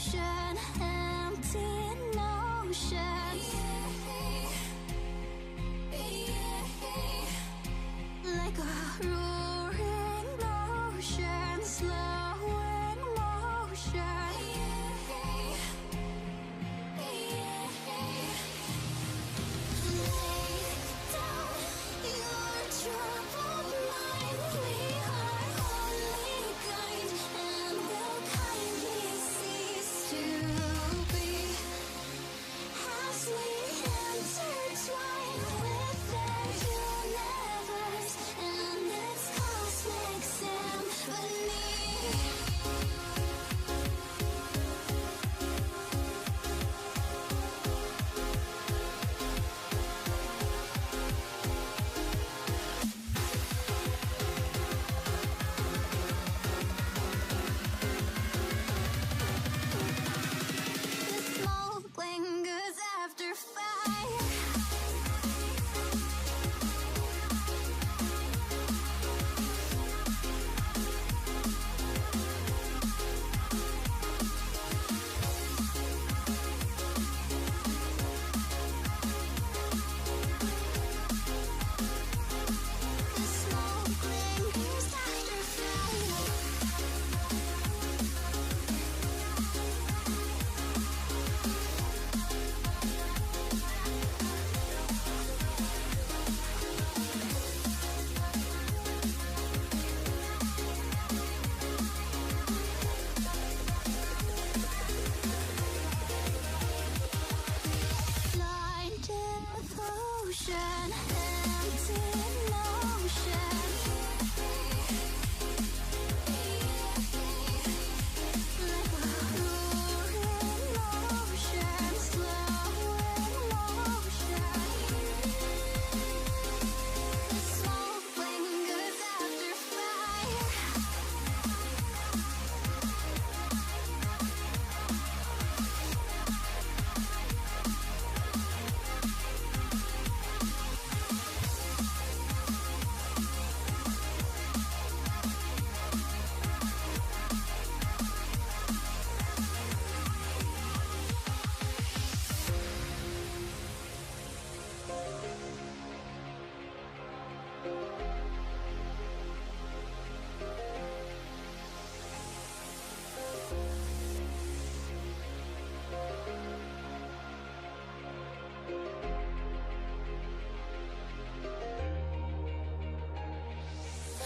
ocean, empty notion. Like a roaring ocean, slow in motion. Lay down your troubled mind. We are only kind and will kindly cease to be as we intertwine with the universe and its cosmic symphony. The smoke lingers after fire. The smoke lingers after fire. Blind devotion, empty notion. Like a roaring ocean, slow in motion. The smoke lingers after fire.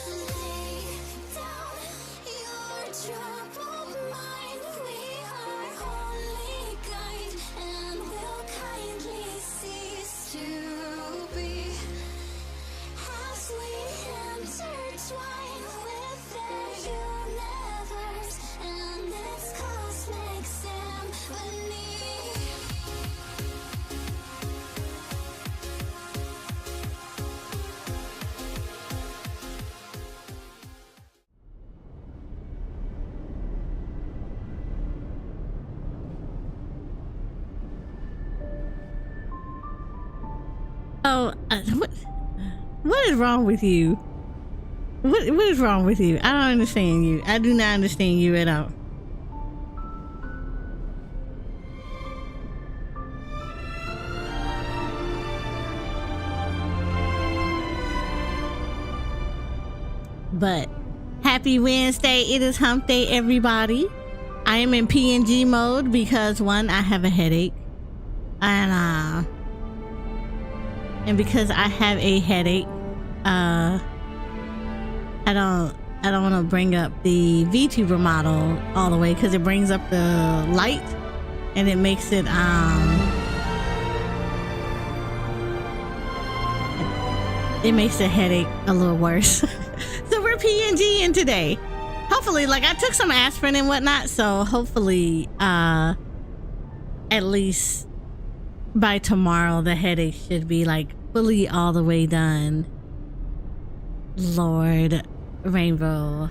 Lay down your troubled mind. We are only kind and will kindly cease to be as we intertwine with the universe and its cosmic symphony. Oh, what is wrong with you? What is wrong with you? I don't understand you. I do not understand you at all. But happy Wednesday. It is hump day, everybody. I am in PNG mode because one, I have a headache. And because I have a headache, I don't want to bring up the VTuber model all the way because it brings up the light and it makes it the headache a little worse. So we're PNG in today. Hopefully, like I took some aspirin and whatnot, so hopefully at least by tomorrow the headache should be like fully all the way done. Lord Rainbow,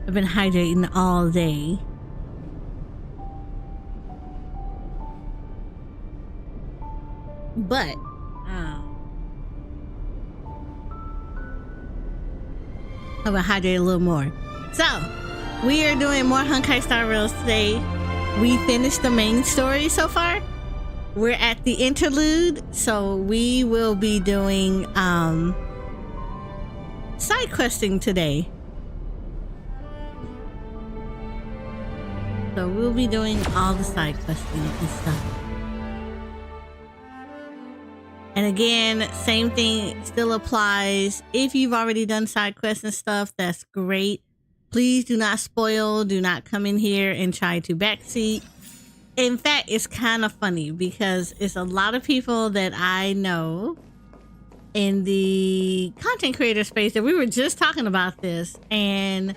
I've been hydrating all day. But I'm gonna hydrate a little more. So we are doing more honkaistarrails today. we finished the main story so far. We're at the interlude, so we will be doing side questing today. So we'll be doing all the side questing and stuff. And again, same thing still applies. If you've already done side quests and stuff, that's great. Please do not spoil. Do not come in here and try to backseat. In fact, it's kind of funny because it's a lot of people that I know in the content creator space that we were just talking about this. And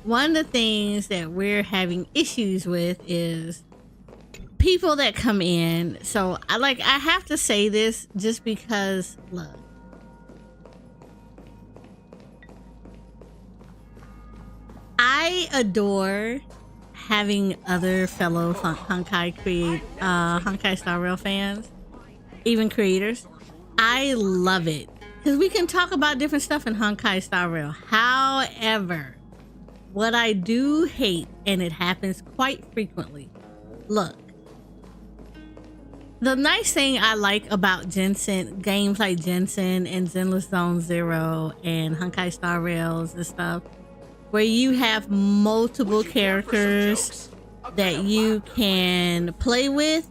one of the things that we're having issues with is people that come in. So I have to say this just because, look, I adore having other fellow honkaistarrail fans, even creators. I love it because we can talk about different stuff in honkaistarrail. However, what I do hate, and it happens quite frequently, look, the nice thing I like about Jensen, games like Jensen and Zenless Zone Zero and honkaistarrails and stuff, where you have multiple characters that you can play with,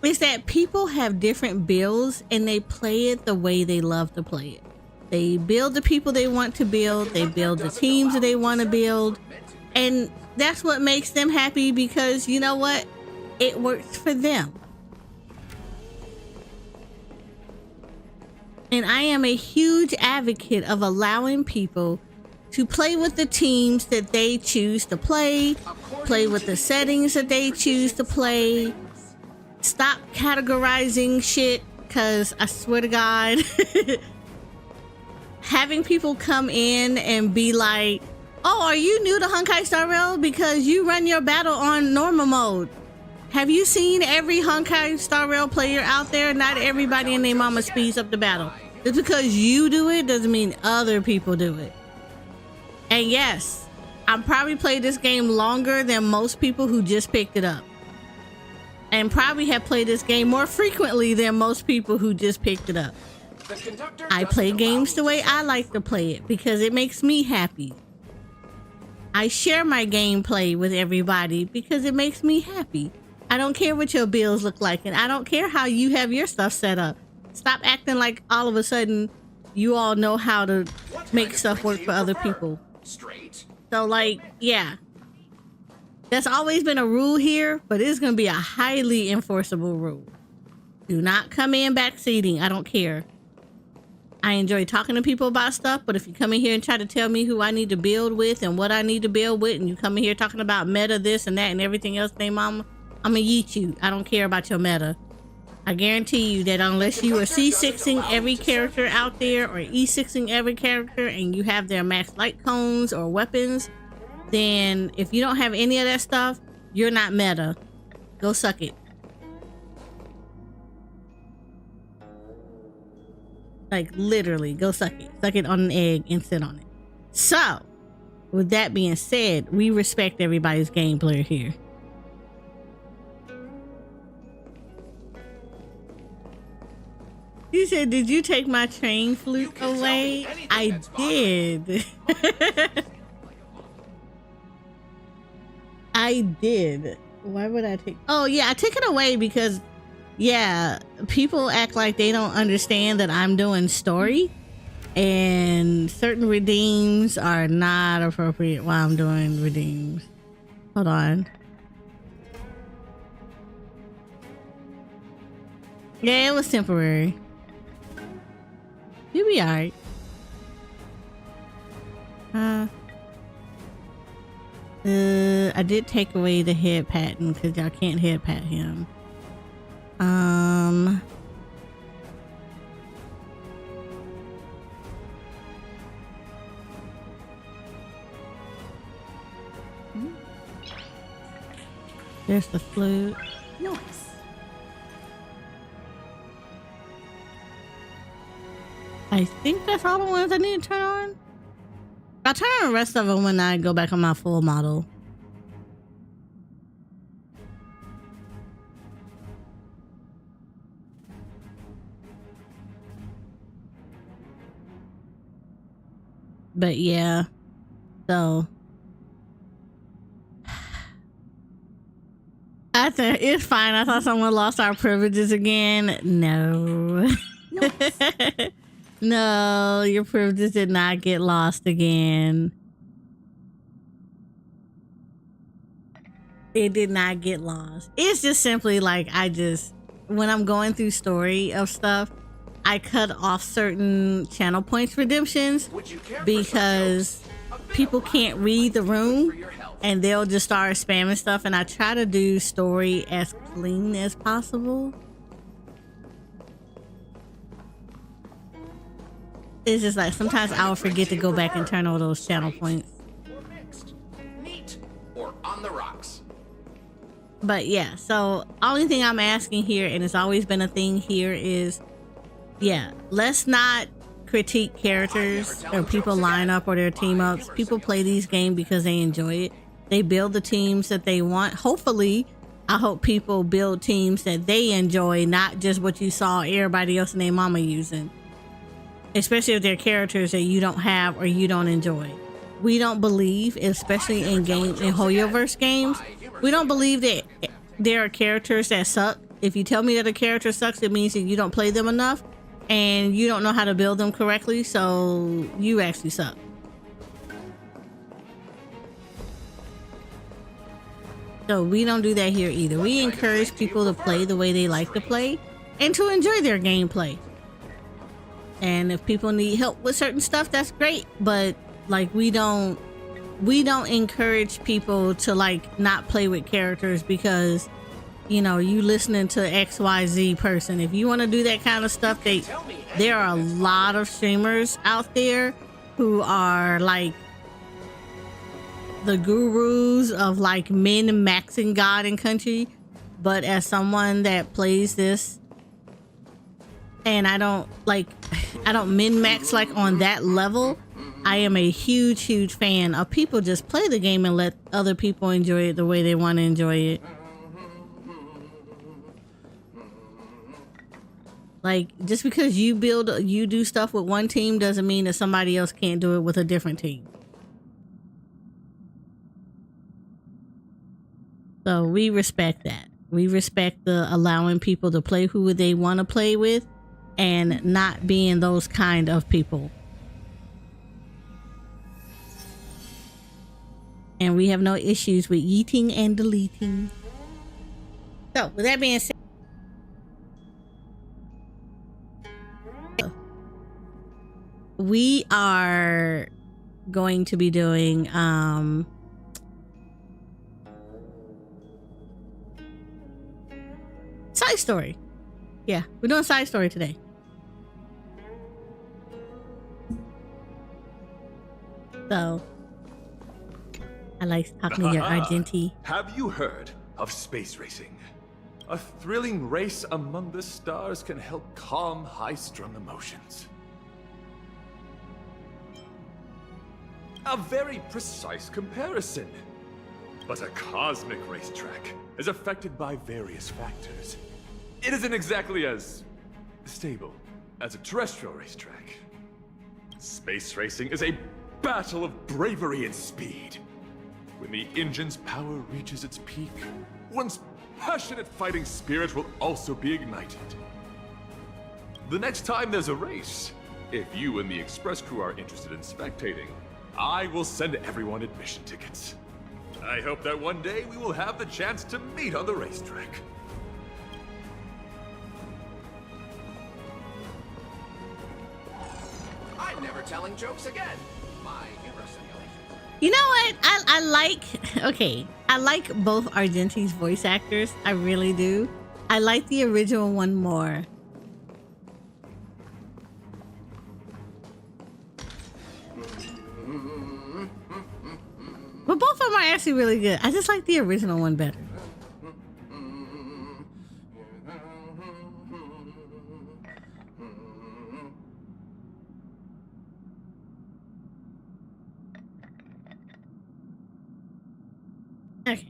is that people have different builds and they play it the way they love to play it. They build the people they want to build, they build the teams that they want to build, and that's what makes them happy because, you know what? It works for them. And I am a huge advocate of allowing people to play with the teams that they choose to play with the settings that they choose to play. Stop categorizing shit, because I swear to God, having people come in and be like, oh, are you new to honkaistarrail because you run your battle on normal mode? Have you seen every honkaistarrail player out there? Not everybody and their mama speeds up the battle. Just because you do it doesn't mean other people do it. And yes, I probably played this game longer than most people who just picked it up. And probably have played this game more frequently than most people who just picked it up. I play games the way I like to play it because it makes me happy. I share my gameplay with everybody because it makes me happy. I don't care what your builds look like, and I don't care how you have your stuff set up. Stop acting like all of a sudden you all know how to make stuff work for other people. So like, yeah, that's always been a rule here, but it's going to be a highly enforceable rule. Do not come in backseating. I don't care. I enjoy talking to people about stuff, but if you come in here and try to tell me who I need to build with and what I need to build with, and you come in here talking about meta this and that and everything else, name mama, I'm gonna yeet you. I don't care about your meta. I guarantee you that unless you are C6ing every character out there or E6ing every character and you have their max light cones or weapons, then if you don't have any of that stuff, you're not meta. Go suck it. Like literally, go suck it. Suck it on an egg and sit on it. So, with that being said, we respect everybody's gameplay here. You said, did you take my train flute away? I did. I did. Why would I take? Oh yeah, I took it away because, yeah, people act like they don't understand that I'm doing story, and certain redeems are not appropriate while I'm doing redeems. Hold on. Yeah, it was temporary. You'll be alright. I did take away the head patting because y'all can't head pat him. There's the flute. Nice. I think that's all the ones I need to turn on. I'll turn on the rest of them when I go back on my full model. But yeah, so I think it's fine. I thought someone lost our privileges again. No. No, your privileges did not get lost again. It did not get lost. It's just simply like when I'm going through story of stuff, I cut off certain channel points redemptions because people can't read the room and they'll just start spamming stuff, and I try to do story as clean as possible. It's just like sometimes I'll forget to go back and turn all those channel points. Neat or on the rocks. But yeah, so only thing I'm asking here, and it's always been a thing here, is let's not critique characters or people line up or their team ups. People play these games because they enjoy it. They build the teams that they want. Hopefully, I hope people build teams that they enjoy, not just what you saw everybody else and their mama using. Especially if they're characters that you don't have or you don't enjoy. We don't believe, especially in hoyoverse games, we don't believe that there are characters that suck. If you tell me that a character sucks, it means that you don't play them enough and you don't know how to build them correctly, so you actually suck. So we don't do that here either. We encourage people to play the way they like to play and to enjoy their gameplay. And if people need help with certain stuff, that's great. But like we don't encourage people to like not play with characters because, you know, you listening to XYZ person. If you want to do that kind of stuff, there are a lot of streamers out there who are like the gurus of like min-maxing God and country. But as someone that plays this, and I don't min-max like on that level, I am a huge fan of people just play the game and let other people enjoy it the way they want to enjoy it. Like, just because you do stuff with one team doesn't mean that somebody else can't do it with a different team. So we respect that. We respect the allowing people to play who they want to play with and not being those kind of people. And we have no issues with yeeting and deleting. So with that being said, we are going to be doing side story. Yeah, we're doing side story today. So I like talking to your Argenti. Have you heard of space racing? A thrilling race among the stars can help calm high-strung emotions. A very precise comparison. But a cosmic racetrack is affected by various factors. It isn't exactly as stable as a terrestrial racetrack. Space racing is a battle of bravery and speed. When the engine's power reaches its peak, one's passionate fighting spirit will also be ignited. The next time there's a race, if you and the express crew are interested in spectating, I will send everyone admission tickets. I hope that one day we will have the chance to meet on the racetrack. I'm never telling jokes again. My humor simulations. You know what? I like both Argenti's voice actors. I really do. I like the original one more. But both of them are actually really good. I just like the original one better. Okay.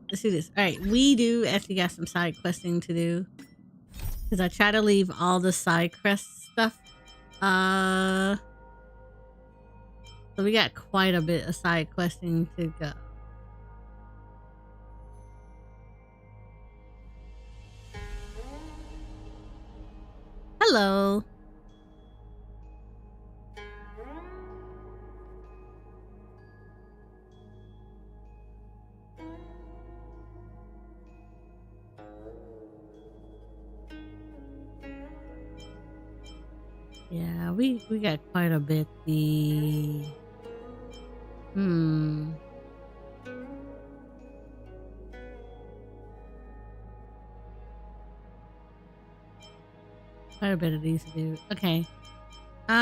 Let's do this. All right, we do actually got some side questing to do because I try to leave all the side quest stuff So we got quite a bit of side questing to go. Hello. Yeah, we got quite a bit. Quite a bit of these to do. Okay. We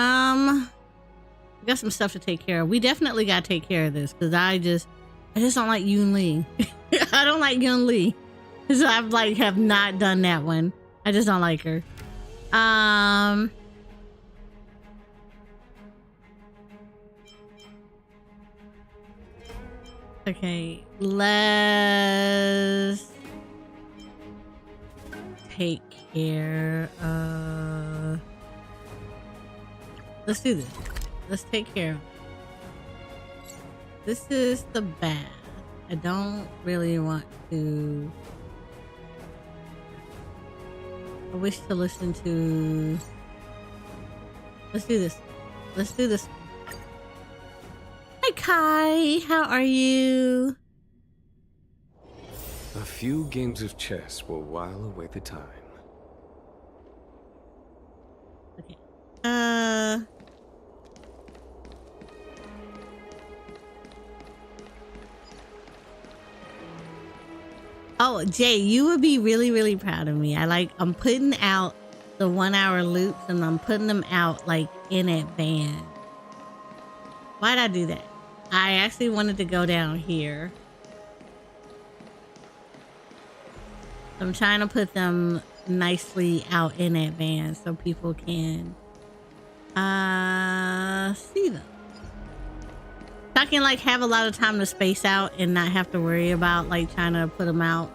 got some stuff to take care of. We definitely gotta take care of this because I just don't like Yoon Lee. I don't like Yoon Lee. So I've have not done that one. I just don't like her. Okay, let's take care of. Let's do this. Let's take care of it. This is the bath. I don't really want to. I wish to listen to. Let's do this. Let's do this. Hi Kai, how are you? A few games of chess will while away the time. Okay. Oh, Jay, you would be really, really proud of me. I'm putting out the 1 hour loops and I'm putting them out in advance. Why'd I do that? I actually wanted to go down here. I'm trying to put them nicely out in advance so people can see them. So I can have a lot of time to space out and not have to worry about trying to put them out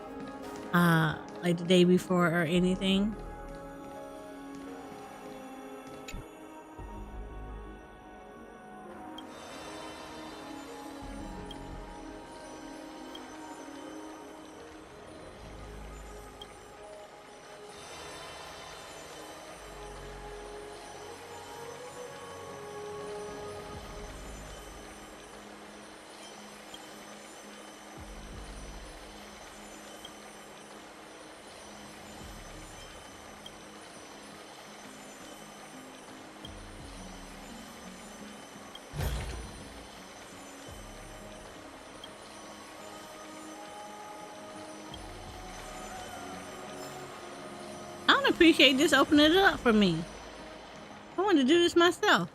the day before or anything. Appreciate this opening it up for me. I want to do this myself.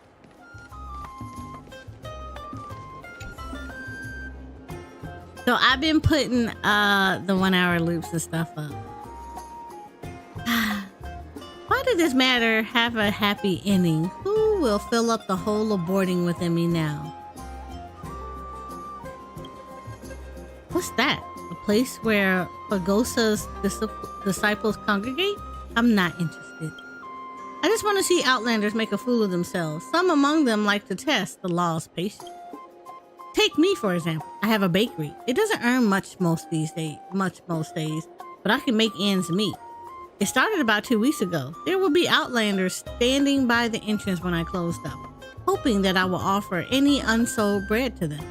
So I've been putting the 1 hour loops and stuff up. Why did this matter have a happy ending? Who will fill up the hole of boredom within me now? What's that? A place where Pagosa's disciples congregate? I'm not interested. I just want to see outlanders make a fool of themselves. Some among them like to test the law's patience. Take me, for example. I have a bakery. It doesn't earn much most days, but I can make ends meet. It started about 2 weeks ago. There will be outlanders standing by the entrance when I closed up, hoping that I will offer any unsold bread to them.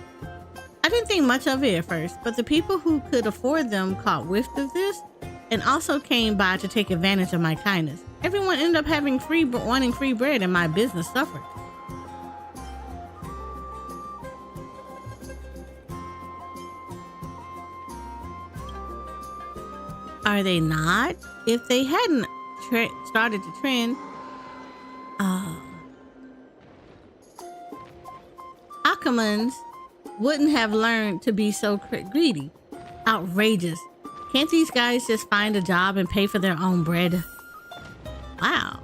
I didn't think much of it at first, but the people who could afford them caught whiff of this and also came by to take advantage of my kindness. Everyone ended up wanting free bread, and my business suffered. Are they not? If they hadn't started to trend, Akamans wouldn't have learned to be so greedy. Outrageous. Can't these guys just find a job and pay for their own bread? Wow.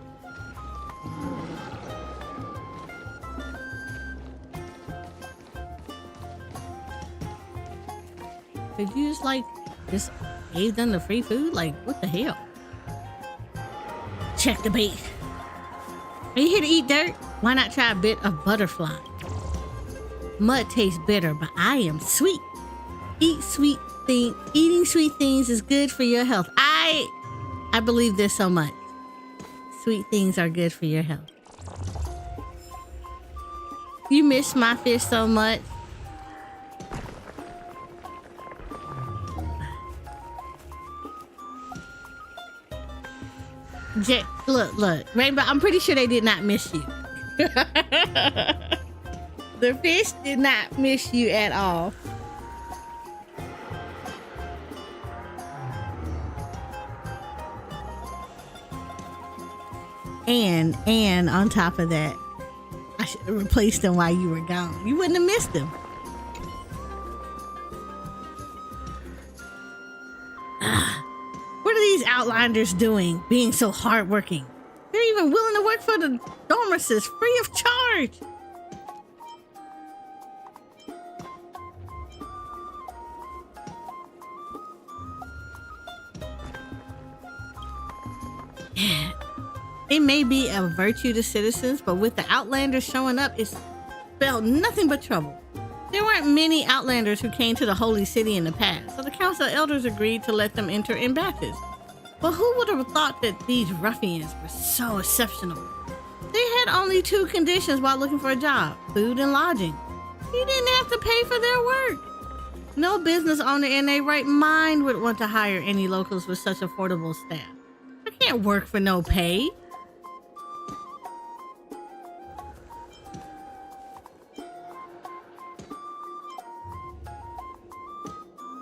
Did you just gave them the free food? What the hell? Check the bait. Are you here to eat dirt? Why not try a bit of butterfly? Mud tastes bitter, but I am sweet. Eating sweet things is good for your health. I believe this so much. Sweet things are good for your health. You miss my fish so much. Look, Rainbow, I'm pretty sure they did not miss you. The fish did not miss you at all. And on top of that, I should have replaced them while you were gone. You wouldn't have missed them. What are these outlanders doing, being so hardworking? They're even willing to work for the dormices free of charge. It may be a virtue to citizens, but with the outlanders showing up, it spelled nothing but trouble. There weren't many outlanders who came to the holy city in the past, so the council of elders agreed to let them enter in batches. But who would have thought that these ruffians were so exceptional? They had only 2 conditions while looking for a job: food and lodging. You didn't have to pay for their work. No business owner in their right mind would want to hire any locals with such affordable staff. I can't work for no pay.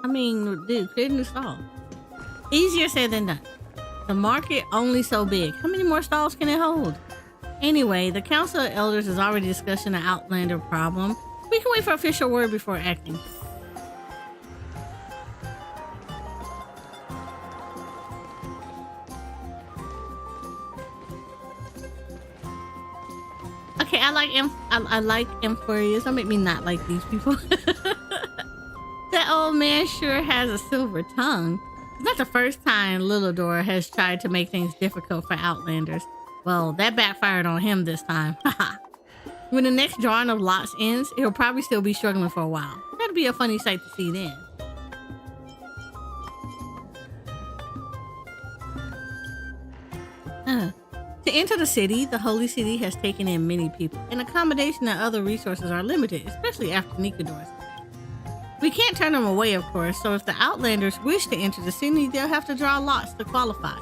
I mean, dude, create a new stall. Easier said than done. The market only so big. How many more stalls can it hold? Anyway, the Council of Elders is already discussing the Outlander problem. We can wait for official word before acting. Okay, I like Emphorius. Don't make me not like these people. That old man sure has a silver tongue. It's not the first time Lilidor has tried to make things difficult for Outlanders. Well, that backfired on him this time. When the next drawing of lots ends, he'll probably still be struggling for a while. That'll be a funny sight to see then. To enter the city, the Holy City has taken in many people, and accommodation and other resources are limited, especially after Nikador's. We can't turn them away, of course, so if the Outlanders wish to enter the city, they'll have to draw lots to qualify.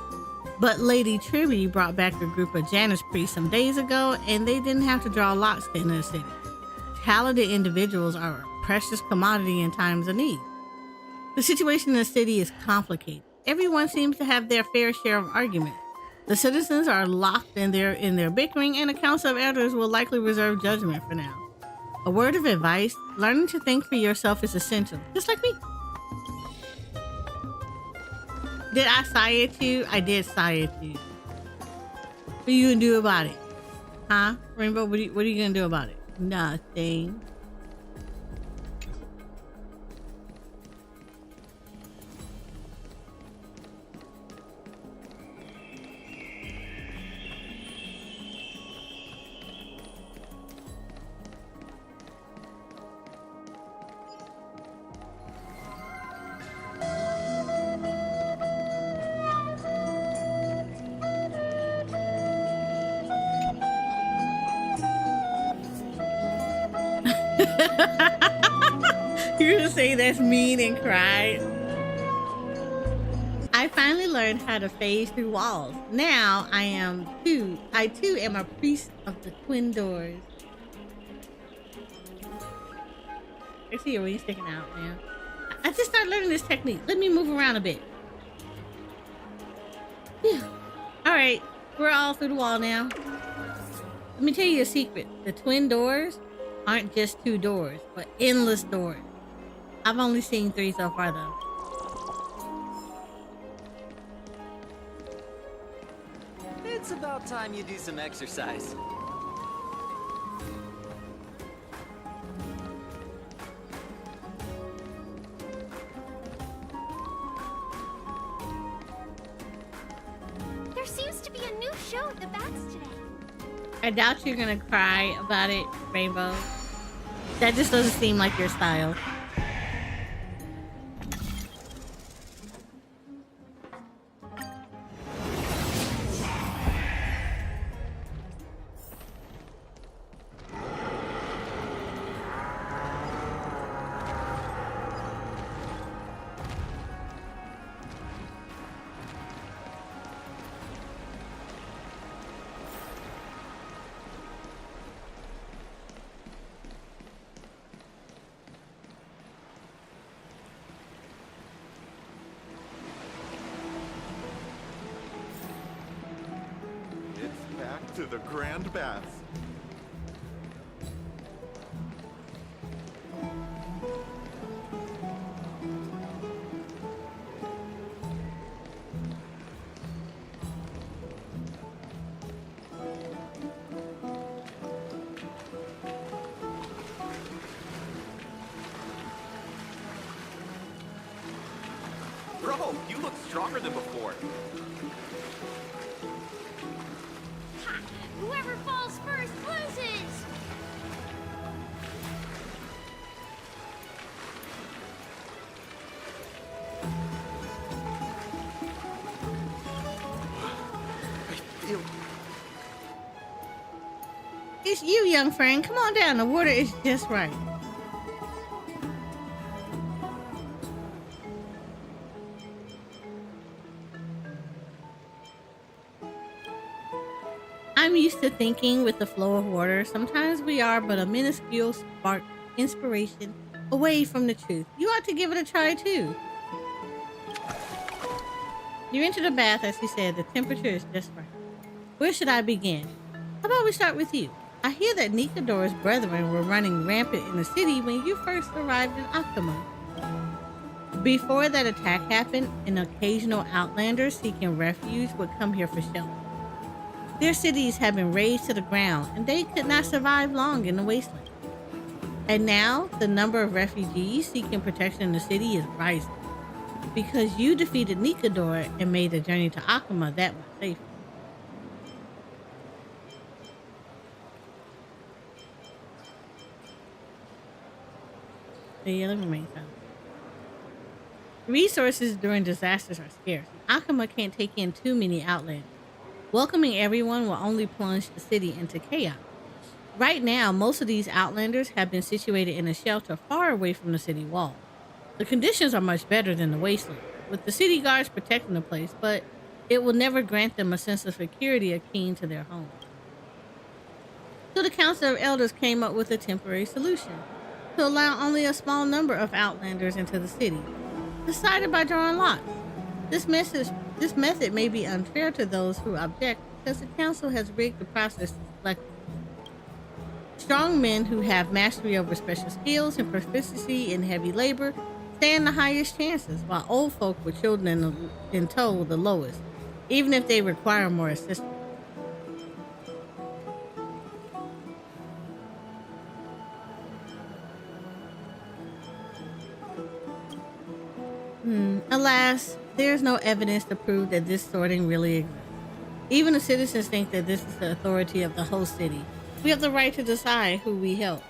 But Lady Tribby brought back a group of Janus priests some days ago, and they didn't have to draw lots to enter the city. Talented individuals are a precious commodity in times of need. The situation in the city is complicated. Everyone seems to have their fair share of arguments. The citizens are locked in their bickering, and the Council of Elders will likely reserve judgment for now. A word of advice: learning to think for yourself is essential, just like me. Did I sigh at you? I did sigh at you. What are you gonna do about it? Huh? Rainbow, what are you gonna do about it? Nothing. You're gonna say that's mean and cry. I finally learned how to phase through walls. Now I too am a priest of the twin doors. I see your wings sticking out, man. I just started learning this technique. Let me move around a bit. Whew. All right, we're all through the wall now. Let me tell you a secret. The twin doors aren't just 2 doors, but endless doors. I've only seen 3 so far, though. It's about time you do some exercise. There seems to be a new show at the Bats today. I doubt you're gonna cry about it, Rainbow. That just doesn't seem like your style. It's back to the Grand Baths. Bro, you look stronger than before. Whoever falls first loses! It's you, young friend. Come on down. The water is just right. I'm used to thinking with the flow of water. Sometimes we are but a minuscule spark inspiration away from the truth. You ought to give it a try too. You enter the bath, as he said. The temperature is just right. Where should I begin? How about we start with you? I hear that Nikador's brethren were running rampant in the city when you first arrived in Akama. Before that attack happened, an occasional outlander seeking refuge would come here for shelter. Their cities have been razed to the ground, and they could not survive long in the wasteland. And now, the number of refugees seeking protection in the city is rising. Because you defeated Nikador and made the journey to Akama that much safer. The yellow remains silent. Resources during disasters are scarce. Akama can't take in too many outlanders. Welcoming everyone will only plunge the city into chaos. Right now, most of these outlanders have been situated in a shelter far away from the city wall. The conditions are much better than the wasteland, with the city guards protecting the place, but it will never grant them a sense of security akin to their home. So the Council of Elders came up with a temporary solution to allow only a small number of outlanders into the city, decided by drawing lots. This method may be unfair to those who object because the council has rigged the process to select strong men who have mastery over special skills and proficiency in heavy labor stand the highest chances, while old folk with children in tow the lowest, even if they require more assistance. Alas, there's no evidence to prove that this sorting really exists. Even the citizens think that this is the authority of the whole city. We have the right to decide who we help.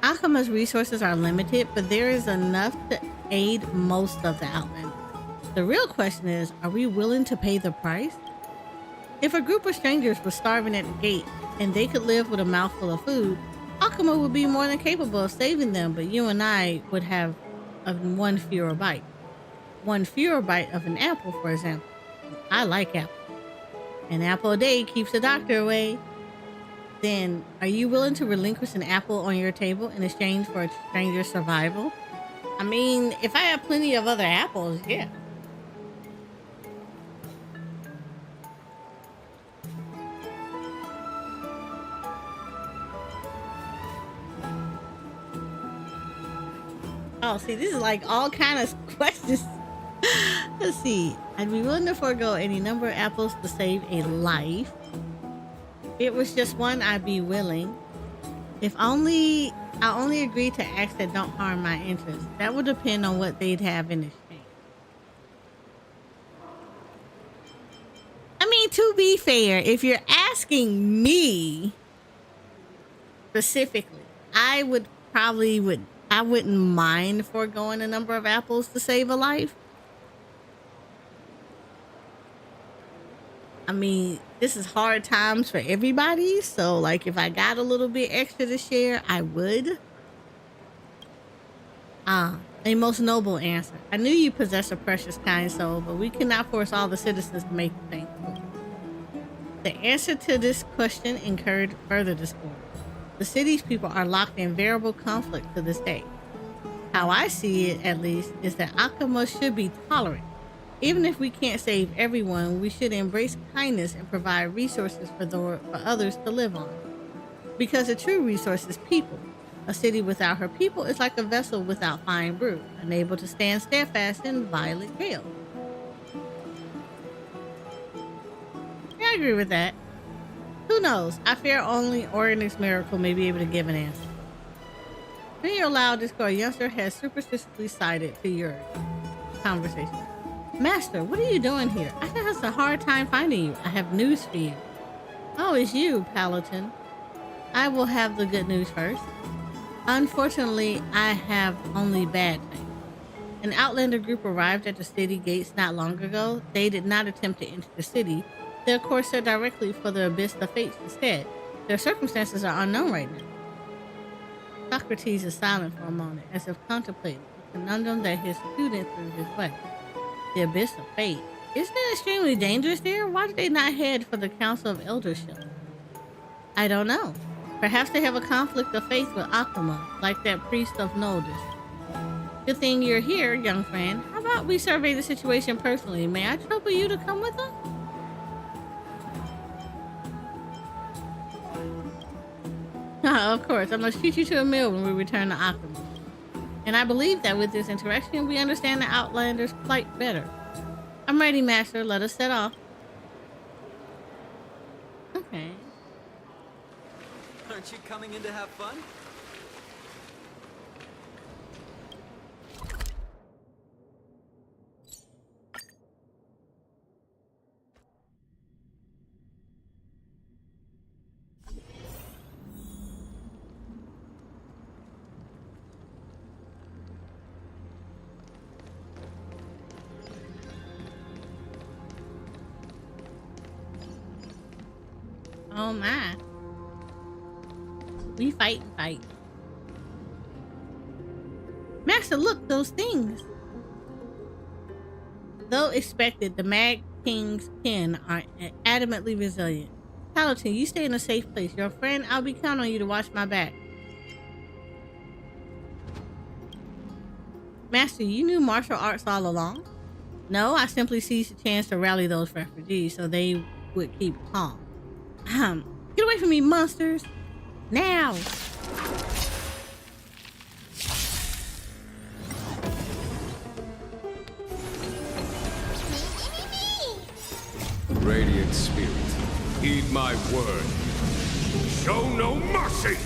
Akama's resources are limited, but there is enough to aid most of the outlanders. The real question is, are we willing to pay the price? If a group of strangers was starving at the gate and they could live with a mouthful of food, Akama would be more than capable of saving them, but you and I would have one fewer bite. One fewer bite of an apple, for example. I like apples. An apple a day keeps the doctor away. Then, are you willing to relinquish an apple on your table in exchange for a stranger's survival? I mean, if I have plenty of other apples, yeah. Oh, see, this is like all kind of questions. Let's see. I'd be willing to forego any number of apples to save a life. If it was just one, I'd be willing. I only agree to acts that don't harm my interests. That would depend on what they'd have in exchange. I mean, to be fair, if you're asking me specifically, I wouldn't mind foregoing a number of apples to save a life. I mean, this is hard times for everybody, so like if I got a little bit extra to share, I would. A most noble answer. I knew you possess a precious kind soul, but we cannot force all the citizens to make the same choice. The answer to this question incurred further discord. The city's people are locked in variable conflict to this day. How I see it, at least, is that Akama should be tolerant. Even if we can't save everyone, we should embrace kindness and provide resources for others to live on. Because the true resource is people. A city without her people is like a vessel without fine brew, unable to stand steadfast in violent gale. Yeah, I agree with that. Who knows? I fear only Oryx Miracle may be able to give an answer. When you're allowed, this girl youngster has superstitiously sided to your conversation. Master, what are you doing here? I had a hard time finding you. I have news for you. Oh, it's you, Paladin. I will have the good news first. Unfortunately, I have only bad things. An Outlander group arrived at the city gates not long ago. They did not attempt to enter the city. They, of course, set directly for the Abyss of Fates instead. Their circumstances are unknown right now. Socrates is silent for a moment, as if contemplating the conundrum that his student threw his way. The Abyss of Fate. Isn't it extremely dangerous there? Why did they not head for the Council of Eldership? I don't know. Perhaps they have a conflict of faith with Akama, like that priest of Noldus. Good thing you're here, young friend. How about we survey the situation personally? May I trouble you to come with us? Of course, I must treat you to a meal when we return to Akama. And I believe that with this interaction, we understand the Outlander's plight better. I'm ready, Master. Let us set off. Okay. Aren't you coming in to have fun? Oh my. We fight and fight. Master, look, those things. Though expected, the Mad King's kin are adamantly resilient. Paladin, you stay in a safe place. Your friend, I'll be counting on you to watch my back. Master, you knew martial arts all along? No, I simply seized the chance to rally those refugees so they would keep calm. Get away from me, monsters! Now! Radiant Spirit, heed my word. Show no mercy!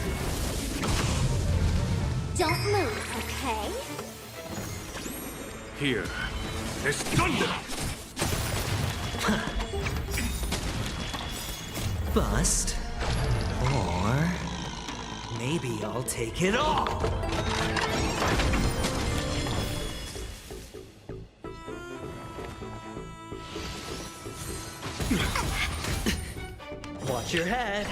Don't move, okay? Here, this thunder! Bust, or maybe I'll take it all. Watch your head.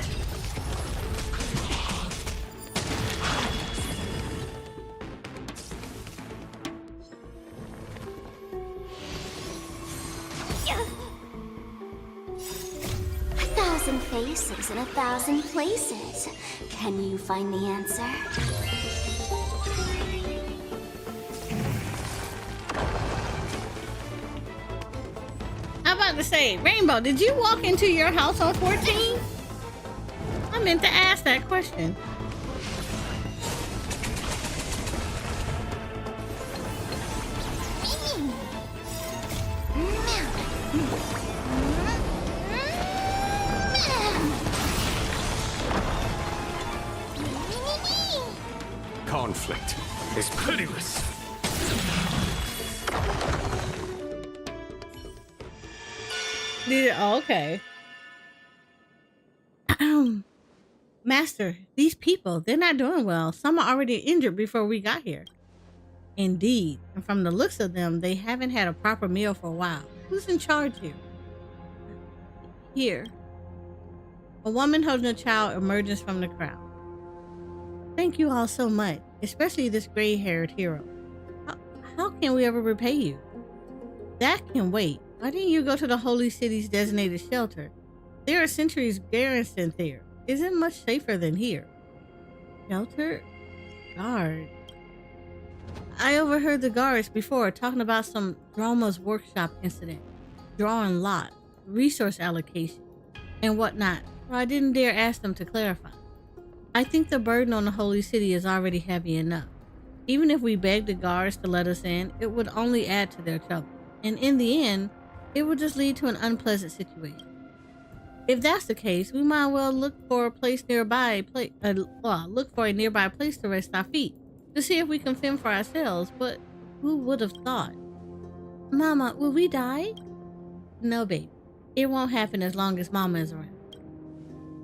Faces in 1,000 places. Can you find the answer? I'm about to say, Rainbow, did you walk into your house on 14? I meant to ask that question. Conflict is pitiless. Oh, okay. Master, these people, they're not doing well. Some are already injured before we got here. Indeed, and from the looks of them, they haven't had a proper meal for a while. Who's in charge here? Here. A woman holding a child emerges from the crowd. Thank you all so much, especially this gray-haired hero. How can we ever repay you? That can wait. Why didn't you go to the Holy City's designated shelter? There are centuries garrisoned there. Isn't much safer than here. Shelter? Guard. I overheard the guards before talking about some Drama's workshop incident, drawing lots, resource allocation, and whatnot, so I didn't dare ask them to clarify. I think the burden on the Holy City is already heavy enough. Even if we begged the guards to let us in, it would only add to their trouble, and in the end, it would just lead to an unpleasant situation. If that's the case, we might well look for a place nearby. Look for a nearby place to rest our feet, to see if we can fend for ourselves. But who would have thought? Mama, will we die? No, baby. It won't happen as long as Mama is around.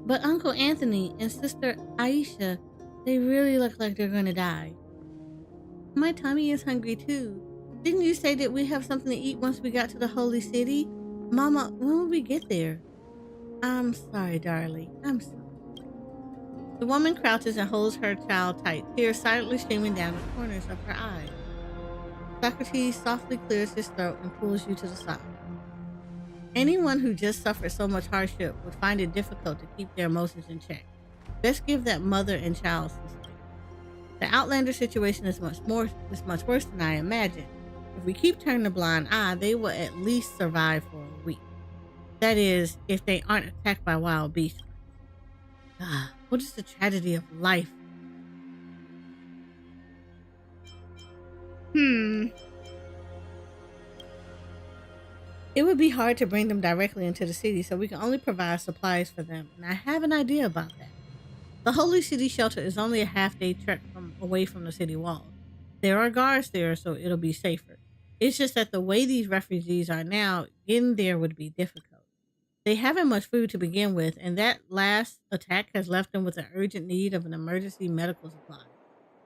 But Uncle Anthony and Sister Aisha, they really look like they're gonna die. My tummy is hungry too. Didn't you say that we have something to eat once we got to the Holy City? Mama, when will we get there? I'm sorry, darling. I'm sorry. The woman crouches and holds her child tight, tears silently streaming down the corners of her eyes. Socrates softly clears his throat and pulls you to the side. Anyone who just suffered so much hardship would find it difficult to keep their emotions in check. Let's give that mother and child some space. The Outlander situation is much worse than I imagined. If we keep turning a blind eye, they will at least survive for a week. That is, if they aren't attacked by wild beasts. What is the tragedy of life? It would be hard to bring them directly into the city, so we can only provide supplies for them, and I have an idea about that. The Holy City shelter is only a half-day trek away from the city walls. There are guards there, so it'll be safer. It's just that the way these refugees are now, getting there would be difficult. They haven't much food to begin with, and that last attack has left them with an urgent need of an emergency medical supply.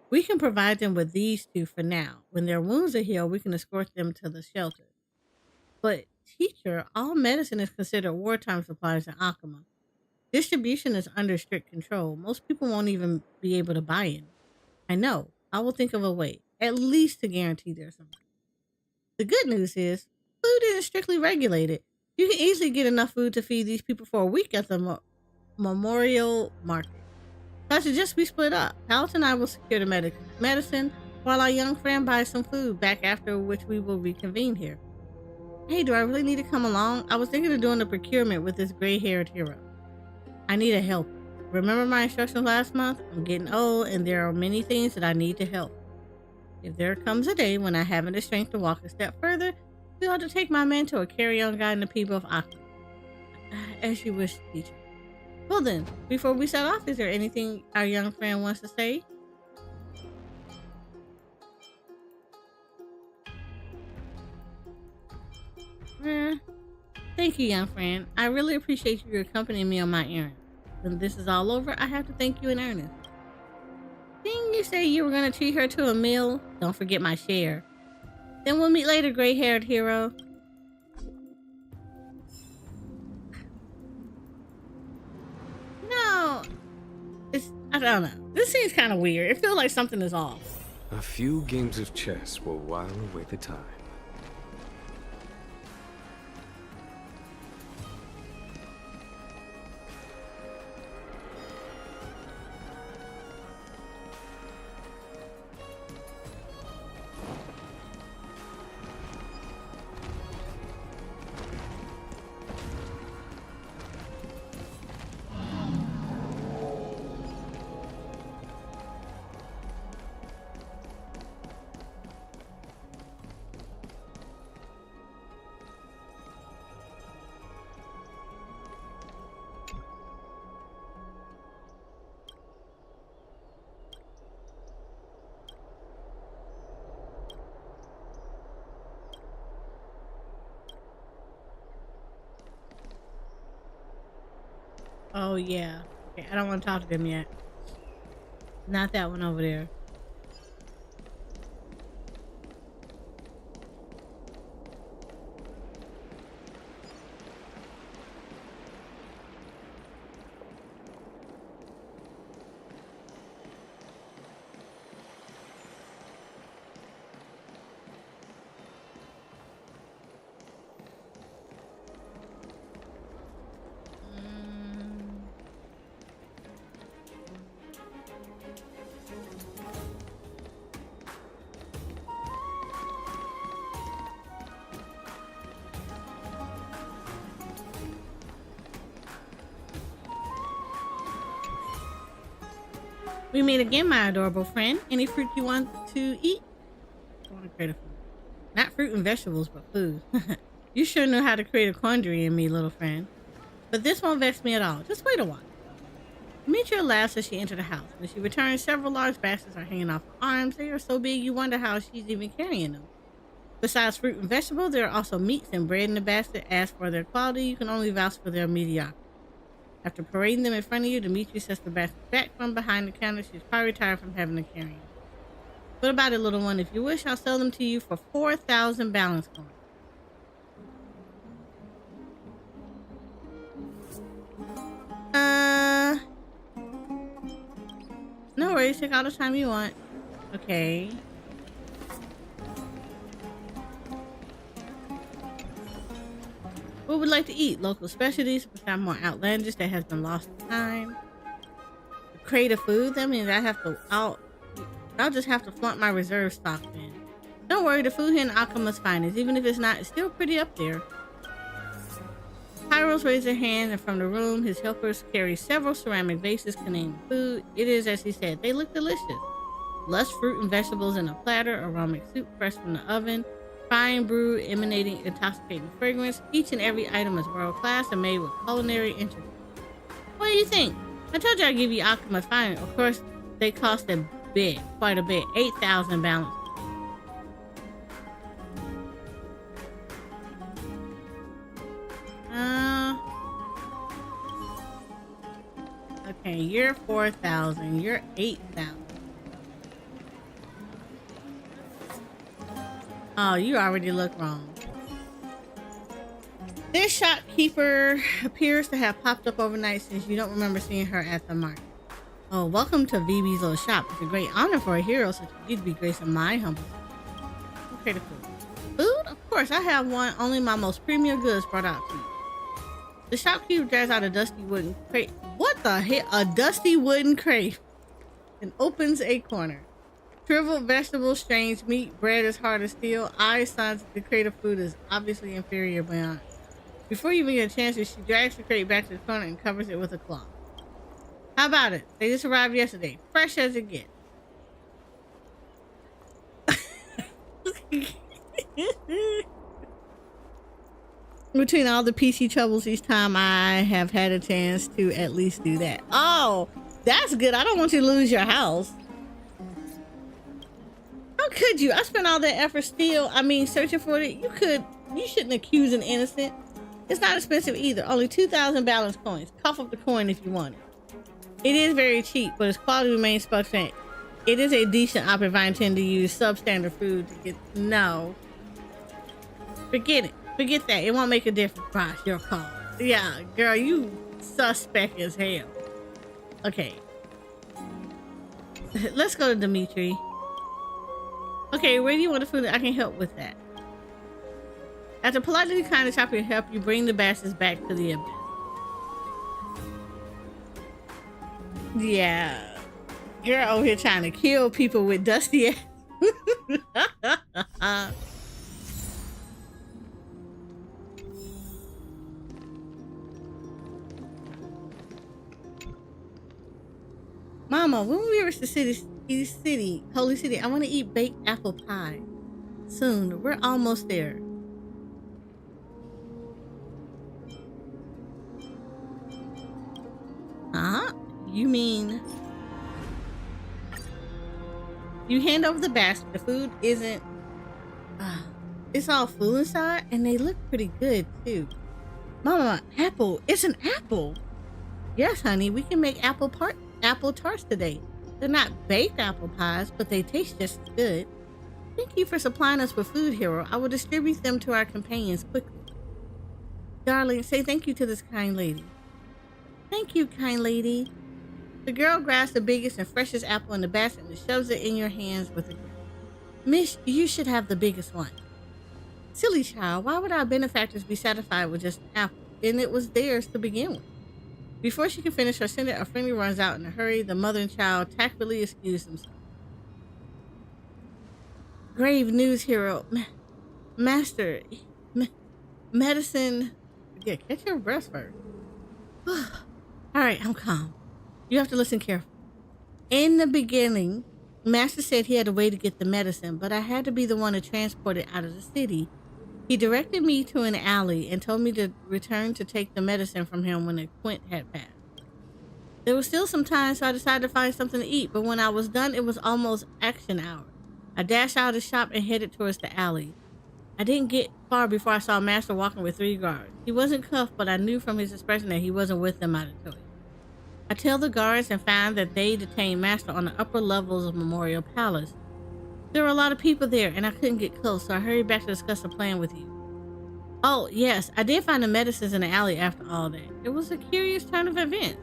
We can provide them with these two for now. When their wounds are healed, we can escort them to the shelter. But, teacher, all medicine is considered wartime supplies in Akama. Distribution is under strict control. Most people won't even be able to buy in. I know. I will think of a way, at least to guarantee their survival. The good news is, food isn't strictly regulated. You can easily get enough food to feed these people for a week at the memorial market. So I suggest we split up. Alex and I will secure the medicine, while our young friend buys some food, back after which we will reconvene here. Hey, do I really need to come along? I was thinking of doing the procurement with this gray-haired hero. I need a helper. Remember my instructions last month? I'm getting old, and there are many things that I need to help. If there comes a day when I haven't the strength to walk a step further, you'll have to take my mentor, a carry-on guide, and the people of Aqua. As you wish, teacher. Well then, before we set off, is there anything our young friend wants to say? Thank you, young friend. I really appreciate you accompanying me on my errand. When this is all over, I have to thank you in earnest. Didn't you say you were going to treat her to a meal? Don't forget my share. Then we'll meet later, gray-haired hero. No. I don't know. This seems kind of weird. It feels like something is off. A few games of chess will while away the time. Oh, yeah. Okay, I don't want to talk to them yet. Not that one over there. We meet again, my adorable friend. Any fruit you want to eat? I want to create a food. Not fruit and vegetables, but food. You sure know how to create a quandary in me, little friend. But this won't vex me at all. Just wait a while. Demetria laughs as she enters the house. When she returns, several large baskets are hanging off her arms. They are so big you wonder how she's even carrying them. Besides fruit and vegetables, there are also meats and bread in the basket. As for their quality, you can only vouch for their mediocrity. After parading them in front of you, Demetria sets the basket back from behind the counter. She's probably tired from having to carry them. What about it, little one? If you wish, I'll sell them to you for 4,000 balance coins. No worries. Take all the time you want. Okay. What would like to eat? Local specialties, perhaps more outlandish that has been lost in time. Creative food. That means I'll just have to flaunt my reserve stock then. Don't worry, the food here in Alchemist's finest. Even if it's not, it's still pretty up there. Pyros raised their hand, and from the room, his helpers carry several ceramic vases containing food. It is, as he said, they look delicious. Lush fruit and vegetables in a platter, aromatic soup fresh from the oven, fine brew emanating intoxicating fragrance. Each and every item is world class and made with culinary interest. What do you think? I told you I'd give you Alchemist finest. Of course, they cost a bit, quite a bit, 8,000 balance. Okay, you're 4,000. You're 8,000. Oh, you already look wrong. This shopkeeper appears to have popped up overnight since you don't remember seeing her at the market. Oh, welcome to VB's little shop. It's a great honor for a hero such as you to be gracing my humble. Okay, the food. Food? Of course, I have one. Only my most premium goods brought out to you. The shopkeeper drags out a dusty wooden crate. What the hell? A dusty wooden crate. And opens a corner. Shriveled vegetables, strange meat, bread is hard as steel. Eyes signs that the crate of food is obviously inferior beyond. Before you even get a chance, she drags the crate back to the corner and covers it with a cloth. How about it? They just arrived yesterday. Fresh as it gets. Between all the PC troubles each time, I have had a chance to at least do that. Oh, that's good. I don't want you to lose your house. How could you? I spent all that effort searching for it. You shouldn't accuse an innocent. It's not expensive either. Only 2,000 balance coins. Cough up the coin if you want it. It is very cheap, but its quality remains spectacular. It is a decent option if I intend to use substandard food to get... No. Forget it. Forget that. It won't make a difference. Gosh, your call. Yeah, girl, you suspect as hell. Okay. Let's go to Dimitri. Okay, where do you want the food? I can help with that. After politely declining the shopper to help you bring the baskets back to the abyss. Yeah. You're over here trying to kill people with dusty ass. Mama, when we reach the holy city, I want to eat baked apple pie. Soon, we're almost there. Huh? You mean... You hand over the basket. The food isn't... it's all full inside, and they look pretty good, too. Mama, apple. It's an apple. Yes, honey, we can make apple tarts today. They're not baked apple pies, but they taste just as good. Thank you for supplying us with food, Hero. I will distribute them to our companions quickly. Darling, say thank you to this kind lady. Thank you, kind lady. The girl grabs the biggest and freshest apple in the basket and shoves it in your hands with a grip. Miss, you should have the biggest one. Silly child, why would our benefactors be satisfied with just an apple? And it was theirs to begin with. Before she can finish her sentence, a friendly runs out in a hurry. The mother and child tactfully excuse themselves. Grave news, Hero. Master. Medicine. Yeah, catch your breath first. Alright, I'm calm. You have to listen carefully. In the beginning, Master said he had a way to get the medicine, but I had to be the one to transport it out of the city. He directed me to an alley and told me to return to take the medicine from him when the quint had passed. There was still some time, so I decided to find something to eat, but when I was done, it was almost action hour. I dashed out of the shop and headed towards the alley. I didn't get far before I saw Master walking with 3 guards. He wasn't cuffed, but I knew from his expression that he wasn't with them out of choice. I tailed the guards and found that they detained Master on the upper levels of Memorial Palace. There were a lot of people there, and I couldn't get close, so I hurried back to discuss the plan with you. Oh, yes, I did find the medicines in the alley after all that. It was a curious turn of events.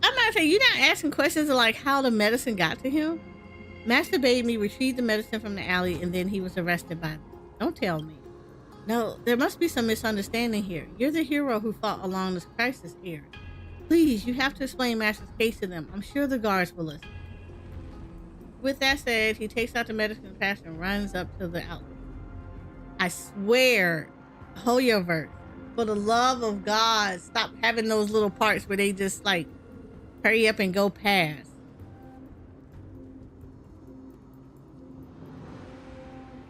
I'm not saying you're not asking questions like how the medicine got to him. Master bade me retrieve the medicine from the alley, and then he was arrested by them. Don't tell me. No, there must be some misunderstanding here. You're the hero who fought along this crisis here. Please, you have to explain Master's case to them. I'm sure the guards will listen. With that said, he takes out the medicine pass and runs up to the outlet. I swear, hoyoverse, for the love of God, stop having those little parts where they just like hurry up and go past.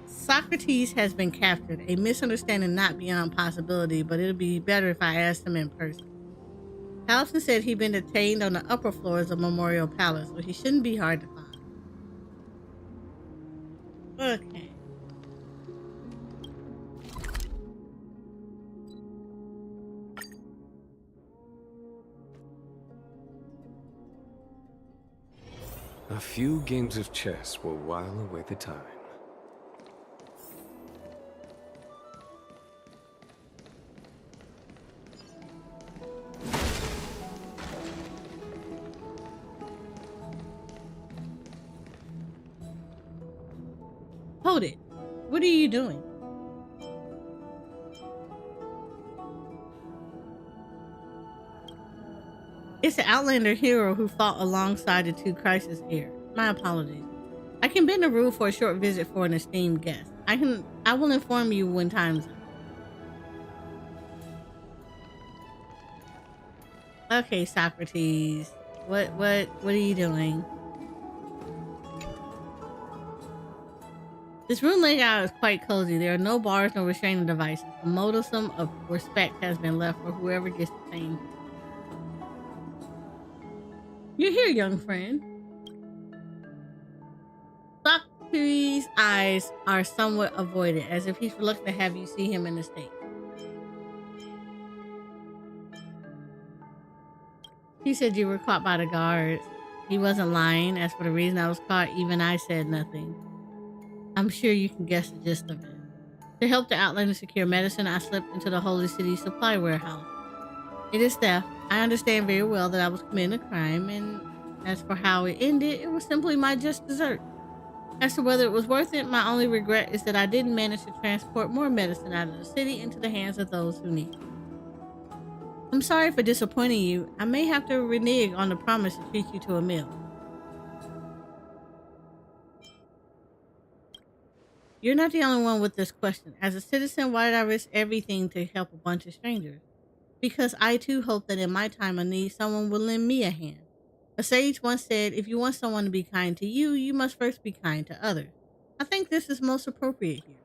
Socrates has been captured. A misunderstanding not beyond possibility, but it'll be better if I asked him in person. Allison said he'd been detained on the upper floors of Memorial Palace, but he shouldn't be hard to find. Okay. A few games of chess will while away the time. Hold it. What are you doing? It's the Outlander hero who fought alongside the 2 crisis heirs. My apologies. I can bend the rule for a short visit for an esteemed guest. I will inform you when time's up. Okay, Socrates. What are you doing? This room layout is quite cozy. There are no bars, no restraining devices. A modicum of respect has been left for whoever gets detained. You're here, young friend. Socrates' eyes are somewhat avoided, as if he's reluctant to have you see him in the state. He said you were caught by the guards. He wasn't lying. As for the reason I was caught, even I said nothing. I'm sure you can guess the gist of it. To help the Outlander secure medicine, I slipped into the Holy City supply warehouse. It is theft. I understand very well that I was committing a crime, and as for how it ended, it was simply my just desert. As to whether it was worth it, my only regret is that I didn't manage to transport more medicine out of the city into the hands of those who need it. I'm sorry for disappointing you. I may have to renege on the promise to treat you to a meal. You're not the only one with this question. As a citizen, why did I risk everything to help a bunch of strangers? Because I too hope that in my time of need, someone will lend me a hand. A sage once said, if you want someone to be kind to you, you must first be kind to others. I think this is most appropriate here.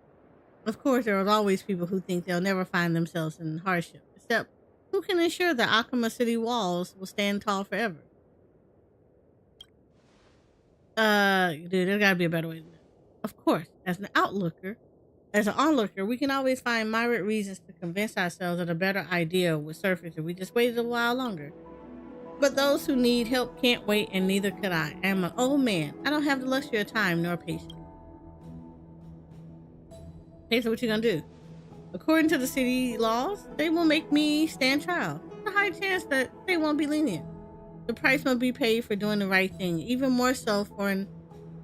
Of course, there are always people who think they'll never find themselves in hardship, except who can ensure that Akama City walls will stand tall forever? Dude, there's gotta be a better way to do it. Of course, as an outlooker, As an onlooker, we can always find moderate reasons to convince ourselves that a better idea would surface if we just waited a while longer. But those who need help can't wait, and neither could I. I am an old man. I don't have the luxury of time nor patience. Okay, so what you gonna do? According to the city laws, they will make me stand trial. There's a high chance that they won't be lenient. The price must be paid for doing the right thing, even more so for an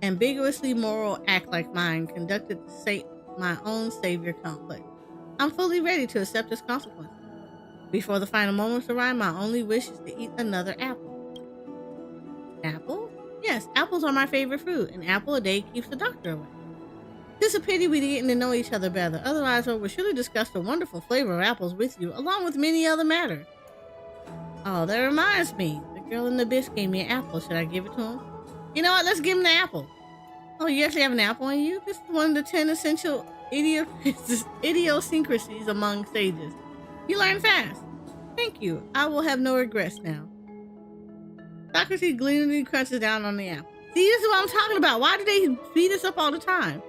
ambiguously moral act like mine, conducted to save my own savior complex. I'm fully ready to accept its consequences. Before the final moments arrive, my only wish is to eat another apple. Apple? Yes, apples are my favorite fruit. An apple a day keeps the doctor away. It's a pity we didn't get to know each other better. Otherwise, I would surely discuss the wonderful flavor of apples with you, along with many other matters. Oh, that reminds me. The girl in the abyss gave me an apple. Should I give it to him? You know what? Let's give him the apple. Oh, you actually have an apple on you? This is one of the 10 essential idiosyncrasies among sages. You learn fast. Thank you. I will have no regrets now. Socrates gleefully crunches down on the apple. See, this is what I'm talking about. Why do they beat us up all the time?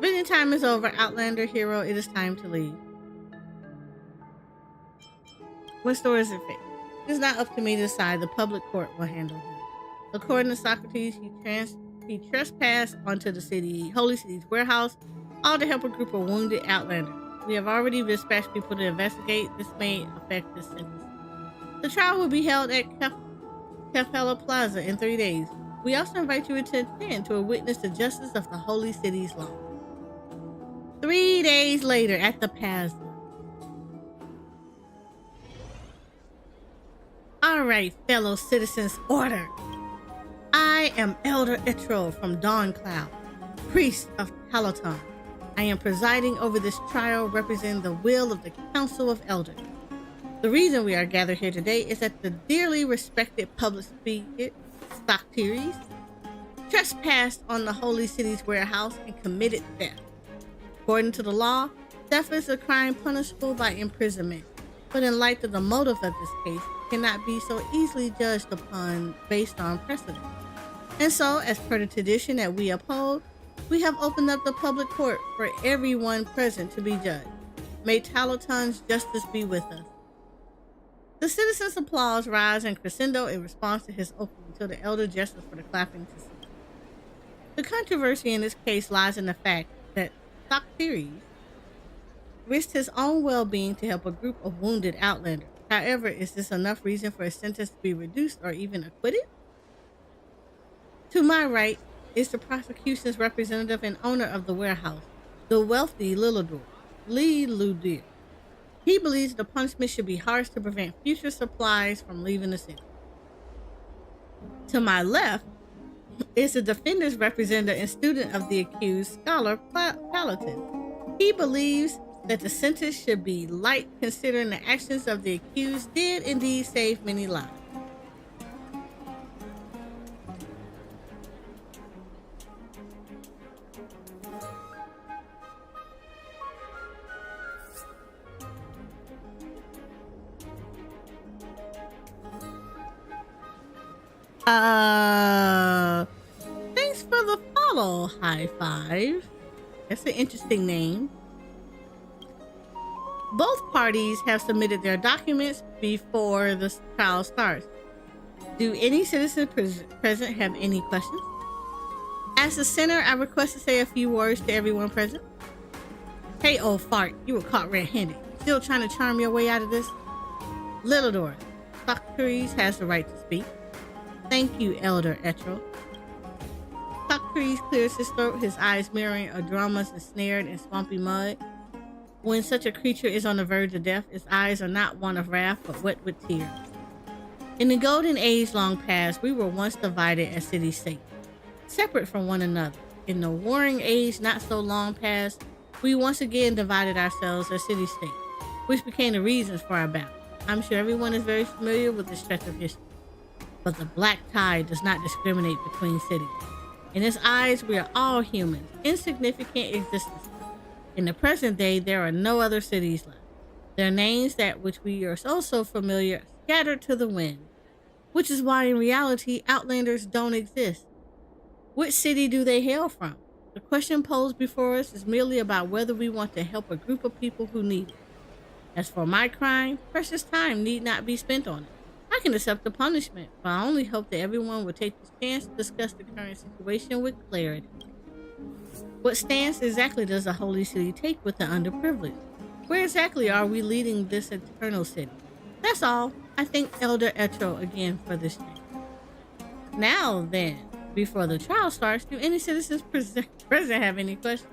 Vision time is over. Outlander hero, it is time to leave. What store is it fit? It's not up to me to decide. The public court will handle him. According to Socrates, he trespassed onto the holy city's warehouse, all to help a group of wounded outlanders. We have already dispatched people to investigate. This may affect the sentence. The trial will be held at Capella Plaza in 3 days. We also invite you to attend to witness the justice of the holy city's law. 3 days later at the Plaza. All right, fellow citizens, order. I am Elder Etro from Dawncloud, priest of Peloton. I am presiding over this trial, representing the will of the Council of Elders. The reason we are gathered here today is that the dearly respected public speaker, Socrates, trespassed on the holy city's warehouse and committed theft. According to the law, theft is a crime punishable by imprisonment, but in light of the motive of this case, it cannot be so easily judged upon based on precedent. And so, as per the tradition that we uphold, we have opened up the public court for everyone present to be judged. May Taloton's justice be with us. The citizens' applause rise and crescendo in response to his opening till the elder gestures for the clapping to cease. The controversy in this case lies in the fact that Socrates risked his own well-being to help a group of wounded outlanders. However, is this enough reason for his sentence to be reduced or even acquitted? To my right is the prosecution's representative and owner of the warehouse, the wealthy Liludir. He believes the punishment should be harsh to prevent future supplies from leaving the city. To my left is the defender's representative and student of the accused, Scholar Paladin. He believes that the sentence should be light, considering the actions of the accused did indeed save many lives. Thanks for the follow, High Five. That's an interesting name. Both parties have submitted their documents before the trial starts. Do any citizens present have any questions? As the center, I request to say a few words to everyone present. Hey, old fart, you were caught red-handed. Still trying to charm your way out of this? Liludir, Socrates has the right to speak. Thank you, Elder Etro. Socrates clears his throat, his eyes mirroring a drama's ensnared in swampy mud. When such a creature is on the verge of death, its eyes are not one of wrath, but wet with tears. In the golden age long past, we were once divided as city-states, separate from one another. In the warring age not so long past, we once again divided ourselves as city-states, which became the reasons for our battle. I'm sure everyone is very familiar with this stretch of history. But the black tide does not discriminate between cities. In its eyes, we are all humans, insignificant existences. In the present day, there are no other cities left. Their names, that which we are so familiar, scattered to the wind. Which is why, in reality, outlanders don't exist. Which city do they hail from? The question posed before us is merely about whether we want to help a group of people who need it. As for my crime, precious time need not be spent on it. I can accept the punishment, but I only hope that everyone will take this chance to discuss the current situation with clarity. What stance exactly does the Holy City take with the underprivileged? Where exactly are we leading this eternal city? That's all. I thank Elder Etro again for this change. Now then, before the trial starts, do any citizens present have any questions?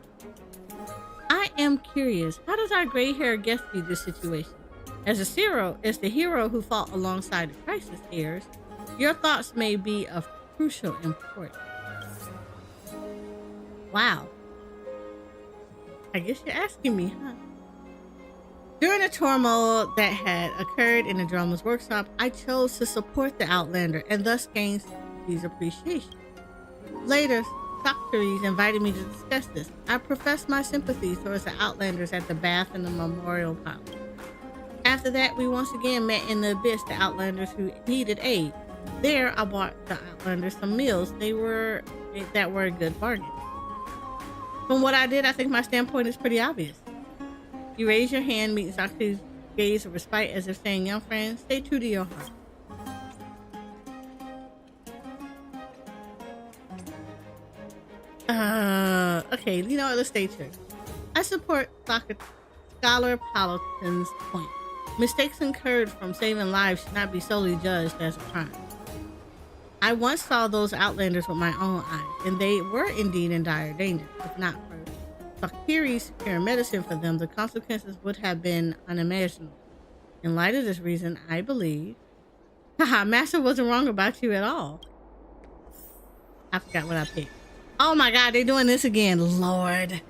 I am curious, how does our gray-haired guest view this situation? As the hero who fought alongside the crisis heirs, your thoughts may be of crucial importance. Wow. I guess you're asking me, huh? During the turmoil that had occurred in the drummer's workshop, I chose to support the Outlander and thus gain Socrates' appreciation. Later, Socrates invited me to discuss this. I professed my sympathy towards the Outlanders at the bath and the memorial palace. After that, we once again met in the abyss, the Outlanders who needed aid. There, I bought the Outlanders some meals. That were a good bargain. From what I did, I think my standpoint is pretty obvious. You raise your hand, meeting Socrates' gaze of respite as if saying, young friend, stay true to your heart. Okay, you know what? Let's stay true. I support Scholar Paladin's point. Mistakes incurred from saving lives should not be solely judged as a crime. I once saw those Outlanders with my own eyes, and they were indeed in dire danger. If not for Fakiri's superior medicine for them, the consequences would have been unimaginable. In light of this reason, I believe... Haha, Master wasn't wrong about you at all. I forgot what I picked. Oh my god, they're doing this again. Lord.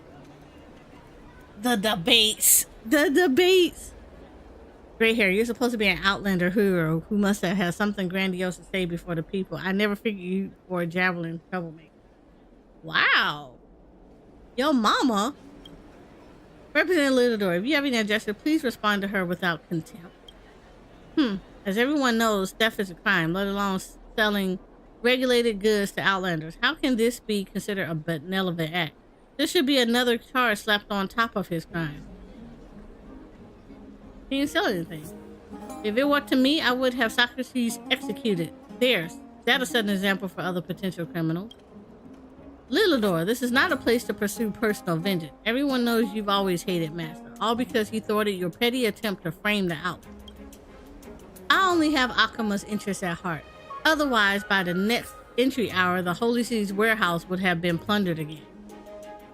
The debates. Gray hair, you're supposed to be an Outlander hero who must have had something grandiose to say before the people. I never figured you for a javelin troublemaker. Wow. Yo mama. Representative Little, if you have any objection, please respond to her without contempt. As everyone knows, theft is a crime, let alone selling regulated goods to Outlanders. How can this be considered a benevolent act? There should be another charge slapped on top of his crime. He didn't sell anything. If it were to me, I would have Socrates executed. That'll set an example for other potential criminals. Lilidor, this is not a place to pursue personal vengeance. Everyone knows you've always hated Master, all because he thwarted your petty attempt to frame the Outlander. I only have Akima's interests at heart. Otherwise, by the next entry hour, the Holy City's warehouse would have been plundered again.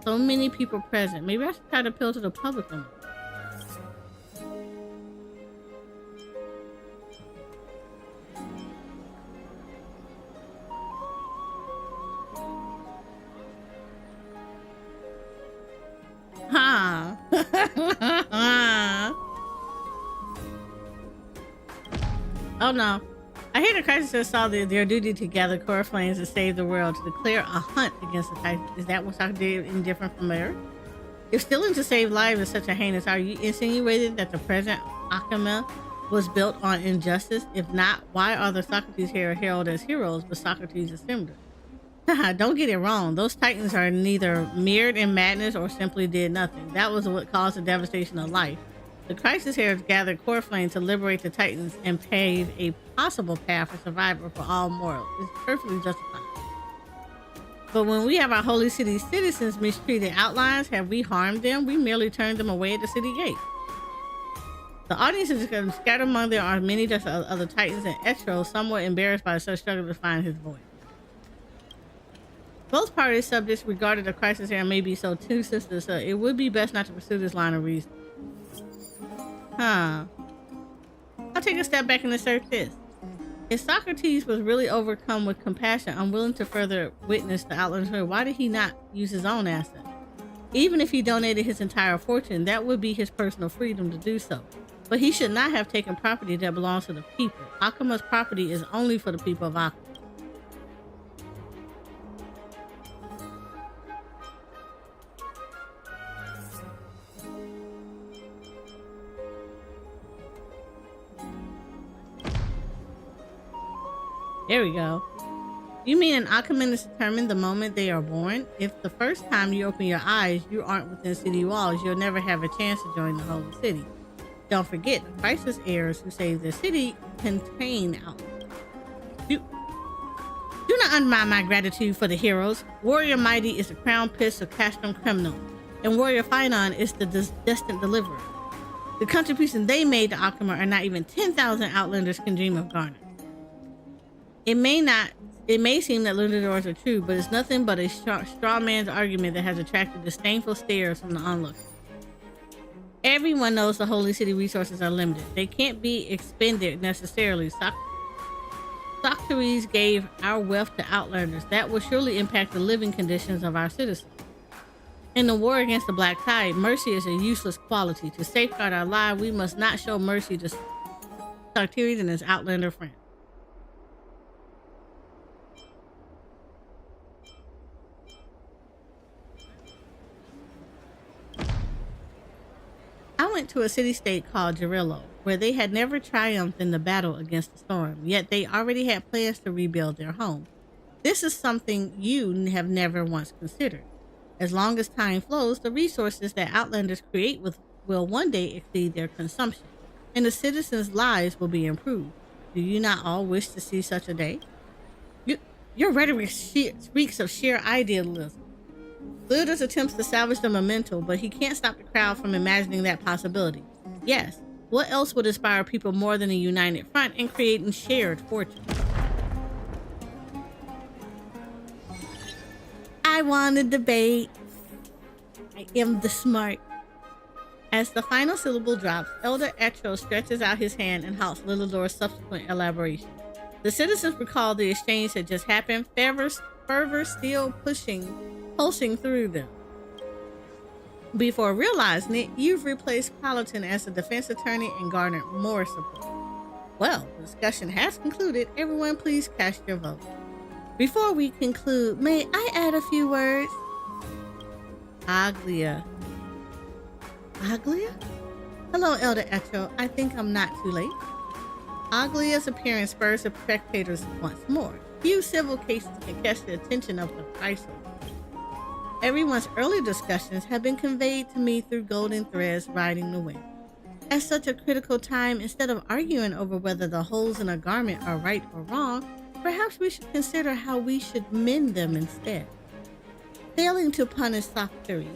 So many people present. Maybe I should try to appeal to the public on it. Oh no. I hear the Crisis saw their duty to gather core flames and save the world, to declare a hunt against the Titans. Is that what Socrates did indifferent from there? If stealing to save lives is such a heinous, are you insinuating that the present Akima was built on injustice? If not, why are the Socrates here heralded as heroes, but Socrates is similar? Don't get it wrong. Those Titans are neither mirrored in madness or simply did nothing. That was what caused the devastation of life. The Crisis Heirs gathered core flame to liberate the Titans and pave a possible path for survival for all mortals. It's perfectly justified. But when we have our holy city citizens mistreated outlines, have we harmed them? We merely turned them away at the city gate. The audience is going to scatter among there are many just other Titans, and Etro, somewhat embarrassed by such struggle to find his voice. Both parties' subjects regarded the Crisis Heir may be so too sensitive, so it would be best not to pursue this line of reasoning. I'll take a step back and assert this. If Socrates was really overcome with compassion, unwilling to further witness the Outlander, why did he not use his own asset? Even if he donated his entire fortune, that would be his personal freedom to do so. But he should not have taken property that belongs to the people. Akima's property is only for the people of Akima. There we go. You mean an occupant is determined the moment they are born? If the first time you open your eyes, you aren't within city walls, you'll never have a chance to join the holy city. Don't forget, the crisis heirs who save the city contain out. Do not undermine my gratitude for the heroes. Warrior Mighty is the crown prince of castrum criminal, and Warrior Finon is the destined deliverer. The contributions they made to Akama are not even 10,000 Outlanders can dream of garner. It may seem that Lunadors are true, but it's nothing but a straw man's argument that has attracted disdainful stares from the onlookers. Everyone knows the Holy City resources are limited. They can't be expended necessarily. Socrates gave our wealth to Outlanders. That will surely impact the living conditions of our citizens. In the war against the Black Tide, mercy is a useless quality. To safeguard our lives, we must not show mercy to Socrates and his Outlander friend. I went to a city-state called Gerillo, where they had never triumphed in the battle against the storm, yet they already had plans to rebuild their home. This is something you have never once considered. As long as time flows, the resources that Outlanders create will one day exceed their consumption, and the citizens' lives will be improved. Do you not all wish to see such a day? Your rhetoric reeks of sheer idealism. Wilders attempts to salvage the memento, but he can't stop the crowd from imagining that possibility. Yes, what else would inspire people more than a united front and creating shared fortune? I want to debate. I am the smart. As the final syllable drops, Elder Etro stretches out his hand and halts Lilidor's subsequent elaboration. The citizens recall the exchange that just happened, fervor still pulsing through them. Before realizing it, you've replaced Paladin as a defense attorney and garnered more support. Well, the discussion has concluded. Everyone please cast your vote. Before we conclude, may I add a few words? Aglia? Hello, Elder Etro. I think I'm not too late. Aglia's appearance spurs the spectators once more. Few civil cases can catch the attention of the crisis. Everyone's early discussions have been conveyed to me through golden threads riding the wind. At such a critical time, instead of arguing over whether the holes in a garment are right or wrong, perhaps we should consider how we should mend them instead. Failing to punish Socrates,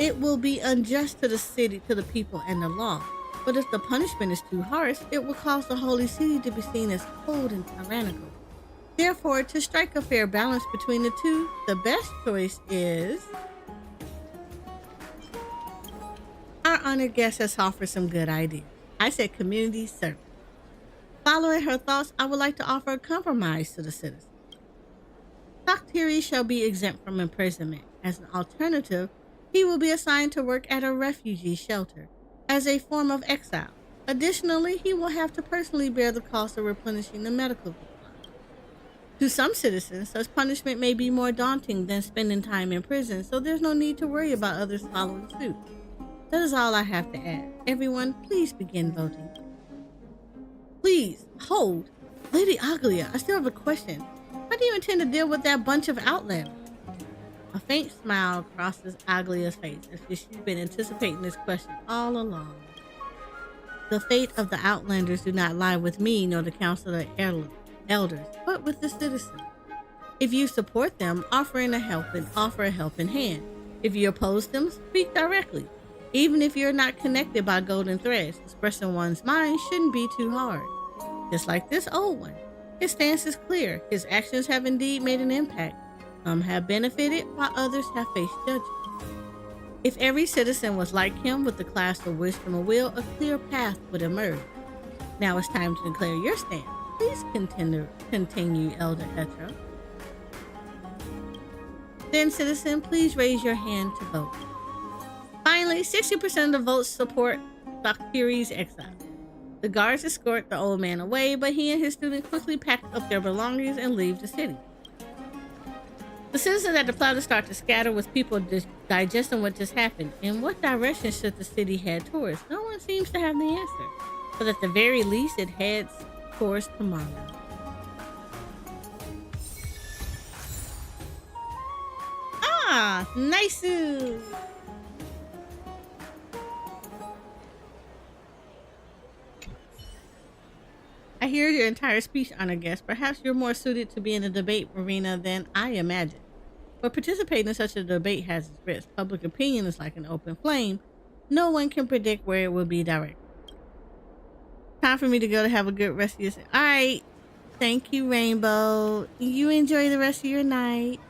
it will be unjust to the city, to the people, and the law. But if the punishment is too harsh, it will cause the holy city to be seen as cold and tyrannical. Therefore, to strike a fair balance between the two, the best choice is... Our honored guest has offered some good ideas. I said community service. Following her thoughts, I would like to offer a compromise to the citizens. Socrates shall be exempt from imprisonment. As an alternative, he will be assigned to work at a refugee shelter as a form of exile. Additionally, he will have to personally bear the cost of replenishing the medical supplies. To some citizens, such punishment may be more daunting than spending time in prison, so there's no need to worry about others following suit. That is all I have to add. Everyone, please begin voting. Please, hold. Lady Aglia, I still have a question. How do you intend to deal with that bunch of Outlanders? A faint smile crosses Aglia's face as if she's been anticipating this question all along. The fate of the Outlanders do not lie with me nor the Council of Elders, but with the citizens. If you support them, offer a helping hand. If you oppose them, speak directly. Even if you're not connected by golden threads, expressing one's mind shouldn't be too hard. Just like this old one. His stance is clear. His actions have indeed made an impact. Some have benefited, while others have faced judgment. If every citizen was like him with the class of wisdom and will, a clear path would emerge. Now it's time to declare your stand. Please continue, Elder Etro. Then, citizen, please raise your hand to vote. Finally, 60% of the votes support Socrates' exile. The guards escort the old man away, but he and his student quickly pack up their belongings and leave the city. The citizens at the plaza start to scatter with people digesting what just happened. In what direction should the city head towards? No one seems to have the answer, but at the very least, it heads towards tomorrow. Ah, nice. I hear your entire speech, honored guest. Perhaps you're more suited to be in a debate arena than I imagined. But participating in such a debate has its risks. Public opinion is like an open flame. No one can predict where it will be directed. Time for me to go to have a good rest of your... All right. Thank you, Rainbow. You enjoy the rest of your night.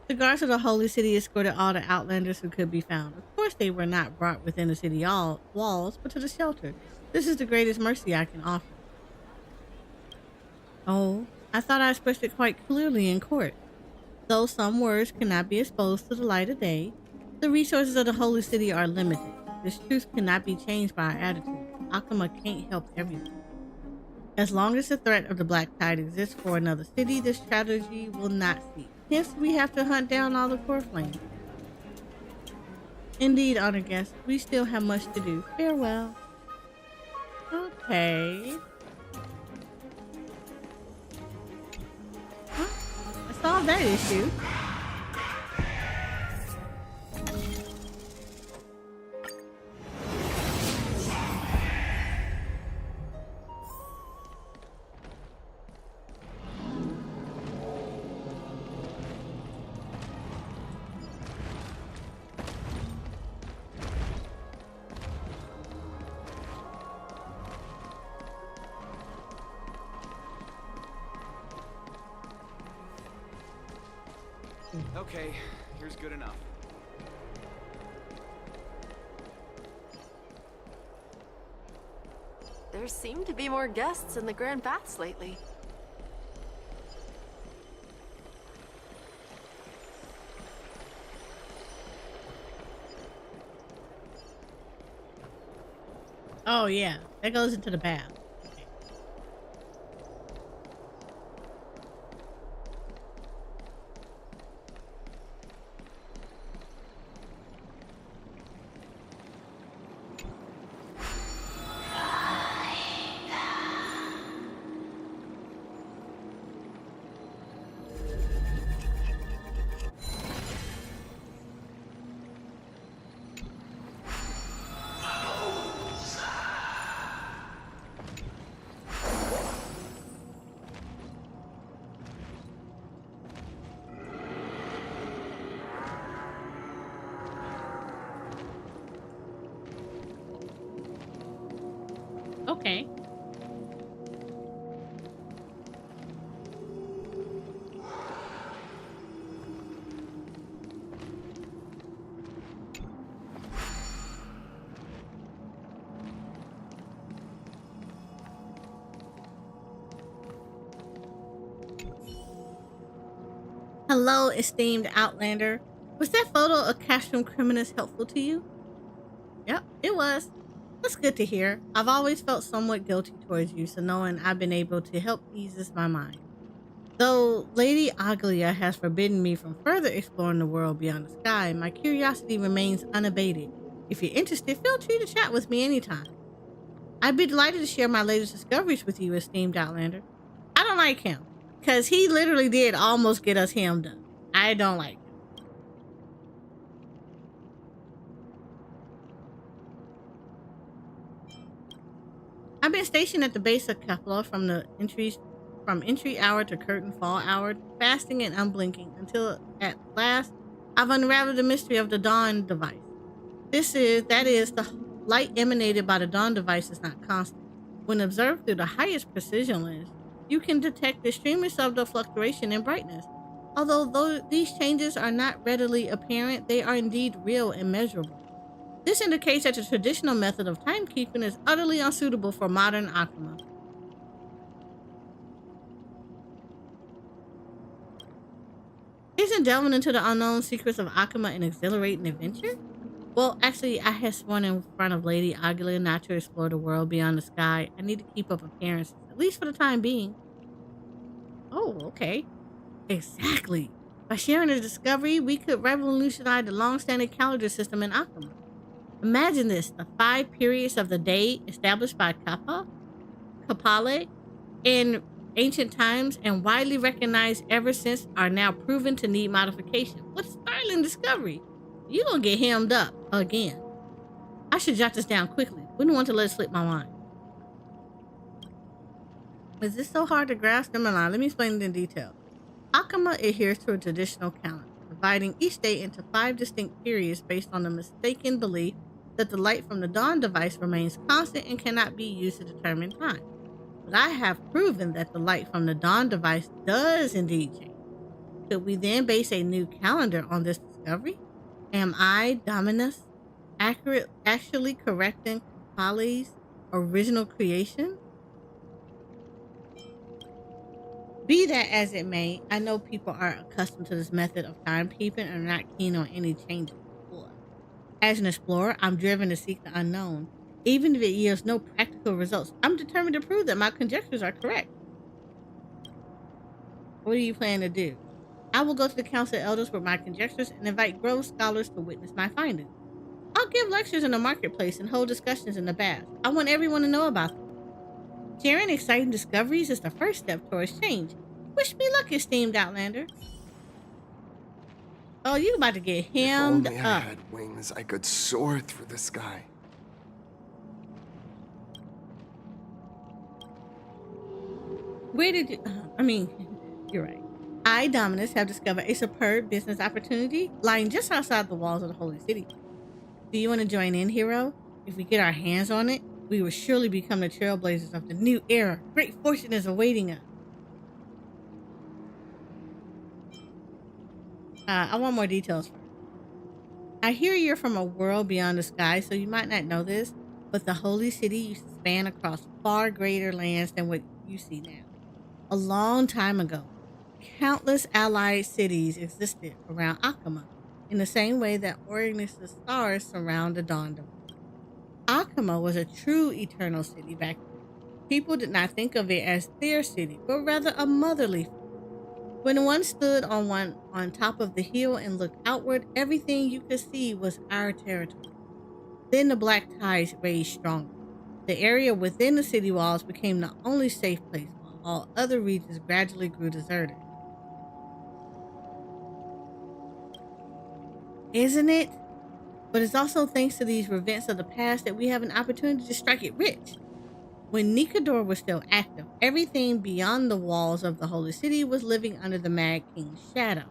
The guards of the holy city escorted all the outlanders who could be found. Of course, they were not brought within the city walls, but to the shelter. This is the greatest mercy I can offer. Oh, I thought I expressed it quite clearly in court. Though some words cannot be exposed to the light of day, the resources of the holy city are limited. This truth cannot be changed by our attitude. Akuma can't help everyone. As long as the threat of the black tide exists for another city, this strategy will not cease. Hence, we have to hunt down all the core flames. Indeed, honored guest, we still have much to do. Farewell. Okay. Huh? I solved that issue. Okay, here's good enough. There seem to be more guests in the Grand Baths lately. Oh yeah, that goes into the bath. Okay. Hello, esteemed Outlander. Was that photo of Castrum Criminus helpful to you? Yep, it was. That's good to hear. I've always felt somewhat guilty towards you, so knowing I've been able to help eases my mind. Though Lady Aglia has forbidden me from further exploring the world beyond the sky, my curiosity remains unabated. If you're interested, feel free to chat with me anytime. I'd be delighted to share my latest discoveries with you, esteemed Outlander. I don't like him, because he literally did almost get us hemmed up. I don't like him. I've been stationed at the base of Kepler from entry hour to curtain fall hour, fasting and unblinking until at last I've unraveled the mystery of the dawn device. That is, the light emanated by the dawn device is not constant. When observed through the highest precision lens, you can detect extremely subtle fluctuation in brightness. Although these changes are not readily apparent, they are indeed real and measurable. This indicates that the traditional method of timekeeping is utterly unsuitable for modern Akuma. Isn't delving into the unknown secrets of Akuma an exhilarating adventure? Well, actually, I had sworn in front of Lady Agila not to explore the world beyond the sky. I need to keep up appearances, at least for the time being. Oh, okay. Exactly. By sharing a discovery, we could revolutionize the long-standing calendar system in Akuma. Imagine this, the 5 periods of the day established by Kappa, Kapale, and ancient times and widely recognized ever since are now proven to need modification. What a startling discovery. You gonna get hemmed up again. I should jot this down quickly. Wouldn't want to let it slip my mind. Is this so hard to grasp? Never mind. Let me explain it in detail. Akama adheres to a traditional calendar, dividing each day into 5 distinct periods based on the mistaken belief that the light from the dawn device remains constant and cannot be used to determine time. But I have proven that the light from the dawn device does indeed change. Could we then base a new calendar on this discovery? Am I, Dominus, actually correcting Kapali's original creation? Be that as it may, I know people are accustomed to this method of timekeeping and are not keen on any changes. As an explorer, I'm driven to seek the unknown. Even if it yields no practical results, I'm determined to prove that my conjectures are correct. What do you plan to do? I will go to the Council of Elders with my conjectures and invite Grove scholars to witness my findings. I'll give lectures in the marketplace and hold discussions in the baths. I want everyone to know about them. Sharing exciting discoveries is the first step towards change. Wish me luck, esteemed Outlander. Oh, you about to get hemmed If only I had wings, I could soar through the sky. Where did you... you're right. I, Dominus, have discovered a superb business opportunity lying just outside the walls of the Holy City. Do you want to join in, hero? If we get our hands on it, we will surely become the trailblazers of the new era. Great fortune is awaiting us. I want more details first. I hear you're from a world beyond the sky, so you might not know this, but the Holy City used to span across far greater lands than what you see now. A long time ago, countless allied cities existed around Akama, in the same way that Orignis' stars surround the dawn device. Akama was a true eternal city back then. People did not think of it as their city, but rather a motherly city. When one stood on top of the hill and looked outward, everything you could see was our territory. Then the black tides raged stronger. The area within the city walls became the only safe place, while all other regions gradually grew deserted. Isn't it? But it's also thanks to these events of the past that we have an opportunity to strike it rich. When Nikador was still active, everything beyond the walls of the Holy City was living under the Mad King's shadow.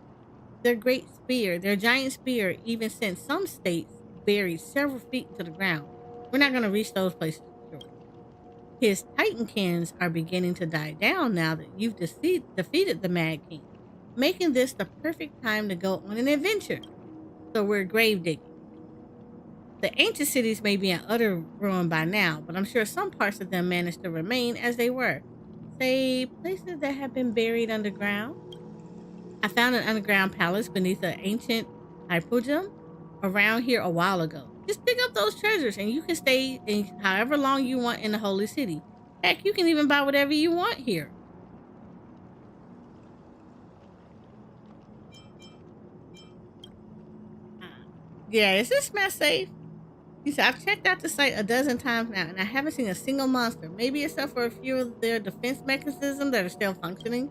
Their giant spear, even sent some states buried several feet into the ground. We're not going to reach those places for sure. His Titankins are beginning to die down now that you've defeated the Mad King, making this the perfect time to go on an adventure. So we're grave digging. The ancient cities may be in utter ruin by now, but I'm sure some parts of them managed to remain as they were. Say, places that have been buried underground. I found an underground palace beneath an ancient hypogem around here a while ago. Just pick up those treasures and you can stay in however long you want in the Holy City. Heck, you can even buy whatever you want here. Yeah, is this mess safe? He said, I've checked out the site a dozen times now, and I haven't seen a single monster, maybe except for a few of their defense mechanisms that are still functioning.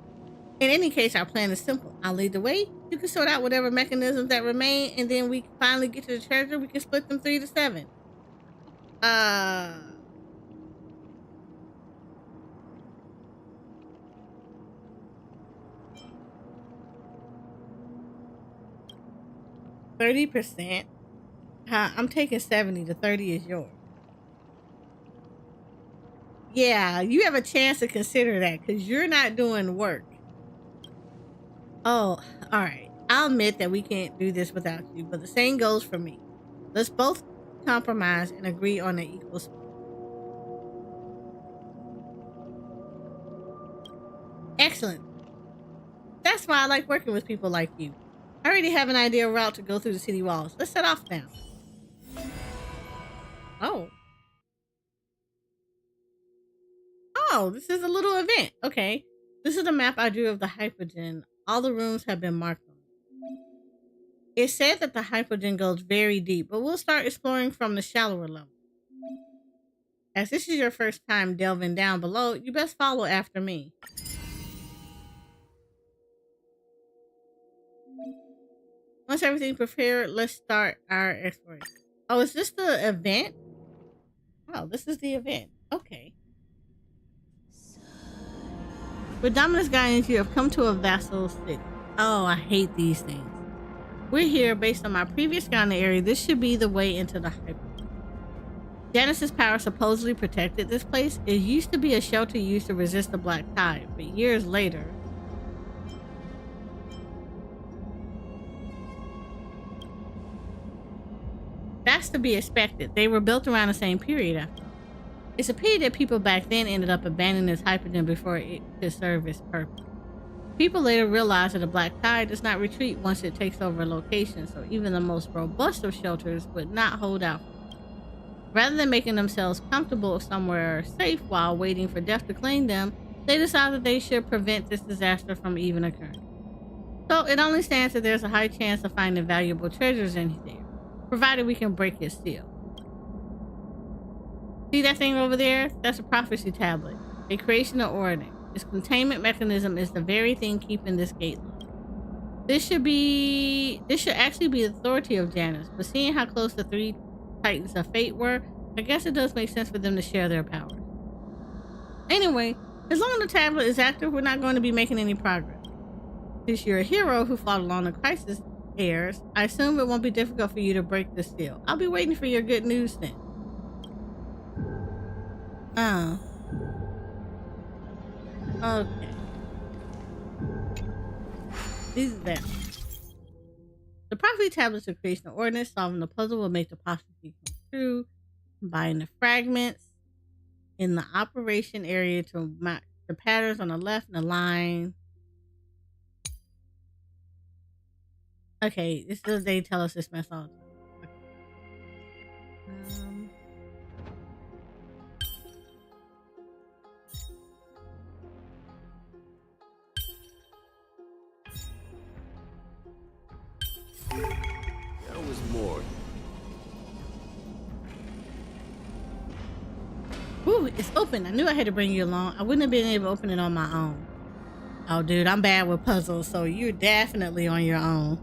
In any case, our plan is simple. I'll lead the way. You can sort out whatever mechanisms that remain, and then we finally get to the treasure. We can split them 3 to 7. 30%. I'm taking 70. The 30 is yours. Yeah, you have a chance to consider that because you're not doing work. Oh, all right. I'll admit that we can't do this without you, but the same goes for me. Let's both compromise and agree on an equal split. Excellent. That's why I like working with people like you. I already have an ideal route to go through the city walls. Let's set off now. Oh, this is a little event. Okay. This is the map I drew of the hypogen. All the rooms have been marked on it. It said that the hypogen goes very deep, but we'll start exploring from the shallower level. As this is your first time delving down below, you best follow after me. Once everything's prepared, let's start our exploration. Oh, is this the event? Oh, this is the event. Okay. With Dominus guidance, you have come to a vassal city. Oh, I hate these things. We're here based on my previous scan in the area. This should be the way into the hyper. Janus's power supposedly protected this place. It used to be a shelter used to resist the black tide, but years later... That's to be expected. They were built around the same period after all. It's a pity that people back then ended up abandoning this hyperdome before it could serve its purpose. People later realized that the black tide does not retreat once it takes over a location, so even the most robust of shelters would not hold out. Rather than making themselves comfortable somewhere safe while waiting for death to claim them, they decided they should prevent this disaster from even occurring. So it only stands that there's a high chance of finding valuable treasures in there, provided we can break its seal. See that thing over there? That's a prophecy tablet, a creation of ordinance. Its containment mechanism is the very thing keeping this gate locked. This should actually be the authority of Janus, but seeing how close the three Titans of Fate were, I guess it does make sense for them to share their powers. Anyway, as long as the tablet is active, we're not going to be making any progress. Since you're a hero who fought along the crisis airs, I assume it won't be difficult for you to break the seal. I'll be waiting for your good news then. Oh. Okay. These are them. The prophecy tablets are creation of ordinance. Solving the puzzle will make the prophecy come true. Combine the fragments in the operation area to match the patterns on the left and the line. Okay, this is they tell us this mess all the time. Okay. That was more. Ooh, it's open. I knew I had to bring you along. I wouldn't have been able to open it on my own. Oh, dude, I'm bad with puzzles, so you're definitely on your own.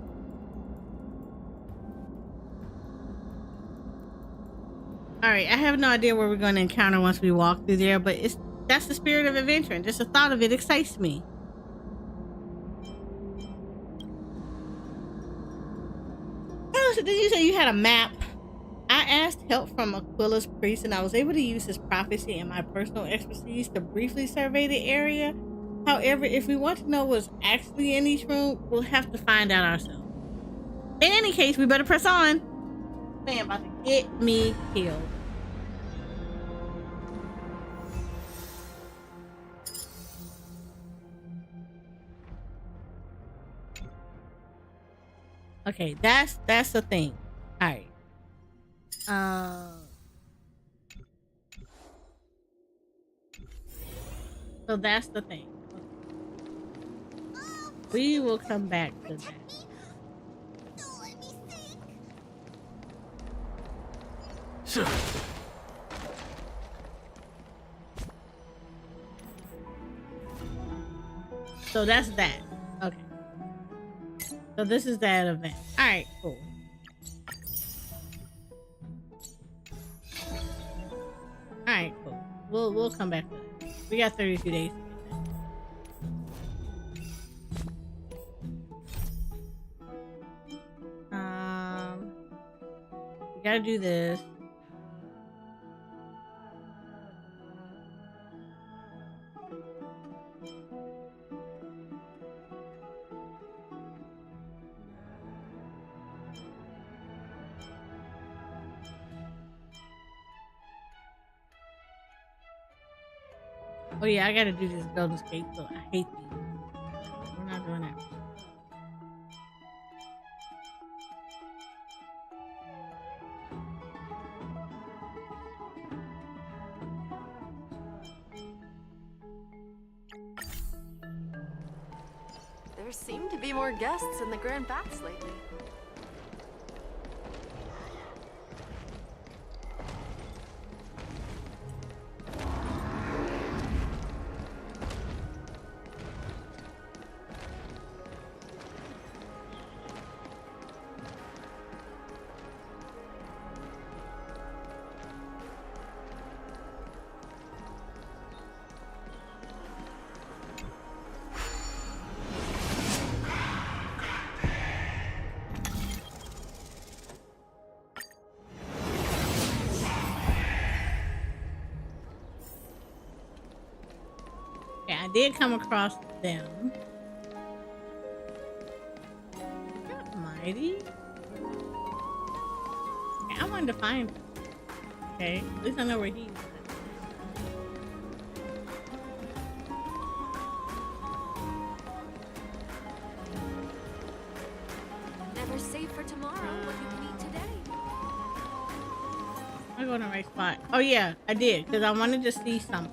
Alright, I have no idea what we're going to encounter once we walk through there, but that's the spirit of adventure, and just the thought of it excites me. Oh, so did you say you had a map? I asked help from Aquila's priest, and I was able to use his prophecy and my personal expertise to briefly survey the area. However, if we want to know what's actually in each room, we'll have to find out ourselves. In any case, we better press on. Man, about to get me killed. Okay, that's the thing. All right. So that's the thing. We will come back to that. So that's that. Okay. So this is that event. All right, cool. All right, cool. We'll come back to that. We got 32 days to get that. We gotta do this. Oh yeah, I gotta do this golden skate, so I hate these. We're not doing that. There seem to be more guests in the Grand Baths lately. I did come across them. Mighty. Okay, I wanted to find him. Okay, at least I know where he's at. Never save for tomorrow what you can eat today. I go in the right spot. Oh yeah, I did, because I wanted to see something.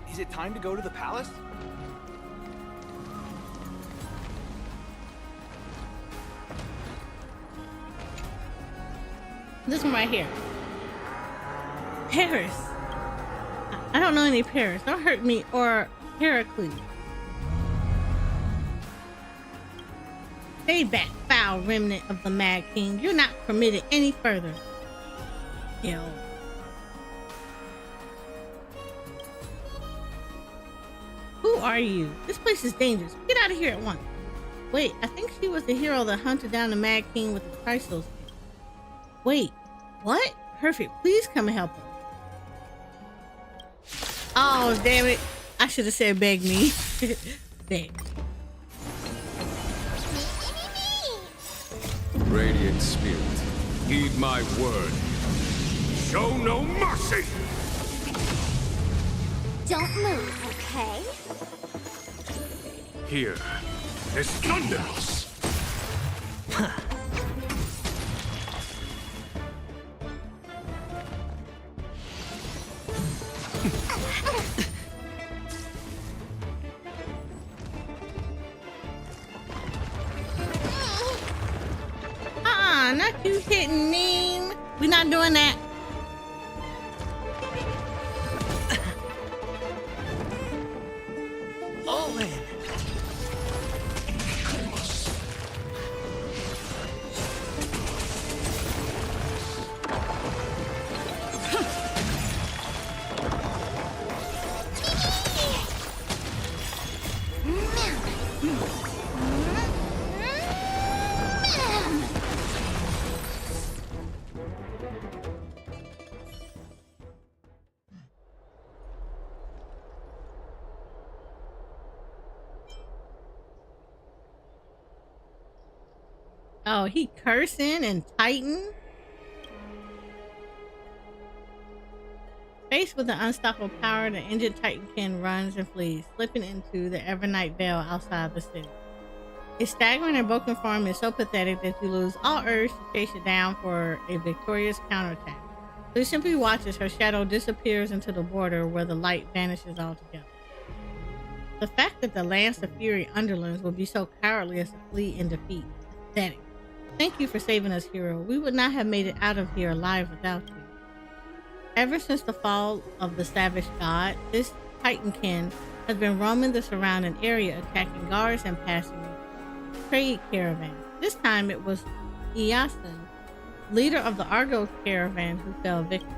Is it time to go to the palace? This one right here. Paris. I don't know any Paris. Don't hurt me or Heracles. Stay back, foul remnant of the Mad King. You're not permitted any further. Ew. Who are you? This place is dangerous. Get out of here at once. Wait, I think she was the hero that hunted down the Mad King with the crystals. Wait, what? Perfect. Please come and help us. Oh, damn it. I should have said beg me. Beg. Radiant Spirit, heed my word. Show no mercy! Don't move, okay? Here is thunderous. Not you hitting me. We're not doing that. All in. Oh, he cursing and Titan. Faced with the unstoppable power, the injured Titankin runs and flees, slipping into the Evernight Vale outside the city. Its staggering and broken form is so pathetic that you lose all urge to chase it down for a victorious counterattack. So you simply watch as her shadow disappears into the border where the light vanishes altogether. The fact that the Lance of Fury underlings would be so cowardly as to flee in defeat is pathetic. Thank you for saving us, hero. We would not have made it out of here alive without you. Ever since the fall of the savage god, this Titankin has been roaming the surrounding area, attacking guards and passing trade caravans. This time it was Iason, leader of the Argo caravan, who fell victim.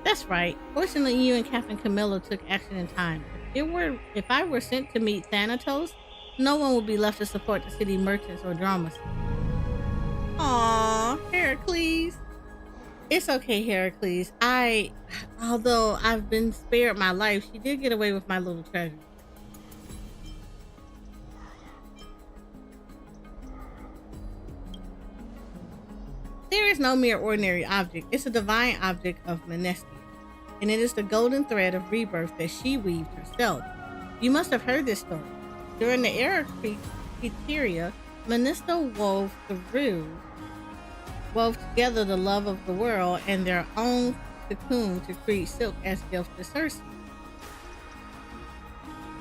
That's right. Fortunately, you and Captain Camilla took action in time. If I were sent to meet Thanatos, no one would be left to support the city merchants or dramas. Aww, Heracles. It's okay, Heracles. Although I've been spared my life, she did get away with my little treasure. There is no mere ordinary object. It's a divine object of Menestia, and it is the golden thread of rebirth that she weaved herself. You must have heard this story. During the era of Criteria, Menestia wove together the love of the world and their own cocoon to create silk as gifts to Circe.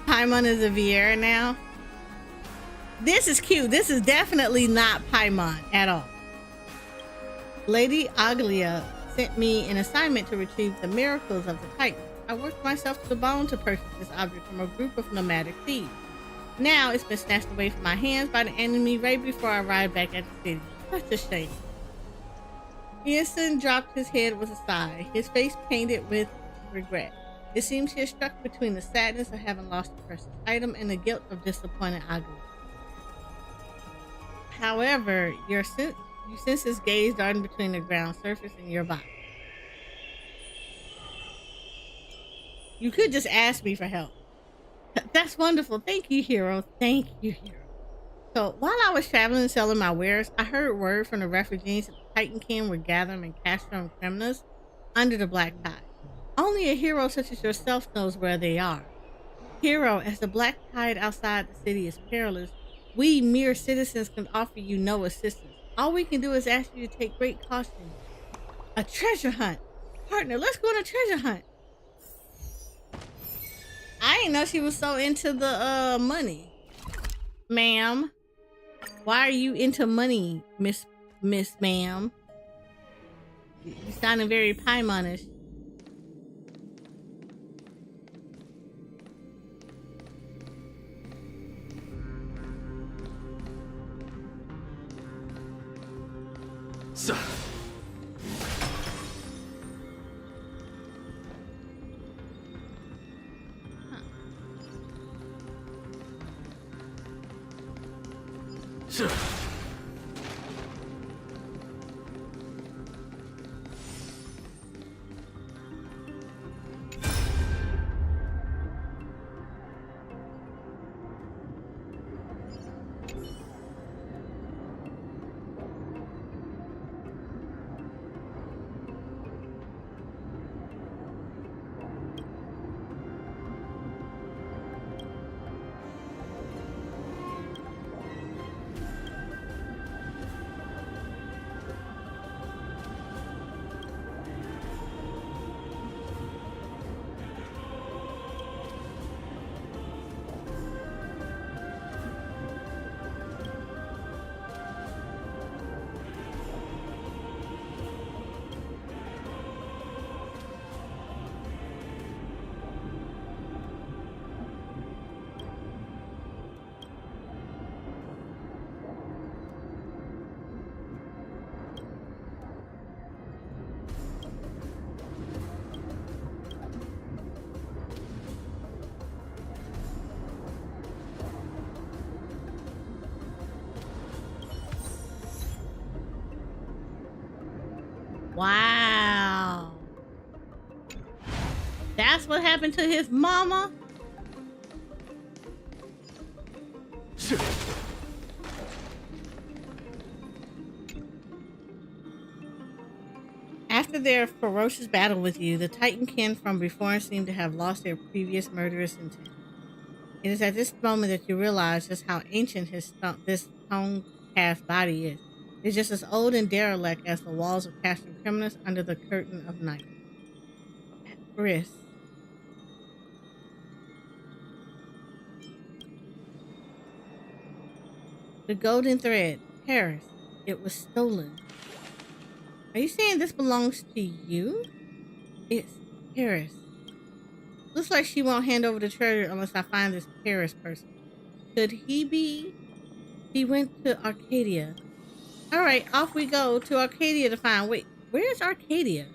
Paimon is a Vieira now. This is cute. This is definitely not Paimon at all. Lady Aglia sent me an assignment to retrieve the miracles of the Titan. I worked myself to the bone to purchase this object from a group of nomadic thieves. Now it's been snatched away from my hands by the enemy right before I arrived back at the city. Such a shame. Ianson dropped his head with a sigh, his face painted with regret. It seems he is struck between the sadness of having lost a precious item and the guilt of disappointed Agua. However, you sense his gaze darting between the ground surface and your body. You could just ask me for help. That's wonderful. Thank you, hero. Thank you, hero. So, while I was traveling and selling my wares, I heard word from the refugees that the Titan King were gathering in Castro and criminals under the black tide. Only a hero such as yourself knows where they are. Hero, as the black tide outside the city is perilous, we mere citizens can offer you no assistance. All we can do is ask you to take great caution. A treasure hunt. Partner, let's go on a treasure hunt. I didn't know she was so into the money. Ma'am, why are you into money, Miss Ma'am? You sounding very Paimonish. So. Sure. Wow. That's what happened to his mama? After their ferocious battle with you, the Titankin from before seem to have lost their previous murderous intent. It is at this moment that you realize just how ancient this stone-cast body is. It's just as old and derelict as the walls of Castro Criminals under the curtain of night. At risk. The golden thread. Paris. It was stolen. Are you saying this belongs to you? It's Paris. Looks like she won't hand over the treasure unless I find this Paris person. Could he be? He went to Arcadia. Alright, off we go to Arcadia to find... Wait, where's Arcadia?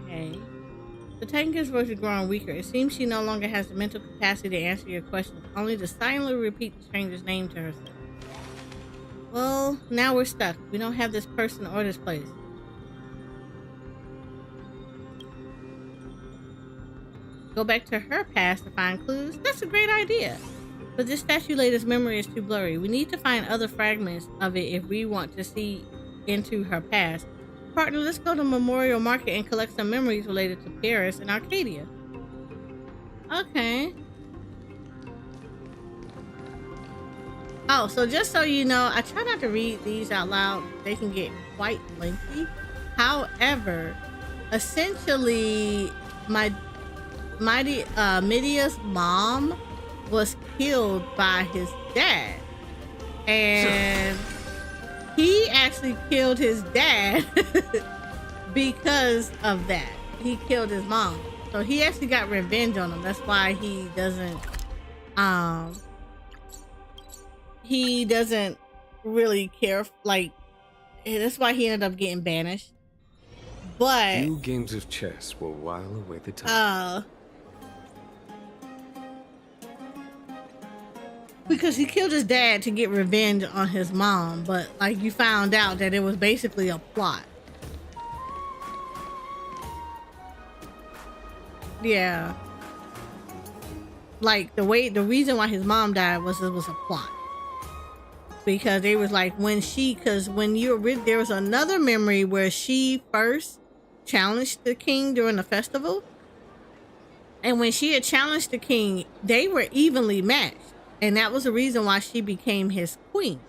Okay. The Titan's voice is growing weaker. It seems she no longer has the mental capacity to answer your questions, only to silently repeat the stranger's name to herself. Well, now we're stuck. We don't have this person or this place. Go back to her past to find clues? That's a great idea. But this statue lady's memory is too blurry. We need to find other fragments of it if we want to see into her past. Partner, let's go to Memorial Market and collect some memories related to Paris and Arcadia. Okay. Oh, so just so you know, I try not to read these out loud. They can get quite lengthy. However, essentially, Midia's mom was killed by his dad. And he actually killed his dad because of that. He killed his mom. So he actually got revenge on him. That's why he doesn't really care. Like, that's why he ended up getting banished. But Few games of chess will while away the time. because he killed his dad to get revenge on his mom, but like you found out that it was basically a plot. Yeah. Like the reason why his mom died was it was a plot. Because they was like there was another memory where she first challenged the king during the festival. And when she had challenged the king, they were evenly matched. And that was the reason why she became his queen.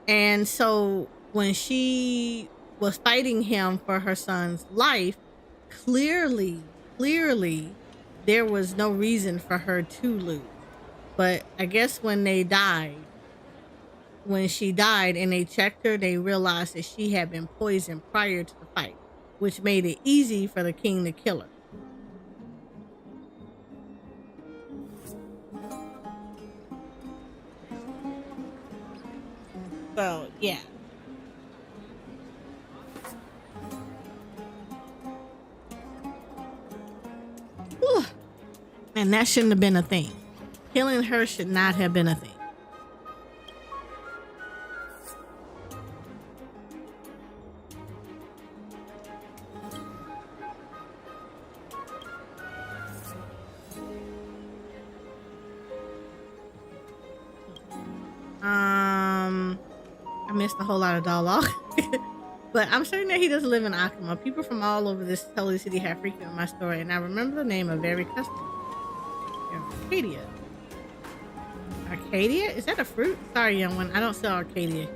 And so when she was fighting him for her son's life, clearly, there was no reason for her to lose. But I guess when she died and they checked her, they realized that she had been poisoned prior to the fight, which made it easy for the king to kill her. So, yeah. Whew. And that shouldn't have been a thing. Killing her should not have been a thing. I missed a whole lot of dialogue. But I'm certain that he doesn't live in Akima. People from all over this holy city have frequented my story, and I remember the name of every customer. Arcadia. Arcadia? Is that a fruit? Sorry, young one. I don't sell Arcadia.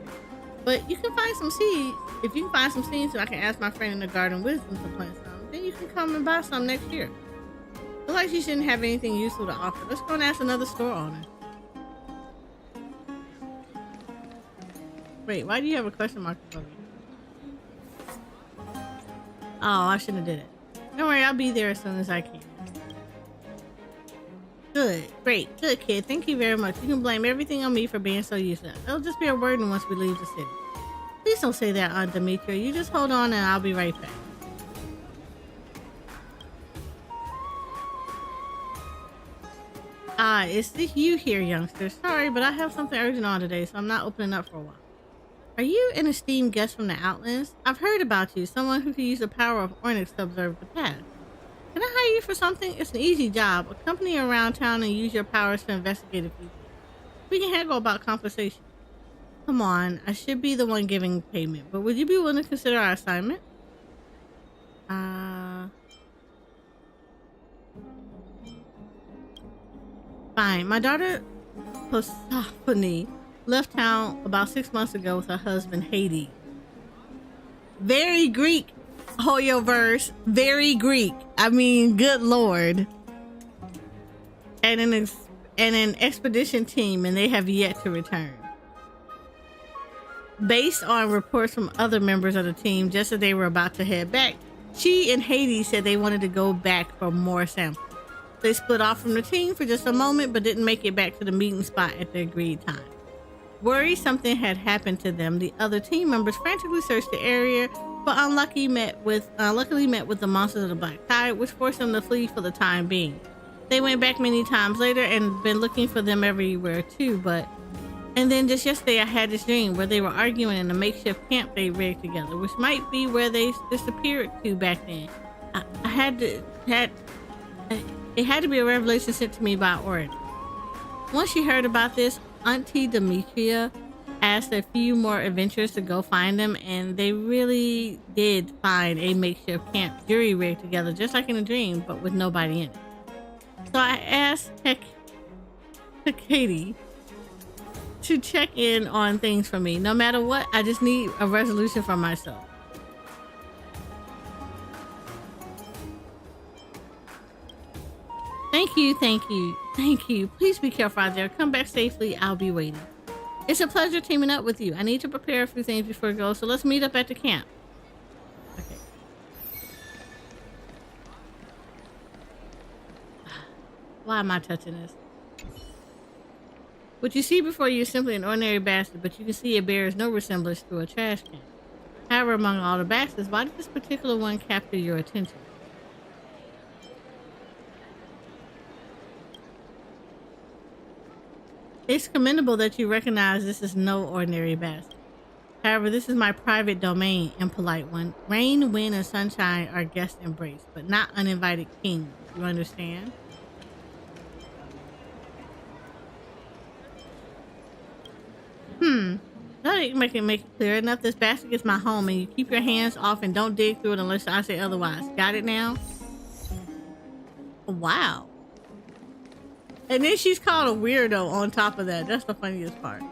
But you can find some seeds. If you can find some seeds, so I can ask my friend in the Garden Wisdom to plant some, then you can come and buy some next year. Looks like she shouldn't have anything useful to offer. Let's go and ask another store owner. Wait, why do you have a question mark above you? Oh, I shouldn't have did it. Don't worry, I'll be there as soon as I can. Good, great, good kid. Thank you very much. You can blame everything on me for being so useless. It'll just be a burden once we leave the city. Please don't say that, Aunt Demetria. You just hold on and I'll be right back. It's this you here, youngster. Sorry, but I have something urgent on today, so I'm not opening up for a while. Are you an esteemed guest from the Outlands? I've heard about you, someone who could use the power of Onyx to observe the past. Can I hire you for something? It's an easy job. Accompany you around town and use your powers to investigate a few things. We can haggle about compensation. Come on, I should be the one giving payment, but would you be willing to consider our assignment? Fine. My daughter, Persephone, left town about 6 months ago with her husband, Hades. Very Greek, hoyoverse. Very Greek. I mean, good lord. And an expedition team, and they have yet to return. Based on reports from other members of the team, just as they were about to head back, she and Hades said they wanted to go back for more samples. They split off from the team for just a moment, but didn't make it back to the meeting spot at the agreed time. Worried something had happened to them, the other team members frantically searched the area, but unluckily met with the monsters of the Black Tide, which forced them to flee for the time being. They went back many times later and been looking for them everywhere too, and then just yesterday I had this dream where they were arguing in a makeshift camp they rigged together, which might be where they disappeared to back then. It had to be a revelation sent to me by Oracle. Once she heard about this, Auntie Demetria asked a few more adventurers to go find them, and they really did find a makeshift camp jury rigged together, just like in a dream, but with nobody in it. So I asked Katie to check in on things for me. No matter what, I just need a resolution for myself. Thank you. Please be careful out there. Come back safely. I'll be waiting. It's a pleasure teaming up with you. I need to prepare a few things before I go, so let's meet up at the camp. Okay. Why am I touching this? What you see before you is simply an ordinary basket, but you can see it bears no resemblance to a trash can. However, among all the baskets, why did this particular one capture your attention? It's commendable that you recognize this is no ordinary basket. However, this is my private domain, impolite one. Rain, wind, and sunshine are guest embraced, but not uninvited kings. You understand? That ain't make it clear enough. This basket is my home, and you keep your hands off and don't dig through it unless I say otherwise. Got it now? Wow. And then she's called a weirdo on top of that. That's the funniest part.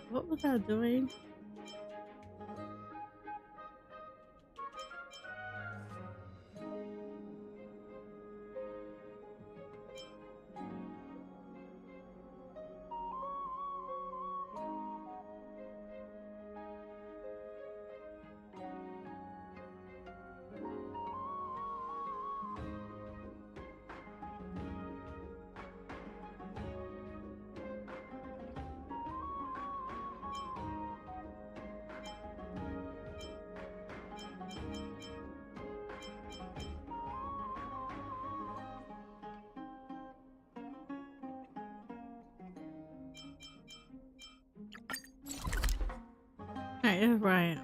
What was I doing? Alright, that's where I am.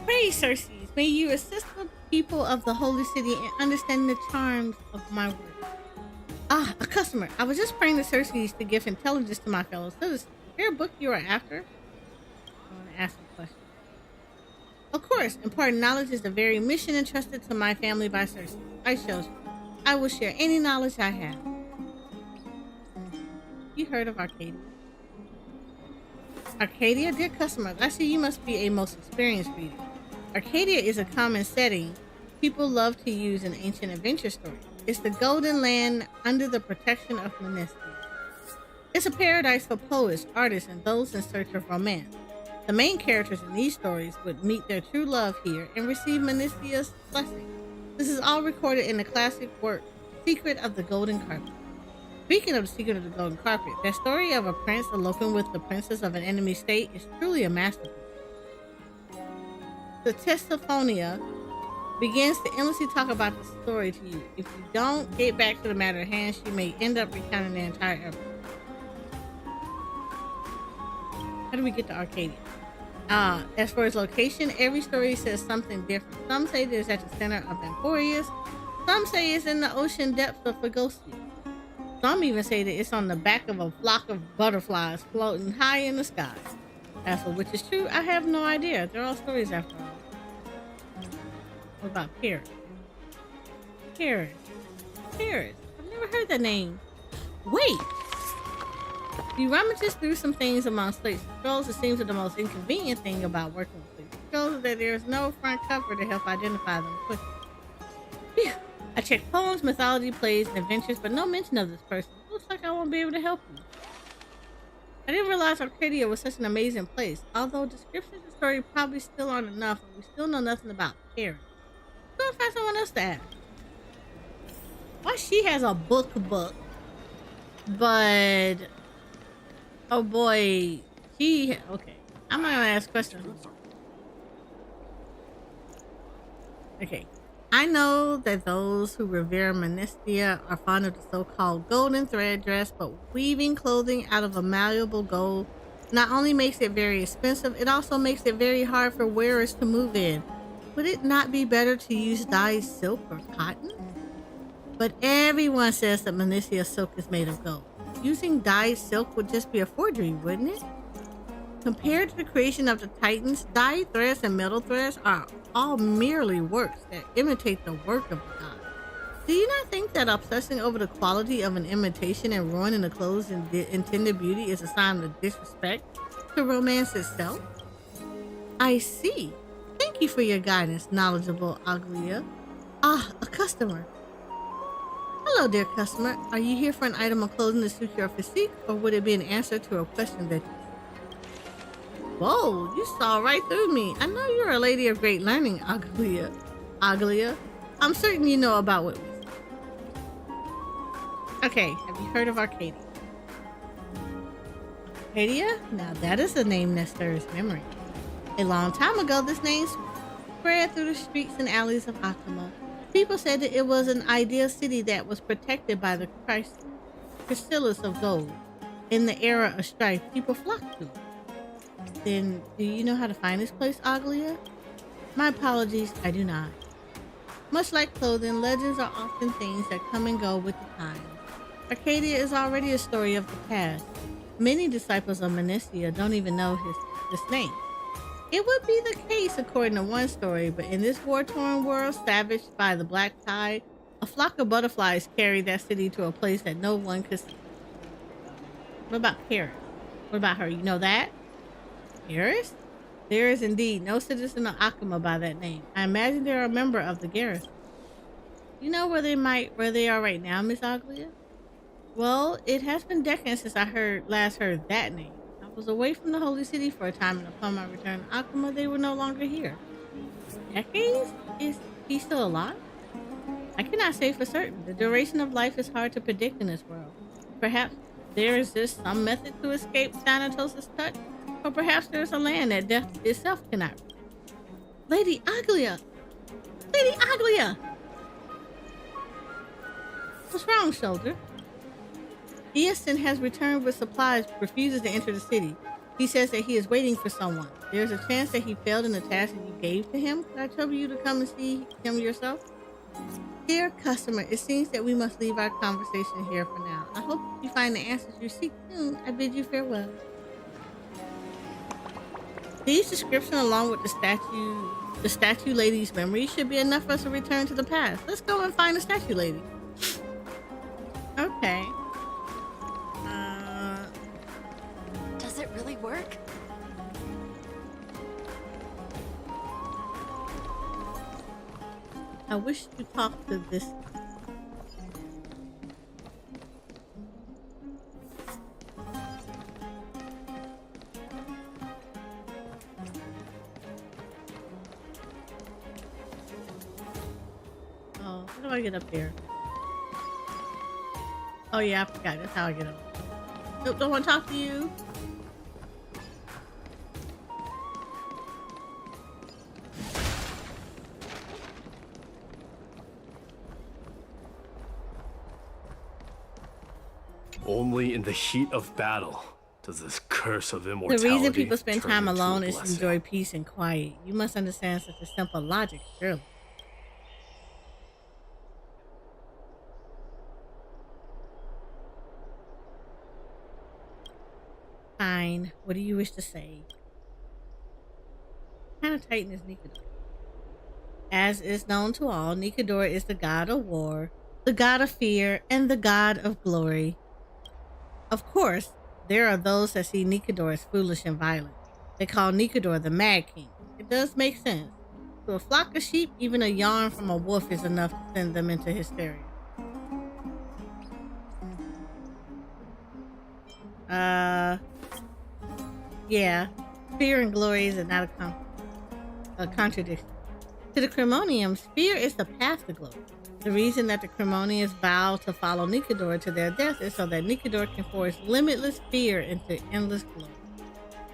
Praise Circes, may you assist the people of the holy city in understanding the charms of my word. Ah, a customer. I was just praying to Circes to give intelligence to my fellow citizens. Is there a book you are after? I want to ask a question. Of course, imparting knowledge is the very mission entrusted to my family by Circes. I chose you. I will share any knowledge I have. You heard of Arcadia? Arcadia? Dear customers, I see you must be a most experienced reader. Arcadia is a common setting people love to use in ancient adventure stories. It's the golden land under the protection of Menestria. It's a paradise for poets, artists, and those in search of romance. The main characters in these stories would meet their true love here and receive Menestria's blessing. This is all recorded in the classic work, Secret of the Golden Carpet. Speaking of the Secret of the Golden Carpet, that story of a prince eloping with the princess of an enemy state is truly a masterpiece. The Testophonia begins to endlessly talk about the story to you. If you don't get back to the matter at hand, she may end up recounting the entire epic. How do we get to Arcadia? As for its location, every story says something different. Some say that it's at the center of Emporius. Some say it's in the ocean depths of Phagostia. Some even say that it's on the back of a flock of butterflies floating high in the sky. As for which is true, I have no idea. They're all stories after all. What about Paris? Paris. I've never heard that name. Wait! You rummages through some things among slate scrolls. It seems that the most inconvenient thing about working with slate scrolls is that there is no front cover to help identify them quickly. Phew. I checked poems, mythology, plays, and adventures, but no mention of this person. Looks like I won't be able to help you. I didn't realize Arcadia was such an amazing place. Although descriptions of the story probably still aren't enough, and we still know nothing about Paris. Go find someone else to ask. Why she has a book, but oh boy, okay. I'm not gonna ask questions. Okay. I know that those who revere Menestria are fond of the so-called golden thread dress, but weaving clothing out of a malleable gold not only makes it very expensive, it also makes it very hard for wearers to move in. Would it not be better to use dyed silk or cotton? But everyone says that Menestria silk is made of gold. Using dyed silk would just be a forgery, wouldn't it? Compared to the creation of the Titans, dyed threads and metal threads are all merely works that imitate the work of the god. Do you not think that obsessing over the quality of an imitation and ruining the clothes and intended beauty is a sign of disrespect to romance itself? I see. Thank you for your guidance, knowledgeable Aglia. Ah, a customer. Hello, dear customer. Are you here for an item of clothing to suit your physique, or would it be an answer to a question that you... Whoa, you saw right through me. I know you're a lady of great learning, Aglia. Aglia, I'm certain you know about what we say. Okay, have you heard of Arcadia? Arcadia? Now that is a name that stirs memory. A long time ago, this name spread through the streets and alleys of Akuma. People said that it was an ideal city that was protected by the chrysalis of gold. In the era of strife, people flocked to it. Then, do you know how to find this place, Aglia? My apologies, I do not. Much like clothing, legends are often things that come and go with the time. Arcadia is already a story of the past. Many disciples of Manicia don't even know his name. It would be the case according to one story, but in this war-torn world savaged by the black tide, a flock of butterflies carried that city to a place that no one could see. What about Paris? What about her? You know that? Paris? There is indeed no citizen of Akuma by that name. I imagine they're a member of the garrison. You know where they are right now, Miss Aglia? Well, it has been decades since I last heard that name. I was away from the holy city for a time, and upon my return to Akuma, they were no longer here. Decades? Is he still alive? I cannot say for certain. The duration of life is hard to predict in this world. Perhaps there is just some method to escape Thanatos' touch, or perhaps there is a land that death itself cannot reach. Lady Aglia! Lady Aglia! What's wrong, soldier? Easton has returned with supplies, but refuses to enter the city. He says that he is waiting for someone. There's a chance that he failed in the task that you gave to him. Could I trouble you to come and see him yourself? Dear customer, it seems that we must leave our conversation here for now. I hope you find the answers you seek soon. I bid you farewell. These descriptions, along with the statue lady's memory, should be enough for us to return to the past. Let's go and find the statue lady. Okay. Does it really work? I wish to talk to this. Oh, how do I get up here? Oh yeah, I forgot. That's how I get up. Nope, don't want to talk to you. Only in the heat of battle does this curse of immortality. The reason people spend turn time into alone a is to blessing. enjoy peace and quiet. You must understand such a simple logic, surely. Fine. What do you wish to say? What kind of titan is Nikador? As is known to all, Nikador is the god of war, the god of fear, and the god of glory. Of course, there are those that see Nikador as foolish and violent. They call Nikador the Mad King. It does make sense. To a flock of sheep, even a yarn from a wolf is enough to send them into hysteria. Yeah. Fear and glory is not a contradiction. To the Cremoniums, fear is the path to glory. The reason that the Cremonians vow to follow Nikador to their death is so that Nikador can force limitless fear into endless glory.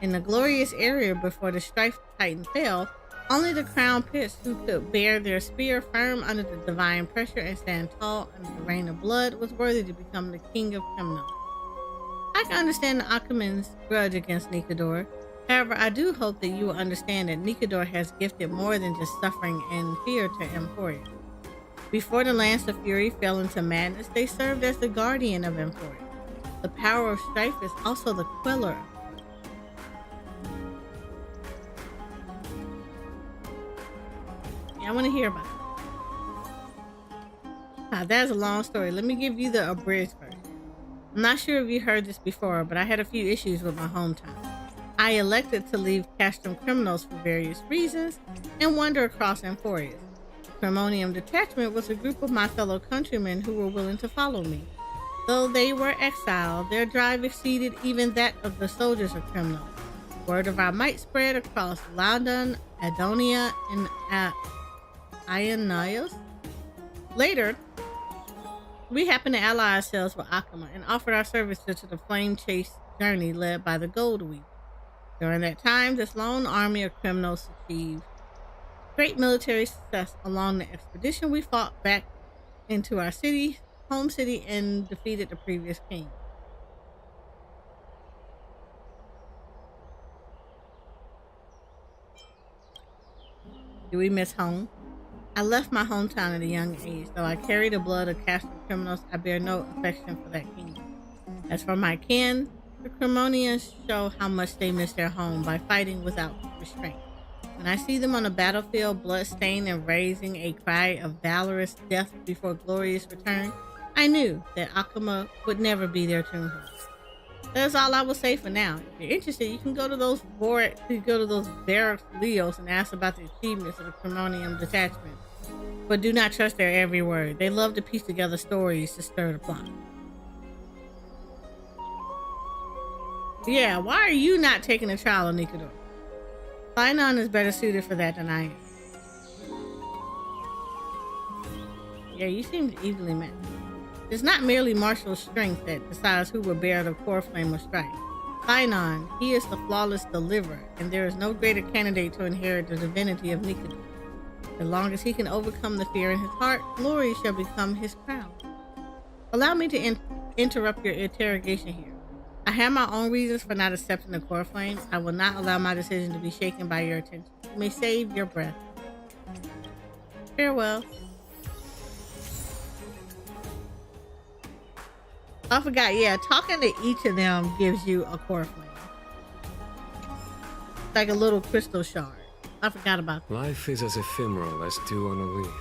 In the glorious area before the Strife Titan fell, only the crown prince who could bear their spear firm under the divine pressure and stand tall under the rain of blood was worthy to become the king of criminals. I can understand the Akumans' grudge against Nikador. However, I do hope that you will understand that Nikador has gifted more than just suffering and fear to Emporia. Before the Lance of Fury fell into madness, they served as the guardian of Emporia. The power of strife is also the queller. I want to hear about it. That's a long story. Let me give you the abridged version. I'm not sure if you heard this before, but I had a few issues with my hometown. I elected to leave Castrum Criminals for various reasons and wander across Amphorius. The Cremonium Detachment was a group of my fellow countrymen who were willing to follow me. Though they were exiled, their drive exceeded even that of the soldiers of Criminals. Word of our might spread across London, Adonia, and Ionios. Later, we happened to ally ourselves with Akama and offered our services to the flame chase journey led by the Gold Week. During that time, this lone army of criminals achieved great military success along the expedition. We fought back into our city, home city, and defeated the previous king. Do we miss home? I left my hometown at a young age. Though I carry the blood of Castrum Criminals, I bear no affection for that kingdom. As for my kin, the Cremonians show how much they miss their home by fighting without restraint. When I see them on the battlefield, bloodstained and raising a cry of valorous death before glorious return, I knew that Akama would never be their tombstone. That's all I will say for now. If you're interested, you can go to those barracks Leos and ask about the achievements of the Cremonium Detachment. But do not trust their every word. They love to piece together stories to stir the plot. Yeah, why are you not taking a trial of Nikador? Finon is better suited for that than I am. Yeah, you seem evenly matched. It's not merely martial strength that decides who will bear the core flame of strife. Finon, he is the flawless deliverer, and there is no greater candidate to inherit the divinity of Nikador. As long as he can overcome the fear in his heart, glory shall become his crown. Allow me to interrupt your interrogation here. I have my own reasons for not accepting the core flame. I will not allow my decision to be shaken by your attention. You may save your breath. Farewell. I forgot, yeah, talking to each of them gives you a core flame. It's like a little crystal shard. I forgot about that. Life is as ephemeral as dew on a leaf.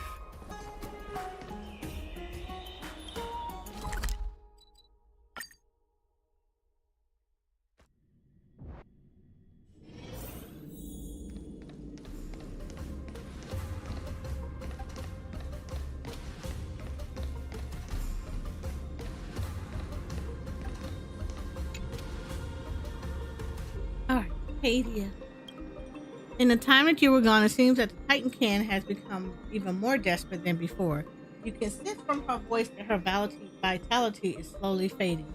Alright, Adia. In the time that you were gone, it seems that the Titan Can has become even more desperate than before. You can sense from her voice that her vitality is slowly fading.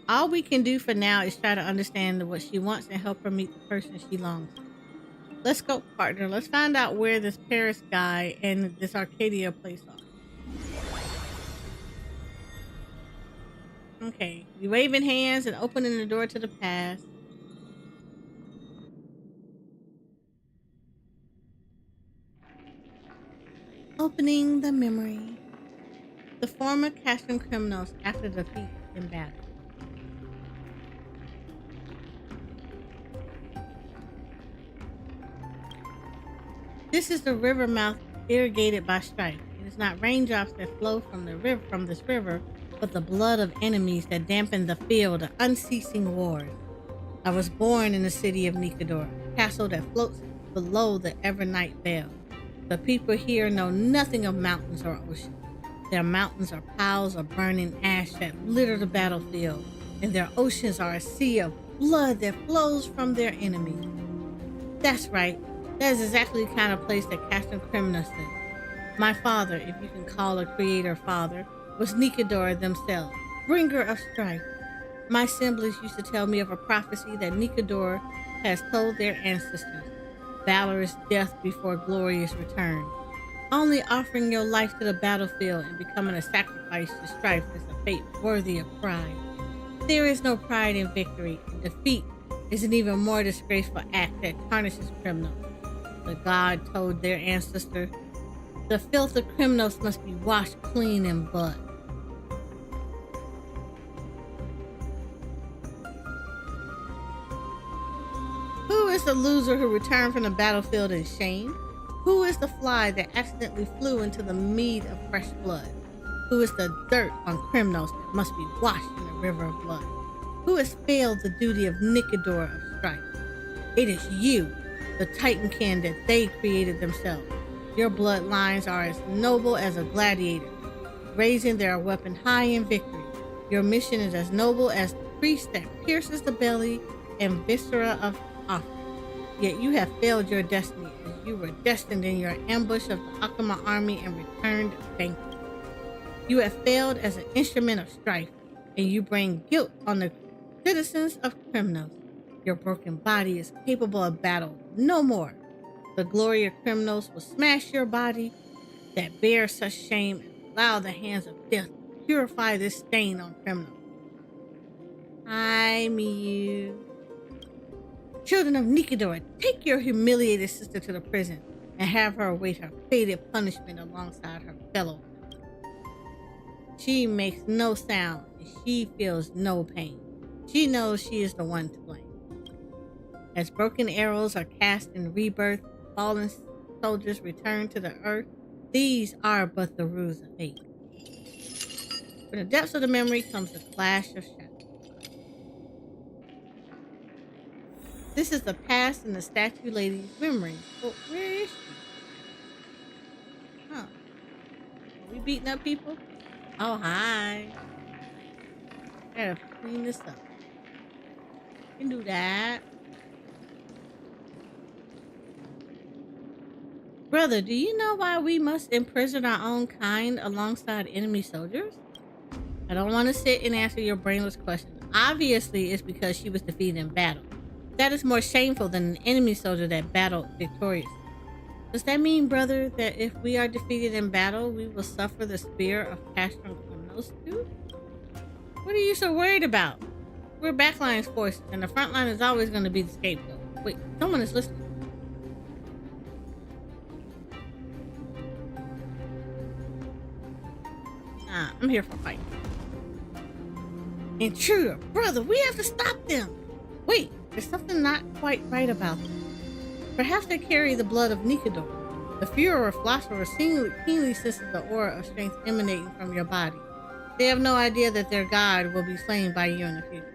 All we can do for now is try to understand what she wants and help her meet the person she longs for. Let's go, partner. Let's find out where this Paris guy and this Arcadia place are. Okay, you waving hands and opening the door to the past. Opening the memory. The former Castrum Criminals after defeat in battle. This is the river mouth irrigated by strife. It is not raindrops that flow from this river, but the blood of enemies that dampen the field of unceasing wars. I was born in the city of Nikador, a castle that floats below the Evernight Vale. The people here know nothing of mountains or oceans. Their mountains are piles of burning ash that litter the battlefield, and their oceans are a sea of blood that flows from their enemies. That's right, that is exactly the kind of place that Castrum Criminals is. My father, if you can call a creator father, was Nikador themselves, bringer of strife. My siblings used to tell me of a prophecy that Nikador has told their ancestors, valorous death before glorious return. Only offering your life to the battlefield and becoming a sacrifice to strife is a fate worthy of pride. There is no pride in victory, and defeat is an even more disgraceful act that tarnishes criminals. The god told their ancestors, the filth of criminals must be washed clean in blood. Who is is the loser who returned from the battlefield in shame? Who is the fly that accidentally flew into the mead of fresh blood? Who is the dirt on Krymnos that must be washed in the river of blood? Who has failed the duty of Nicodor of strife? It is you, the Titankin that they created themselves. Your bloodlines are as noble as a gladiator, raising their weapon high in victory. Your mission is as noble as the priest that pierces the belly and viscera of offering. Yet you have failed your destiny, as you were destined in your ambush of the Akama army and returned vanquished. You have failed as an instrument of strife, and you bring guilt on the citizens of Krymnos. Your broken body is capable of battle no more. The glory of Krymnos will smash your body that bears such shame and allow the hands of death to purify this stain on Krymnos. I, Miyu. Children of Nicodor, take your humiliated sister to the prison and have her await her fated punishment alongside her fellow. She makes no sound and she feels no pain. She knows she is the one to blame. As broken arrows are cast in rebirth, fallen soldiers return to the earth, these are but the rules of fate. From the depths of the memory comes the flash of shadow. This is the past in the statue lady's memory. But where is she? Huh. Are we beating up people? Oh, hi. I gotta clean this up. You can do that. Brother, do you know why we must imprison our own kind alongside enemy soldiers? I don't want to sit and answer your brainless question. Obviously, it's because she was defeated in battle. That is more shameful than an enemy soldier that battled victoriously. Does that mean, brother, that if we are defeated in battle, we will suffer the spear of Castron Krymnos too? What are you so worried about? We're backline's forces, and the front line is always going to be the scapegoat. Wait, someone is listening. Nah, I'm here for fight. Intruder, brother, we have to stop them. Wait, there's something not quite right about them. Perhaps they carry the blood of Nicodor. The Fuhrer or philosopher keenly senses the aura of strength emanating from your body. They have no idea that their god will be slain by you in the future.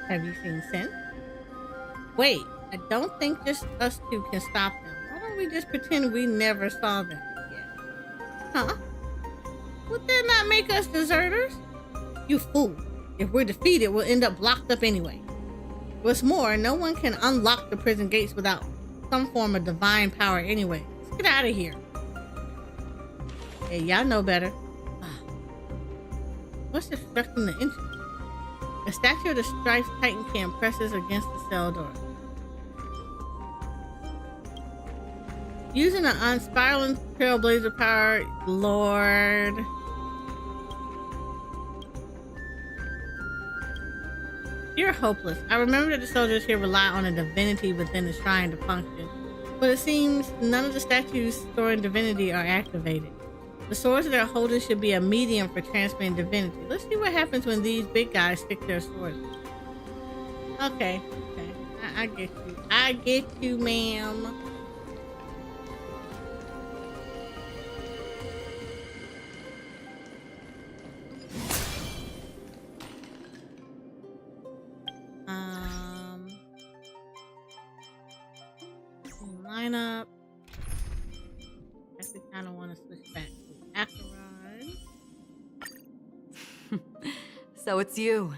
Have you seen sense? Wait, I don't think just us two can stop them. Why don't we just pretend we never saw them yet? Huh? Would that not make us deserters? You fool. If we're defeated, we'll end up locked up anyway. What's more, no one can unlock the prison gates without some form of divine power anyway. Let's get out of here. Hey, y'all know better. What's obstructing the entrance? A statue of the Strife Titan camp presses against the cell door. Using an unspiraling trailblazer power, Lord. You're hopeless. I remember that the soldiers here rely on a divinity within the shrine to function, but it seems none of the statues storing divinity are activated. The swords they're holding should be a medium for transmitting divinity. Let's see what happens when these big guys stick their swords. Okay. I get you. I get you, ma'am. Line up. I guess we kind of want to switch back to Acheron. So it's you.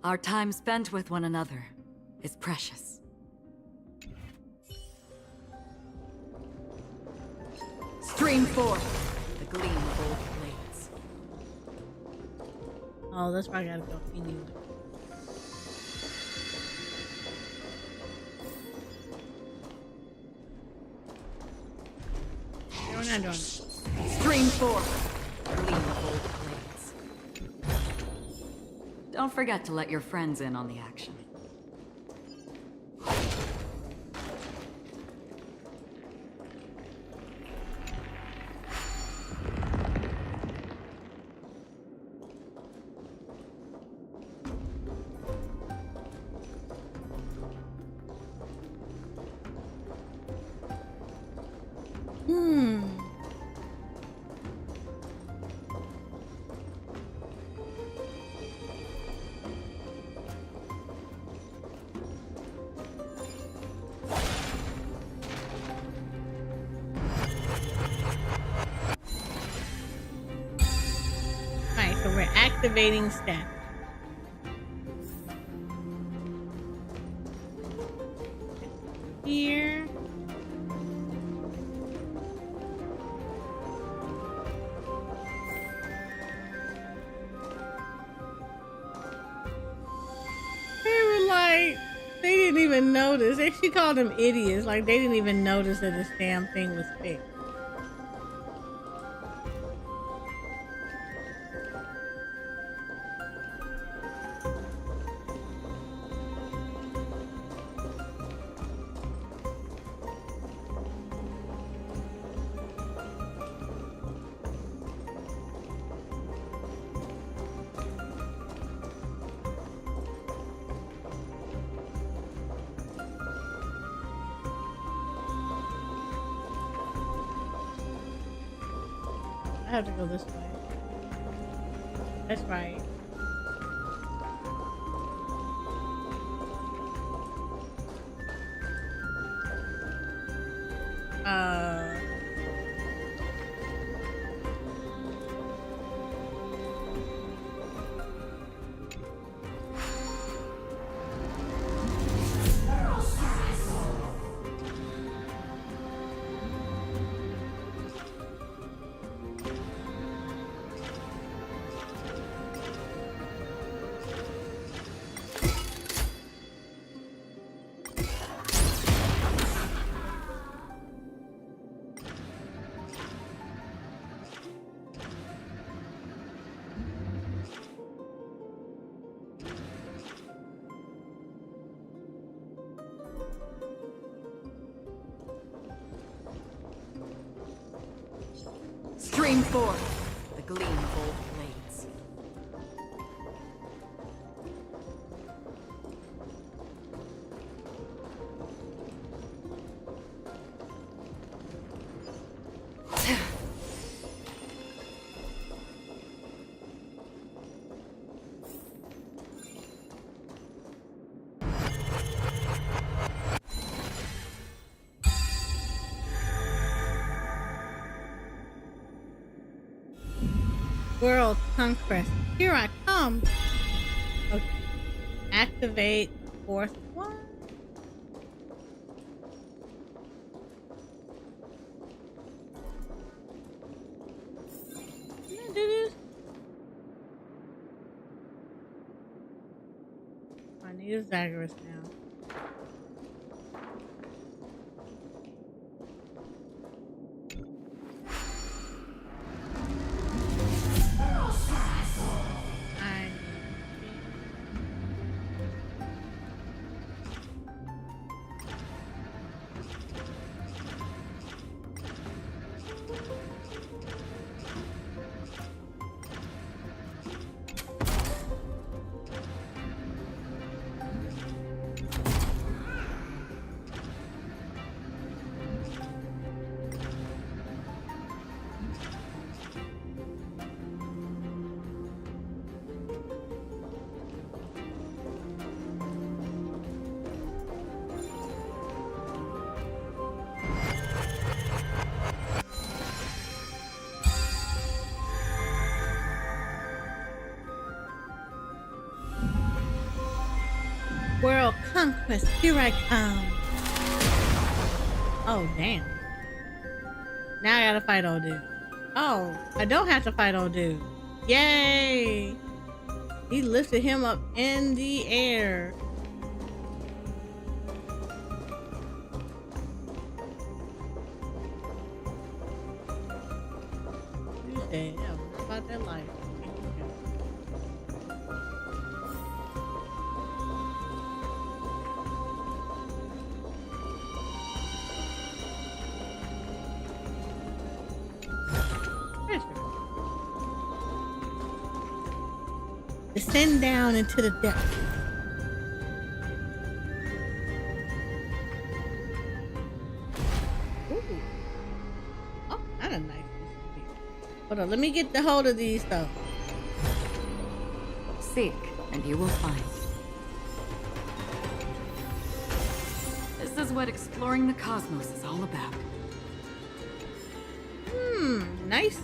Our time spent with one another is precious. Stream forth the gleam of old blades. Oh, that's why I gotta go anyway. We're not doing it. Stream forth the gleam of old blades. Don't forget to let your friends in on the action. so we're activating stat. Here. They were like, they didn't even notice. She called them idiots. Like they didn't even notice that this damn thing was fixed. I have to go this way. That's right. Stream forth the gleam of old blades. World conquest. Here I come. Okay. Activate fourth one. Can I do this? I need a Zagreus now. World conquest, here I come. Oh, damn. Now I gotta fight old dude. Oh, I don't have to fight old dude. Yay! He lifted him up in the air. You said, yeah, what about that life? Descend down into the depths. Ooh. Oh, kind of nice. Hold on, let me get the hold of these though. Seek, and you will find. This is what exploring the cosmos is all about. Nice.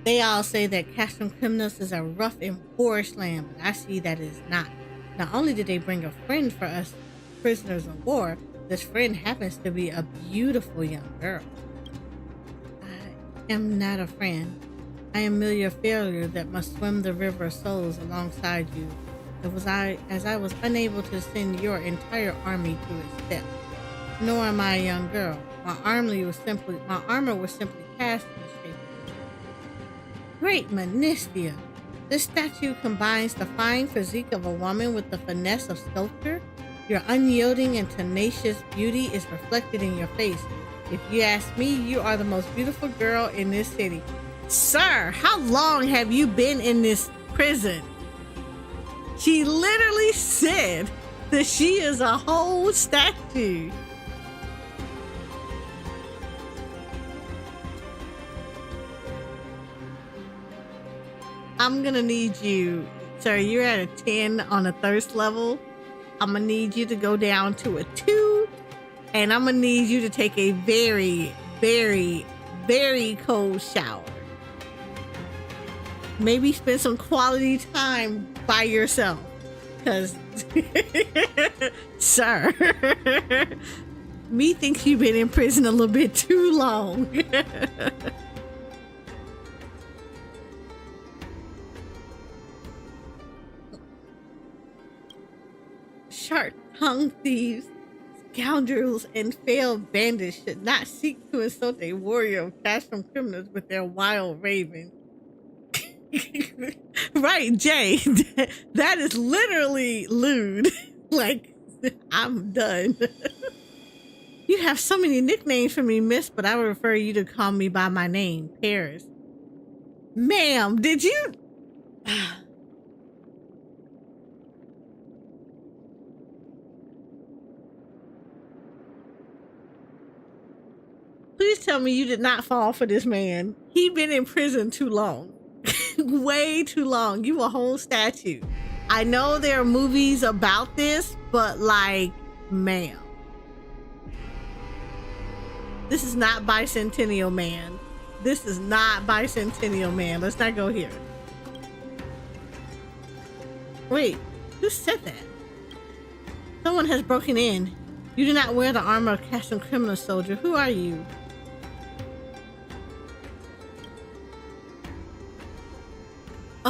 They all say that Castrum Criminals is a rough and boorish land, but I see that it is not. Not only did they bring a friend for us prisoners of war, this friend happens to be a beautiful young girl. I am not a friend. I am merely a failure that must swim the river of souls alongside you. As I was unable to send your entire army to its death. Nor am I a young girl. My armor was simply cast in the shape. Great Manistia! This statue combines the fine physique of a woman with the finesse of sculpture. Your unyielding and tenacious beauty is reflected in your face. If you ask me, you are the most beautiful girl in this city. Sir, how long have you been in this prison? She literally said that she is a whole statue. I'm gonna need you, sir. You're at a 10 on a thirst level. I'm gonna need you to go down to a 2, and I'm gonna need you to take a very, very, very cold shower. Maybe spend some quality time by yourself, because, sir, me thinks you've been in prison a little bit too long. Sharp-tongued thieves, scoundrels, and failed bandits should not seek to insult a warrior of Castrum Criminals with their wild raving. Right, Jay. That is literally lewd. Like, I'm done. You have so many nicknames for me, miss, but I would prefer you to call me by my name, Paris. Ma'am, did you... Please tell me you did not fall for this man. He been in prison too long. Way too long. You a whole statue. I know there are movies about this, but like, ma'am. This is not Bicentennial Man. This is not Bicentennial Man. Let's not go here. Wait, who said that? Someone has broken in. You do not wear the armor of Castrum Criminal, soldier. Who are you?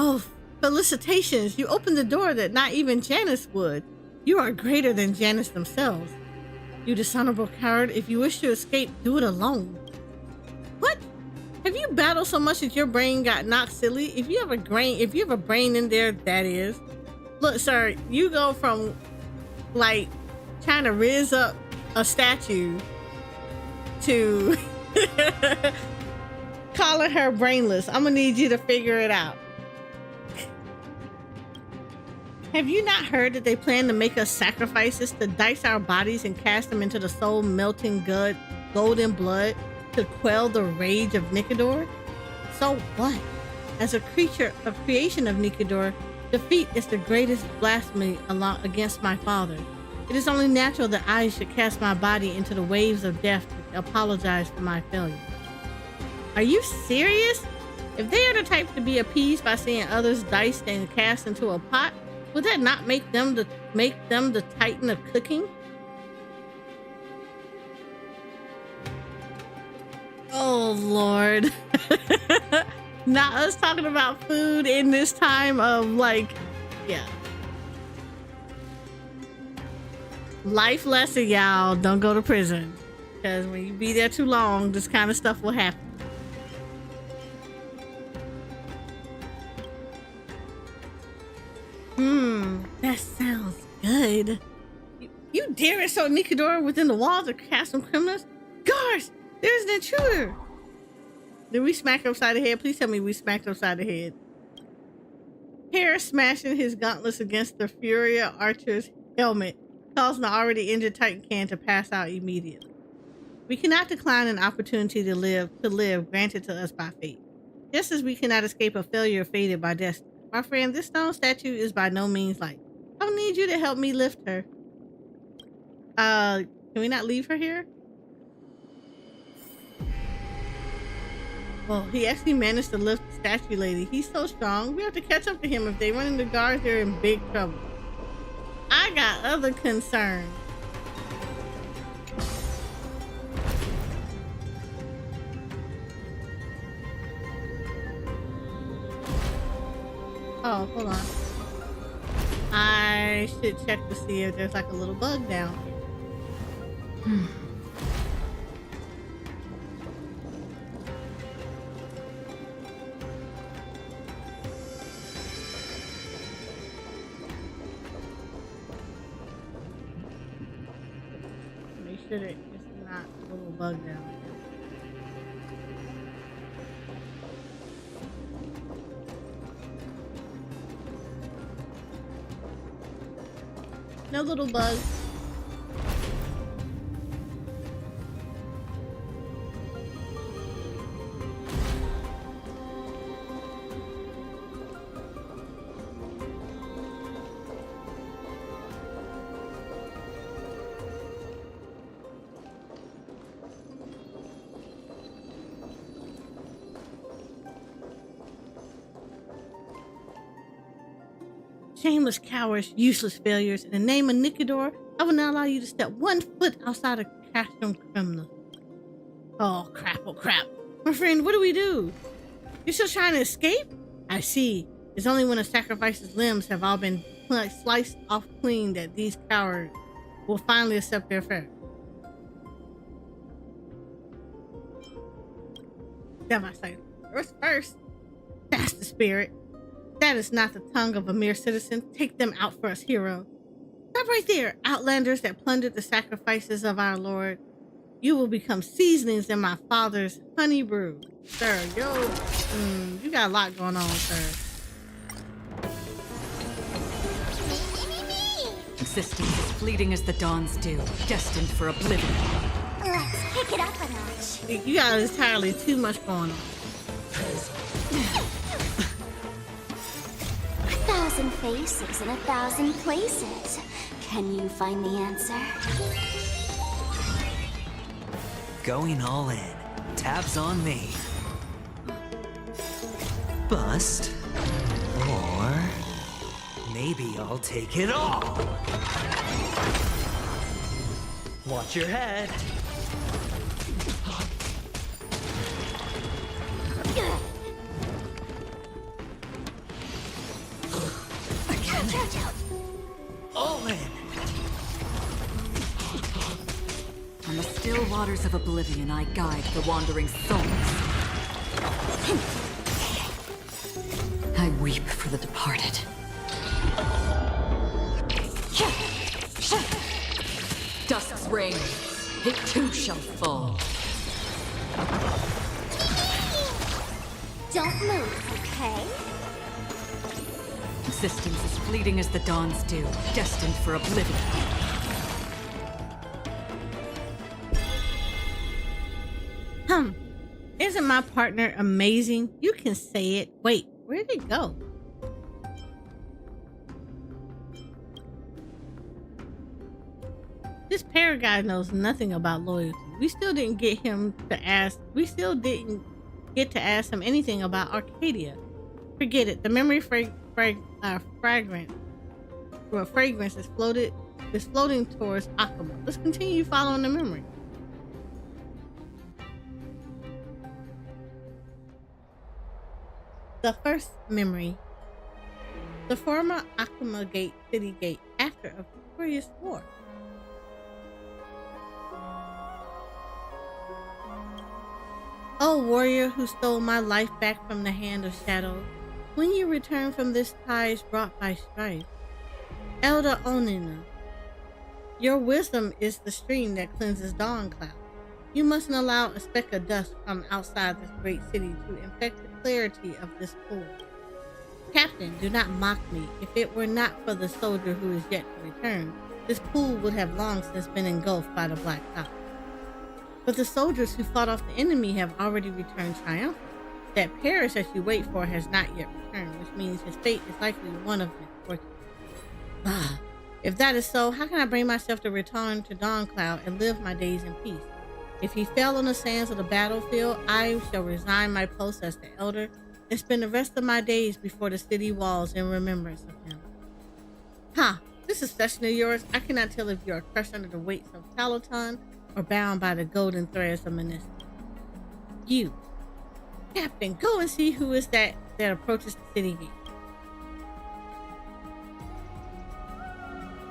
Oh, felicitations. You opened the door that not even Janus would. You are greater than Janus themselves. You dishonorable coward. If you wish to escape, do it alone. What? Have you battled so much that your brain got knocked silly? If you have a brain in there, that is. Look, sir, you go from like trying to riz up a statue to calling her brainless. I'm gonna need you to figure it out. Have you not heard that they plan to make us sacrifices to dice our bodies and cast them into the soul melting golden blood to quell the rage of Nicodor? So what? As a creation of Nicodor, defeat is the greatest blasphemy against my father. It is only natural that I should cast my body into the waves of death to apologize for my failure. Are you serious? If they are the type to be appeased by seeing others diced and cast into a pot, would that not make them the titan of cooking? Oh Lord. Not us talking about food in this time of like, yeah. Life lesson, y'all. Don't go to prison. Because when you be there too long, this kind of stuff will happen. That sounds good. You dare insult Nicodor within the walls of Castrum Criminals? Guards, there's an intruder. Did we smack upside the head? Please tell me we smacked upside the head. Hair smashing his gauntlets against the Furia Archer's helmet, causing the already injured Titan Can to pass out immediately. We cannot decline an opportunity to live granted to us by fate, just as we cannot escape a failure fated by destiny. My friend, this stone statue is by no means light. I need you to help me lift her. Can we not leave her here? Well, he actually managed to lift the statue lady. He's so strong. We have to catch up to him. If they run into guards, they're in big trouble. I got other concerns. Oh, hold on. I should check to see if there's like a little bug down here. Make sure that it's not a little bug down here. No little bug. Shameless cowards, useless failures. In the name of Nicanor, I will not allow you to step 1 foot outside of Castrum criminal. Oh crap, oh crap. My friend, what do we do? You're still trying to escape? I see. It's only when a sacrifice's limbs have all been sliced off clean that these cowards will finally accept their fate. That might say, first. That's the spirit. That is not the tongue of a mere citizen. Take them out for us, hero. Stop right there, outlanders that plundered the sacrifices of our Lord. You will become seasonings in my father's honey brew. Sir, you got a lot going on, sir. Existence is fleeting as the dawn's dew, destined for oblivion. Let's pick it up a notch. You got entirely too much going on. 1,000 faces in 1,000 places. Can you find the answer? Going all in. Tabs on me. Bust. Or maybe I'll take it all. Watch your head. All in. On the still waters of oblivion, I guide the wandering souls. I weep for the departed. Dusk's reign, it too shall fall. Don't move, okay? Existence is fleeting as the dawn's dew, destined for oblivion. Isn't my partner amazing? You can say it. Wait, where did it go? This parrot guy knows nothing about loyalty. We still didn't get him to ask. We still didn't get to ask him anything about Arcadia. Forget it. The memory fragrance is floating towards Akuma. Let's continue following the memory. The first memory. The former Akuma Gate city gate after a furious war. Oh, warrior who stole my life back from the hand of shadow, when you return from this ties brought by strife, Elder Onina, your wisdom is the stream that cleanses dawn cloud. You mustn't allow a speck of dust from outside this great city to infect the clarity of this pool. Captain, do not mock me. If it were not for the soldier who is yet to return, this pool would have long since been engulfed by the black cloud. But the soldiers who fought off the enemy have already returned triumphant. That Paris that you wait for has not yet returned, which means his fate is likely one of misfortune. If that is so, how can I bring myself to return to Dawn Cloud and live my days in peace? If he fell on the sands of the battlefield, I shall resign my post as the elder and spend the rest of my days before the city walls in remembrance of him. This is session of yours. I cannot tell if you are crushed under the weights of Peloton or bound by the golden threads of Minister. You, Captain, go and see who is that approaches the city gate.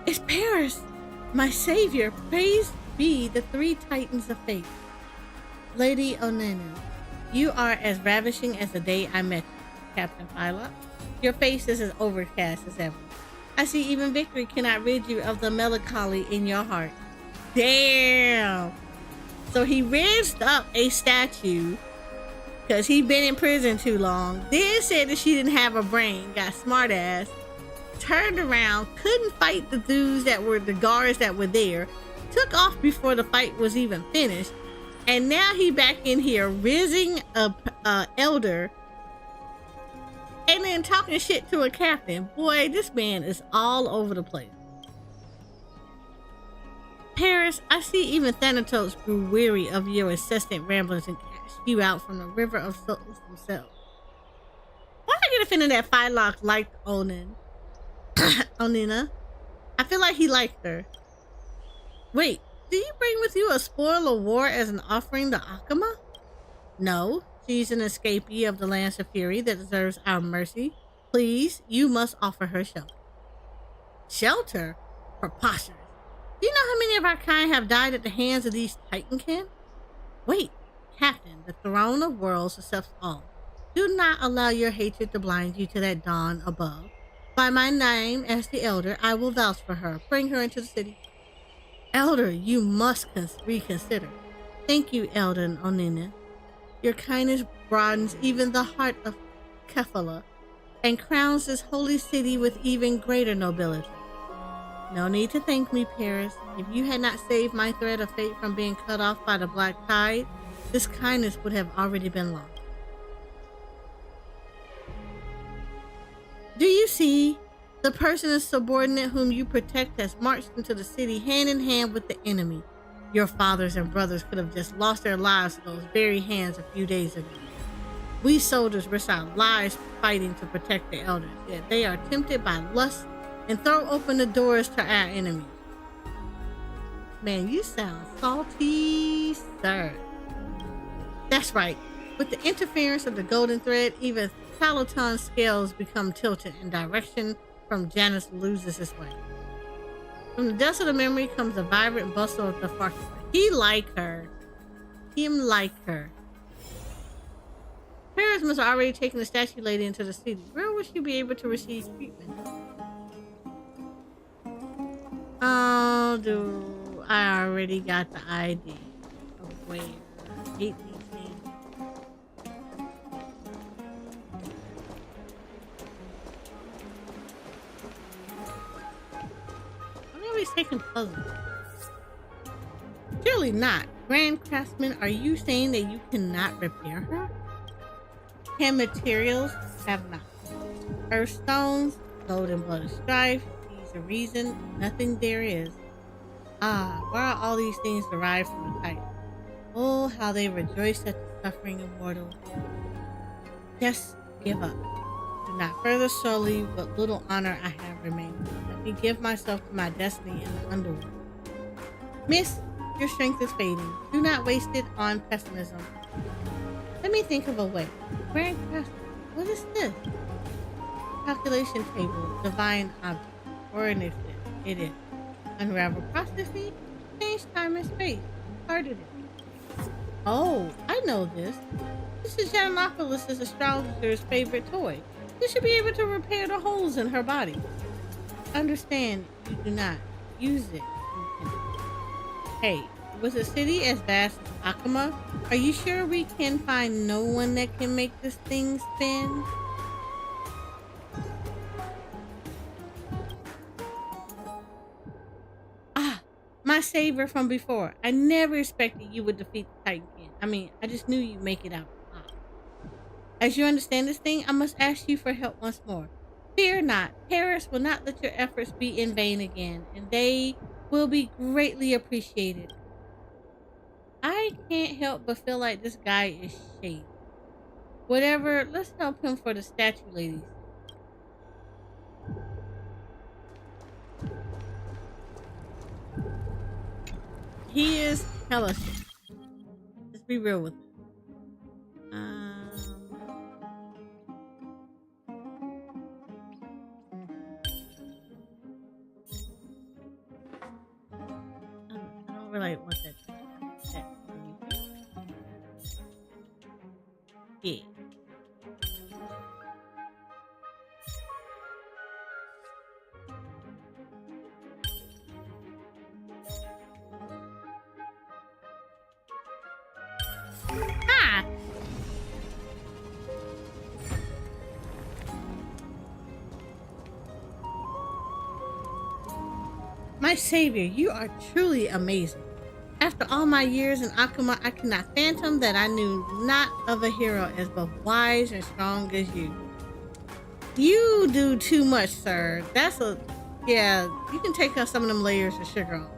It's Paris, my savior. Praise be the three titans of fate. Lady Onena, you are as ravishing as the day I met you, Captain Phyla. Your face is as overcast as ever. I see even victory cannot rid you of the melancholy in your heart. Damn! So he raised up a statue because he'd been in prison too long. Then said that she didn't have a brain, got smart ass, turned around, couldn't fight the dudes that were the guards that were there, took off before the fight was even finished, and now he back in here rizzing a elder and then talking shit to a captain. Boy, this man is all over the place. Paris, I see even Thanatos grew weary of your incessant ramblings and cast you out from the river of souls themselves. Why did I get a feeling that Phyla liked Onena? I feel like he liked her. Wait, do you bring with you a spoil of war as an offering to Akama? No, she's an escapee of the Lance of Fury that deserves our mercy. Please, you must offer her shelter. Shelter? Preposterous. Do you know how many of our kind have died at the hands of these Titankin? Wait, Captain, the throne of worlds accepts all. Do not allow your hatred to blind you to that dawn above. By my name as the elder, I will vouch for her. Bring her into the city. Elder, you must reconsider. Thank you, Elder Onena. Your kindness broadens even the heart of Kefala and crowns this holy city with even greater nobility. No need to thank me, Paris. If you had not saved my thread of fate from being cut off by the black tide, this kindness would have already been lost. Do you see? The person and subordinate whom you protect has marched into the city hand in hand with the enemy. Your fathers and brothers could have just lost their lives to those very hands a few days ago. We soldiers risk our lives fighting to protect the elders, yet they are tempted by lust and throw open the doors to our enemies. Man, you sound salty, sir. That's right. With the interference of the golden thread, even Peloton's scales become tilted in direction from Janus loses his way. From the dust of the memory comes the vibrant bustle of the Farkas. He like her. Him like her. Paris must have already taken the statue lady into the city. Where would she be able to receive treatment? Oh, dude. I already got the ID of where. 18. He's taking puzzles. Surely not. Grand Craftsman, are you saying that you cannot repair her? Can materials have not? Earth stones, gold and blood of strife, these a reason, nothing there is. Ah, where are all these things derived from the Titan? Oh, how they rejoice at the suffering of mortals. Just give up. Do not further sully what little honor I have remaining. Let me give myself to my destiny in the underworld. Miss, your strength is fading. Do not waste it on pessimism. Let me think of a way. Grand Craftsman, what is this? Calculation table, divine object, or initiative. It is. Unravel processing, change time and space. Started it. Oh, I know this. This is Janopoulos' astrologer's favorite toy. You should be able to repair the holes in her body. Understand, you do not. Use it. Hey, was the city as vast as Akama? Are you sure we can find no one that can make this thing spin? Ah, my savior from before. I never expected you would defeat the Titan King. I mean, I just knew you'd make it out. As you understand this thing, I must ask you for help once more. Fear not, Paris will not let your efforts be in vain again, and they will be greatly appreciated. I can't help but feel like this guy is shady. Whatever, let's help him for the statue ladies. He is hella shady. Let's be real with him. I don't really want that. Yeah. Ah! My savior, you are truly amazing. After all my years in Akuma, I cannot fathom that I knew not of a hero as both wise and strong as you. You do too much, sir. Yeah, you can take out some of them layers of sugar on.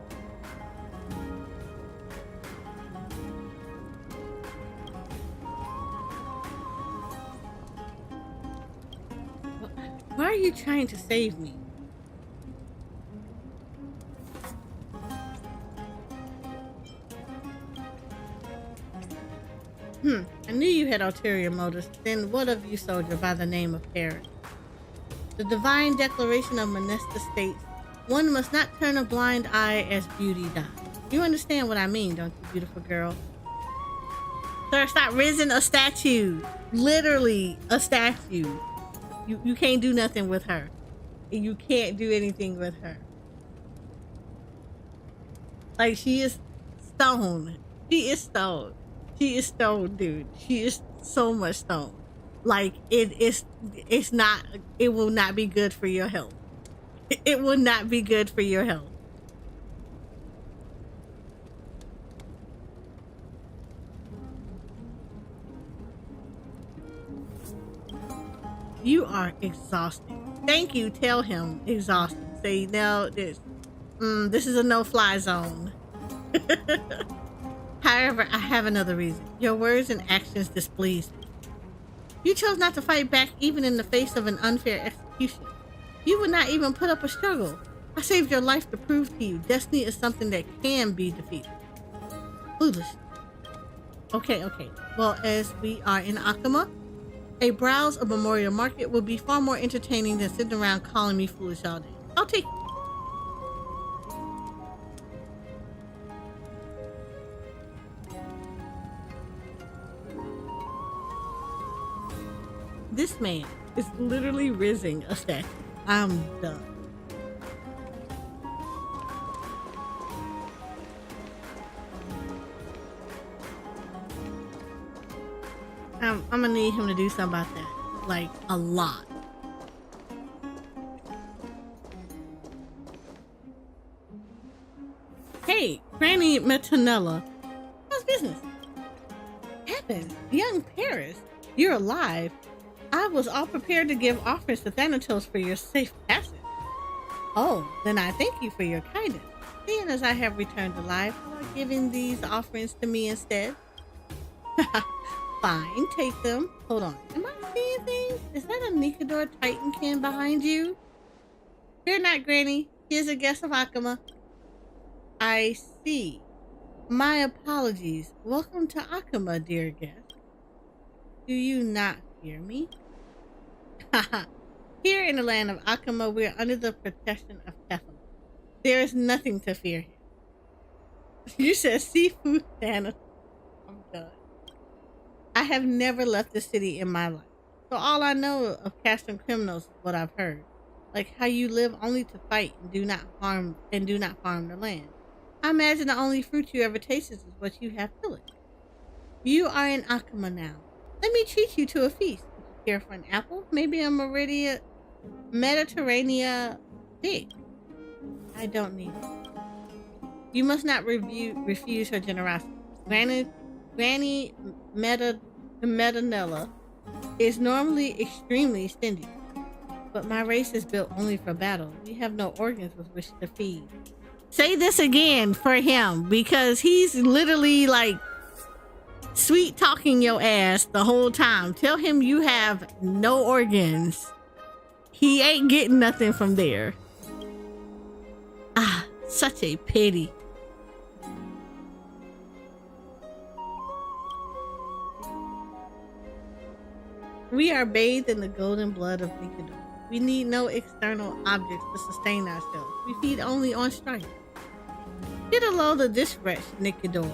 Why are you trying to save me? I knew you had ulterior motives. Then what of you, soldier, by the name of Paris? The divine declaration of Manesta states, one must not turn a blind eye as beauty dies. You understand what I mean, don't you, beautiful girl? Sir, stop raising a statue. Literally a statue. You can't do nothing with her. You can't do anything with her. Like, she is stone. She is stone. She is stone, dude. She is so much stone. Like, it will not be good for your health. It will not be good for your health. You are exhausting. Thank you. Tell him exhausting. Say, no, this is a no-fly zone. However, I have another reason. Your words and actions displease me. You chose not to fight back even in the face of an unfair execution. You would not even put up a struggle. I saved your life to prove to you destiny is something that can be defeated. Foolish. Okay. Well, as we are in Akuma, a browse of Memorial Market would be far more entertaining than sitting around calling me foolish all day. I'll take it. This man is literally rizzing a statue. I'm done. I'm gonna need him to do something about that. Like, a lot. Hey, Granny Metanella. How's business? Heavens, young Paris, you're alive. I was all prepared to give offers to Thanatos for your safe passage. Oh, then I thank you for your kindness. Seeing as I have returned alive, how about giving these offerings to me instead? Fine, take them. Hold on. Am I seeing things? Is that a Nikador Titan can behind you? Fear not, Granny. He is a guest of Akuma. I see. My apologies. Welcome to Akuma, dear guest. Do you not hear me? Haha. Here in the land of Akuma, we are under the protection of Kefla. There is nothing to fear here. You said seafood, Thanos. I'm done. I have never left the city in my life, so all I know of capturing criminals is what I've heard, like how you live only to fight and do not harm the land. I imagine the only fruit you ever tasted is what you have pillaged. You are in Akuma now. Let me treat you to a feast. Would you care for an apple? Maybe a Mediterranean fig. I don't need it. You must not refuse her generosity. Granny Metanella is normally extremely stingy, but my race is built only for battle. We have no organs with which to feed. Say this again for him because he's literally like sweet talking your ass the whole time. Tell him you have no organs. He ain't getting nothing from there. Ah, such a pity. We are bathed in the golden blood of Nikador. We need no external objects to sustain ourselves. We feed only on strife. Get a load of this wretch, Nikador,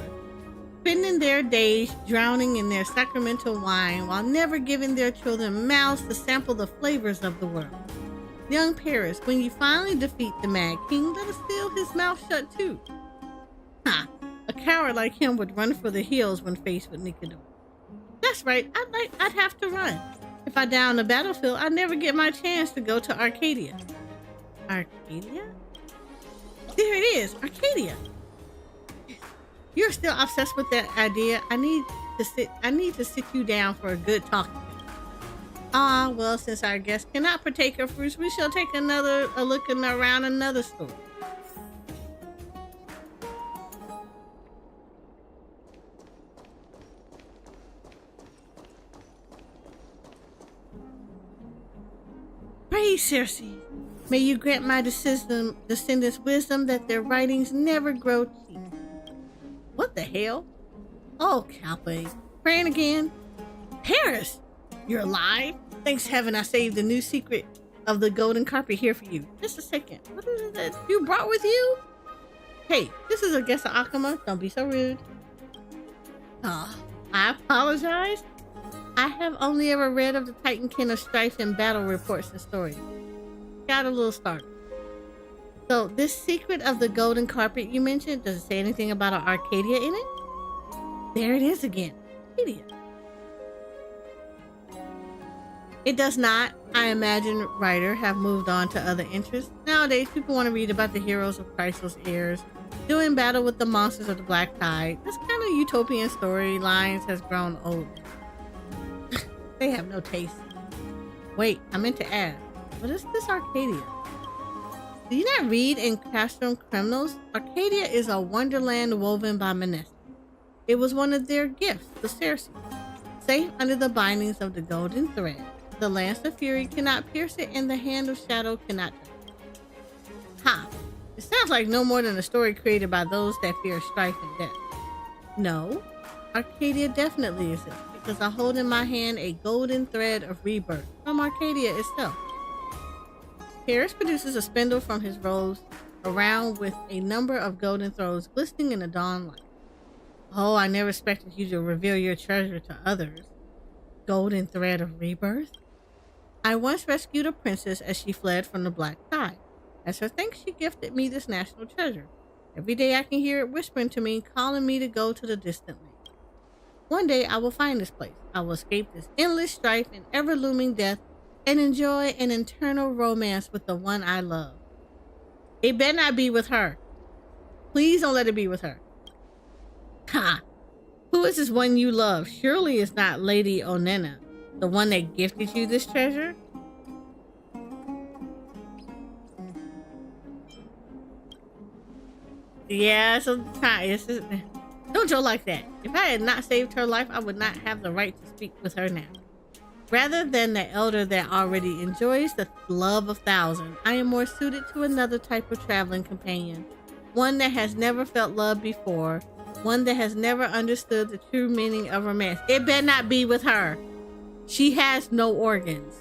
spending their days drowning in their sacramental wine while never giving their children mouths to sample the flavors of the world. Young Paris, when you finally defeat the Mad King, let us seal his mouth shut too. Ha! A coward like him would run for the hills when faced with Nikador. That's right, I'd have to run. If I die on the battlefield, I'd never get my chance to go to Arcadia. Arcadia? There it is, Arcadia. You're still obsessed with that idea. I need to sit you down for a good talk. Ah, well, since our guest cannot partake of fruits, we shall take a look around another store. Praise Circe. May you grant my descendants wisdom that their writings never grow cheap. What the hell? Oh, Calpe. Praying again? Paris! You're alive? Thanks heaven I saved the new secret of the golden carpet here for you. Just a second. What is it that you brought with you? Hey, this is a guest of Akama. Don't be so rude. Oh, I apologize. I have only ever read of the Titankin of strife in battle reports and stories. Got a little started. So, this secret of the golden carpet you mentioned, does it say anything about an Arcadia in it? There it is again. Arcadia. It does not. I imagine writer have moved on to other interests. Nowadays, people want to read about the heroes of Chrysos' heirs, doing battle with the monsters of the Black Tide. This kind of utopian storylines has grown old. They have no taste. Wait, I meant to ask, what is this Arcadia? Do you not read in Castrum Criminals? Arcadia is a wonderland woven by Menestri. It was one of their gifts to Circe. Safe under the bindings of the golden thread, the lance of fury cannot pierce it and the hand of shadow cannot touch it. Ha! It sounds like no more than a story created by those that fear strife and death. No, Arcadia definitely is it, because I hold in my hand a golden thread of rebirth from Arcadia itself. Paris produces a spindle from his robes around with a number of golden throws glistening in the dawn light. Oh, I never expected you to reveal your treasure to others. Golden thread of rebirth? I once rescued a princess as she fled from the Black Tide. As her thanks, she gifted me this national treasure. Every day I can hear it whispering to me, calling me to go to the distant land. One day I will find this place. I will escape this endless strife and ever-looming death and enjoy an eternal romance with the one I love. It better not be with her. Please don't let it be with her. Ha! Who is this one you love? Surely it's not Lady Onena, the one that gifted you this treasure? Yeah, sometimes don't joke like that. If I had not saved her life, I would not have the right to speak with her now. Rather than the elder that already enjoys the love of thousands, I am more suited to another type of traveling companion. One that has never felt love before. One that has never understood the true meaning of romance. It better not be with her. She has no organs.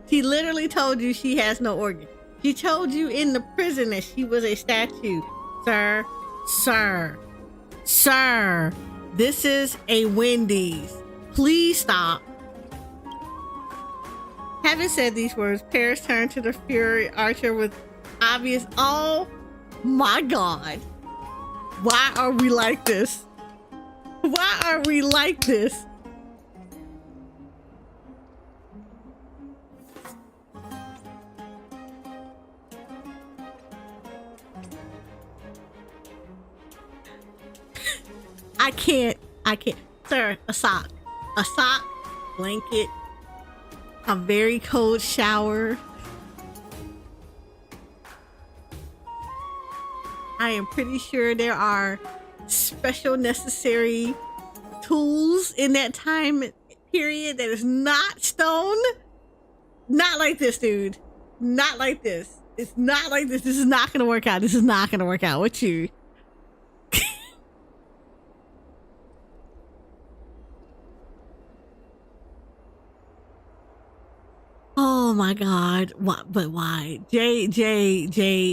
She literally told you she has no organ. She told you in the prison that she was a statue. Sir, sir, sir, this is a Wendy's. Please stop. Having said these words, Paris turned to the Fury Archer with obvious, oh my God. Why are we like this? Why are we like this? I can't. Sir, a sock, blanket, A very cold shower. I am pretty sure there are special necessary tools in that time period that is not stone. Not like this, dude. Not like this. It's not like this. This is not gonna work out. This is not gonna work out with you. Oh my God. What? But why? Jay,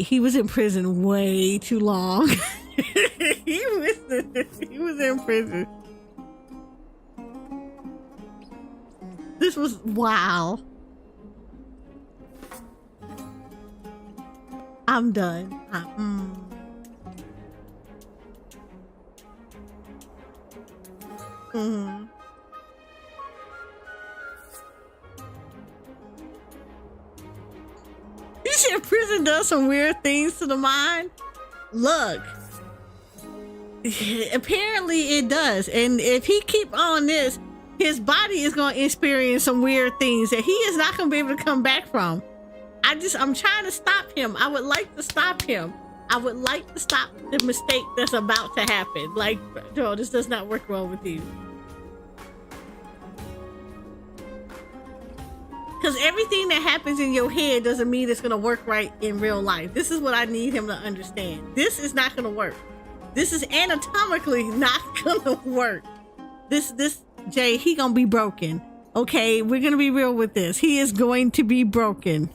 he was in prison way too long. he was in prison. This was, wow. I'm done. You said prison does some weird things to the mind? Look, apparently it does. And if he keep on this, his body is going to experience some weird things that he is not going to be able to come back from. I'm trying to stop him. I would like to stop him. I would like to stop the mistake that's about to happen. Like, bro, this does not work well with you. Because everything that happens in your head doesn't mean it's going to work right in real life. This is what I need him to understand. This is not going to work. This is anatomically not going to work. This, Jay, he going to be broken. Okay, we're going to be real with this. He is going to be broken.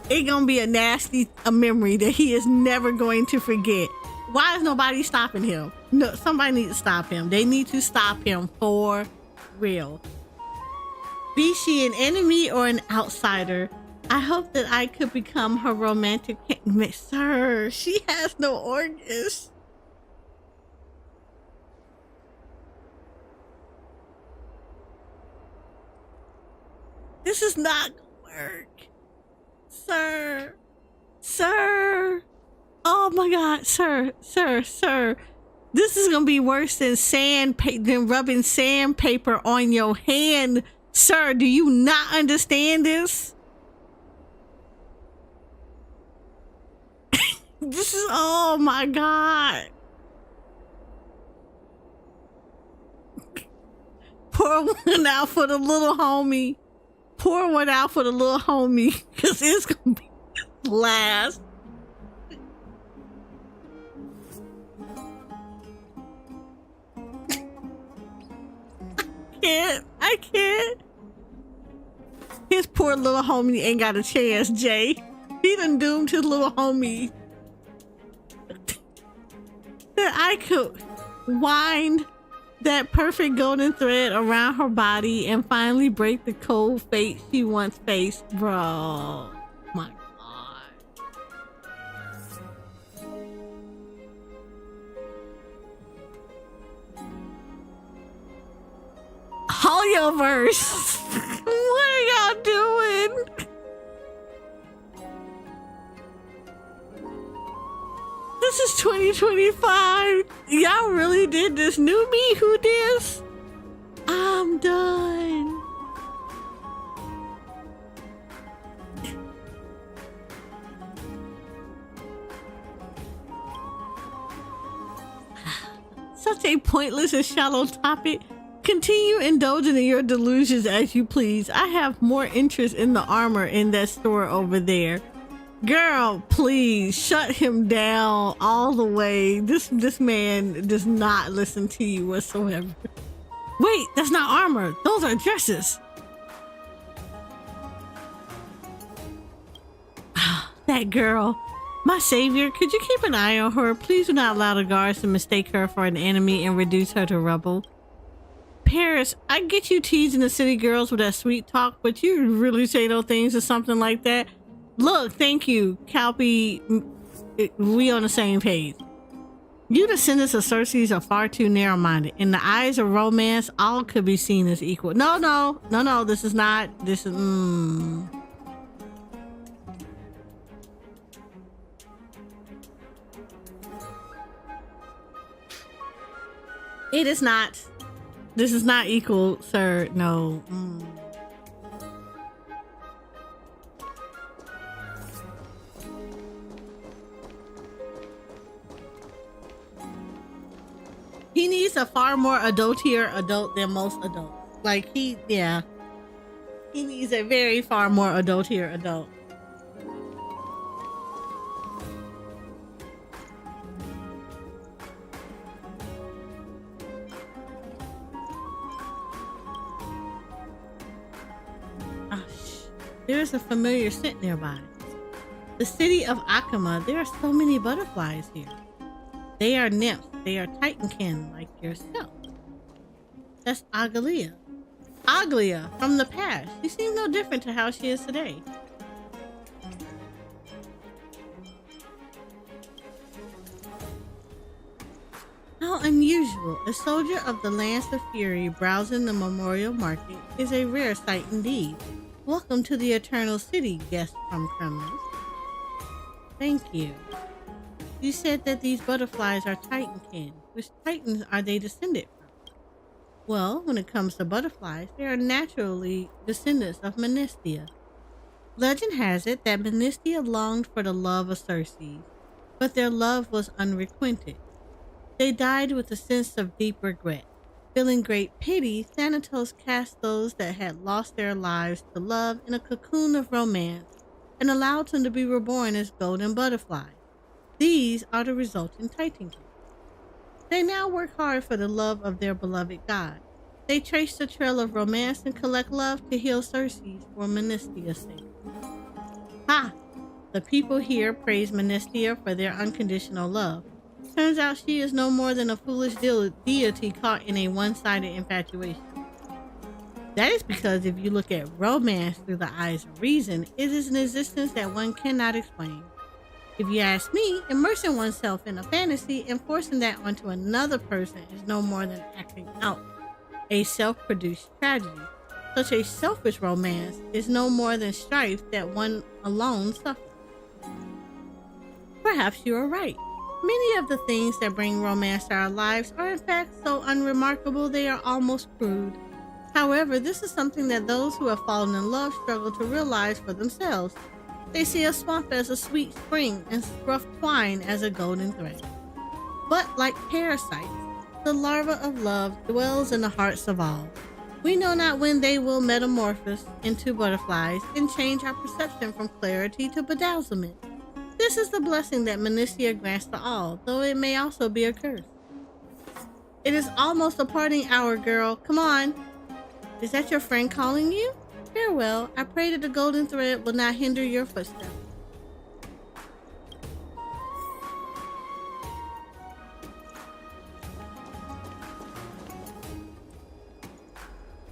It's going to be a nasty memory that he is never going to forget. Why is nobody stopping him? No, somebody needs to stop him. They need to stop him for real. Be she an enemy or an outsider, I hope that I could become her romantic... Sir, she has no organs. This is not gonna work. Sir. Oh my God, sir. This is gonna be worse than rubbing sandpaper on your hand. Sir, do you not understand this? This is, oh my God. Pour one out for the little homie. Pour one out for the little homie, because it's gonna be last. I can't. His poor little homie ain't got a chance, Jay. He done doomed his little homie. That I could wind that perfect golden thread around her body and finally break the cold fate she once faced. Bro, my God. Hoyoverse. What are y'all doing? This is 2025. Y'all really did this. New me who this? I'm done. Such a pointless and shallow topic. Continue indulging in your delusions as you please. I have more interest in the armor in that store over there. Girl, please shut him down all the way. This man does not listen to you whatsoever. Wait, that's not armor. Those are dresses. That girl. My savior, could you keep an eye on her? Please do not allow the guards to mistake her for an enemy and reduce her to rubble. Paris, I get you teasing the city girls with that sweet talk, but you really say those things or something like that? Look, thank you, Calpy. We on the same page. You descendants of Cersei's are far too narrow-minded. In the eyes of romance, all could be seen as equal. No, this is not. This is, It is not. This is not equal, sir. No. He needs a far more adultier adult than most adults. Like he needs a very far more adultier adult. There is a familiar scent nearby. The city of Akama, there are so many butterflies here. They are nymphs. They are titankin like yourself. That's Aglia. Aglia from the past. She seems no different to how she is today. How unusual. A soldier of the Lance of Fury browsing the memorial market is a rare sight indeed. Welcome to the Eternal City, guest from criminals. Thank you. You said that these butterflies are titankin. Which titans are they descended from? Well, when it comes to butterflies, they are naturally descendants of Menistia. Legend has it that Menistia longed for the love of Circe, but their love was unrequited. They died with a sense of deep regret. Feeling great pity, Thanatos cast those that had lost their lives to love in a cocoon of romance and allowed them to be reborn as golden butterflies. These are the resulting titankin. They now work hard for the love of their beloved god. They trace the trail of romance and collect love to heal Circe for Menistia's sake. Ha! The people here praise Menistia for their unconditional love. Turns out she is no more than a foolish deity caught in a one-sided infatuation. That is because if you look at romance through the eyes of reason, it is an existence that one cannot explain. If you ask me, immersing oneself in a fantasy and forcing that onto another person is no more than acting out a self-produced tragedy. Such a selfish romance is no more than strife that one alone suffers. Perhaps you are right. Many of the things that bring romance to our lives are in fact so unremarkable they are almost crude. However, this is something that those who have fallen in love struggle to realize for themselves. They see a swamp as a sweet spring and rough twine as a golden thread. But like parasites, the larva of love dwells in the hearts of all. We know not when they will metamorphose into butterflies and change our perception from clarity to bedazzlement. This is the blessing that Menistia grants to all, though it may also be a curse. It is almost a parting hour, girl. Come on. Is that your friend calling you? Farewell. I pray that the golden thread will not hinder your footsteps.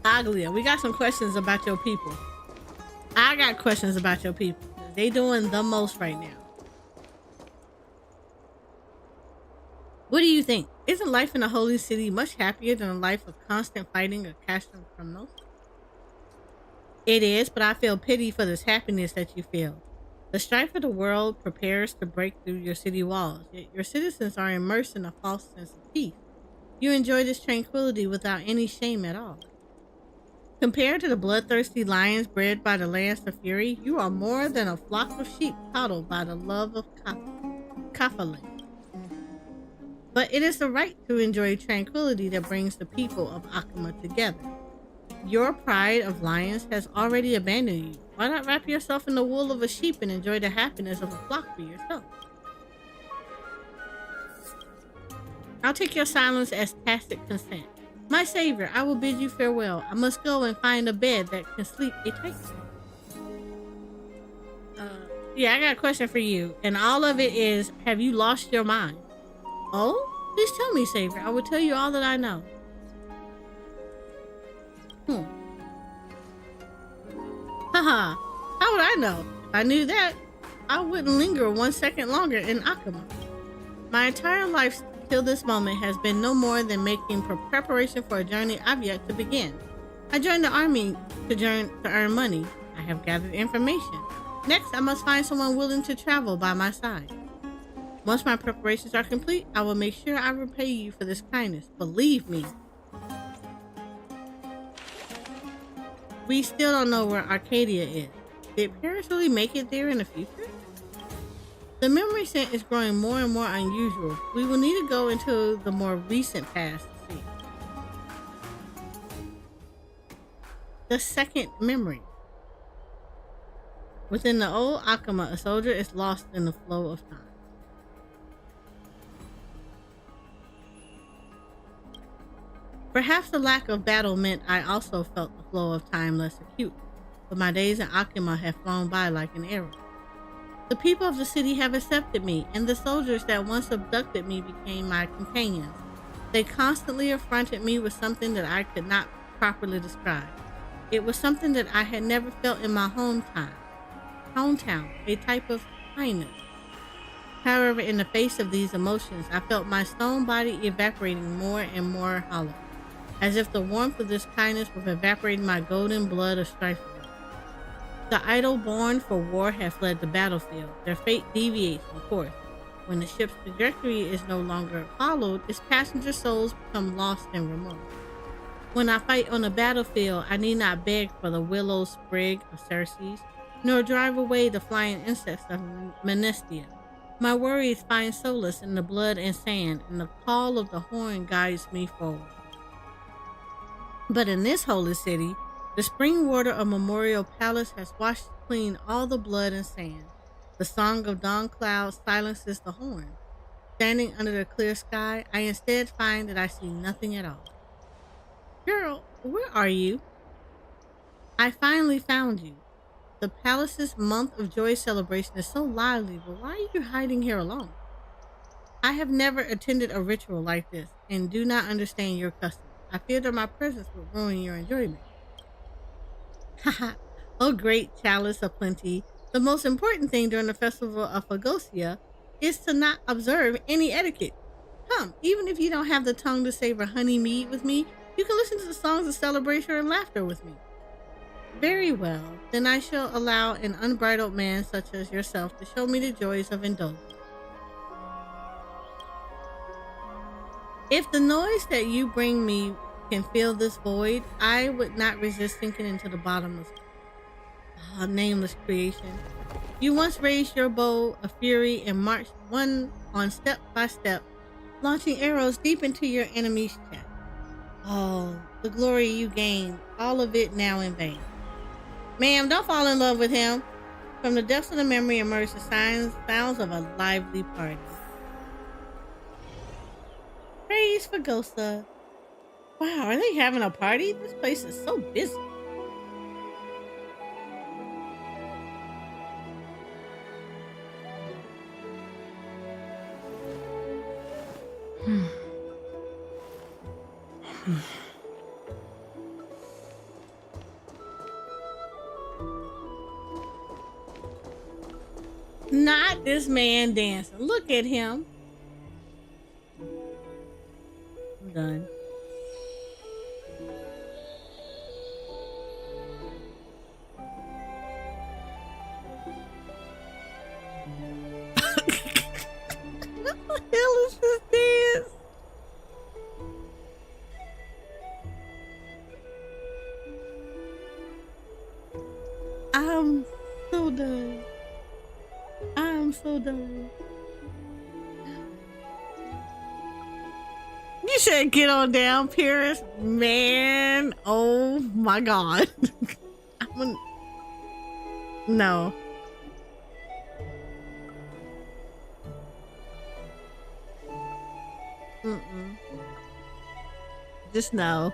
Aglia, we got some questions about your people. I got questions about your people. They doing the most right now. What do you think? Isn't life in the holy city much happier than a life of constant fighting or casting criminals? It is, but I feel pity for this happiness that you feel. The strife of the world prepares to break through your city walls, yet your citizens are immersed in a false sense of peace. You enjoy this tranquility without any shame at all. Compared to the bloodthirsty lions bred by the Lance of Fury, you are more than a flock of sheep coddled by the love of Kaphalin. But it is the right to enjoy tranquility that brings the people of Akama together. Your pride of lions has already abandoned you. Why not wrap yourself in the wool of a sheep and enjoy the happiness of a flock for yourself? I'll take your silence as tacit consent. My savior, I will bid you farewell. I must go and find a bed that can sleep a titan. Yeah, I got a question for you. And all of it is, have you lost your mind? Oh, please tell me, Savior. I will tell you all that I know. Haha, how would I know? If I knew that, I wouldn't linger 1 second longer in Akama. My entire life till this moment has been no more than making preparation for a journey I've yet to begin. I joined the army to earn money. I have gathered information. Next, I must find someone willing to travel by my side. Once my preparations are complete, I will make sure I repay you for this kindness. Believe me. We still don't know where Arcadia is. Did Paris really make it there in the future? The memory scent is growing more and more unusual. We will need to go into the more recent past to see. The second memory. Within the old Akama, a soldier is lost in the flow of time. Perhaps the lack of battle meant I also felt the flow of time less acute, but my days in Akama have flown by like an arrow. The people of the city have accepted me, and the soldiers that once abducted me became my companions. They constantly affronted me with something that I could not properly describe. It was something that I had never felt in my hometown, a type of kindness. However, in the face of these emotions, I felt my stone body evaporating more and more hollow, as if the warmth of this kindness was evaporating my golden blood of strife. The idol born for war have fled the battlefield. Their fate deviates from course. When the ship's trajectory is no longer followed, its passenger souls become lost and remote. When I fight on the battlefield, I need not beg for the willow sprig of Ceres, nor drive away the flying insects of Menestia. My worries find solace in the blood and sand, and the call of the horn guides me forward. But in this holy city, the spring water of Memorial Palace has washed clean all the blood and sand. The song of dawn clouds silences the horn. Standing under the clear sky, I instead find that I see nothing at all. Girl, where are you? I finally found you. The palace's month of joy celebration is so lively, but why are you hiding here alone? I have never attended a ritual like this and do not understand your customs. I fear that my presence will ruin your enjoyment. Haha, oh great chalice of plenty. The most important thing during the festival of Phagosia is to not observe any etiquette. Come, even if you don't have the tongue to savor honey mead with me, you can listen to the songs of celebration and laughter with me. Very well, then I shall allow an unbridled man such as yourself to show me the joys of indulgence. If the noise that you bring me can fill this void, I would not resist sinking into the bottomless, nameless creation. You once raised your bow of fury and marched one on step by step, launching arrows deep into your enemy's chest. Oh, the glory you gained, all of it now in vain. Ma'am, don't fall in love with him. From the depths of the memory emerge the sounds of a lively party. Praise for Gosa. Wow, are they having a party? This place is so busy. Not this man dancing. Look at him. I'm done. What the hell is this dance? I'm so done. I'm so done. You should get on down, Paris. Man, oh my god. No. Just no.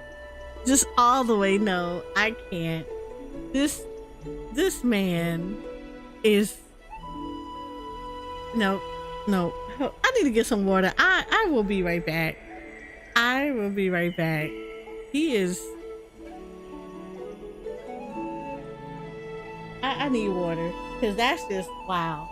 Just all the way no. I can't. This man is no. I need to get some water. I will be right back. I will be right back. He is. I need water because that's just wow.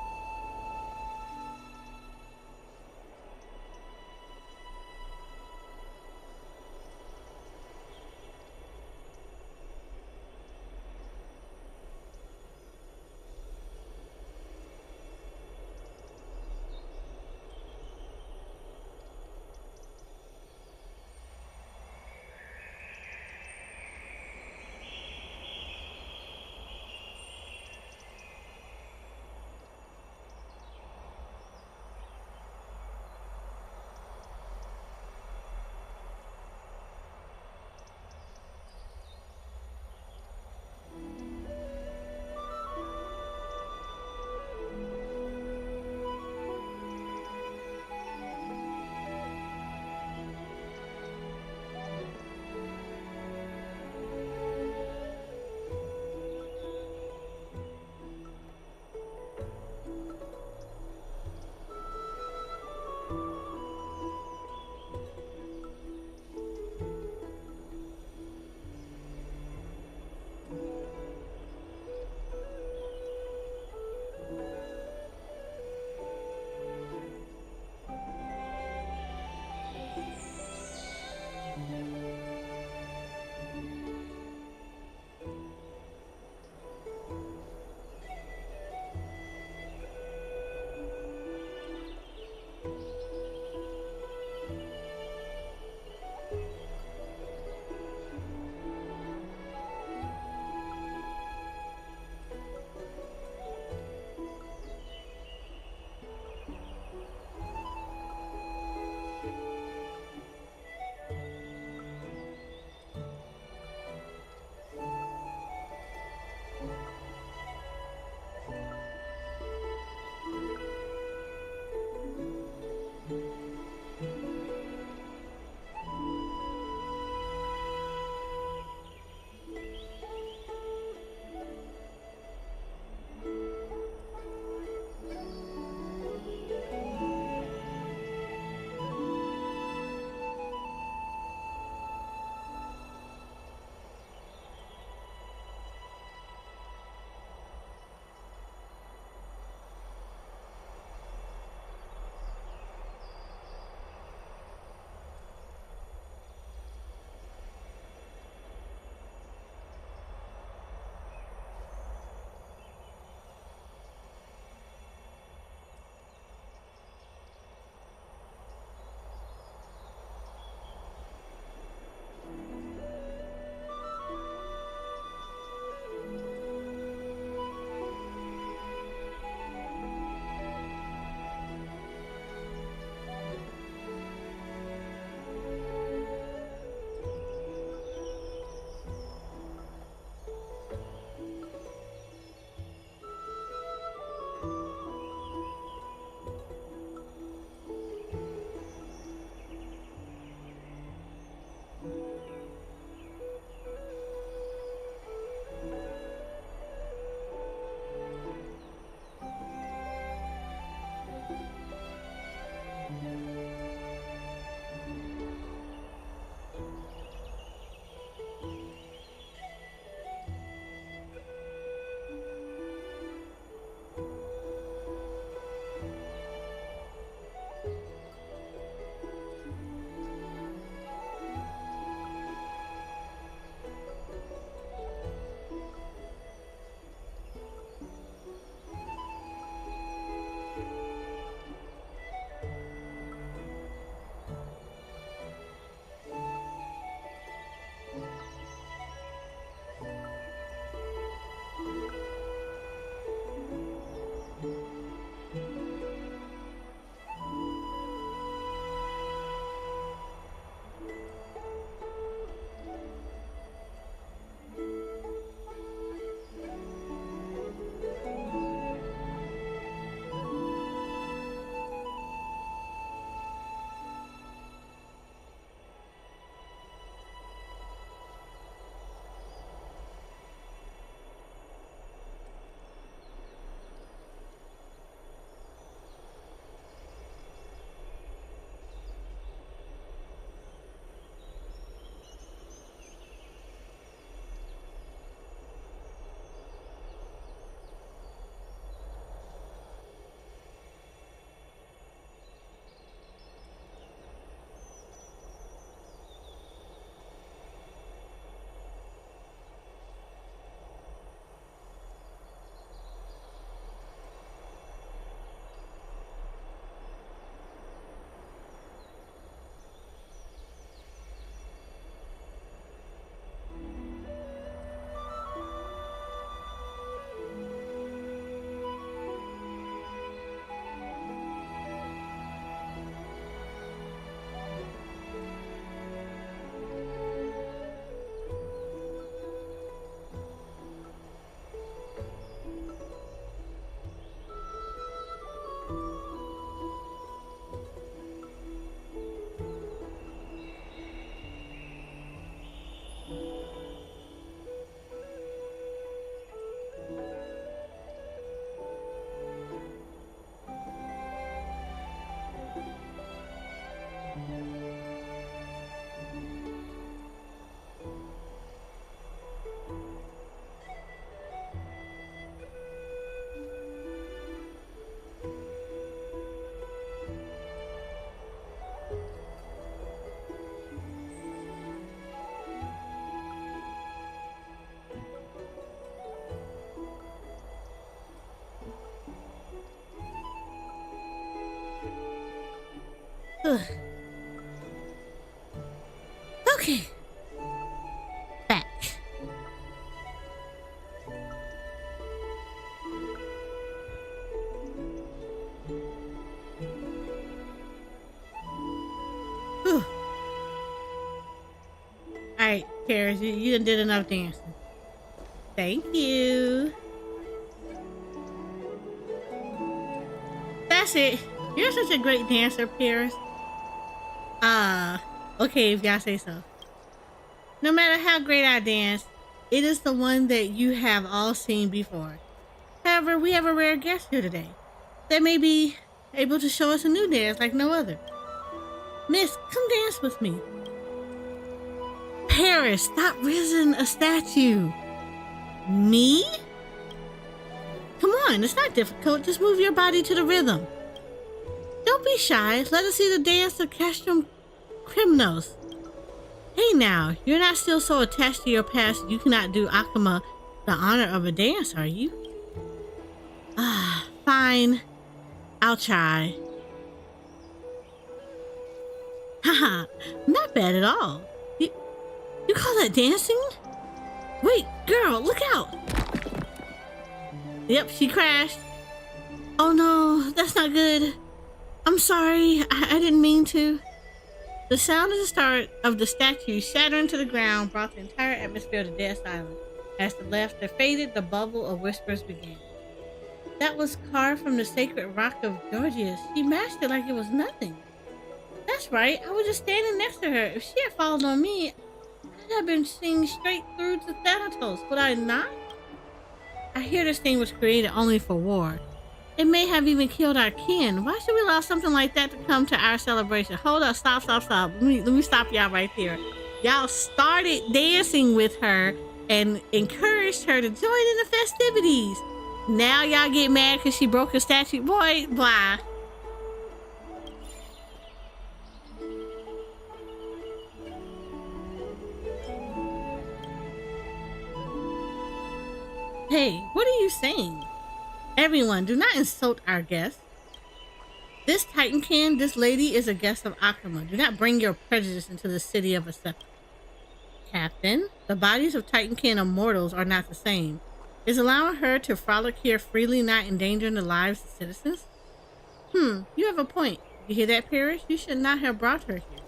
Okay. Back. Whew. Alright, Paris, you done did enough dancing. Thank you. That's it. You're such a great dancer, Paris. Okay, if y'all say so. No matter how great I dance, it is the one that you have all seen before. However, we have a rare guest here today that may be able to show us a new dance like no other. Miss, come dance with me. Paris, stop raising a statue. Me? Come on, it's not difficult. Just move your body to the rhythm. Don't be shy. Let us see the dance of Castrum Criminals. Hey now, you're not still so attached to your past you cannot do Akuma the honor of a dance, are you? Fine. I'll try. Haha, not bad at all. You call that dancing? Wait, girl, look out! Yep, she crashed. Oh no, that's not good. I'm sorry, I didn't mean to. The sound of the start of the statue shattering to the ground brought the entire atmosphere to dead silence. As the laughter faded, the bubble of whispers began. That was carved from the sacred rock of Georgius. She mashed it like it was nothing. That's right, I was just standing next to her. If she had fallen on me, I'd have been seen straight through to Thanatos, would I not? I hear this thing was created only for war. It may have even killed our kin. Why should we allow something like that to come to our celebration? Hold up, stop. Let me stop y'all right there. Y'all started dancing with her and encouraged her to join in the festivities. Now y'all get mad because she broke a statue. Boy, blah. Hey, what are you saying? Everyone, do not insult our guest. This Titankin, this lady is a guest of Akuma. Do not bring your prejudice into the city of Asepa. Captain, the bodies of Titankin immortals are not the same. Is allowing her to frolic here freely not endangering the lives of citizens? You have a point. You hear that, Paris? You should not have brought her here.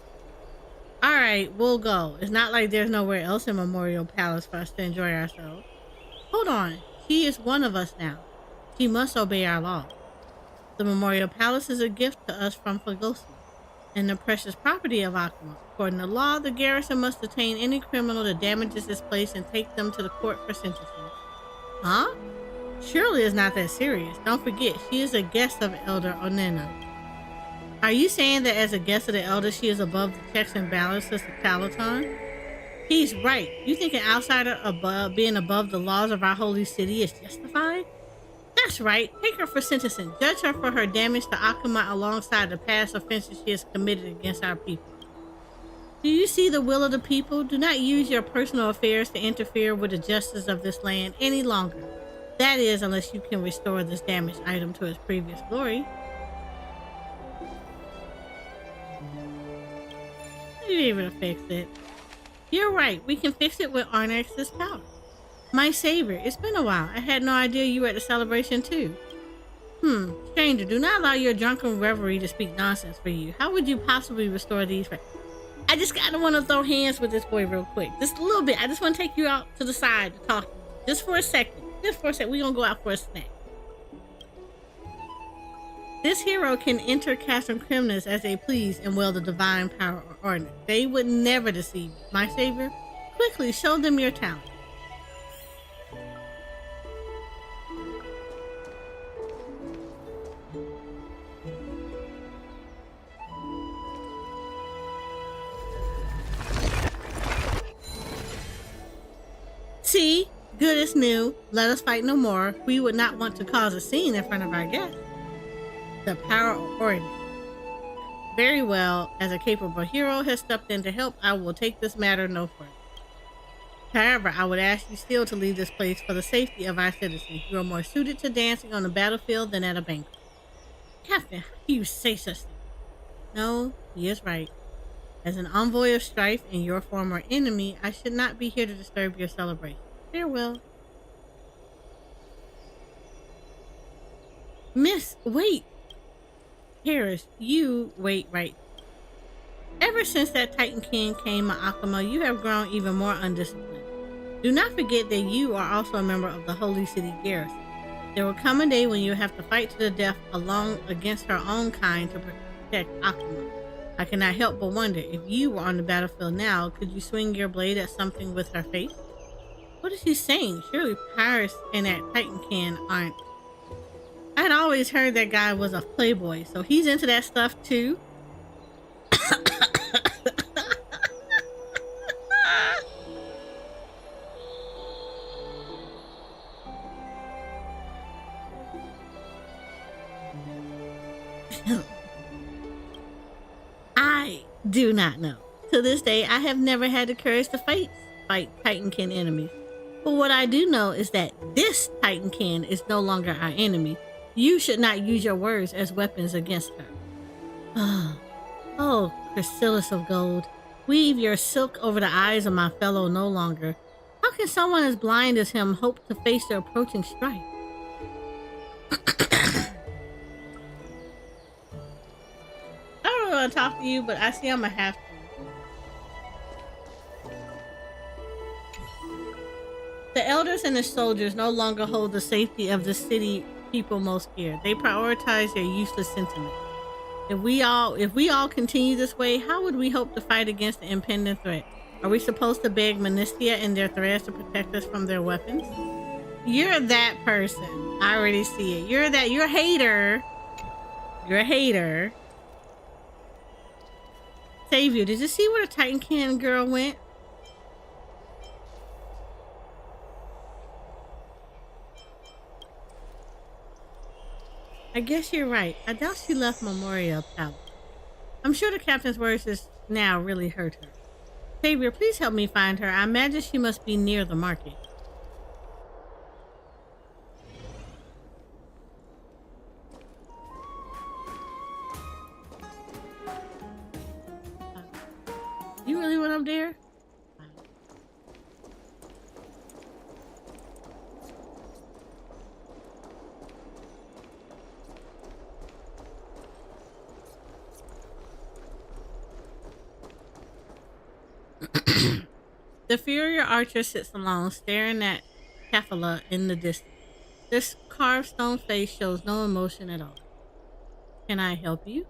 Alright, we'll go. It's not like there's nowhere else in Memorial Palace for us to enjoy ourselves. Hold on. She is one of us now. She must obey our law. The Memorial Palace is a gift to us from Fagosi, and the precious property of Akuma. According to law, the garrison must detain any criminal that damages this place and take them to the court for sentencing. Huh? Surely it's not that serious. Don't forget, she is a guest of Elder Onena. Are you saying that as a guest of the Elder, she is above the checks and balances of Peloton? He's right. You think an outsider being above the laws of our holy city is justified? That's right. Take her for sentencing. Judge her for her damage to Akuma alongside the past offenses she has committed against our people. Do you see the will of the people? Do not use your personal affairs to interfere with the justice of this land any longer. That is, unless you can restore this damaged item to its previous glory. You're able to fix it. You're right. We can fix it with Arnax's power. My savior, it's been a while. I had no idea you were at the celebration too. Stranger, do not allow your drunken reverie to speak nonsense for you. How would you possibly restore these? I just gotta want to throw hands with this boy real quick. Just a little bit. I just want to take you out to the side to talk. Just for a second. Just for a second. We're gonna go out for a snack. This hero can enter Castrum Criminals as they please and wield the divine power or ordinance. They would never deceive you. My savior, quickly show them your talent. See, good as new. Let us fight no more. We would not want to cause a scene in front of our guests. The power of ordinance. Very well. As a capable hero has stepped in to help, I will take this matter no further. However, I would ask you still to leave this place for the safety of our citizens. You are more suited to dancing on the battlefield than at a banquet. Captain, how do you say such things? No, He is right. As an envoy of strife and your former enemy, I should not be here to disturb your celebration. Farewell. Miss, wait. Paris, you wait right. Ever since that Titan King came, Akama, you have grown even more undisciplined. Do not forget that you are also a member of the Holy City Garrison. There will come a day when you have to fight to the death along against her own kind to protect Akama. I cannot help but wonder, if you were on the battlefield now, could you swing your blade at something with her face? What is he saying? Surely Paris and that Titan King aren't. I'd always heard that guy was a playboy, so he's into that stuff too. I do not know. To this day, I have never had the courage to fight Titankin enemies. But what I do know is that this Titankin is no longer our enemy. You should not use your words as weapons against her. Oh, Chrysalis of gold, weave your silk over the eyes of my fellow no longer. How can someone as blind as him hope to face the approaching strife? I don't really want to talk to you, but I see I'm gonna have to. The elders and the soldiers no longer hold the safety of the city people most fear. They prioritize their useless sentiments. If we all continue this way, how would we hope to fight against the impending threat? Are we supposed to beg Ministia and their threads to protect us from their weapons? You're that person. I already see it. You're a hater. You're a hater. Savior, did you see where the Titan Can girl went? I guess you're right. I doubt she left Memoria Palace. I'm sure the captain's words just now really hurt her. Savior, please help me find her. I imagine she must be near the market. You really went up there? The Furious Archer sits alone, staring at Kefala in the distance. This carved stone face shows no emotion at all. Can I help you?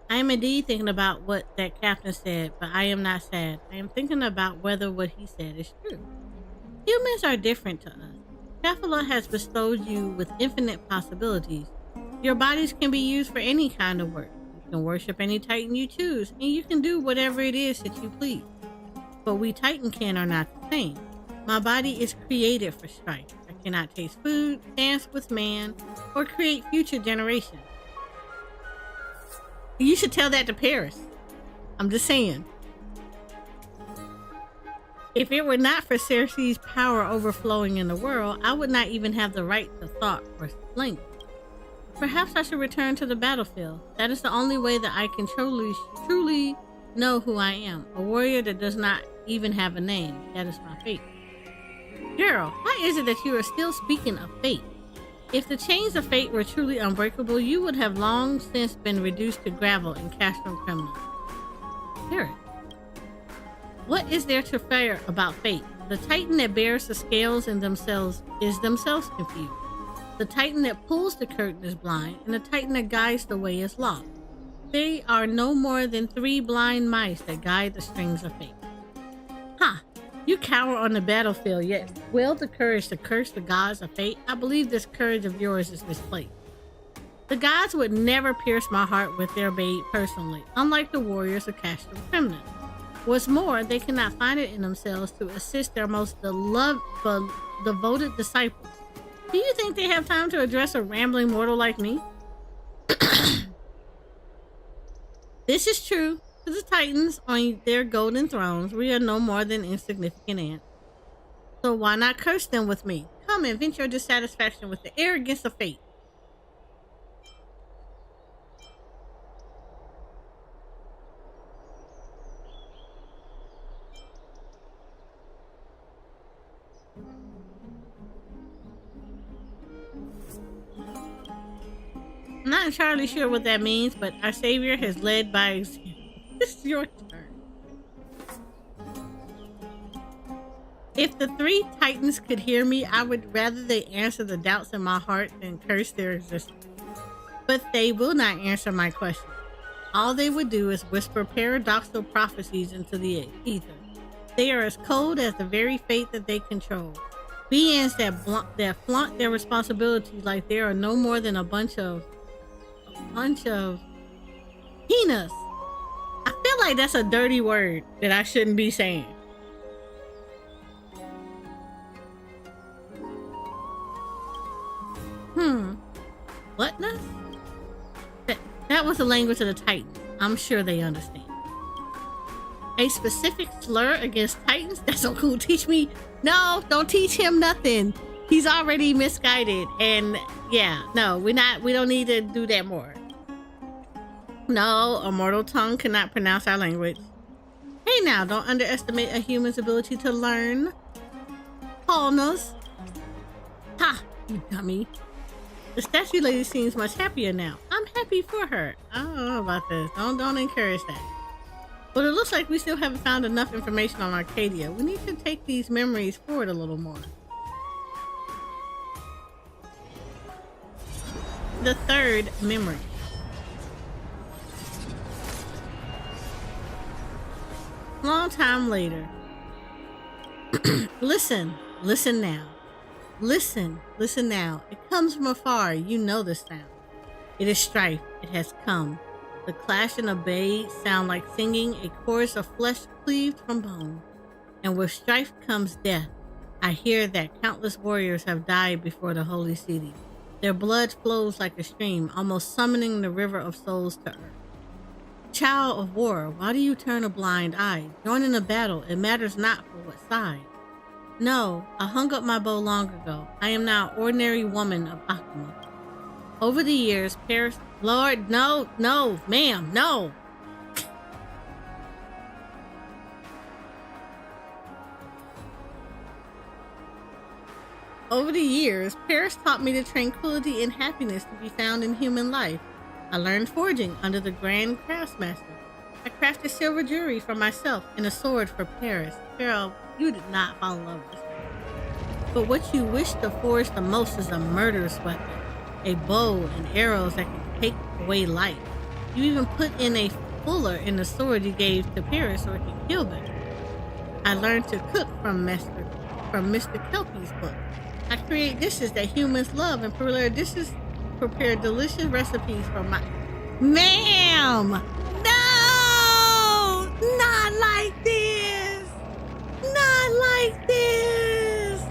I am indeed thinking about what that captain said, but I am not sad. I am thinking about whether what he said is true. Humans are different to us. Kefala has bestowed you with infinite possibilities. Your bodies can be used for any kind of work. You can worship any Titan you choose, and you can do whatever it is that you please. But we Titankin are not the same. My body is created for strife. I cannot taste food, dance with man, or create future generations. You should tell that to Paris. I'm just saying. If it were not for Cersei's power overflowing in the world, I would not even have the right to thought or language. Perhaps I should return to the battlefield. That is the only way that I can truly know who I am. A warrior that does not even have a name. That is my fate. Girl, why is it that you are still speaking of fate? If the chains of fate were truly unbreakable, you would have long since been reduced to gravel and castrum criminals. Garrett, what is there to fear about fate? The Titan that bears the scales in themselves is themselves confused. The Titan that pulls the curtain is blind, and the Titan that guides the way is lost. They are no more than 3 blind mice that guide the strings of fate. Ha! You cower on the battlefield, yet wield the courage to curse the gods of fate. I believe this courage of yours is misplaced. The gods would never pierce my heart with their bait personally, unlike the warriors of Castrum Criminal. What's more, they cannot find it in themselves to assist their most devoted disciples. Do you think they have time to address a rambling mortal like me? This is true. To the Titans on their golden thrones, we are no more than insignificant ants. So why not curse them with me? Come and vent your dissatisfaction with the arrogance of fate. I'm not entirely sure what that means, but our savior has led by example. It's your turn. If the three titans could hear me, I would rather they answer the doubts in my heart than curse their existence. But they will not answer my question. All they would do is whisper paradoxical prophecies into the ether. They are as cold as the very fate that they control. Beings that flaunt their responsibilities like they are no more than a bunch of hyenas. I feel like that's a dirty word that I shouldn't be saying. Whatness? That was the language of the Titans. I'm sure they understand. A specific slur against Titans? That's so cool. Teach me. No, don't teach him nothing. He's already misguided. And yeah, no, we don't need to do that more. No, a mortal tongue cannot pronounce our language. Hey now, don't underestimate a human's ability to learn. Paulness. Ha, you dummy. The statue lady seems much happier now. I'm happy for her. I don't know about this. Don't encourage that. But it looks like we still haven't found enough information on Arcadia. We need to take these memories forward a little more. The third memory. Long time later. Listen now. Listen now. It comes from afar. You know the sound. It is strife. It has come. The clash and obey sound like singing a chorus of flesh cleaved from bone. And with strife comes death. I hear that countless warriors have died before the holy city. Their blood flows like a stream, almost summoning the river of souls to earth. Child of war, why do you turn a blind eye? Join in a battle. It matters not for what side. No, I hung up my bow long ago. I am now an ordinary woman of Akuma. Over the years, Paris... Lord, no, ma'am, no. Over the years, Paris taught me the tranquility and happiness to be found in human life. I learned forging under the Grand Craftsmaster. I crafted silver jewelry for myself and a sword for Paris. Girl, you did not fall in love with me. But what you wish to forge the most is a murderous weapon. A bow and arrows that can take away life. You even put in a fuller in the sword you gave to Paris so it can kill better. I learned to cook from Mr. Kelpie's book. I create dishes that humans love and prepare delicious recipes for my... Ma'am! No! Not like this! Not like this!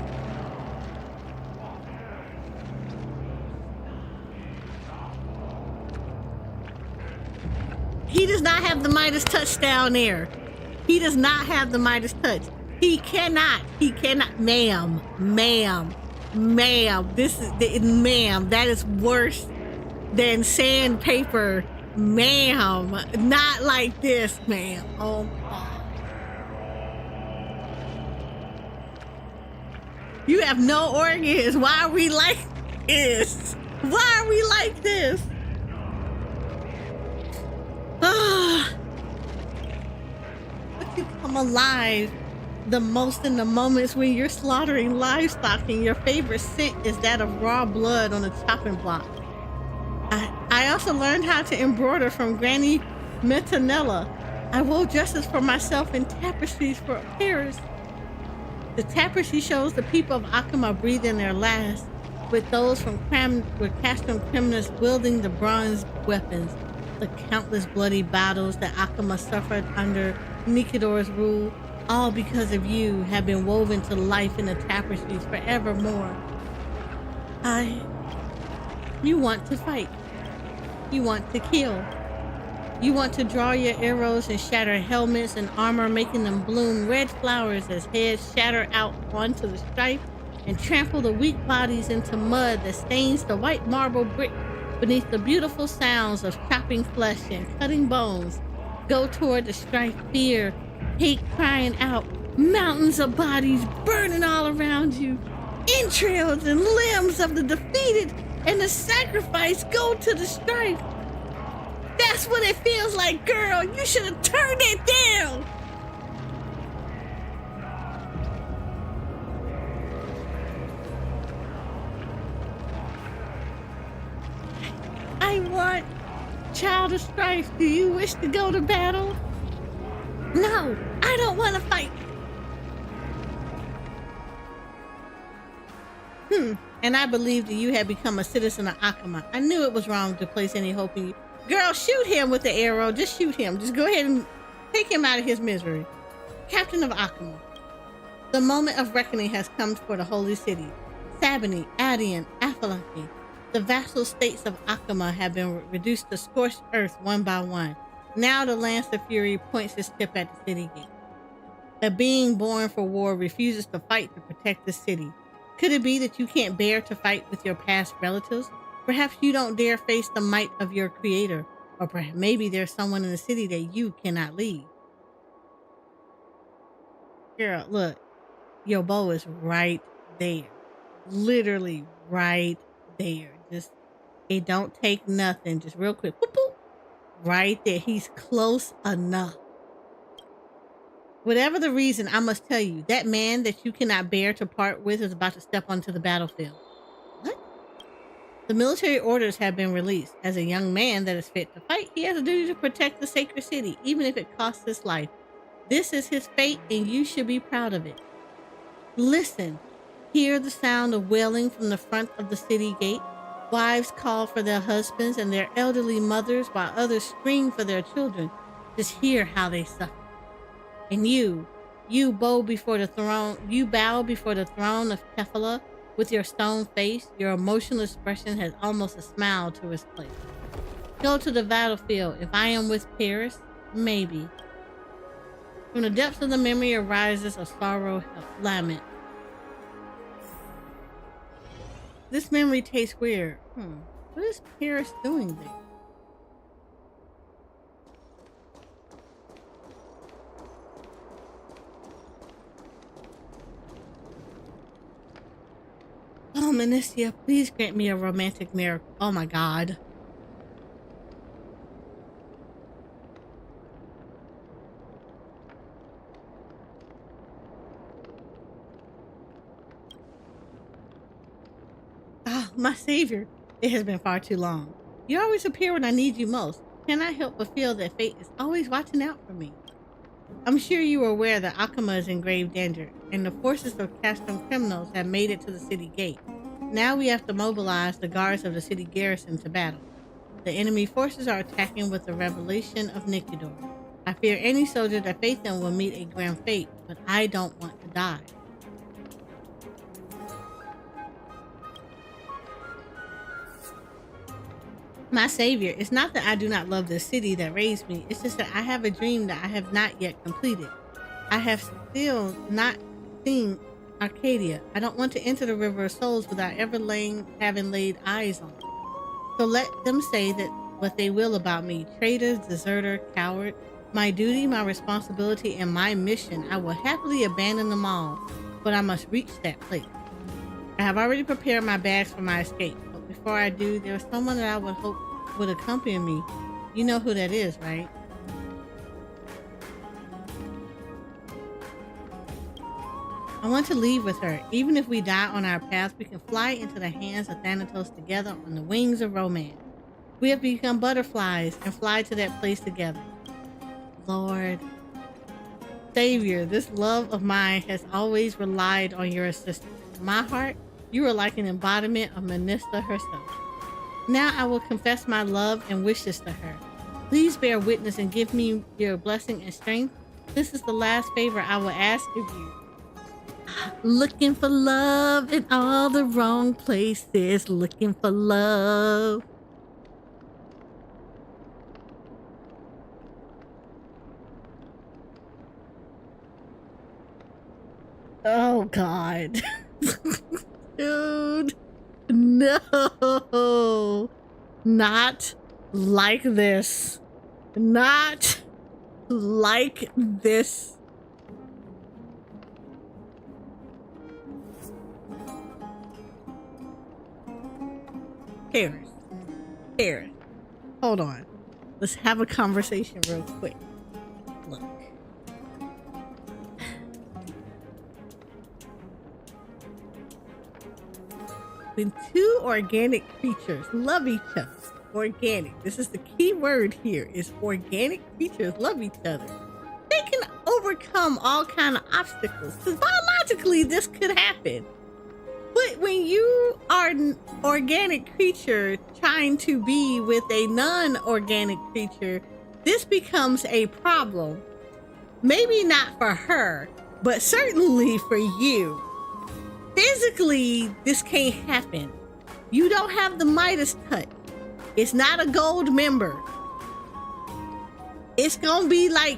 He does not have the Midas touch down there. He does not have the Midas touch. He cannot, ma'am, that is worse than sandpaper, ma'am. Not like this, ma'am. Oh my God. You have no organs. Why are we like this? Why are we like this? But you come alive the most in the moments when you're slaughtering livestock and your favorite scent is that of raw blood on a chopping block. I also learned how to embroider from Granny Metanella. I wove dresses for myself and tapestries for Paris. The tapestry shows the people of Akuma breathing their last, with those from Castrum criminals wielding the bronze weapons. The countless bloody battles that Akuma suffered under Nikidor's rule, all because of you, have been woven to life in the tapestries forevermore. You want to fight. You want to kill. You want to draw your arrows and shatter helmets and armor, making them bloom red flowers as heads shatter out onto the strife and trample the weak bodies into mud that stains the white marble brick beneath the beautiful sounds of chopping flesh and cutting bones. Go toward the strife, fear, hate crying out, mountains of bodies burning all around you, entrails and limbs of the defeated, and the sacrifice go to the strife. That's what it feels like, girl. You should have turned it down. I want child of strife. Do you wish to go to battle? No, I don't want to fight. And I believed that you had become a citizen of Akama. I knew it was wrong to place any hope in you. Girl, shoot him with the arrow. Just shoot him. Just go ahead and take him out of his misery. Captain of Akama. The moment of reckoning has come for the holy city. Sabini, Adian, Afalanki. The vassal states of Akama have been reduced to scorched earth one by one. Now the Lance of Fury points his tip at the city gate. A being born for war refuses to fight to protect the city. Could it be that you can't bear to fight with your past relatives? Perhaps you don't dare face the might of your creator, or perhaps maybe there's someone in the city that you cannot leave. Girl, look, your bow is right there. Literally right there. Just, it don't take nothing. Just real quick. Boop, boop. Right there. He's close enough. Whatever the reason, I must tell you, that man that you cannot bear to part with is about to step onto the battlefield. What? The military orders have been released. As a young man that is fit to fight, he has a duty to protect the sacred city, even if it costs his life. This is his fate, and you should be proud of it. Listen. Hear the sound of wailing from the front of the city gate. Wives call for their husbands and their elderly mothers, while others scream for their children. Just hear how they suffer. And you bow before the throne of Kefala with your stone face. Your emotional expression has almost a smile to its place. Go to the battlefield. If I am with Paris, maybe. From the depths of the memory arises a sorrow lament. This memory tastes weird. What is Paris doing there? Oh, Menistia, please grant me a romantic miracle. Oh my God. Oh, my savior. It has been far too long. You always appear when I need you most. Cannot help but feel that fate is always watching out for me. I'm sure you are aware that Akama is in grave danger, and the forces of custom criminals have made it to the city gate. Now we have to mobilize the guards of the city garrison to battle. The enemy forces are attacking with the revelation of Nikidor. I fear any soldier that faces them will meet a grim fate, but I don't want to die. My savior, it's not that I do not love the city that raised me. It's just that I have a dream that I have not yet completed. I have still not seen Arcadia. I don't want to enter the River of Souls without ever having laid eyes on it. So let them say that what they will about me, traitor, deserter, coward. My duty, my responsibility, and my mission, I will happily abandon them all, but I must reach that place. I have already prepared my bags for my escape. Before I do, there's someone that I would hope would accompany me. You know who that is, right? I want to leave with her. Even if we die on our path, we can fly into the hands of Thanatos together on the wings of romance. We have become butterflies and fly to that place together. Lord, Savior, this love of mine has always relied on your assistance. In my heart, you are like an embodiment of Menista herself. Now I will confess my love and wishes to her. Please bear witness and give me your blessing and strength. This is the last favor I will ask of you. Looking for love in all the wrong places. Looking for love. Oh, God. Dude, no, not like this, not like this. Paris. Paris. Hold on. Let's have a conversation real quick. Look. When two organic creatures love each other, organic, this is the key word here, is organic creatures love each other, they can overcome all kind of obstacles. Because biologically, this could happen. But when you are an organic creature trying to be with a non-organic creature, this becomes a problem. Maybe not for her, but certainly for you. Physically, this can't happen. You don't have the Midas touch. It's not a gold member. It's gonna be like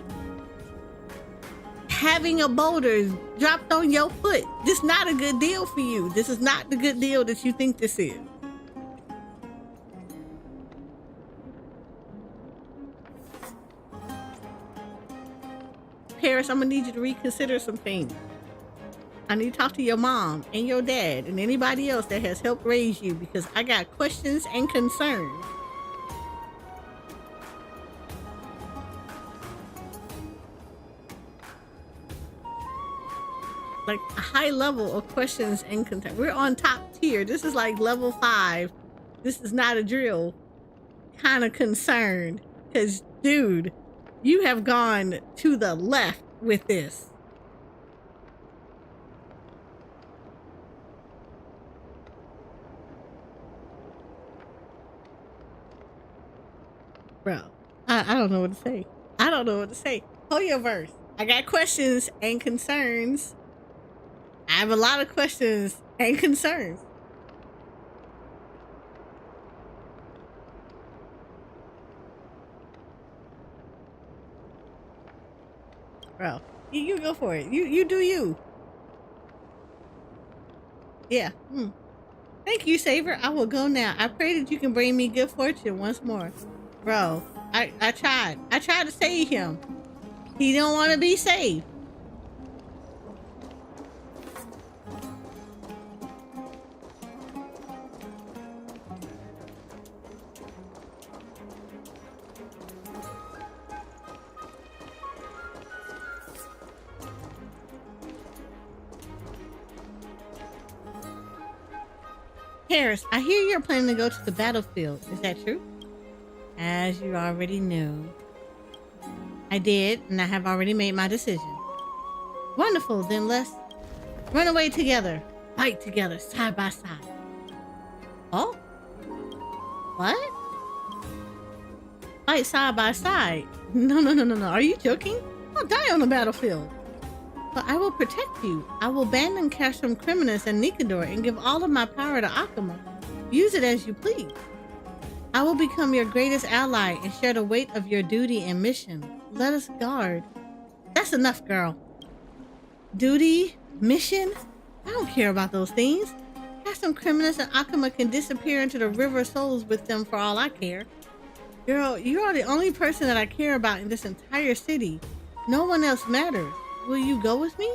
having a boulder dropped on your foot. This is not a good deal for you. This is not the good deal that you think this is. Paris, I'm gonna need you to reconsider some things. I need to talk to your mom and your dad and anybody else that has helped raise you, because I got questions and concerns. Like a high level of questions and concerns. We're on top tier. This is like level 5. This is not a drill kind of concern. Because, dude, you have gone to the left with this. Bro, I don't know what to say. I don't know what to say. Hoyoverse. I got questions and concerns. I have a lot of questions and concerns. Bro, you go for it. You do you. Yeah. Thank you, Saver. I will go now. I pray that you can bring me good fortune once more. Bro, I tried. I tried to save him. He don't want to be saved. Paris, I hear you're planning to go to the battlefield. Is that true? As you already knew. I did, and I have already made my decision. Wonderful, then let's run away together. Fight together, side by side. Oh? What? Fight side by side? No. Are you joking? I'll die on the battlefield. But I will protect you. I will abandon Castrum Criminus and Nikador and give all of my power to Akuma. Use it as you please. I will become your greatest ally and share the weight of your duty and mission. Let us guard. That's enough, girl. Duty? Mission? I don't care about those things. Castrum Criminus and Akuma can disappear into the River of Souls with them for all I care. Girl, you are the only person that I care about in this entire city. No one else matters. Will you go with me?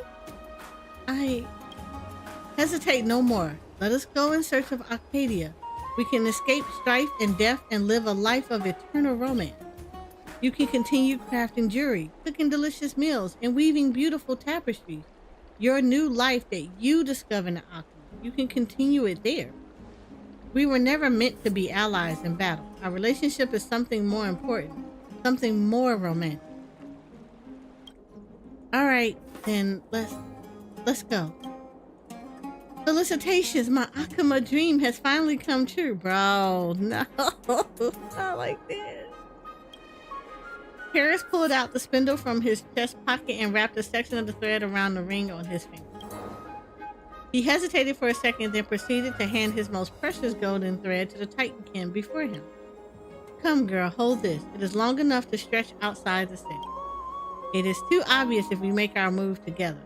I hesitate no more. Let us go in search of Arcadia. We can escape strife and death and live a life of eternal romance. You can continue crafting jewelry, cooking delicious meals, and weaving beautiful tapestries. Your new life that you discovered in Akuma, you can continue it there. We were never meant to be allies in battle. Our relationship is something more important, something more romantic. All right, then let's go. Felicitations, my Akuma dream has finally come true. Bro, no, not like this. Paris pulled out the spindle from his chest pocket and wrapped a section of the thread around the ring on his finger. He hesitated for a second, then proceeded to hand his most precious golden thread to the Titankin before him. Come, girl, hold this. It is long enough to stretch outside the city. It is too obvious if we make our move together.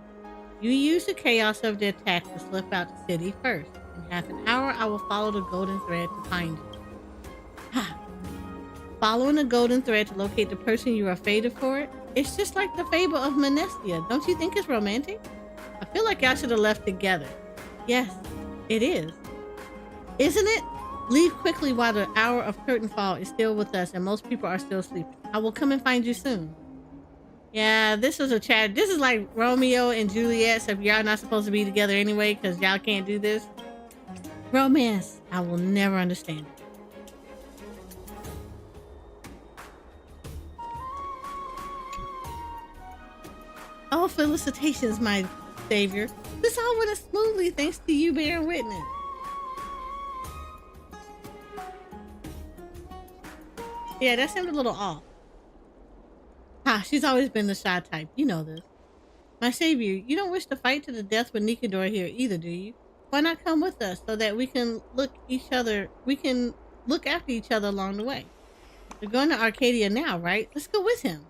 You use the chaos of the attack to slip out the city first. In half an hour, I will follow the golden thread to find you. Following the golden thread to locate the person you are fated for, it's just like the fable of Menestia. Don't you think it's romantic? I feel like y'all should have left together. Yes, it is. Isn't it? Leave quickly while the hour of curtain fall is still with us and most people are still sleeping. I will come and find you soon. Yeah, this was a chat. This is like Romeo and Juliet, so if y'all not supposed to be together anyway because y'all can't do this. Romance. I will never understand it. Oh, felicitations, my savior. This all went smoothly thanks to you bearing witness. Yeah, that seemed a little off. Ha, she's always been the shy type. You know this. My savior, you don't wish to fight to the death with Nikador here either, do you? Why not come with us so that we can look after each other along the way? We're going to Arcadia now, right? Let's go with him.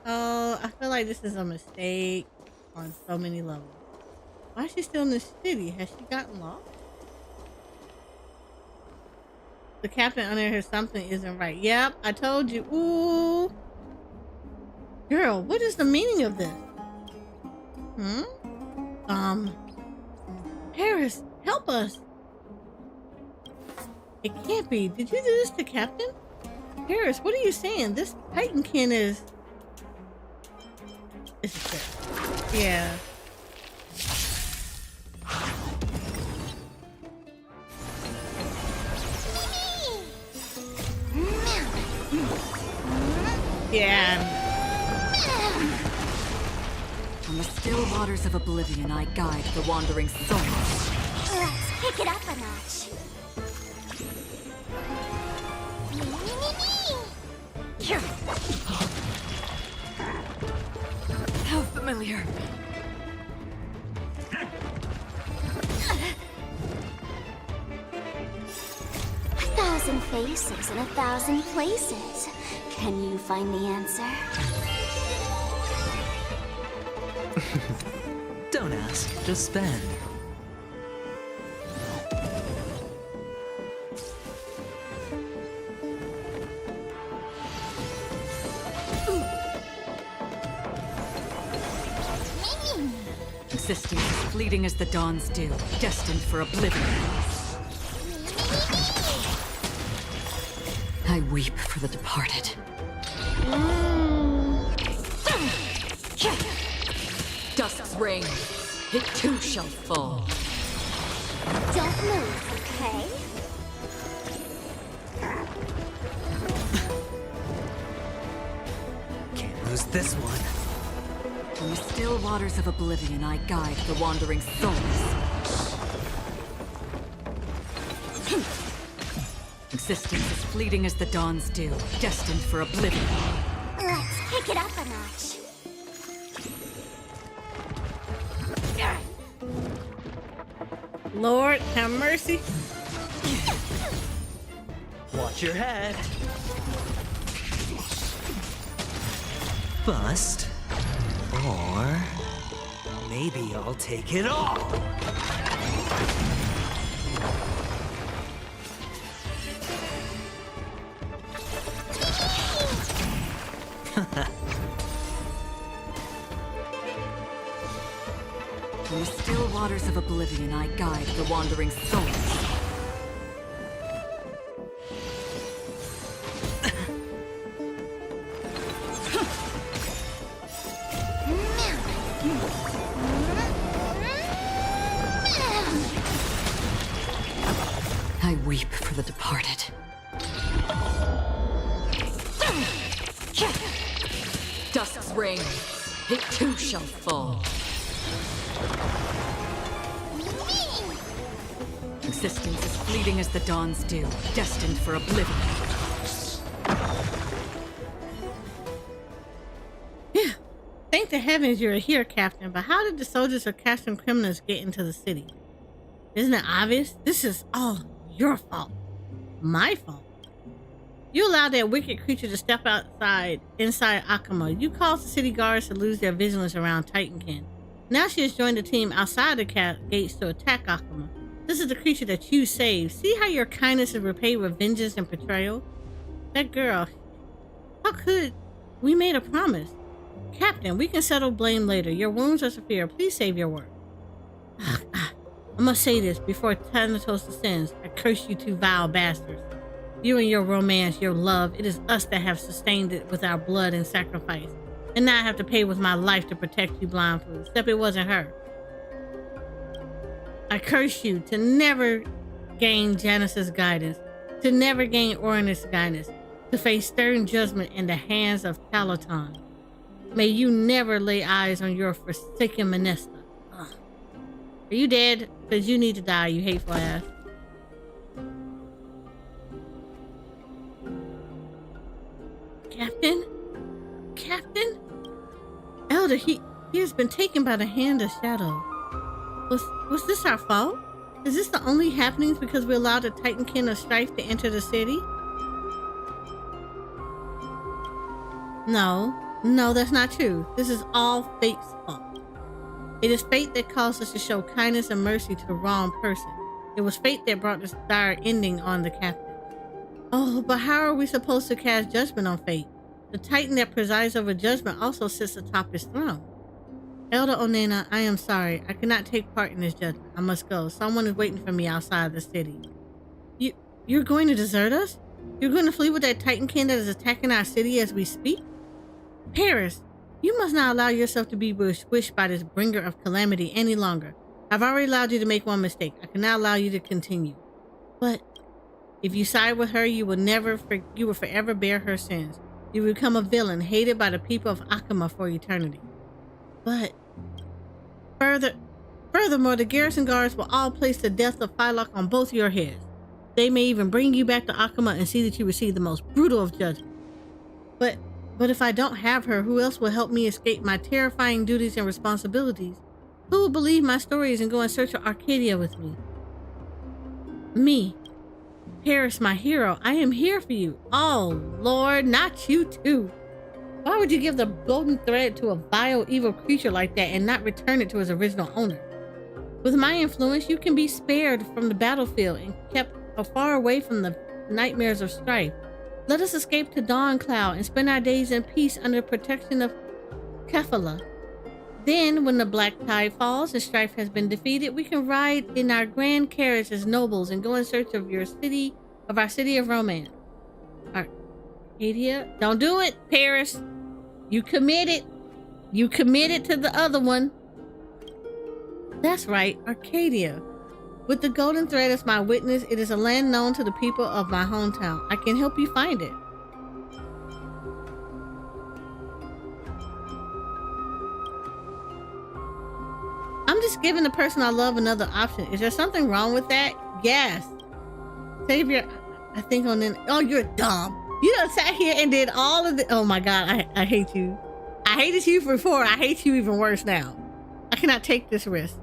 Oh, I feel like this is a mistake on so many levels. Why is she still in the city? Has she gotten lost? The captain under her something isn't right. Yep, I told you. Ooh. Girl, what is the meaning of this? Harris, help us. It can't be. Did you do this to Captain? Harris, what are you saying? This Titankin is... It's a trick. Yeah. Yeah. From the still waters of oblivion, I guide the wandering souls. Let's pick it up a notch. How familiar. A thousand faces in a thousand places. Can you find the answer? Don't ask, just spend. Existence as fleeting as the dawn's dew, destined for oblivion. I weep for the departed. Dusk's reign, it too shall fall. Don't move, okay? Can't lose this one. From the still waters of oblivion, I guide the wandering souls. Existence as fleeting as the dawn's dew, destined for oblivion. Let's pick it up a notch. Lord, have mercy. Watch your head. Bust. Or maybe I'll take it all. From the still waters of oblivion, I guide the wandering souls. I weep for the departed. Dusk's reign, it too shall fall. Existence as fleeting as the dawn's dew, destined for oblivion. Yeah. Thank the heavens you're here, Captain, but how did the soldiers of Castron criminals get into the city? Isn't it obvious? This is all your fault. My fault. You allowed that wicked creature to step inside Akama. You caused the city guards to lose their vigilance around Titankin. Now she has joined the team outside the gates to attack Akama. This is the creature that you saved. See how your kindness is repaid with vengeance and betrayal? That girl. How could... We made a promise. Captain, we can settle blame later. Your wounds are severe. Please save your work. I must say this before Thanatos ascends. I curse you two vile bastards. You and your romance, your love, it is us that have sustained it with our blood and sacrifice. And now I have to pay with my life to protect you blindfold, except it wasn't her. I curse you to never gain Janus's guidance, to never gain Orinus' guidance, to face stern judgment in the hands of Talaton. May you never lay eyes on your forsaken Manesta. Ugh. Are you dead? Because you need to die, you hateful ass. Captain? Captain? Elder, he has been taken by the hand of Shadow. Was this our fault? Is this the only happenings because we allowed the Titankin of Strife to enter the city? No, that's not true. This is all fate's fault. It is fate that caused us to show kindness and mercy to the wrong person. It was fate that brought this dire ending on the captain. Oh, but how are we supposed to cast judgment on fate? The Titan that presides over judgment also sits atop his throne. Elder Onena, I am sorry. I cannot take part in this judgment. I must go. Someone is waiting for me outside the city. You're going to desert us? You're going to flee with that Titankin that is attacking our city as we speak? Paris, you must not allow yourself to be wished by this bringer of calamity any longer. I've already allowed you to make one mistake. I cannot allow you to continue. But if you side with her, you will forever bear her sins. You will become a villain, hated by the people of Akama for eternity. But furthermore, the garrison guards will all place the death of Phylock on both your heads. They may even bring you back to Akama and see that you receive the most brutal of judgment. But if I don't have her, who else will help me escape my terrifying duties and responsibilities? Who will believe my stories and go in search of Arcadia with me? Me. Paris, my hero, I am here for you. Oh, Lord, not you too. Why would you give the golden thread to a vile, evil creature like that and not return it to its original owner? With my influence, you can be spared from the battlefield and kept far away from the nightmares of strife. Let us escape to Dawn Cloud and spend our days in peace under the protection of Kefala. Then, when the black tide falls and strife has been defeated, we can ride in our grand carriage as nobles and go in search of our city of romance. Arcadia? Don't do it, Paris. You committed to the other one. That's right, Arcadia. With the golden thread as my witness, it is a land known to the people of my hometown. I can help you find it. I'm just giving the person I love another option. Is there something wrong with that? Yes. Savior, I think on then. Oh, you're dumb. You done sat here and did all of the. Oh my God, I hate you. I hated you before. I hate you even worse now. I cannot take this risk.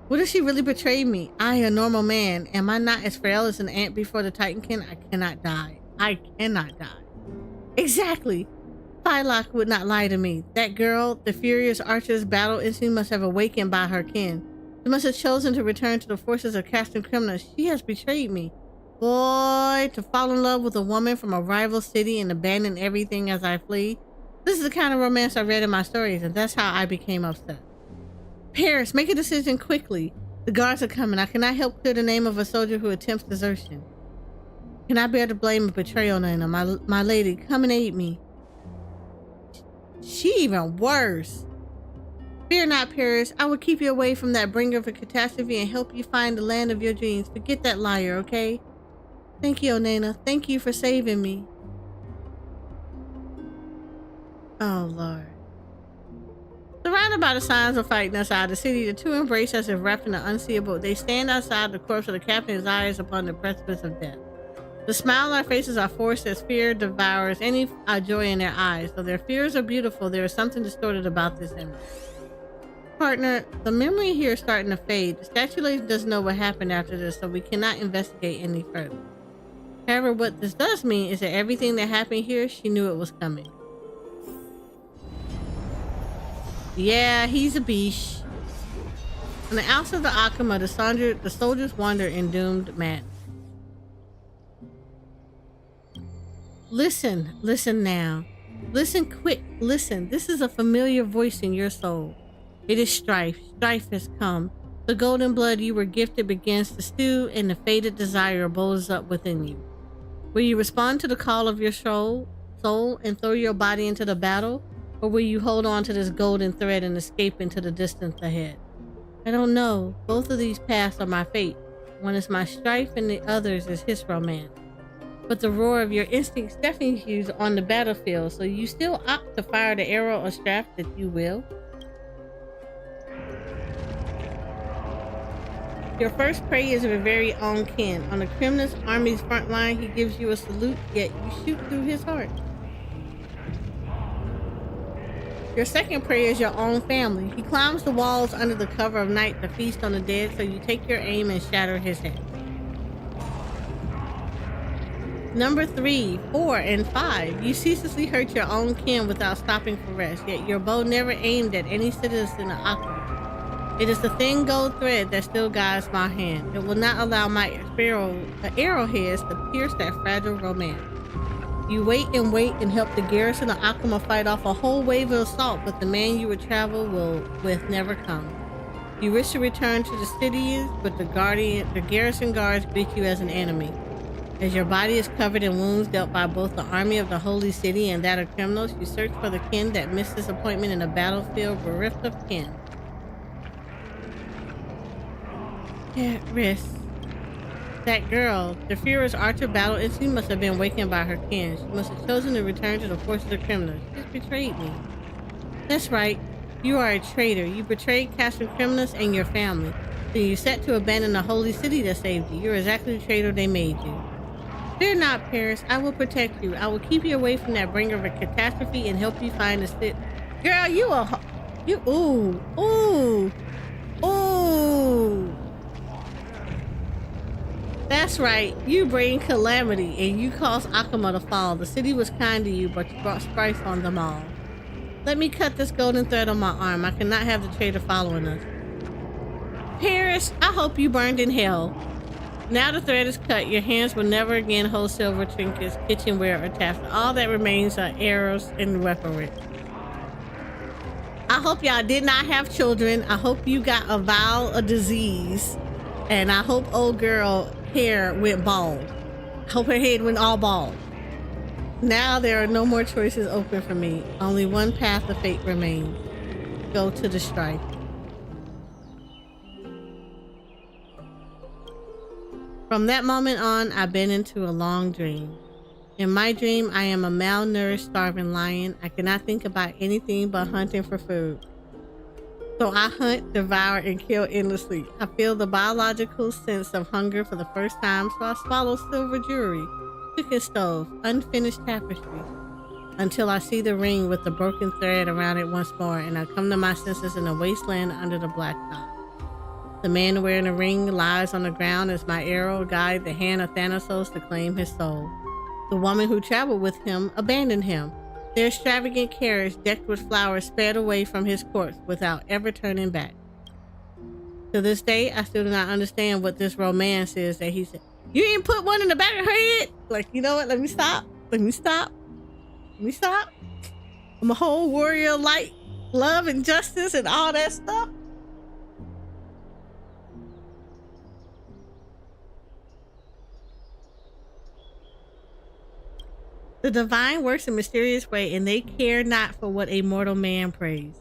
What if she really betrayed me? I, a normal man, am I not as frail as an ant before the Titankin? I cannot die. I cannot die. Exactly. Phylock would not lie to me. That girl, the furious archer's battle instinct must have awakened by her kin. She must have chosen to return to the forces of Casting Criminals. She has betrayed me. Boy, to fall in love with a woman from a rival city and abandon everything as I flee. This is the kind of romance I read in my stories, and that's how I became upset. Paris, make a decision quickly. The guards are coming. I cannot help clear the name of a soldier who attempts desertion. Can I bear the blame of betrayal, Nana? My lady, come and aid me. She even worse. Fear not, Paris. I will keep you away from that bringer of a catastrophe and help you find the land of your dreams. Forget that liar, okay? Thank you, Onena. Thank you for saving me. Oh, Lord. Surrounded by the signs of fighting outside the city, the two embrace as if wrapped in the unseeable. They stand outside the corpse of the captain, his eyes upon the precipice of death. The smile on our faces are forced as fear devours any joy in their eyes. Though their fears are beautiful, there is something distorted about this image. Partner, the memory here is starting to fade. The statue lady doesn't know what happened after this, so we cannot investigate any further. However, what this does mean is that everything that happened here, she knew it was coming. Yeah, he's a beast. On the outside of the Akama, the soldiers wander in doomed madness. Listen now. Listen quick, listen. This is a familiar voice in your soul. It is strife. Strife has come. The golden blood you were gifted begins to stew, and the faded desire boils up within you. Will you respond to the call of your soul and throw your body into the battle? Or will you hold on to this golden thread and escape into the distance ahead? I don't know. Both of these paths are my fate. One is my strife and the other is his romance. But the roar of your instincts deafens you on the battlefield, so you still opt to fire the arrow or shaft that you will. Your first prey is your very own kin. On the criminal's army's front line, he gives you a salute, yet you shoot through his heart. Your second prey is your own family. He climbs the walls under the cover of night to feast on the dead, so you take your aim and shatter his head. Number 3, 4, and 5. You ceaselessly hurt your own kin without stopping for rest, yet your bow never aimed at any citizen of Akuma. It is the thin gold thread that still guides my hand. It will not allow my arrowheads to pierce that fragile romance. You wait and help the garrison of Akuma fight off a whole wave of assault, but the man you would travel with never comes. You wish to return to the city, but the garrison guards greet you as an enemy. As your body is covered in wounds dealt by both the army of the holy city and that of criminals, you search for the kin that missed this appointment in a battlefield bereft of kin. At risk. That girl, the furious archer battle instinct must have been wakened by her kin. She must have chosen to return to the forces of criminals. She just betrayed me. That's right. You are a traitor. You betrayed Castro criminals and your family. Then you set to abandon the holy city that saved you. You're exactly the traitor they made you. Fear not, Paris. I will protect you. I will keep you away from that bringer of a catastrophe and help you find the city. Girl, ooh. That's right, you bring calamity and you caused Akuma to fall. The city was kind to you, but you brought strife on them all. Let me cut this golden thread on my arm. I cannot have the traitor following us. Paris, I hope you burned in hell. Now the thread is cut, your hands will never again hold silver trinkets, kitchenware, or taffeta. All that remains are arrows and weaponry. I hope y'all did not have children. I hope you got a disease. And I hope old girl hair went bald. I hope her head went all bald. Now there are no more choices open for me. Only one path of fate remains. Go to the strife. From that moment on, I bent into a long dream. In my dream, I am a malnourished, starving lion. I cannot think about anything but hunting for food. So I hunt, devour, and kill endlessly. I feel the biological sense of hunger for the first time, so I swallow silver jewelry, cooking stove, unfinished tapestry, until I see the ring with the broken thread around it once more, and I come to my senses in a wasteland under the blacktop. The man wearing the ring lies on the ground as my arrow guides the hand of Thanatos to claim his soul. The woman who traveled with him abandoned him. Their extravagant carriage, decked with flowers, sped away from his corpse without ever turning back. To this day, I still do not understand what this romance is that he said. You didn't put one in the back of her head? Like, you know what? Let me stop. I'm a whole warrior of light, love, and justice, and all that stuff. The divine works in a mysterious way, and they care not for what a mortal man prays.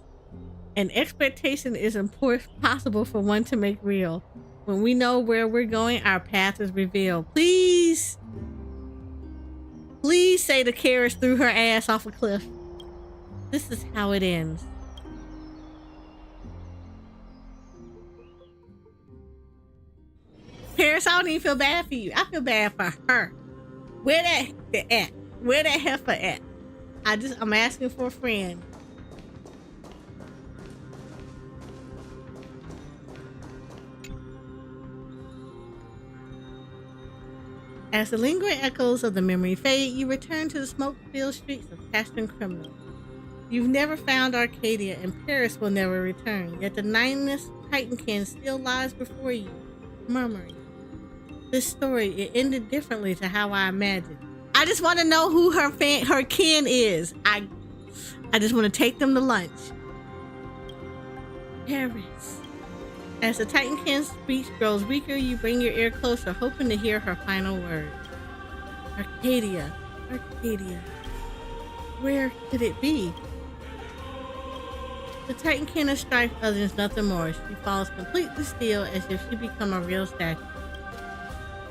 An expectation is impossible for one to make real. When we know where we're going, our path is revealed. Please say the carriage threw her ass off a cliff. This is how it ends. Paris, I don't even feel bad for you. I feel bad for her. Where that heifer at? I'm asking for a friend. As the lingering echoes of the memory fade, you return to the smoke-filled streets of Castron Criminal. You've never found Arcadia, and Paris will never return, yet the nameless Titankin still lies before you, murmuring. This story, it ended differently to how I imagined. I just want to know who her kin is. I just want to take them to lunch. Paris. As the Titankin's speech grows weaker, you bring your ear closer, hoping to hear her final words. Arcadia, Arcadia. Where could it be? The Titankin of strife utters nothing more. She falls completely still as if she become a real statue.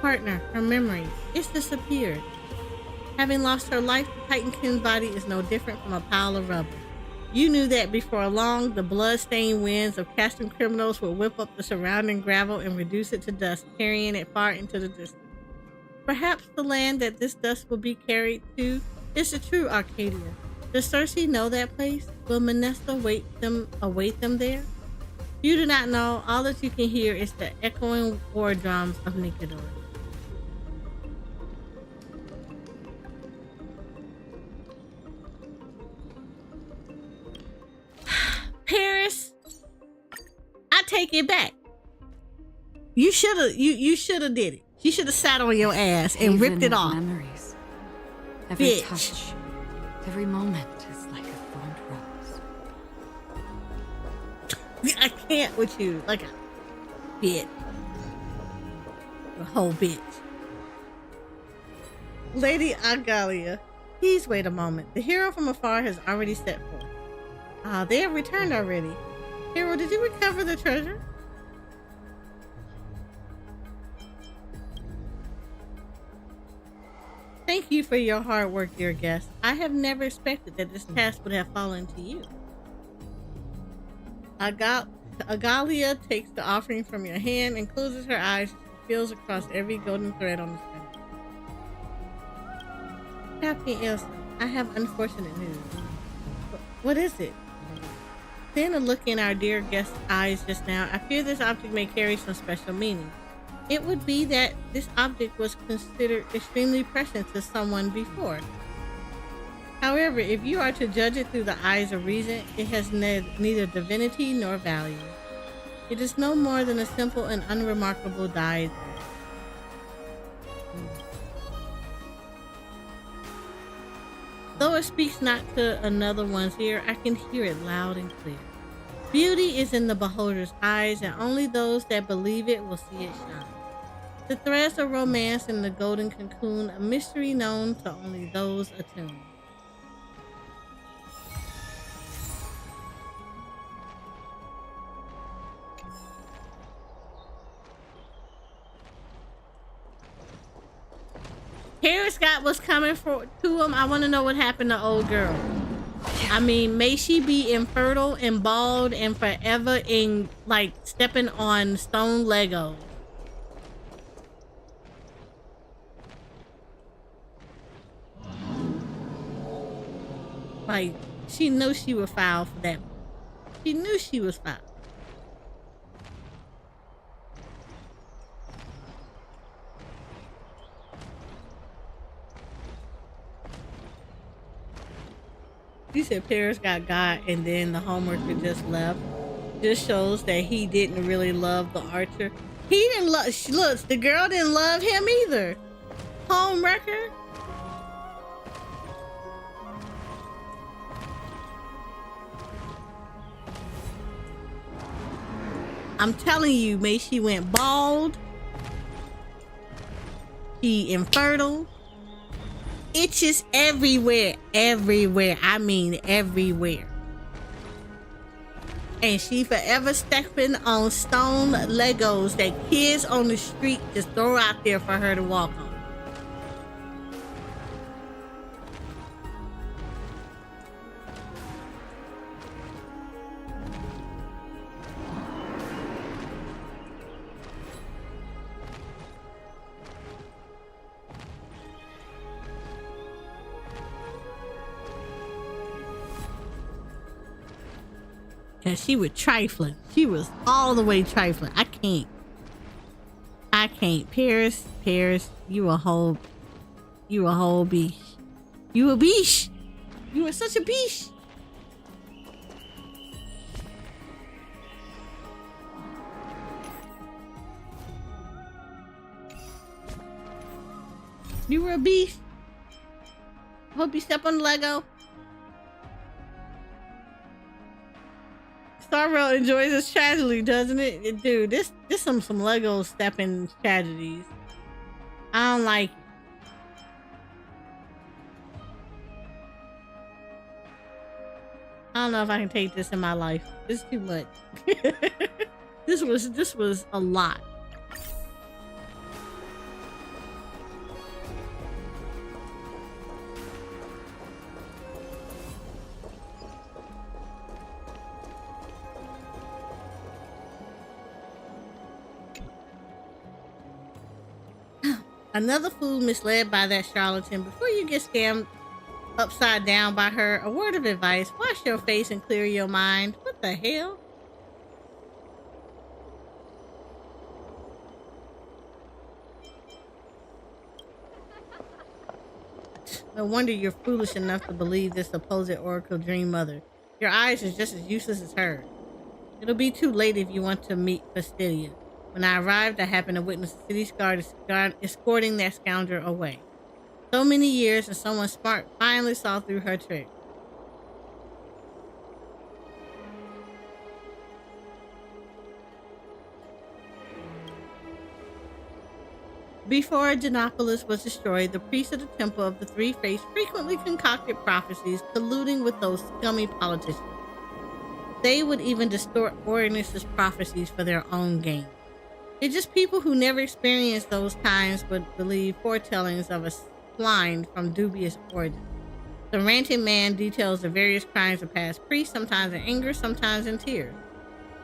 Partner, her memory, it's disappeared. Having lost her life, the Titankin's body is no different from a pile of rubble. You knew that before long, the blood-stained winds of casting criminals would whip up the surrounding gravel and reduce it to dust, carrying it far into the distance. Perhaps the land that this dust will be carried to is the true Arcadia. Does Cersei know that place? Will Minesta await them there? You do not know. All that you can hear is the echoing war drums of Nicanor. Paris, I take it back. You should have did it. You should have sat on your ass and ripped it off. Memories. Every Bitch. touch, every moment is like a thorned rose. I can't with you. Like a bitch. A whole bitch. Lady Agalia. Please wait a moment. The hero from afar has already set forth. They have returned already. Hero, did you recover the treasure? Thank you for your hard work, dear guest. I have never expected that this task would have fallen to you. Agalia takes the offering from your hand and closes her eyes as she feels across every golden thread on the center. Captain Ilsa, I have unfortunate news. What is it? Seeing a look in our dear guest's eyes just now, I fear this object may carry some special meaning. It would be that this object was considered extremely precious to someone before. However, if you are to judge it through the eyes of reason, it has neither divinity nor value. It is no more than a simple and unremarkable die. Though it speaks not to another one's ear, I can hear it loud and clear. Beauty is in the beholder's eyes, and only those that believe it will see it shine. The threads of romance in the golden cocoon, a mystery known to only those attuned. Paris got what's coming to him. I want to know what happened to old girl. I mean, may she be infertile and bald and forever in like stepping on stone Legos. Like, she knew she was foul for that. She knew she was foul. You said Paris got and then the homeworker just left. Just shows that he didn't really love the archer. He didn't love, look, the girl didn't love him either. Homewrecker. I'm telling you, May, she went bald. She infertile. Itches everywhere, everywhere. I mean everywhere. And she forever stepping on stone Legos that kids on the street just throw out there for her to walk on. And she was trifling. She was all the way trifling. I can't. Paris, you a whole beast. You a beast. You are such a beast. You were a beast. Hope you step on the Lego. Starro enjoys his tragedy, doesn't it? Dude, this some Lego stepping tragedies. I don't like it. I don't know if I can take this in my life. This is too much. This was a lot. Another fool misled by that charlatan. Before you get scammed upside down by her, a word of advice: wash your face and clear your mind. What the hell? No wonder you're foolish enough to believe this supposed Oracle Dream Mother. Your eyes are just as useless as hers. It'll be too late if you want to meet Fastidia. When I arrived, I happened to witness the city's guard escorting that scoundrel away. So many years, and someone smart finally saw through her trick. Before Genopolis was destroyed, the priests of the Temple of the Three Fates frequently concocted prophecies, colluding with those scummy politicians. They would even distort Orionus' prophecies for their own gain. It's just people who never experienced those times would believe foretellings of a swine from dubious origin. The ranting man details the various crimes of past priests, sometimes in anger, sometimes in tears.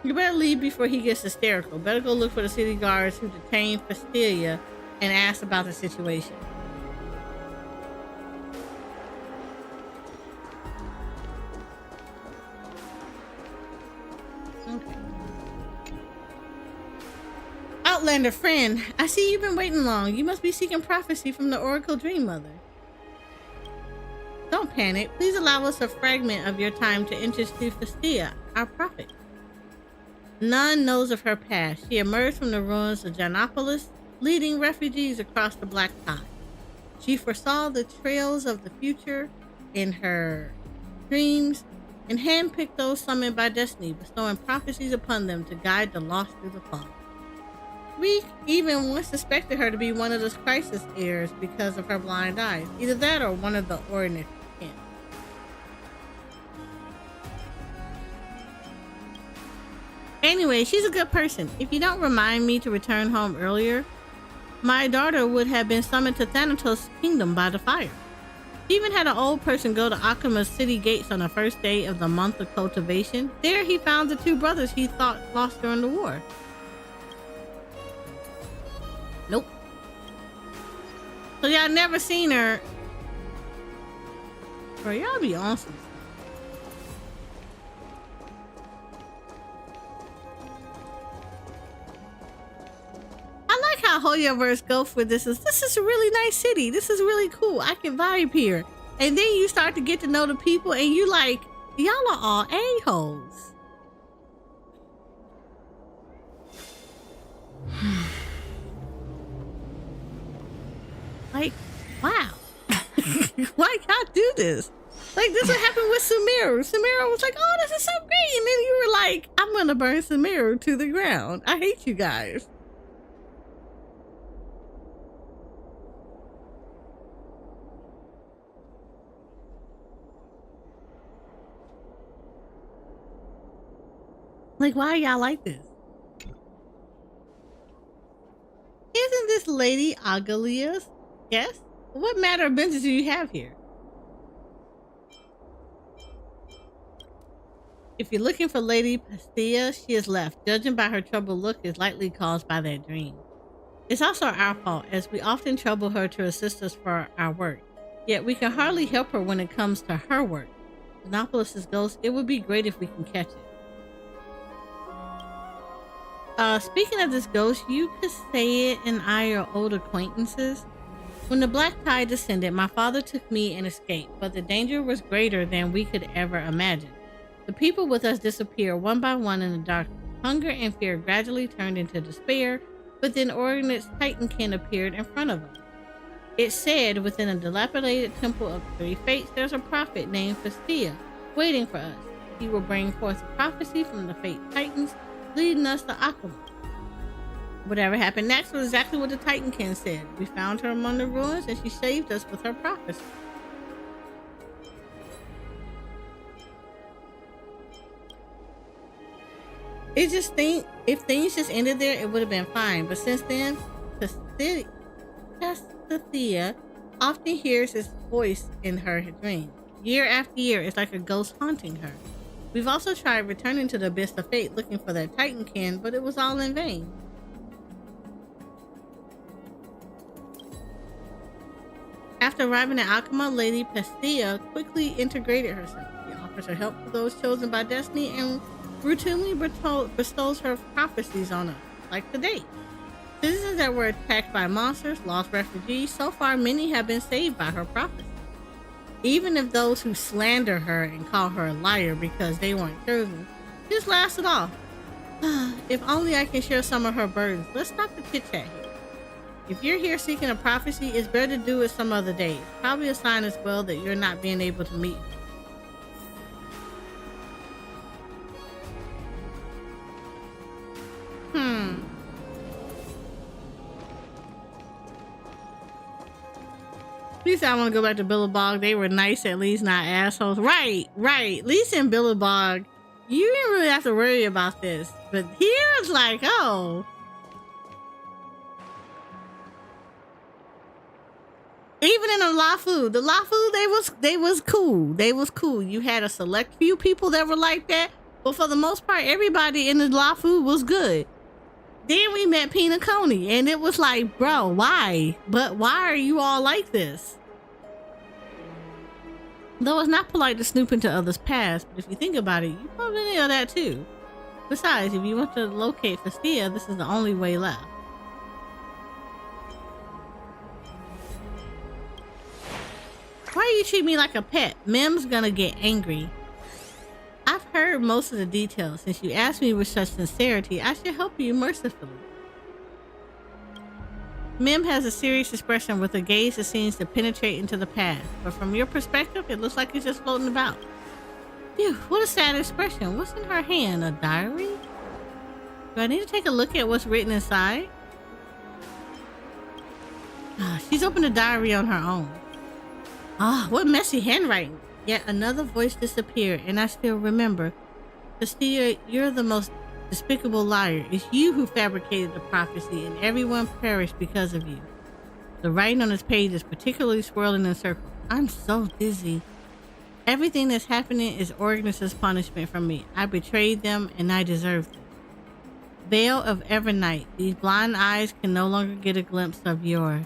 You better leave before he gets hysterical. Better go look for the city guards who detained Fastidia and ask about the situation. Okay. Outlander friend, I see you've been waiting long. You must be seeking prophecy from the Oracle Dream Mother. Don't panic. Please allow us a fragment of your time to introduce Fastidia, our prophet. None knows of her past. She emerged from the ruins of Genopolis, leading refugees across the Black Tide. She foresaw the trails of the future in her dreams and handpicked those summoned by destiny, bestowing prophecies upon them to guide the lost through the fog. We even once suspected her to be one of those crisis heirs because of her blind eyes. Either that or one of the Orionus kin. Anyway, she's a good person. If you don't remind me to return home earlier, my daughter would have been summoned to Thanatos' kingdom by the fire. She even had an old person go to Akima's city gates on the first day of the month of cultivation. There he found the two brothers he thought lost during the war. Nope. So y'all never seen her. Bro, y'all be awesome. I like how Hoyoverse go for this is a really nice city. This is really cool. I can vibe here. And then you start to get to know the people and you like, y'all are all a-holes. Like, wow. Why y'all do this? Like, this would happen with Sumeru. Sumeru was like, oh, this is so great. And then you were like, I'm going to burn Sumeru to the ground. I hate you guys. Like, why are y'all like this? Isn't this Lady Agalia's guest? What matter of business do you have here? If you're looking for Lady Pastia, she has left. Judging by her troubled look, is likely caused by that dream. It's also our fault, as we often trouble her to assist us for our work. Yet we can hardly help her when it comes to her work. Genopolis' ghost, it would be great if we can catch it. Speaking of this ghost, you could say it and I are old acquaintances. When the Black Tide descended, my father took me and escaped, but the danger was greater than we could ever imagine. The people with us disappeared one by one in the darkness. Hunger and fear gradually turned into despair, but then Orionus' Titankin appeared in front of us. It said within a dilapidated temple of three fates, there's a prophet named Fastidia waiting for us. he will bring forth a prophecy from the Fate Titans, leading us to Akuma. Whatever happened next was exactly what the Titankin said. We found her among the ruins and she saved us with her prophecy. If things just ended there, it would have been fine. But since then, Castathea often hears his voice in her dreams. Year after year, it's like a ghost haunting her. We've also tried returning to the Abyss of Fate looking for that Titankin, but it was all in vain. After arriving at Akuma, Lady Pestia quickly integrated herself. She offers her help to those chosen by destiny and routinely bestows her prophecies on us, like today. Citizens that were attacked by monsters, lost refugees, so far many have been saved by her prophecy. Even if those who slander her and call her a liar because they weren't chosen, just laughs it off. If only I can share some of her burdens. Let's stop the chit chat here. If you're here seeking a prophecy, it's better to do it some other day. It's probably a sign as well that you're not being able to meet her. At least I want to go back to Billabong. They were nice, at least not assholes. Right. At least in Billabong, you didn't really have to worry about this. But here it's like, oh. Even in the Lafu, they was cool. They was cool. You had a select few people that were like that, but for the most part, everybody in the Lafu was good. Then we met Pina Coney, and it was like, bro, why? But why are you all like this? Though it's not polite to snoop into others' past, but if you think about it, you probably know that too. Besides, if you want to locate Festia, this is the only way left. Why do you treat me like a pet? Mim's gonna get angry. I've heard most of the details. Since you asked me with such sincerity, I should help you mercifully. Mim has a serious expression with a gaze that seems to penetrate into the past, but from your perspective, it looks like it's just floating about. Phew, what a sad expression. What's in her hand? A diary? Do I need to take a look at what's written inside? She's opened a diary on her own. What messy handwriting. Yet another voice disappeared, and I still remember. Festia, you're the most despicable liar. It's you who fabricated the prophecy, and everyone perished because of you. The writing on this page is particularly swirling in circles. I'm so dizzy. Everything that's happening is Orgnus' punishment for me. I betrayed them, and I deserved it. Veil of Evernight, these blind eyes can no longer get a glimpse of your...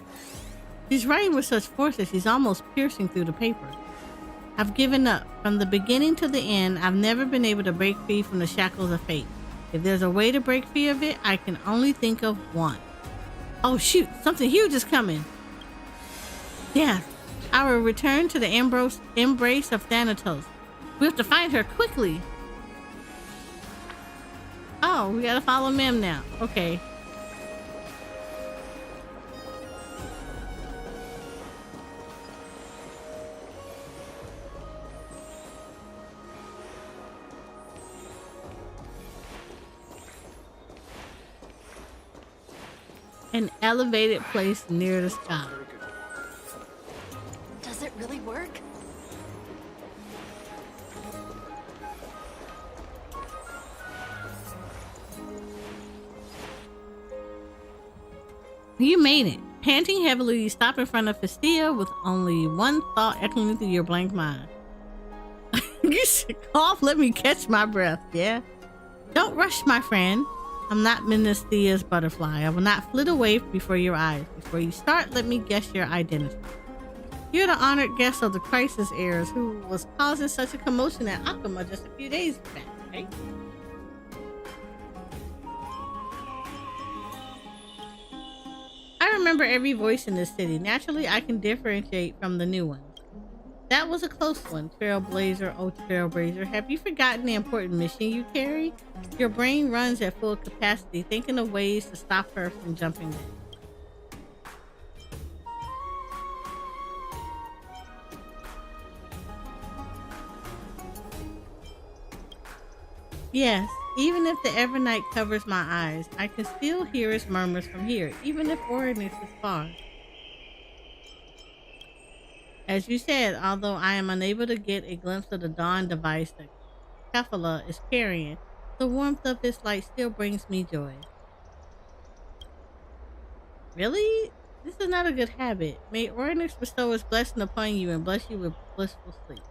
She's writing with such force that she's almost piercing through the paper. I've given up. From the beginning to the end, I've never been able to break free from the shackles of fate. If there's a way to break free of it, I can only think of one. Oh shoot, something huge is coming. Yeah, I will return to the embrace of Thanatos. We have to find her quickly. Oh, we gotta follow Mim now. Okay. An elevated place near the sky. Does it really work? You made it. Panting heavily, you stop in front of Festia with only one thought echoing through your blank mind. You should cough, let me catch my breath, yeah? Don't rush, my friend. I'm not Menestia's butterfly. I will not flit away before your eyes. Before you start, let me guess your identity. You're the honored guest of the crisis heirs who was causing such a commotion at Akuma just a few days back, right? I remember every voice in this city. Naturally, I can differentiate from the new ones. That was a close one, Trailblazer, oh Trailblazer. Have you forgotten the important mission you carry? Your brain runs at full capacity, thinking of ways to stop her from jumping in. Yes, even if the Evernight covers my eyes, I can still hear his murmurs from here, even if Orinus is far. As you said, although I am unable to get a glimpse of the dawn device that Kefala is carrying, the warmth of his light still brings me joy. Really? This is not a good habit. May Orinus bestow his blessing upon you and bless you with blissful sleep.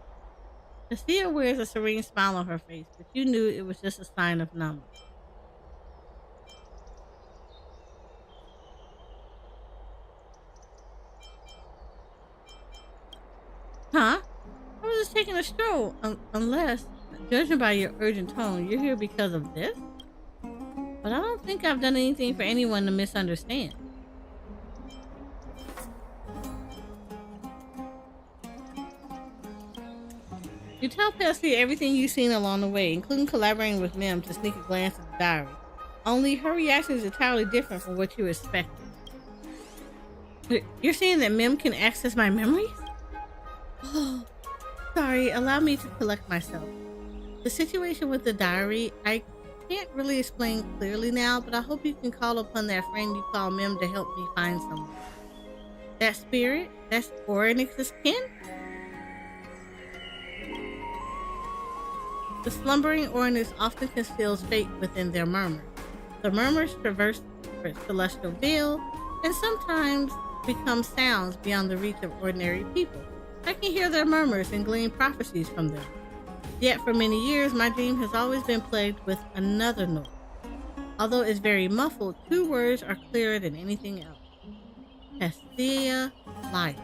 Castilla wears a serene smile on her face, but you knew it was just a sign of numbness. Huh? I was just taking a stroll, unless, judging by your urgent tone, you're here because of this? But I don't think I've done anything for anyone to misunderstand. You tell Percy everything you've seen along the way, including collaborating with Mim to sneak a glance at the diary. Only her reaction is entirely different from what you expected. You're saying that Mim can access my memories? Oh, sorry, allow me to collect myself. The situation with the diary, I can't really explain clearly now, but I hope you can call upon that friend you call Mim to help me find someone. That spirit? That's Orinix's kin? The slumbering Orinus often conceals fate within their murmurs. The murmurs traverse the celestial veil and sometimes become sounds beyond the reach of ordinary people. I can hear their murmurs and glean prophecies from them. Yet for many years, my dream has always been plagued with another noise. Although it's very muffled, two words are clearer than anything else. Castilla life.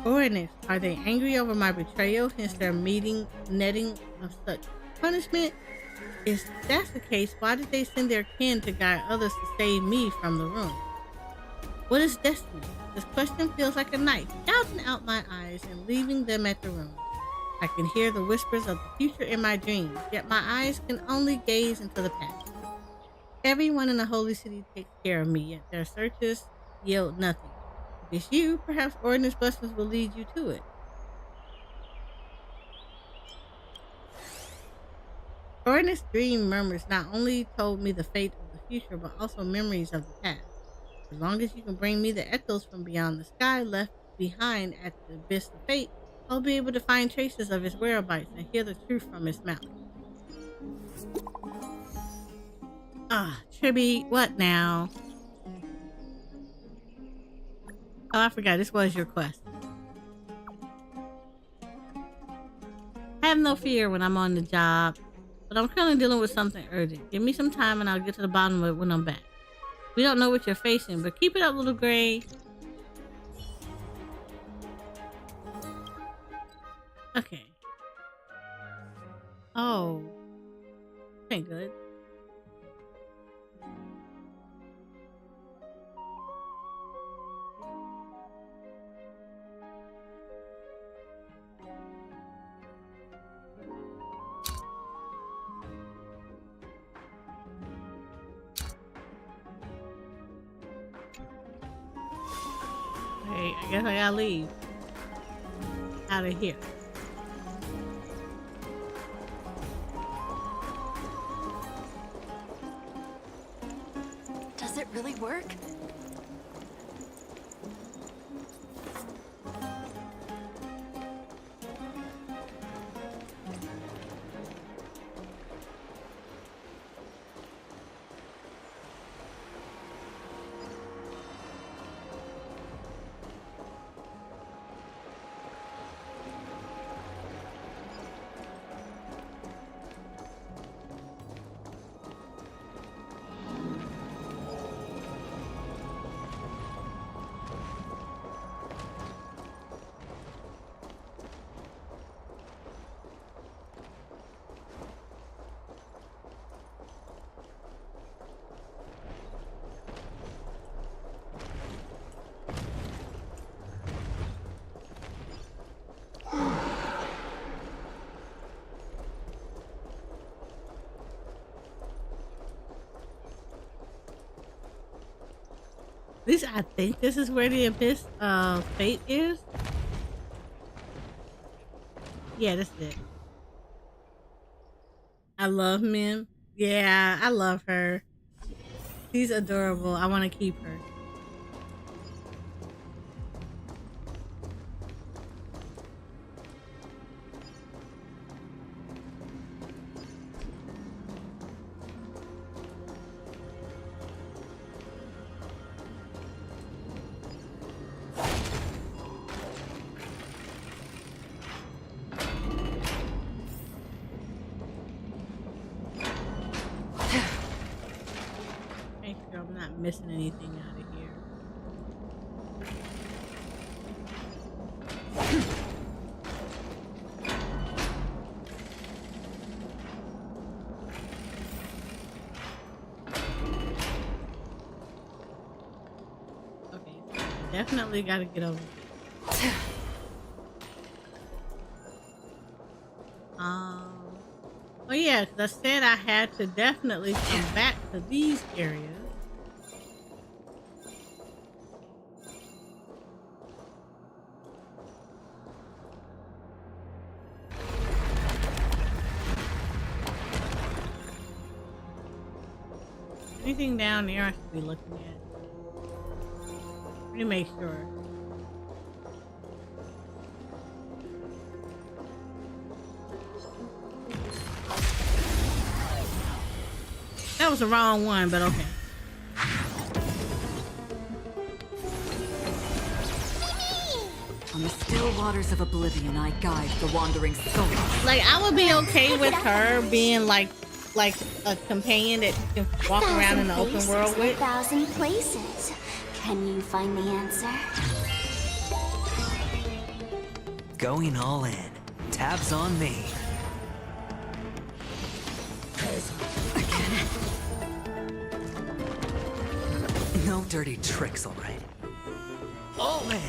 Orinus, are they angry over my betrayal, hence their netting of such punishment? If that's the case, why did they send their kin to guide others to save me from the room? What is destiny? This question feels like a knife, gouging out my eyes and leaving them at the room. I can hear the whispers of the future in my dreams, yet my eyes can only gaze into the past. Everyone in the holy city takes care of me, yet their searches yield nothing. If it's you, perhaps Ordinance blessings will lead you to it. Ordinance dream murmurs not only told me the fate of the future, but also memories of the past. As long as you can bring me the echoes from beyond the sky left behind at the abyss of fate, I'll be able to find traces of his whereabouts and hear the truth from his mouth. Tribby, what now? Oh, I forgot, this was your quest. Have no fear when I'm on the job, but I'm currently dealing with something urgent. Give me some time and I'll get to the bottom of it when I'm back. We don't know what you're facing, but keep it up, little Gray. Okay. Oh. Ain't good. Okay, I guess I gotta leave. Out of here. Does it really work? At least I think this is where the abyss of fate is. Yeah, that's it. I love Mim. Yeah, I love her. She's adorable. I want to keep her. Make sure I'm not missing anything out of here. Okay, definitely gotta get over here. Oh yeah, because I said I had to definitely come back to these areas. Anything down there I should be looking at? Let me make sure. That was the wrong one, but okay. On the still waters of oblivion, I guide the wandering soul. Like, I would be okay with her being like a companion that you can walk around in the open world with. 1,000 places. Can you find the answer? Going all in. Tabs on me. No dirty tricks, all right? All in.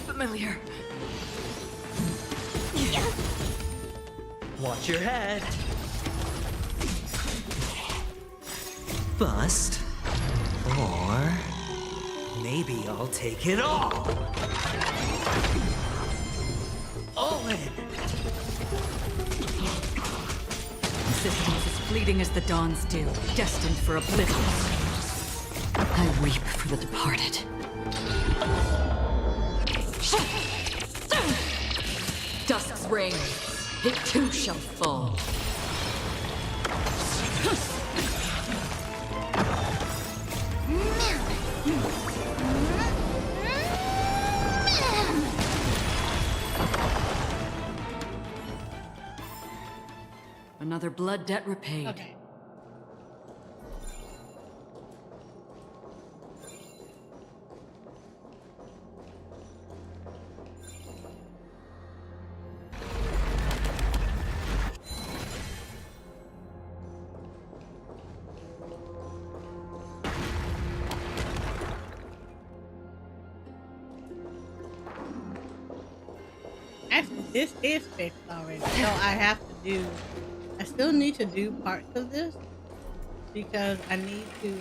Familiar. Watch your head. Bust. Or maybe I'll take it all. All in. Existence is fleeting as the dawn's dew, destined for oblivion. I weep for the departed. Dusk's reign, it too shall fall. Another blood debt repaid. Okay. Actually, this is fixed already, so I still need to do parts of this because I need to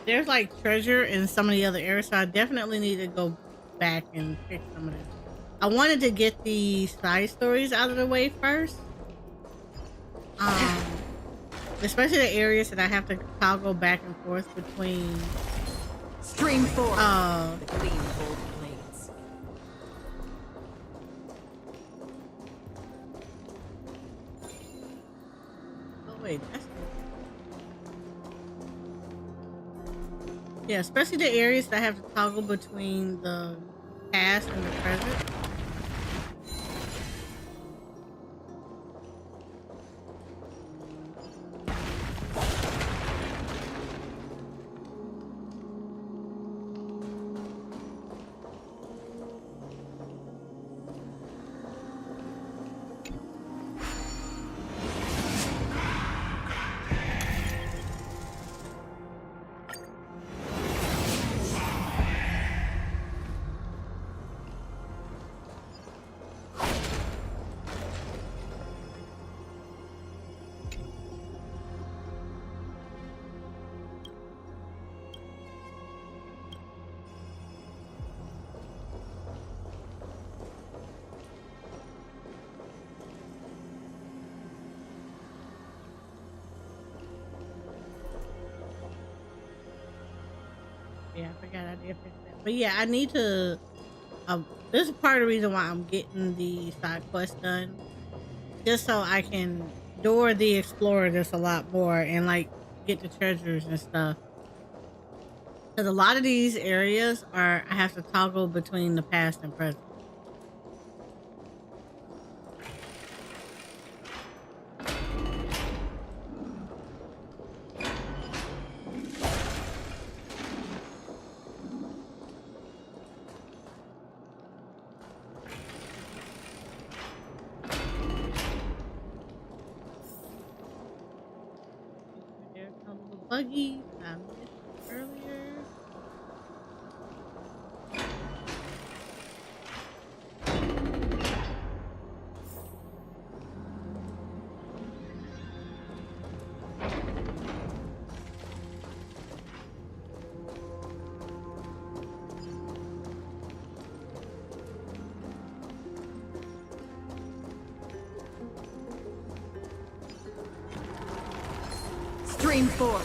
there's like treasure in some of the other areas, so I definitely need to go back and fix some of this. I wanted to get the side stories out of the way first, especially the areas that I have to toggle back and forth between. Stream 4. The gleam of old blades. Oh wait, that's yeah, especially the areas that I have to toggle between the past and the present. Yeah, I forgot I did fix that. But yeah, I need to. This is part of the reason why I'm getting the side quest done, just so I can door the explorer just a lot more and like get the treasures and stuff. Because a lot of these areas are I have to toggle between the past and present. There's a little buggy I missed earlier. Stream 4.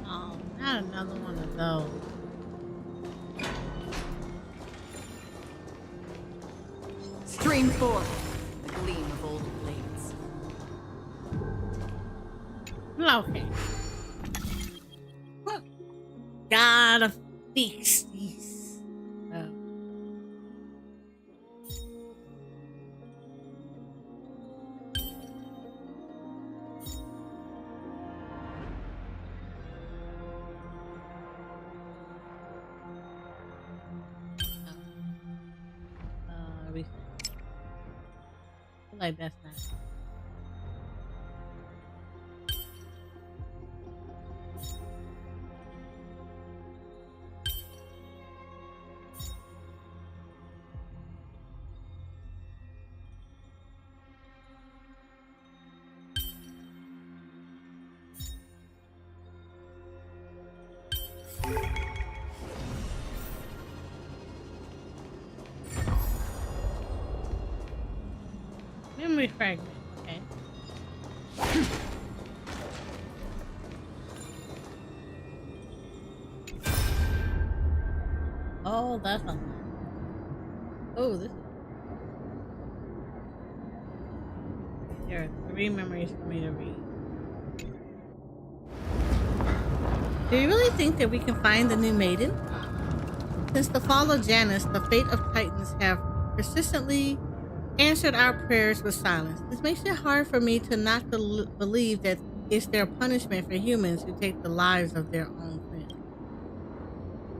Oh, not another one of those. Stream 4. The gleam of old blades. Okay. Gotta fix these. Oh. Reset. I feel like that's not. Memory fragment. Okay. Oh, that's a. Oh, this. There are 3 memories for me to read. Do you really think that we can find the new maiden? Since the fall of Janus, the fate of Titans have persistently answered our prayers with silence. This makes it hard for me to not believe that it's their punishment for humans who take the lives of their own friends.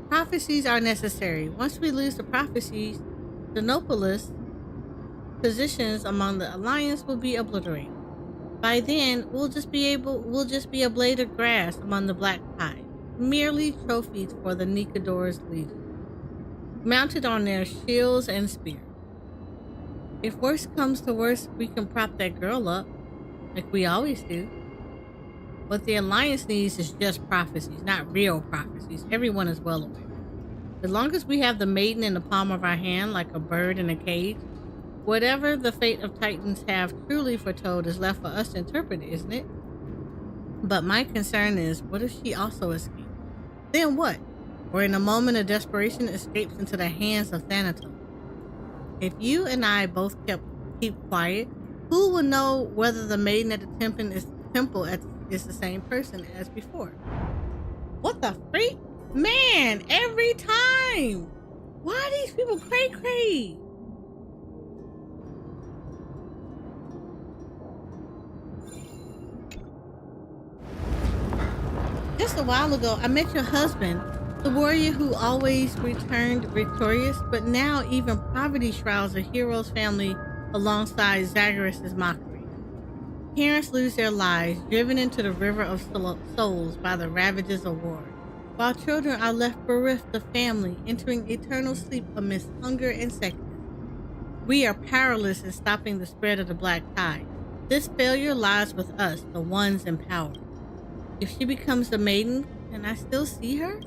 Prophecies are necessary. Once we lose the prophecies, the Nopolis positions among the Alliance will be obliterated. By then, we'll just be a blade of grass among the Black Tide, merely trophies for the Nikador's legion, mounted on their shields and spears. If worse comes to worse, we can prop that girl up, like we always do. What the Alliance needs is just prophecies, not real prophecies. Everyone is well aware. As long as we have the maiden in the palm of our hand, like a bird in a cage, whatever the fate of Titans have truly foretold is left for us to interpret, isn't it? But my concern is, what if she also escapes? Then what? Or in a moment of desperation escapes into the hands of Thanatos? If you and I both keep quiet, who will know whether the maiden at the temple is the same person as before? What the freak? Man, every time! Why are these people cray-cray? Just a while ago, I met your husband, the warrior who always returned victorious, but now even poverty shrouds a hero's family alongside Zagreus' mockeries. Parents lose their lives, driven into the river of souls by the ravages of war, while children are left bereft of family, entering eternal sleep amidst hunger and sickness. We are powerless in stopping the spread of the black tide. This failure lies with us, the ones in power. If she becomes a maiden, can I still see her?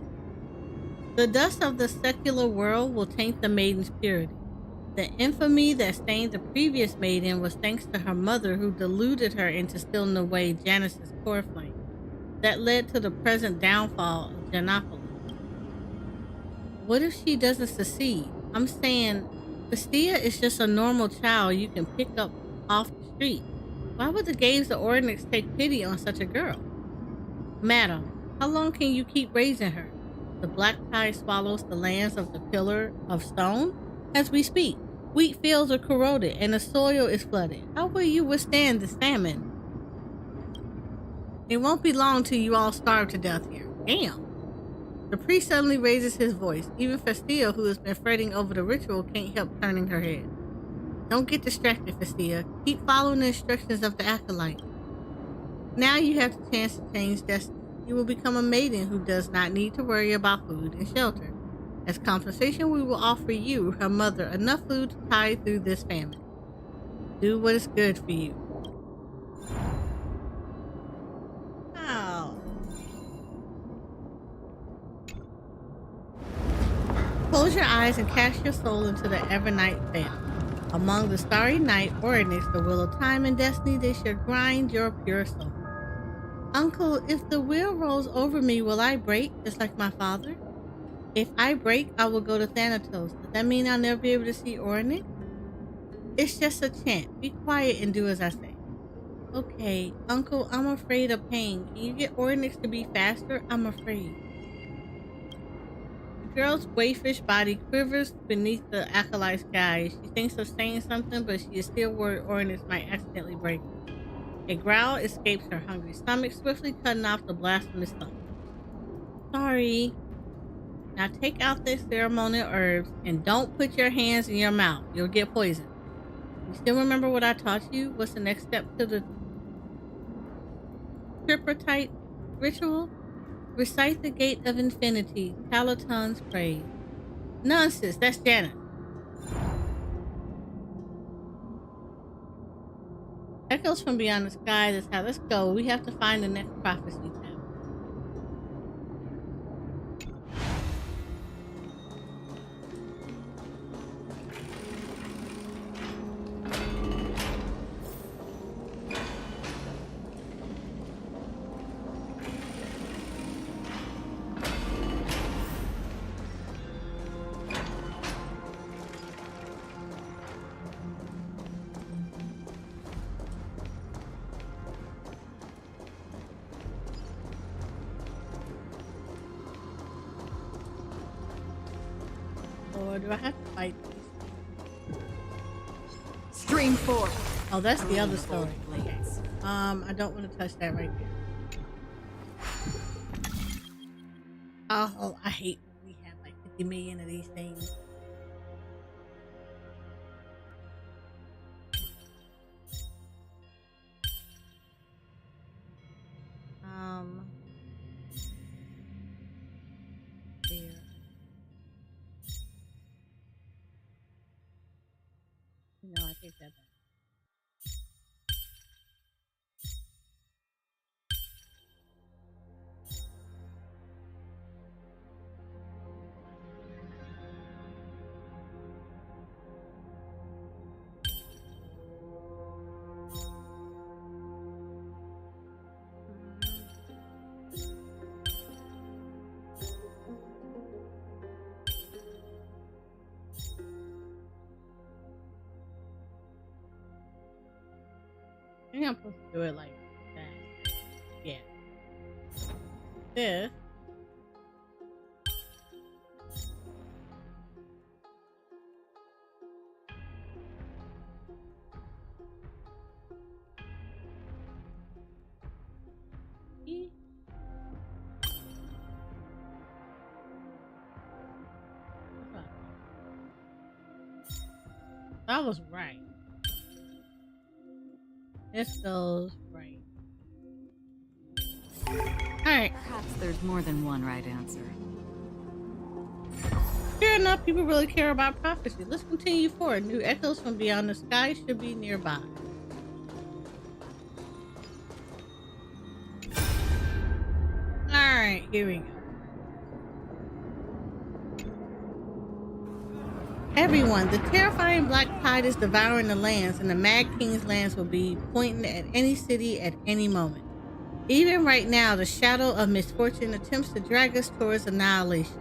The dust of the secular world will taint the maiden's purity. The infamy that stained the previous maiden was thanks to her mother, who deluded her into stealing away Janice's core flame. That led to the present downfall of Janopolis. What if she doesn't succeed? I'm saying, Bastia is just a normal child you can pick up off the street. Why would the Games of Ordnix take pity on such a girl? Madam, how long can you keep raising her? The black tide swallows the lands of the Pillar of Stone as we speak. Wheat fields are corroded and the soil is flooded. How will you withstand this famine? It won't be long till you all starve to death here. Damn. The priest suddenly raises his voice. Even Festia, who has been fretting over the ritual, can't help turning her head. Don't get distracted, Festia. Keep following the instructions of the acolyte. Now you have the chance to change destiny. You will become a maiden who does not need to worry about food and shelter. As compensation, we will offer you, her mother, enough food to tide through this famine. Do what is good for you. Oh. Close your eyes and cast your soul into the Evernight Vale. Among the starry night, Ordnix, the wheel of time and destiny, they shall grind your pure soul. Uncle, if the wheel rolls over me, will I break, just like my father? If I break, I will go to Thanatos. Does that mean I'll never be able to see Ordnix? It's just a chant. Be quiet and do as I say. Okay, Uncle, I'm afraid of pain. Can you get Ordnix to be faster? I'm afraid. The girl's wayfish body quivers beneath the acolyte's gaze. She thinks of saying something, but she is still worried Ordnix might accidentally break her. A growl escapes her hungry stomach, swiftly cutting off the blasphemous thought. Sorry. Now take out the ceremonial herbs and don't put your hands in your mouth. You'll get poisoned. You still remember what I taught you? What's the next step to the tripartite ritual? Recite the Gate of Infinity, Talaton's praise. Nonsense, that's Janet. Echoes from beyond the sky, that's how. Let's go. We have to find the next prophecy tab. Or do I have to fight these? Stream 4. Oh, that's the other story. Okay. I don't want to touch that right there. Oh, I hate when we have like 50 million of these things. There. No, I think that's I think I'm supposed to do it like that. Yeah. This. I was right. This goes right. Alright. Perhaps there's more than one right answer. Fair enough, people really care about prophecy. Let's continue forward. New echoes from beyond the sky should be nearby. Alright, here we go. Everyone, the terrifying black tide is devouring the lands, and the Mad King's lands will be pointing at any city at any moment. Even right now, the shadow of misfortune attempts to drag us towards annihilation.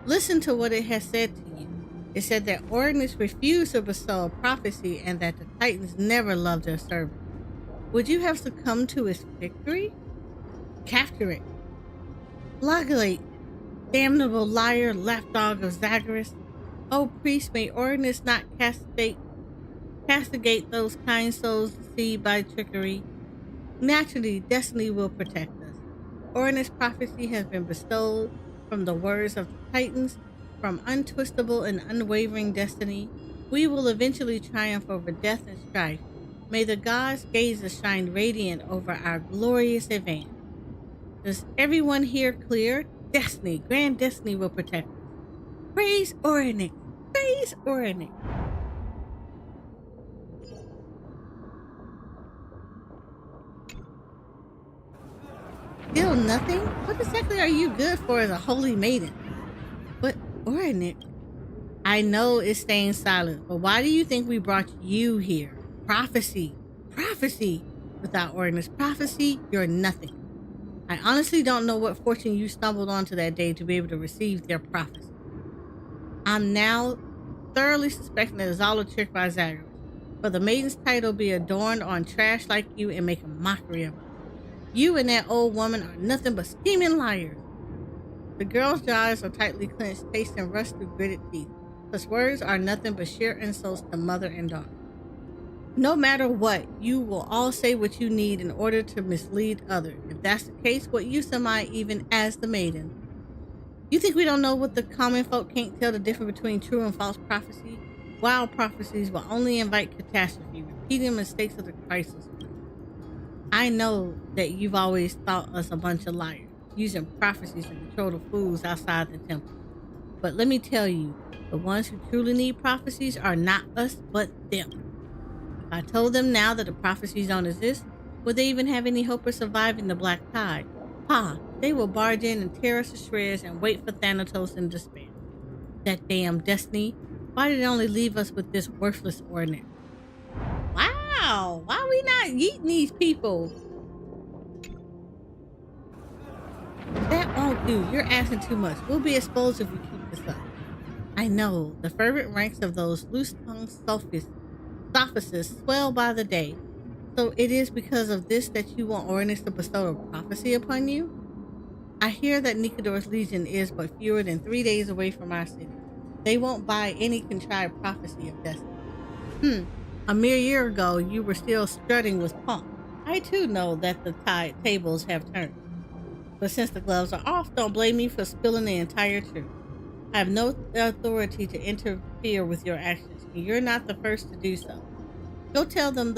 Listen to what it has said to you. It said that Ordinance refused to bestow a prophecy and that the Titans never loved their servant. Would you have succumbed to its victory? Capture it. Flagellate, damnable liar, lapdog of Zagreus. O priest, may Ordinance not castigate those kind souls deceived by trickery. Naturally, destiny will protect us. Ordinance prophecy has been bestowed from the words of the Titans, from untwistable and unwavering destiny. We will eventually triumph over death and strife. May the gods' gazes shine radiant over our glorious advance. Does everyone hear clear? Destiny, grand destiny will protect us. Praise Orinic! Praise Orinic! Still nothing? What exactly are you good for as a holy maiden? But Orinic, I know it's staying silent, but why do you think we brought you here? Prophecy. Prophecy. Without Ordinance prophecy, you're nothing. I honestly don't know what fortune you stumbled onto that day to be able to receive their prophecy. I'm now thoroughly suspecting that it's all a trick by Zagreus, for the maiden's title be adorned on trash like you and make a mockery of us. You and that old woman are nothing but scheming liars. The girl's jaws are tightly clenched, tasting rust through gritted teeth. Such words are nothing but sheer insults to mother and daughter. No matter what, you will all say what you need in order to mislead others. If that's the case, what use am I even as the maiden? You think we don't know what the common folk can't tell the difference between true and false prophecy? Wild prophecies will only invite catastrophe, repeating mistakes of the crisis. I know that you've always thought us a bunch of liars, using prophecies to control the fools outside the temple. But let me tell you, the ones who truly need prophecies are not us, but them. If I told them now that the prophecies don't exist, would they even have any hope of surviving the black tide? They will barge in and tear us to shreds and wait for Thanatos in despair. That damn destiny. Why did it only leave us with this worthless ordinance? Wow, why are we not eating these people? That won't do. You're asking too much. We'll be exposed if we keep this up. I know. The fervent ranks of those loose-tongued sophists swell by the day. So it is because of this that you want Ordinance to bestow a prophecy upon you? I hear that Nikador's legion is but fewer than 3 days away from our city. They won't buy any contrived prophecy of destiny. A mere year ago, you were still strutting with pomp. I too know that the tables have turned. But since the gloves are off, don't blame me for spilling the entire truth. I have no authority to interfere with your actions, and you're not the first to do so. Go tell them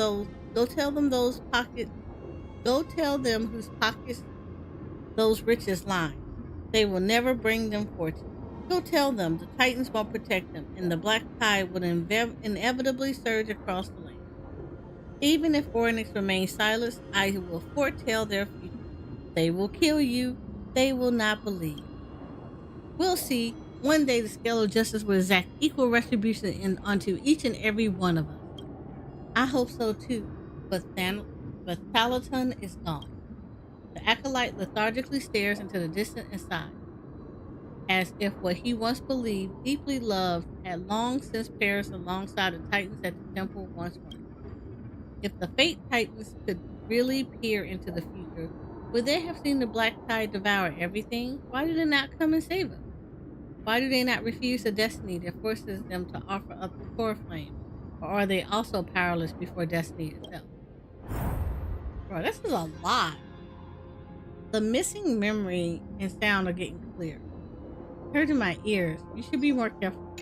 whose pockets those riches line. They will never bring them fortune. Go tell them the Titans won't protect them, and the black tide will inevitably surge across the land. Even if Ordinance remains silent, I will foretell their future. They will kill you. They will not believe. We'll see. One day the scale of justice will exact equal retribution onto each and every one of us. I hope so too, but Thalaton is gone. The acolyte lethargically stares into the distant and sighs, as if what he once believed, deeply loved, had long since perished alongside the Titans that the temple once were. If the Fate Titans could really peer into the future, would they have seen the black tide devour everything? Why do they not come and save us? Why do they not refuse the destiny that forces them to offer up the core flame? Or are they also powerless before destiny itself? Bro, this is a lot. The missing memory and sound are getting clear. Heard in my ears. You should be more careful.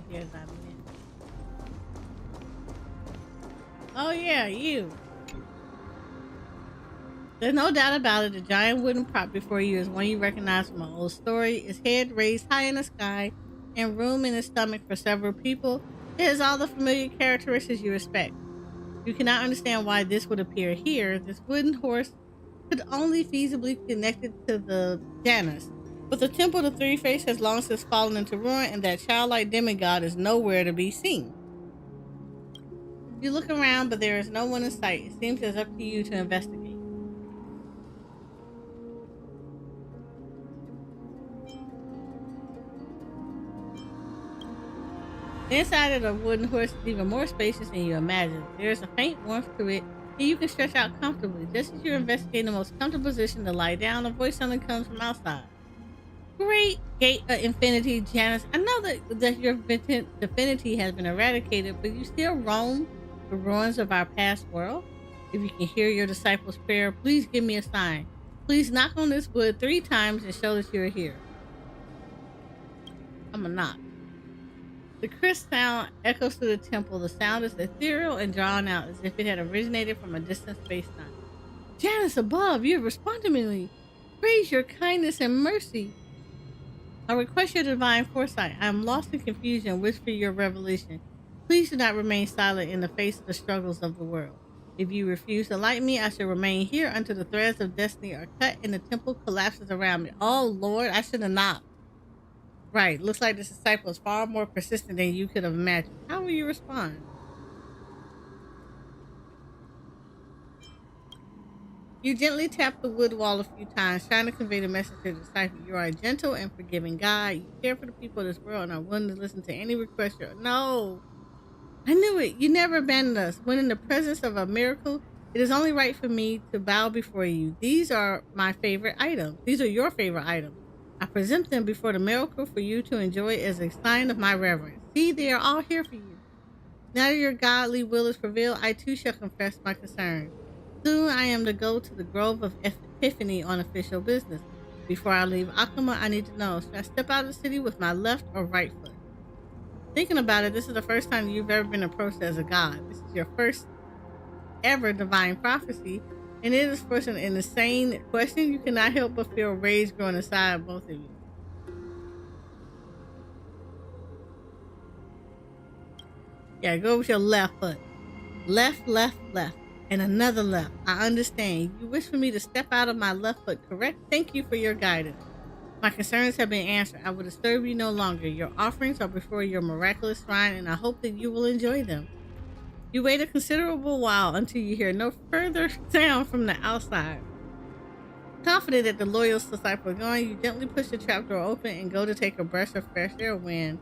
here as I meant. Oh yeah, you. There's no doubt about it, the giant wooden prop before you is one you recognize from an old story. Its head raised high in the sky and room in its stomach for several people. It has all the familiar characteristics you expect. You cannot understand why this would appear here. This wooden horse could only feasibly be connected to the Janus. But the temple of the Three Face has long since fallen into ruin, and that childlike demigod is nowhere to be seen. You look around, but there is no one in sight. It seems as up to you to investigate. The inside of the wooden horse is even more spacious than you imagine. There is a faint warmth to it, and you can stretch out comfortably. Just as you're investigating the most comfortable position to lie down, a voice suddenly comes from outside. Great Gate of Infinity, Janus. I know that your divinity has been eradicated, but you still roam the ruins of our past world. If you can hear your disciples' prayer, please give me a sign. Please knock on this wood 3 times and show that you're here. I'm gonna knock. The crisp sound echoes through the temple. The sound is ethereal and drawn out as if it had originated from a distant space-time. Janus above, you have responded to me. Praise your kindness and mercy. I request your divine foresight. I am lost in confusion. Whisper your revelation. Please do not remain silent in the face of the struggles of the world. If you refuse to light me, I shall remain here until the threads of destiny are cut and the temple collapses around me. Oh Lord, I should have knocked. Right, looks like this disciple is far more persistent than you could have imagined. How will you respond? You gently tap the wood wall a few times, trying to convey the message to the disciple. You are a gentle and forgiving God. You care for the people of this world and are willing to listen to any request. No, I knew it. You never abandoned us. When in the presence of a miracle, it is only right for me to bow before you. These are my favorite items. These are your favorite items. I present them before the miracle for you to enjoy as a sign of my reverence. See, they are all here for you. Now that your godly will is prevailed, I too shall confess my concern. Soon I am to go to the Grove of Epiphany on official business. Before I leave Akuma, I need to know, should I step out of the city with my left or right foot? Thinking about it, this is the first time you've ever been approached as a god. This is your first ever divine prophecy, and it is for an insane question. You cannot help but feel rage growing inside both of you. Yeah, go with your left foot. Left, left, left. And another left. I understand. You wish for me to step out of my left foot, correct? Thank you for your guidance. My concerns have been answered. I will disturb you no longer. Your offerings are before your miraculous shrine, and I hope that you will enjoy them. You wait a considerable while until you hear no further sound from the outside. Confident that the loyal disciple is going, you gently push the trapdoor open and go to take a breath of fresh air when...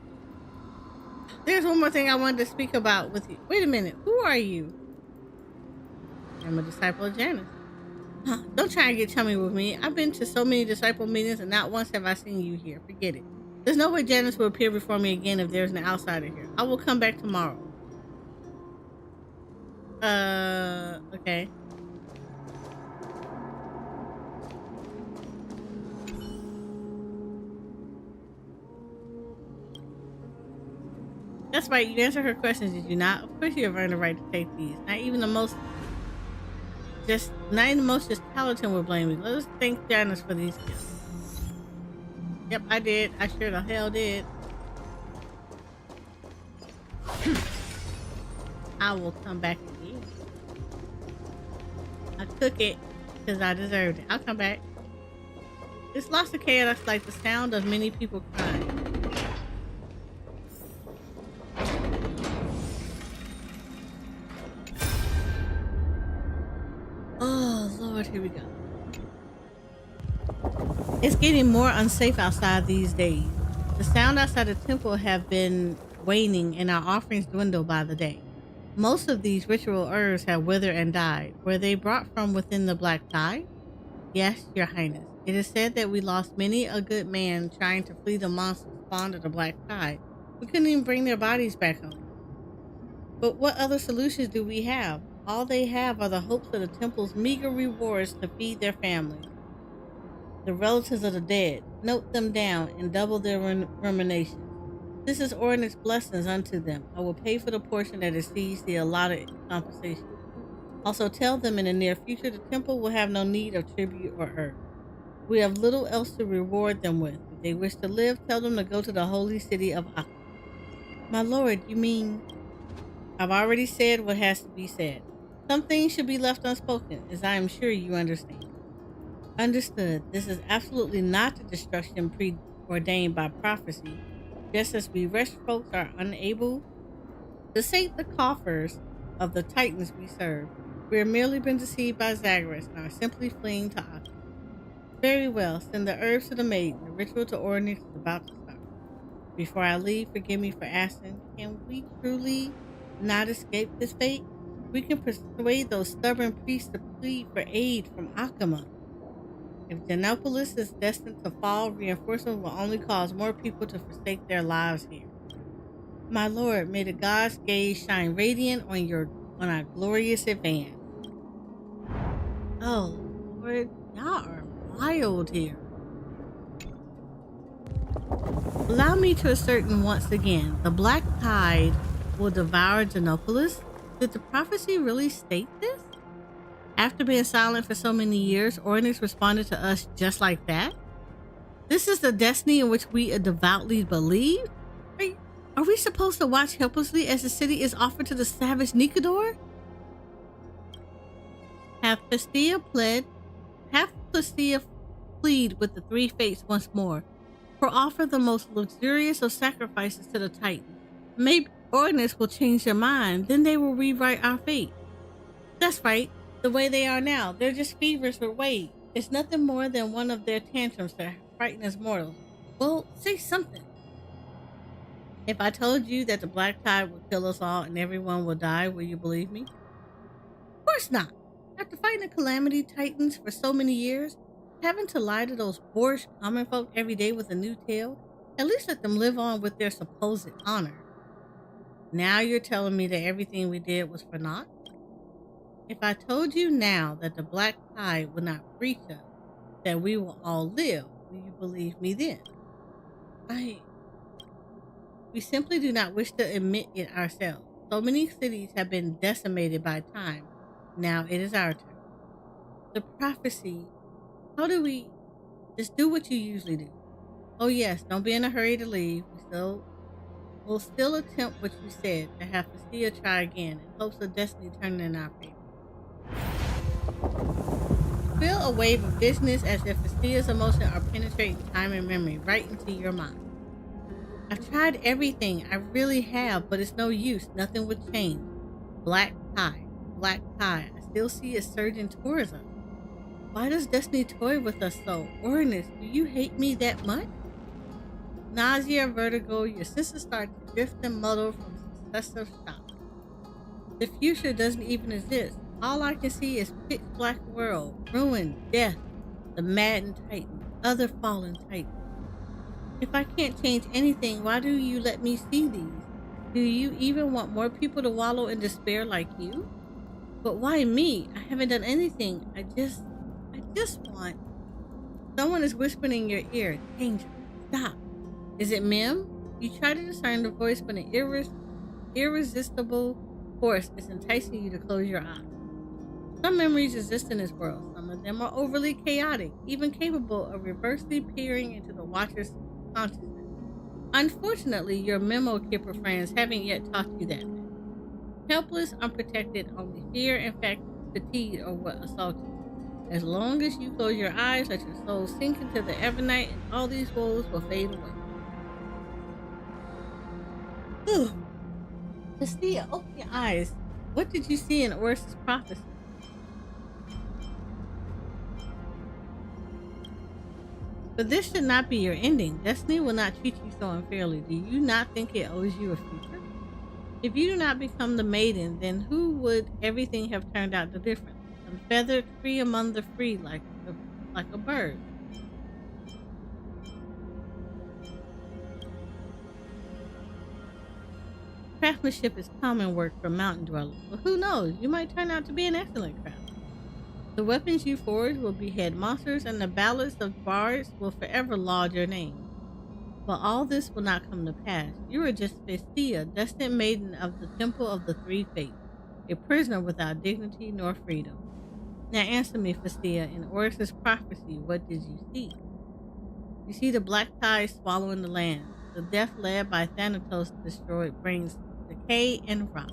There's one more thing I wanted to speak about with you. Wait a minute. Who are you? I'm a disciple of Janus. Don't try and get chummy with me. I've been to so many disciple meetings and not once have I seen you here. Forget it. There's no way Janus will appear before me again if there's an outsider here. I will come back tomorrow. Okay. That's right, you answered her questions, did you not? Of course you have earned the right to take these. Not even the most talented will blame me. Let us thank Janus for these gifts. Yep, I did. I sure the hell did. I will come back again. I took it because I deserved it. I'll come back. It's lots of chaos like the sound of many people crying. Oh, Lord, here we go. It's getting more unsafe outside these days. The sound outside the temple have been waning and our offerings dwindle by the day. Most of these ritual herbs have withered and died. Were they brought from within the Black Tide? Yes, Your Highness. It is said that we lost many a good man trying to flee the monsters spawned of the Black Tide. We couldn't even bring their bodies back home. But what other solutions do we have? All they have are the hopes of the temple's meager rewards to feed their families. The relatives of the dead. Note them down and double their rumination. This is Ornith's blessings unto them. I will pay for the portion that exceeds the allotted compensation. Also tell them in the near future the temple will have no need of tribute or herb. We have little else to reward them with. If they wish to live, tell them to go to the holy city of Akka. My lord, you mean... I've already said what has to be said. Some things should be left unspoken, as I am sure you understand. Understood. This is absolutely not the destruction preordained by prophecy, just as we rich folks are unable to sink the coffers of the titans we serve. We have merely been deceived by Zagreus and are simply fleeing to Akka. Very well, send the herbs to the maiden. The ritual to Ornyx is about to start. Before I leave, forgive me for asking, can we truly not escape this fate? We can persuade those stubborn priests to plead for aid from Akama. If Genopolis is destined to fall, reinforcement will only cause more people to forsake their lives here. My lord, may the gods' gaze shine radiant on our glorious advance. Oh, Lord, y'all are wild here. Allow me to ascertain once again, the Black Tide will devour Genopolis? Did the prophecy really state this? After being silent for so many years, Ornyx responded to us just like that? This is the destiny in which we devoutly believe? Are we supposed to watch helplessly as the city is offered to the savage Nikador? Have Festia plead with the three fates once more, for offer the most luxurious of sacrifices to the Titan. Maybe Ornyx will change their mind, then they will rewrite our fate. That's right, the way they are now, they're just fevers with weight. It's nothing more than one of their tantrums that frighten us mortals. Well, say something. If I told you that the Black Tide would kill us all and everyone will die, will you believe me? Of course not. After fighting the Calamity Titans for so many years, having to lie to those boorish common folk every day with a new tale, at least let them live on with their supposed honor. Now you're telling me that everything we did was for naught? If I told you now that the Black Tide would not breach us, that we will all live, will you believe me then? We simply do not wish to admit it ourselves. So many cities have been decimated by time. Now it is our turn. The prophecy, how do we just do what you usually do? Oh yes, don't be in a hurry to leave. We'll still attempt what you said, to have Festia try again in hopes of destiny turning in our favor. Feel a wave of business as if Festia's emotions are penetrating time and memory right into your mind. I've tried everything, I really have, but it's no use, nothing would change. Black Tide, I still see it surging towards us. Why does destiny toy with us so? Ornyx, do you hate me that much? Nausea, vertigo, your senses start to drift and muddle from successive shocks. The future doesn't even exist. All I can see is pitch black world, ruin, death, the maddened Titan, other fallen Titans. If I can't change anything, why do you let me see these? Do you even want more people to wallow in despair like you? But why me? I haven't done anything. I just want... Someone is whispering in your ear, danger, stop. Is it Mim? You try to discern the voice, but an irresistible force is enticing you to close your eyes. Some memories exist in this world. Some of them are overly chaotic, even capable of reversely peering into the watcher's consciousness. Unfortunately, your memo kipper friends haven't yet taught you that. Helpless, unprotected, only fear and fatigue are what assault you. As long as you close your eyes, let your soul sink into the evernight, and all these woes will fade away. Ooh. Festia, open your eyes. What did you see in Orys's prophecy? But this should not be your ending. Destiny will not treat you so unfairly. Do you not think it owes you a future? If you do not become the maiden, then who would everything have turned out different? Unfeathered, free among the free, like a bird. Craftsmanship is common work for mountain dwellers, but who knows? You might turn out to be an excellent craftsman. The weapons you forge will behead monsters, and the ballads of bards will forever laud your name. But all this will not come to pass. You are just Festia, destined maiden of the Temple of the Three Fates, a prisoner without dignity nor freedom. Now answer me, Festia, in Oryx's prophecy, what did you see? You see the black tide swallowing the land. The death led by Thanatos destroyed brings decay and rot.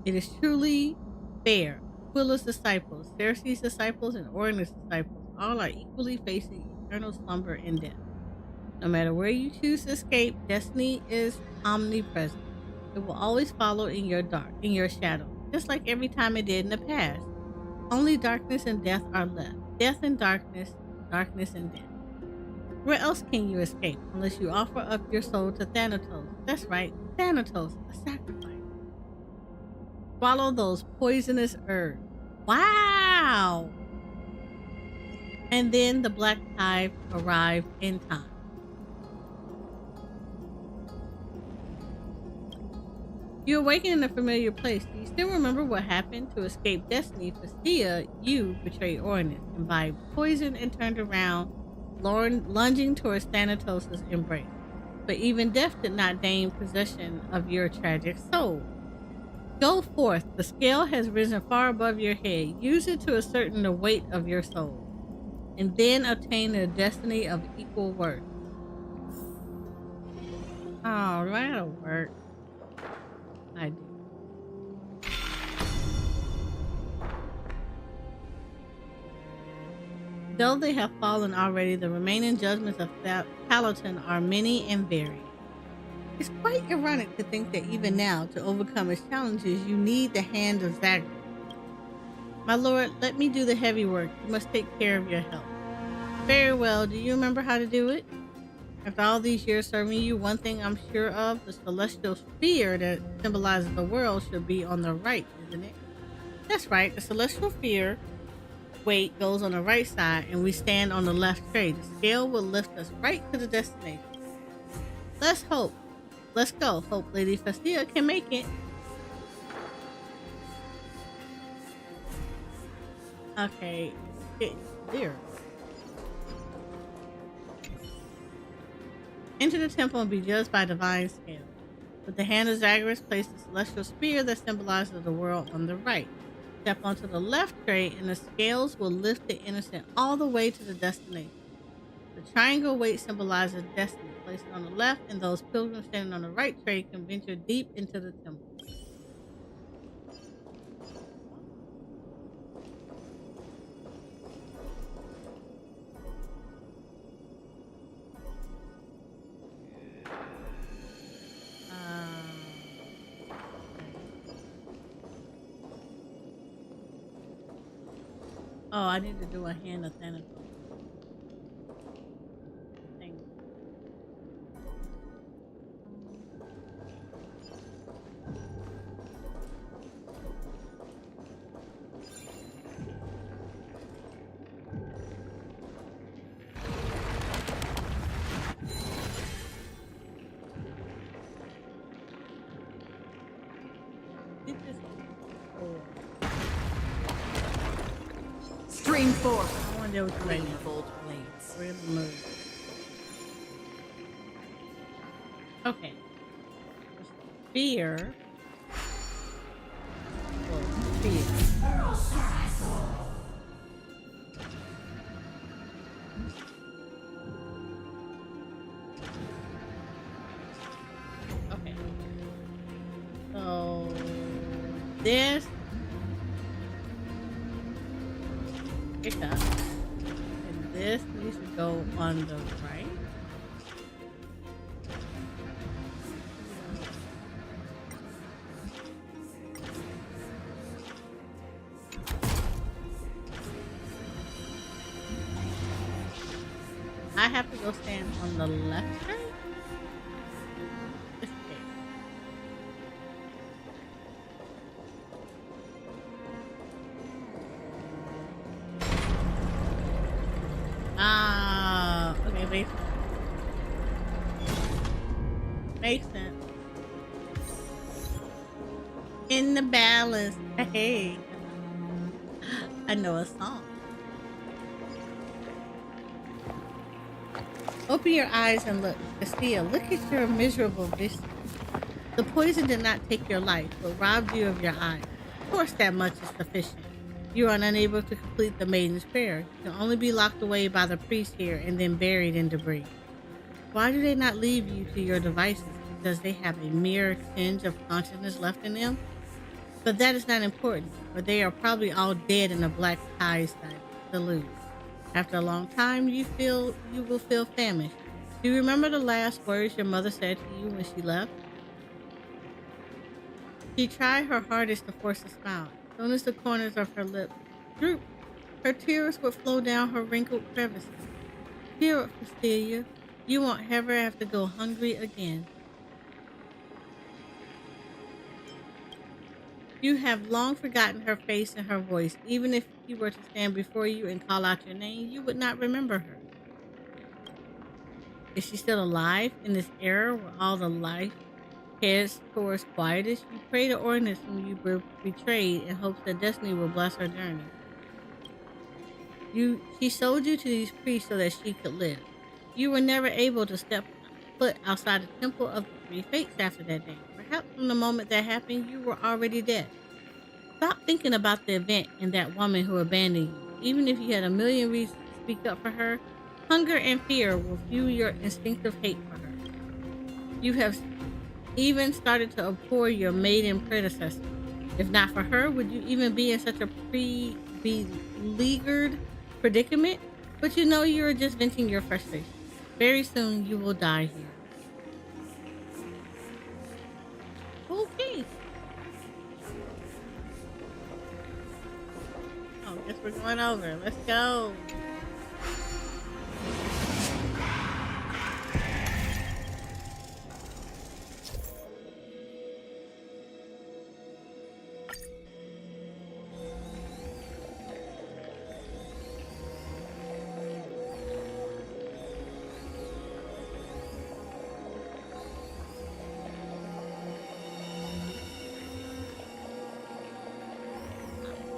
It is truly fair. Aquila's disciples, Cersei's disciples, and Oryx's disciples all are equally facing eternal slumber and death. No matter where you choose to escape, destiny is omnipresent. It will always follow in your shadow, just like every time it did in the past. Only darkness and death are left. Death and darkness, darkness and death. Where else can you escape unless you offer up your soul to Thanatos? That's right, Thanatos, a sacrifice. Swallow those poisonous herbs. Wow! And then the black tide arrived in time. You awaken in a familiar place. Do you still remember what happened? To escape destiny, Festia, you betrayed Oryx, imbibed poison, and turned around, lunging towards Thanatos' embrace. But even death did not deign possession of your tragic soul. Go forth. The scale has risen far above your head. Use it to ascertain the weight of your soul, and then obtain the destiny of equal worth. Oh, do I gotta work? I do. Though they have fallen already, the remaining judgments of Palatine are many and varied. It's quite ironic to think that even now, to overcome its challenges, you need the hand of Zagreus. My lord, let me do the heavy work. You must take care of your health. Very well. Do you remember how to do it? After all these years serving you, one thing I'm sure of, the celestial sphere that symbolizes the world should be on the right, isn't it? That's right, the celestial sphere weight goes on the right side and we stand on the left tray. The scale will lift us right to the destination. Let's hope. Let's go. Hope Lady Festia can make it. Okay, it's there. Enter the temple and be judged by divine scale. With the hand of Zagreus, place the celestial spear that symbolizes the world on the right. Step onto the left tray and the scales will lift the innocent all the way to the destination. The triangle weight symbolizes destiny. Place it on the left and those pilgrims standing on the right tray can venture deep into the temple. Oh, I need to do a hand of Thanatos. Stream forth. I wonder what's right now. Old blades. We're in the mood. Okay. Fear. Fear. Okay. So this pick up, and this needs to go on the right. I have to go stand on the left side. Okay, makes sense. In the balance. Hey, I know a song. Open your eyes and look. Castilla, look at your miserable vista. The poison did not take your life, but robbed you of your eyes. Of course that much is sufficient. You are unable to complete the maiden's prayer. You can only be locked away by the priest here and then buried in debris. Why do they not leave you to your devices? Because they have a mere tinge of consciousness left in them? But that is not important, for they are probably all dead in a black tie salute. After a long time, you will feel famished. Do you remember the last words your mother said to you when she left? She tried her hardest to force a smile. As soon as the corners of her lips drooped, her tears would flow down her wrinkled crevices. Cheer up, Castilla. You won't ever have to go hungry again. You have long forgotten her face and her voice. Even if she were to stand before you and call out your name, you would not remember her. Is she still alive in this era where all the life heads towards quietus? You pray to Ordinance whom you were betrayed in hopes that destiny will bless her journey. She sold you to these priests so that she could live. You were never able to step foot outside the Temple of the Three Fates after that day. Perhaps from the moment that happened, you were already dead. Stop thinking about the event and that woman who abandoned you. Even if you had a million reasons to speak up for her, hunger and fear will fuel your instinctive hate for her. You have even started to abhor your maiden predecessor. If not for her, would you even be in such a beleaguered predicament? But you know you are just venting your frustration. Very soon you will die here. Okay. Oh, guess we're going over. Let's go.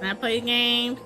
Can I play games?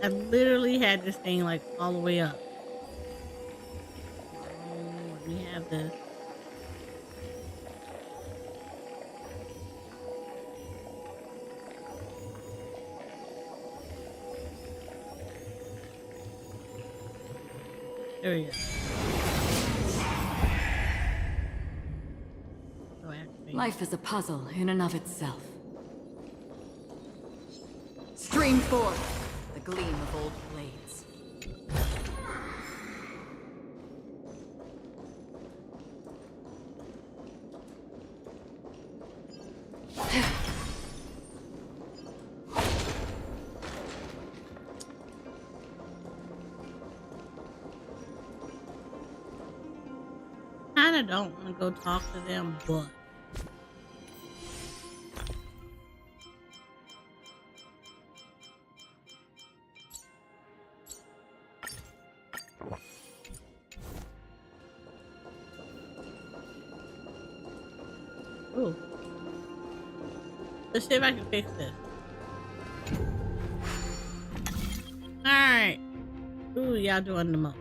I literally had this thing like all the way up. Oh, let me have this. There we go. Life is a puzzle in and of itself. Stream forth the gleam of old blades. Kinda don't want to go talk to them, but ooh. Let's see if I can fix this. Alright. Ooh, y'all doing the most.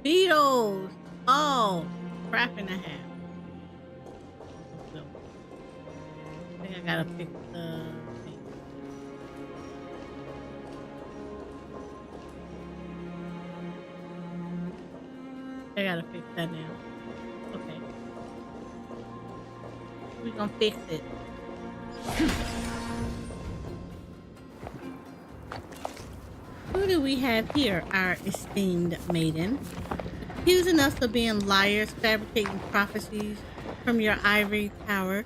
torpedoes. Oh, crap and a half. So, I think I gotta pick the thing. I gotta fix that now. Okay. We're gonna fix it. Who do we have here? Our esteemed maiden. Accusing us of being liars, fabricating prophecies from your ivory tower,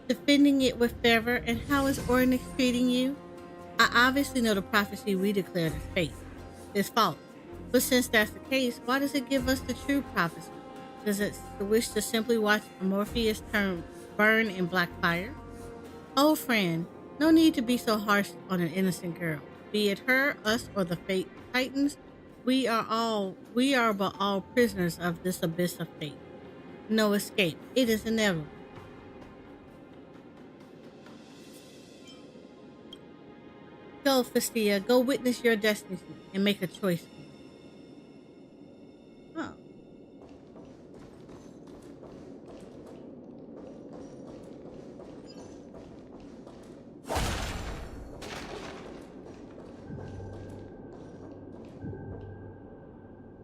defending it with fervor, and how is Ornix treating you? I obviously know the prophecy we declared is fake. It's false. But since that's the case, why does it give us the true prophecy? Does it wish to simply watch Morpheus burn in black fire? Oh, friend, no need to be so harsh on an innocent girl. Be it her, us, or the fate titans, we are but all prisoners of this abyss of fate. No escape. It is inevitable. Go, Festia, go witness your destiny and make a choice. Oh.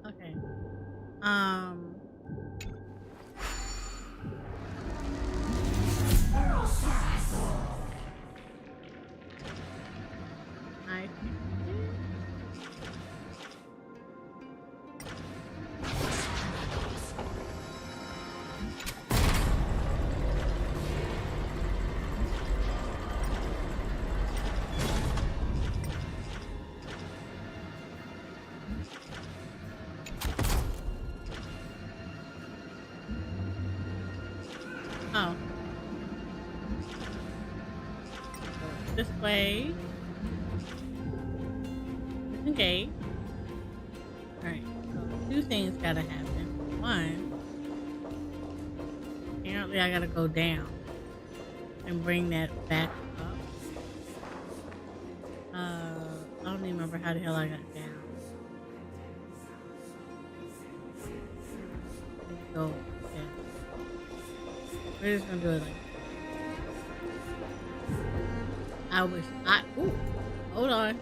Okay. Oh. This way. Okay. Alright. So two things gotta happen. One. Apparently I gotta go down and bring that back up. I don't even remember how the hell I got down. Let's go. Okay. We're just gonna do it like I wish I. Ooh, hold on.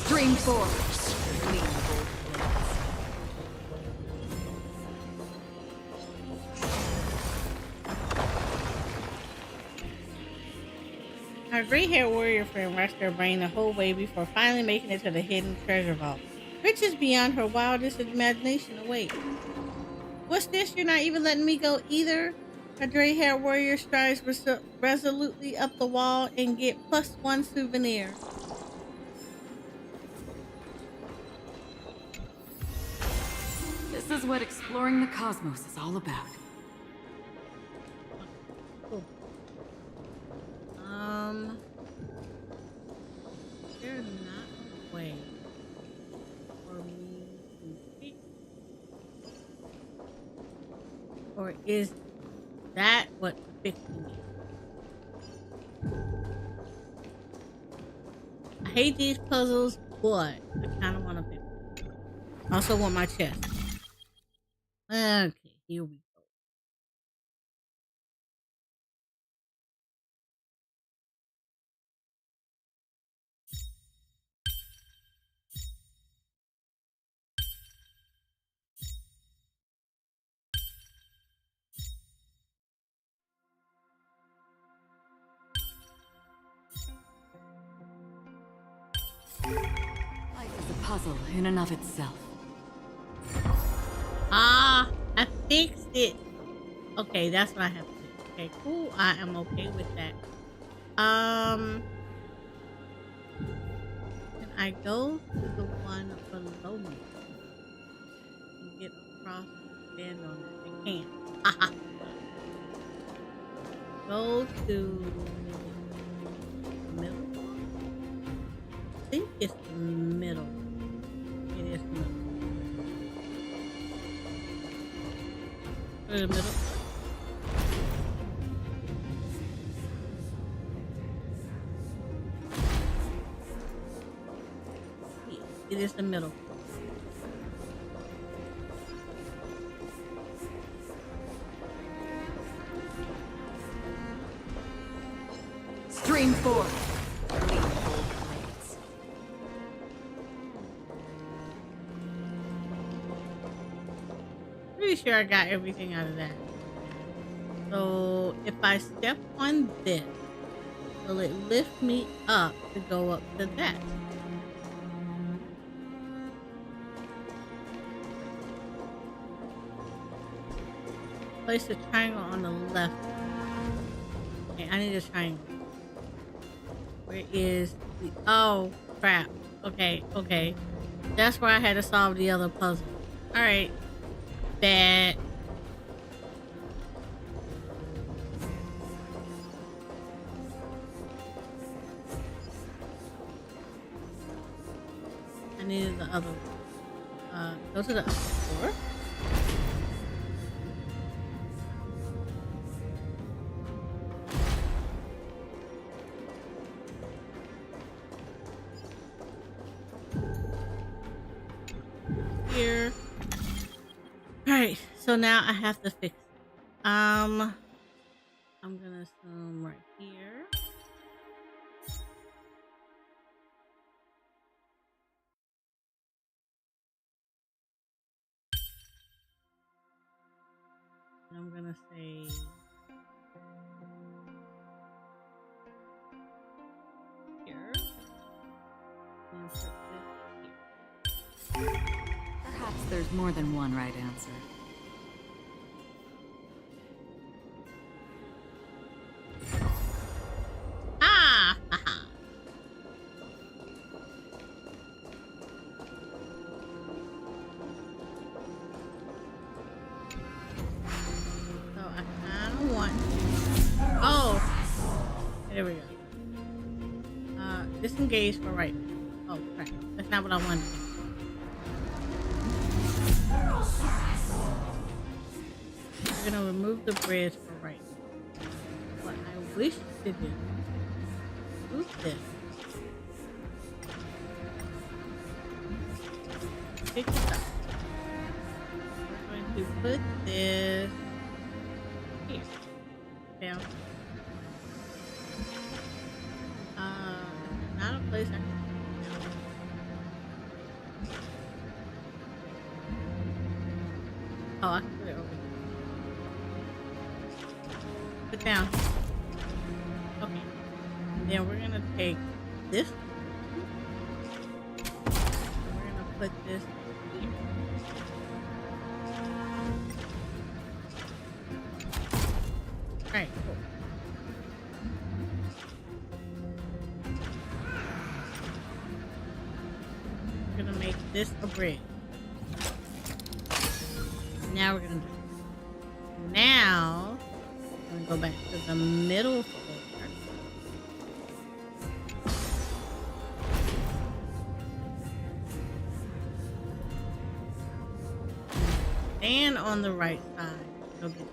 Stream force. Lean both blades. Our gray-haired warrior friend rushed her brain the whole way before finally making it to the hidden treasure vault. Riches beyond her wildest imagination await. What's this? You're not even letting me go either? A gray-haired warrior strides resolutely up the wall and get +1 souvenir. This is what exploring the cosmos is all about. Cool. There's not a way for me to fix, or is that what fixing it? I hate these puzzles, but I kind of want to fix it. I also want my chest. Okay, here we go. Life is a puzzle in and of itself. Ah, I fixed it. Okay, that's what I have to do. Okay, cool. I am okay with that. I go to the one below me and get across and stand on it? I can't. Haha. Go to the middle. I think it's the middle. It is the middle. Go to the middle. It is the middle. Stream 4. Pretty sure I got everything out of that. So if I step on this, will it lift me up to go up to that? Place the triangle on the left. Okay, I need a triangle. Where is the... Oh, crap. Okay, okay. That's where I had to solve the other puzzle. Alright. Bad. I needed the other one. Go to the upper floor. Here. Alright, so now I have to fix it. I'm gonna assume right here. And I'm gonna say here. And put this here. Perhaps there's more than one right answer. Ah! So I kind of want... Oh! There we go. Disengage for right. Oh, crap. That's not what I wanted to do. We're gonna remove the bridge for right. What I wish to do. Move this. Pick it up. We're going to put this here. Down. Not a place I can. Oh, I can put it over here. Put down. Okay. And then we're gonna take this. And we're gonna put this here. Alright, cool. We're gonna make this a bridge. Now we're gonna do it. Now I'm gonna go back to the middle floor. Stand on the right side. Go get it.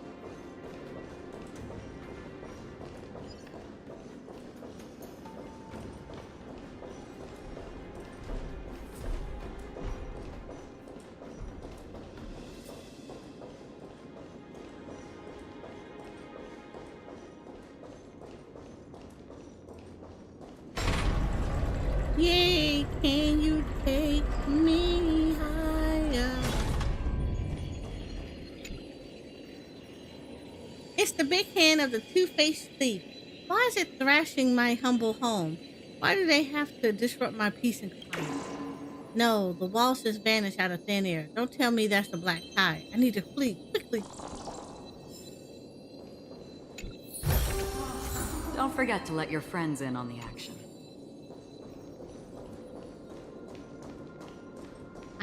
Yay, can you take me higher? It's the big hand of the two-faced thief. Why is it thrashing my humble home? Why do they have to disrupt my peace and quiet? No, the walls just vanished out of thin air. Don't tell me that's the black tie. I need to flee quickly. Don't forget to let your friends in on the action.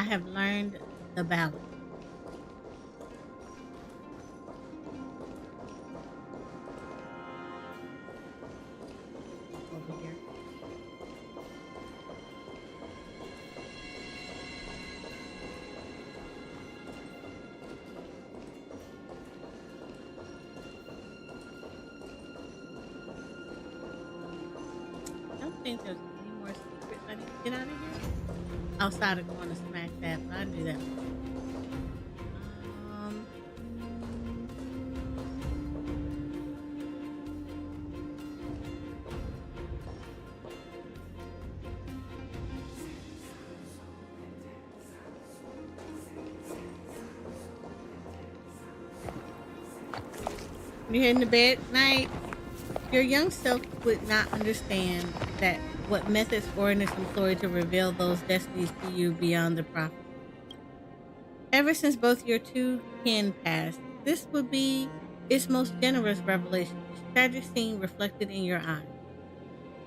have learned the balance. Over here. I don't think there's any more secrets I need to get out of here. Outside of going to smack that, but I do that. You're heading to bed at night. Your young self would not understand that what methods Ordinance employed to reveal those destinies to you beyond the prophet. Ever since both your two kin passed, this would be its most generous revelation, its tragic scene reflected in your eyes.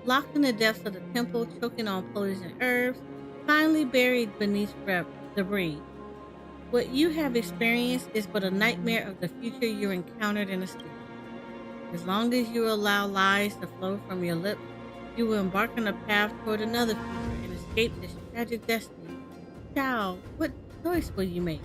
Locked in the depths of the temple, choking on poison herbs, finally buried beneath debris. What you have experienced is but a nightmare of the future you encountered in a spirit. As long as you allow lies to flow from your lips, you will embark on a path toward another future and escape this tragic destiny. Child, what choice will you make?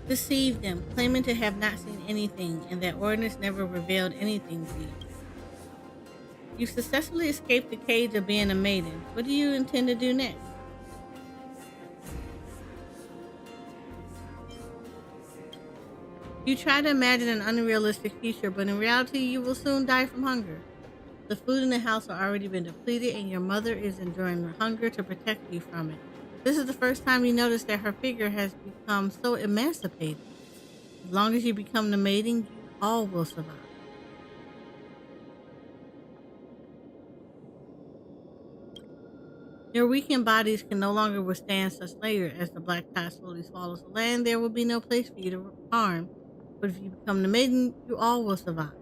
Deceive them, claiming to have not seen anything and that Ordinance never revealed anything to you. You successfully escaped the cage of being a maiden. What do you intend to do next? You try to imagine an unrealistic future, but in reality, you will soon die from hunger. The food in the house has already been depleted, and your mother is enduring hunger to protect you from it. This is the first time you notice that her figure has become so emancipated. As long as you become the maiden, you all will survive. Your weakened bodies can no longer withstand such labor. As the black tide slowly swallows the land, there will be no place for you to harm. But if you become the maiden, you all will survive.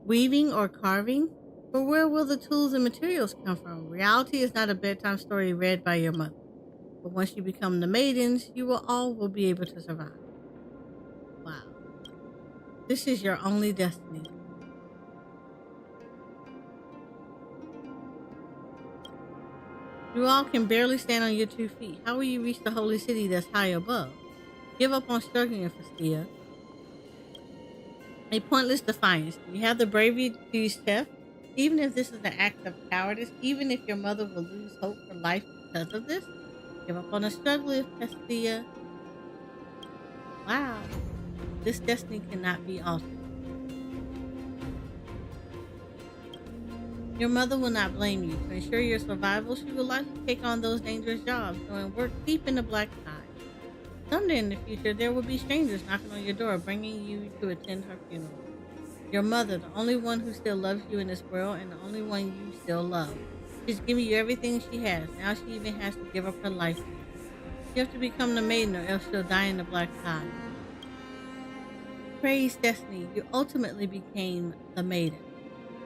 Weaving or carving? But where will the tools and materials come from? Reality is not a bedtime story read by your mother. But once you become the maidens, you will be able to survive. Wow. This is your only destiny. You all can barely stand on your 2 feet. How will you reach the holy city that's high above? Give up on struggling, Festia. A pointless defiance. Do you have the bravery to use theft? Even if this is an act of cowardice, even if your mother will lose hope for life because of this? Give up on the struggle, Festia. Wow. This destiny cannot be altered. Your mother will not blame you. To ensure your survival, she will likely take on those dangerous jobs, doing work deep in the black tide. Someday in the future, there will be strangers knocking on your door, bringing you to attend her funeral. Your mother, the only one who still loves you in this world, and the only one you still love. She's giving you everything she has. Now she even has to give up her life for you. You have to become the maiden, or else she'll die in the black tide. Praise destiny, you ultimately became the maiden.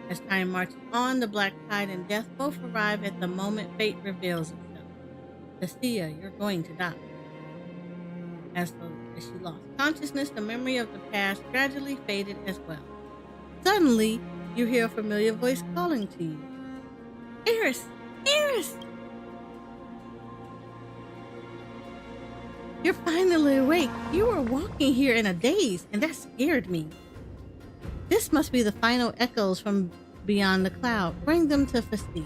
As time marches on, the black tide and death both arrive at the moment fate reveals itself. Festia, you're going to die. As she lost consciousness, the memory of the past gradually faded as well. Suddenly, you hear a familiar voice calling to you. Eris! Eris! You're finally awake. You were walking here in a daze, and that scared me. This must be the final echoes from beyond the cloud. Bring them to Festia.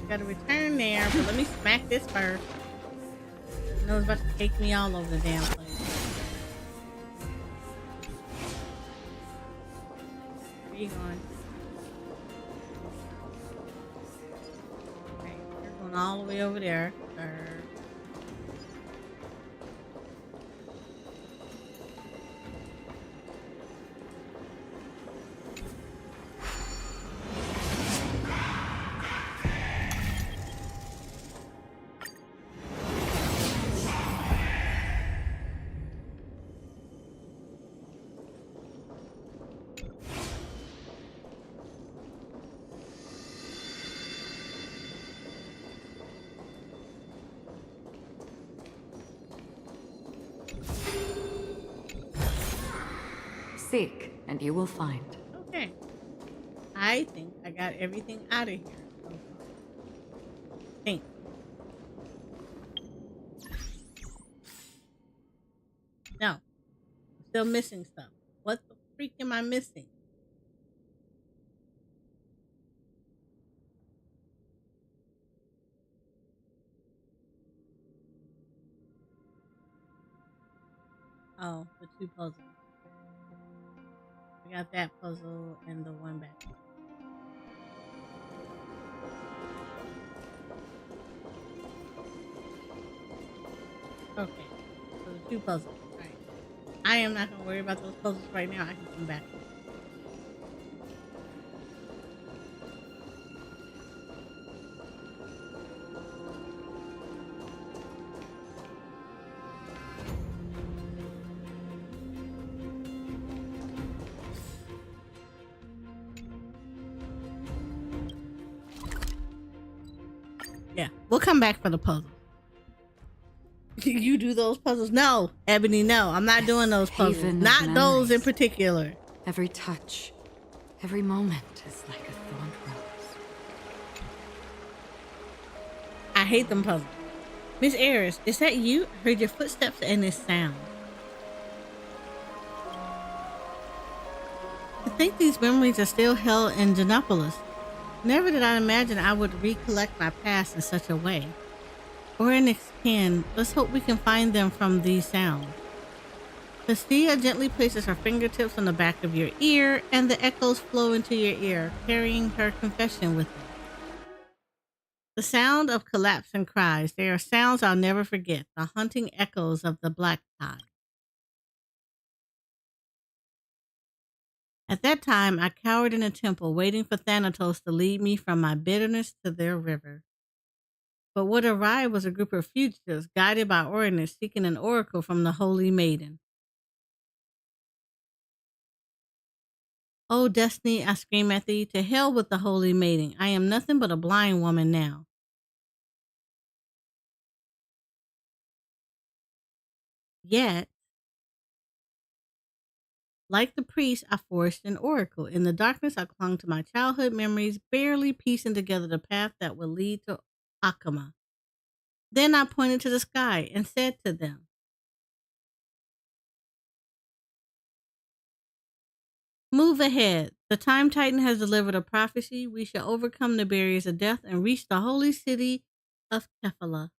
Gotta return there, but let me smack this first. I know it's about to take me all over the damn place. Where are you going? Okay, you're going all the way over there. Seek, and you will find. Okay. I think I got everything out of here. Think. No. I'm still missing stuff. What the freak am I missing? Oh, the two puzzles. I got that puzzle and the one back. Okay, so the two puzzles. All right. I am not going to worry about those puzzles right now. I can come back. Yeah, we'll come back for the puzzle. You do those puzzles? No, Ebony, no. I'm not doing those puzzles. Not those in particular. Every touch, every moment is like a thorned rose. I hate them puzzles. Miss Eris, is that you? I heard your footsteps and this sound. I think these memories are still held in Genopolis. Never did I imagine I would recollect my past in such a way. Oryx can. Let's hope we can find them from these sounds. Vestia gently places her fingertips on the back of your ear, and the echoes flow into your ear, carrying her confession with them. The sound of collapsing cries. They are sounds I'll never forget. The haunting echoes of the black tide. At that time, I cowered in a temple, waiting for Thanatos to lead me from my bitterness to their river. But what arrived was a group of fugitives guided by Orinus seeking an oracle from the Holy Maiden. Oh, Destiny, I scream at thee, to hell with the Holy Maiden. I am nothing but a blind woman now. Yet, like the priest, I forged an oracle. In the darkness, I clung to my childhood memories, barely piecing together the path that would lead to Akama. Then I pointed to the sky and said to them, move ahead. The Time Titan has delivered a prophecy. We shall overcome the barriers of death and reach the holy city of Kefala.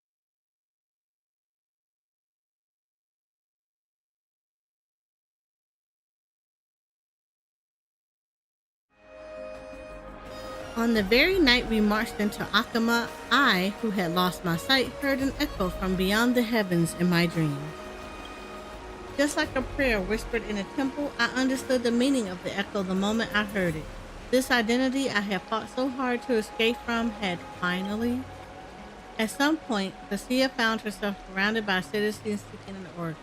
On the very night we marched into Akama, I, who had lost my sight, heard an echo from beyond the heavens in my dreams. Just like a prayer whispered in a temple, I understood the meaning of the echo the moment I heard it. This identity I had fought so hard to escape from had finally... At some point, Vestia found herself surrounded by citizens seeking an oracle.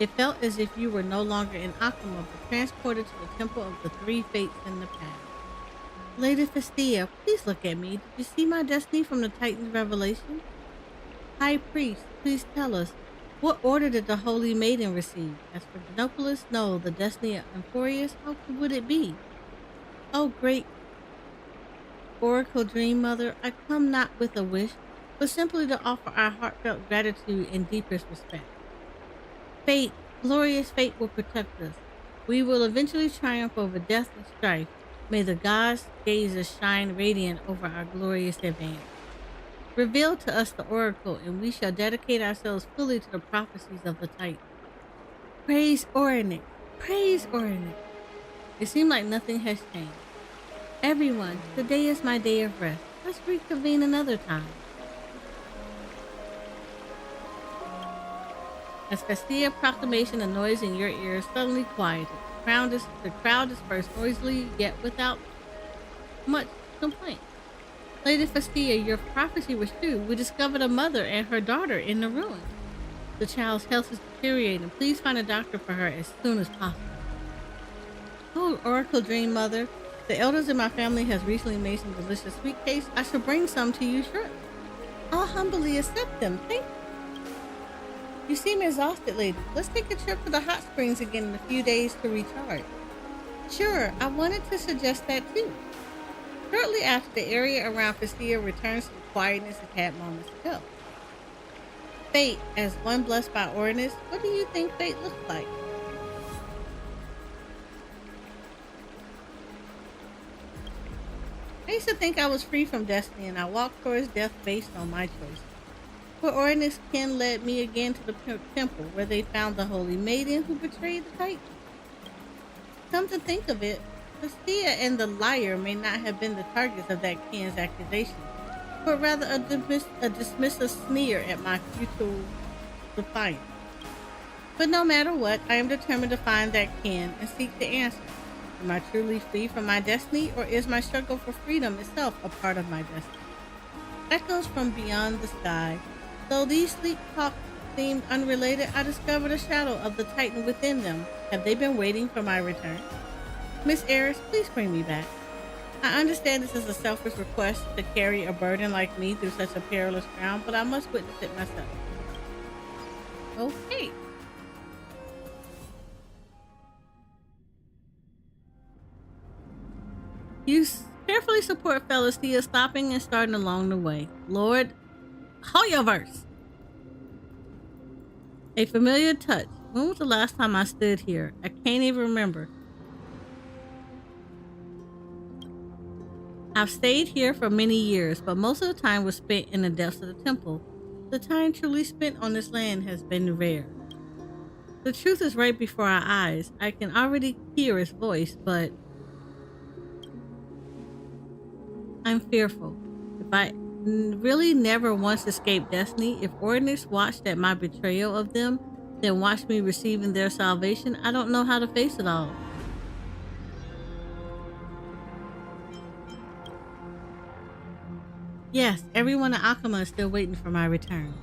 It felt as if you were no longer in Akama, but transported to the Temple of the Three Fates in the past. Lady Vestia, please look at me. Did you see my destiny from the Titan's revelation? High Priest, please tell us, what order did the Holy Maiden receive? As for Genopolis, no, the destiny of Emphorius, how would it be? Oh, great Oracle Dream Mother, I come not with a wish, but simply to offer our heartfelt gratitude and deepest respect. Fate, glorious fate will protect us. We will eventually triumph over death and strife. May the gods' gazes shine radiant over our glorious advance. Reveal to us the oracle, and we shall dedicate ourselves fully to the prophecies of the Titan. Praise Oryx! Praise Oryx! It seemed like nothing has changed. Everyone, today is my day of rest. Let's reconvene another time. As Vestia proclamation and noise in your ears suddenly quieted, the crowd dispersed noisily, yet without much complaint. Lady Vestia, your prophecy was true. We discovered a mother and her daughter in the ruins. The child's health is deteriorating. Please find a doctor for her as soon as possible. Oh, Oracle Dream Mother, the elders in my family has recently made some delicious sweet cakes. I shall bring some to you shortly. I'll humbly accept them. Thank you. You seem exhausted, lady. Let's take a trip to the hot springs again in a few days to recharge. Sure, I wanted to suggest that too. Shortly after, the area around Festia returns to the quietness it had moments ago. Fate, as one blessed by Ornis, what do you think fate looks like? I used to think I was free from destiny, and I walked towards death based on my choices. But Ornis' kin led me again to the temple, where they found the holy maiden who betrayed the Titan. Come to think of it, Festia and the liar may not have been the targets of that kin's accusation, but rather a dismissive sneer at my futile defiance. But no matter what, I am determined to find that kin and seek the answer. Am I truly free from my destiny, or is my struggle for freedom itself a part of my destiny? Echoes from beyond the sky. Though these sleep talks seemed unrelated, I discovered a shadow of the Titan within them. Have they been waiting for my return? Miss Eris, please bring me back. I understand this is a selfish request to carry a burden like me through such a perilous ground, but I must witness it myself. Okay. You carefully support Felicitia, stopping and starting along the way. Lord hoyoverse. A familiar touch. When was the last time I stood here? I can't even remember. I've stayed here for many years, but most of the time was spent in the depths of the temple. The time truly spent on this land has been rare. The truth is right before our eyes. I can already hear its voice, but I'm fearful. If I really never once escaped destiny, if Ordinance watched at my betrayal of them, then watched me receiving their salvation, I don't know how to face it all. Yes, everyone at Akama is still waiting for my return.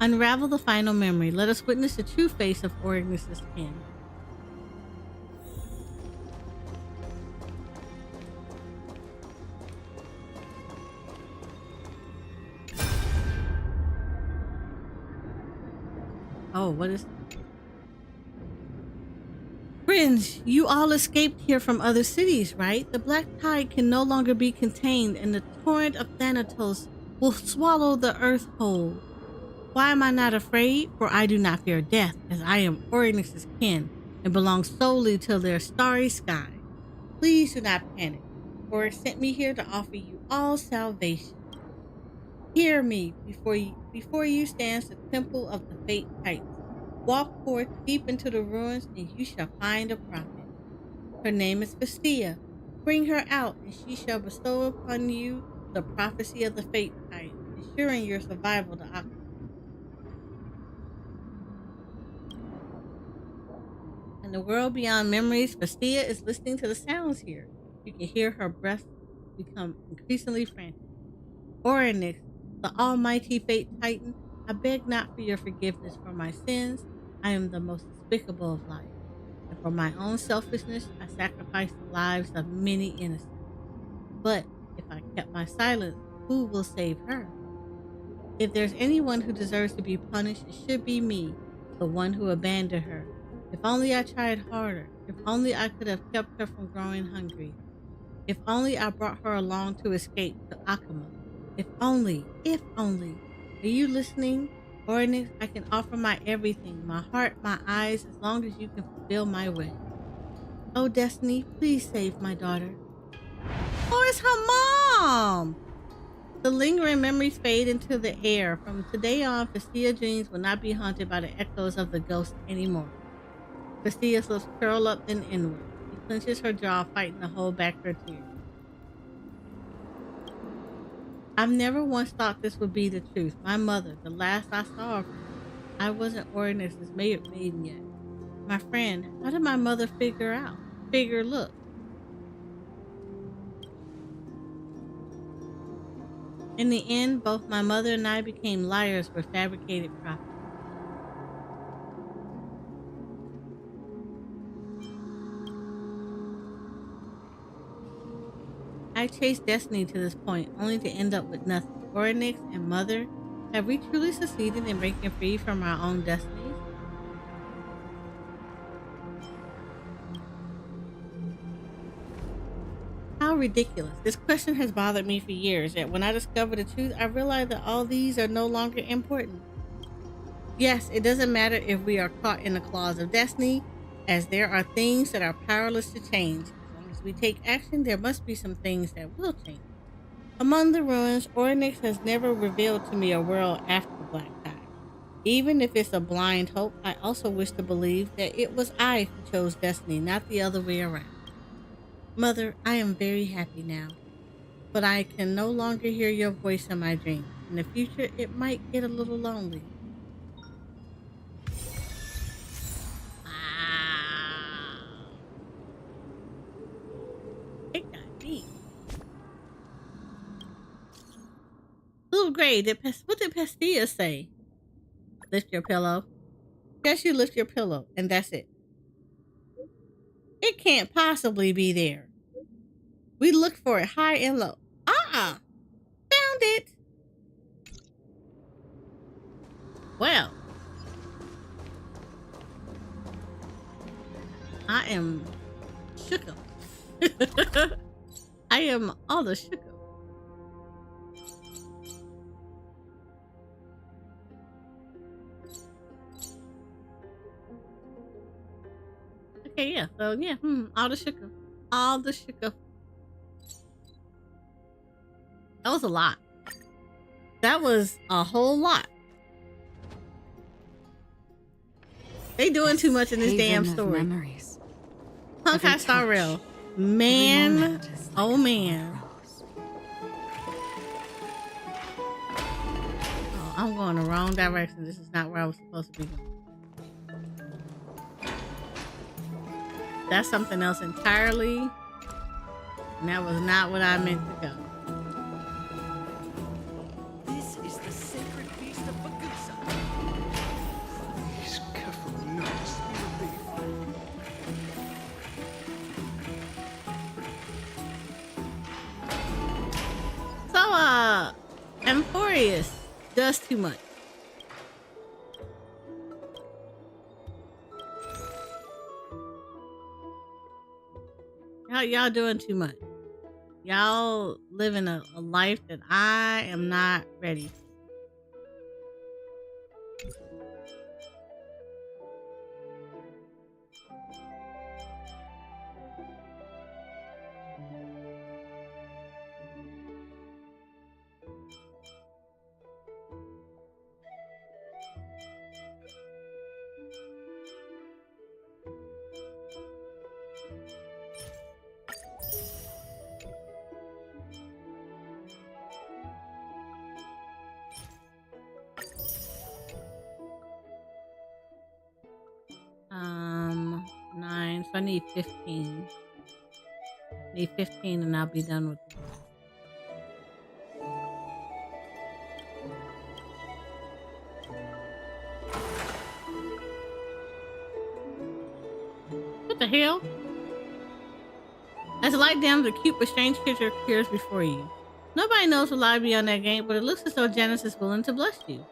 Unravel the final memory. Let us witness the true face of Ordinance's kin. Oh, what is... Friends, you all escaped here from other cities, right? The black tide can no longer be contained, and the torrent of Thanatos will swallow the earth whole. Why am I not afraid? For I do not fear death, as I am Ordinance's kin, and belong solely to their starry sky. Please do not panic, for it sent me here to offer you all salvation. Hear me, before you stands the temple of the Fate Titans. Walk forth deep into the ruins, and you shall find a prophet. Her name is Festia. Bring her out, and she shall bestow upon you the prophecy of the Fate Titans, ensuring your survival to Akama. In the world beyond memories, Festia is listening to the sounds here. You can hear her breath become increasingly frantic. Oryx, the almighty Fate Titan, I beg not for your forgiveness for my sins. I am the most despicable of life, and for my own selfishness, I sacrificed the lives of many innocents. But if I kept my silence, who will save her? If there's anyone who deserves to be punished, it should be me, the one who abandoned her. If only I tried harder. If only I could have kept her from growing hungry. If only I brought her along to escape to Akama. If only. Are you listening? Ordinance, I can offer my everything, my heart, my eyes, as long as you can fulfill my wish. Oh, Destiny, please save my daughter. Oh, it's her mom! The lingering memories fade into the air. From today on, Festia dreams will not be haunted by the echoes of the ghost anymore. Festia's lips curl up and inward. She clenches her jaw, fighting to hold back her tears. I've never once thought this would be the truth. My mother, the last I saw of her, I wasn't Ordinance's maiden yet. My friend, how did my mother figure look? In the end, both my mother and I became liars for fabricated prophets. I chased destiny to this point, only to end up with nothing. Ordinance and mother, Have we truly succeeded in breaking free from our own destinies? How ridiculous. This question has bothered me for years, yet when I discovered the truth, I realized that all these are no longer important. Yes, it doesn't matter if we are caught in the claws of destiny, as there are things that are powerless to change. As long as we take action, there must be some things that will change. Among the ruins, Ornix has never revealed to me a world after the black tide. Even if it's a blind hope, I also wish to believe that it was I who chose destiny, not the other way around. Mother, I am very happy now, but I can no longer hear your voice in my dreams. In the future, it might get a little lonely. It got deep. Little Gray, what did Pastilla say? Lift your pillow. Just you lift your pillow, and that's it. It can't possibly be there. We looked for it high and low. Found it. Well, I am shook up. I am all the shook up. Okay, yeah. So yeah, all the shook up. All the shook up. That was a lot. That was a whole lot. They doing too much in this damn story. Honkaistarrail. Man. Oh man. Oh, I'm going the wrong direction. This is not where I was supposed to be going. That's something else entirely. And that was not what I meant to go. This is the sacred beast of Bagusa. Please, careful not to spirit thief. So, Amphorius does too much. Y'all doing too much. Y'all living a life that I am not ready for. So I need 15. Need 15 and I'll be done with it. What the hell? As the light dims, a cute but strange creature appears before you. Nobody knows what lies beyond that gate, but it looks as though Janus is willing to bless you.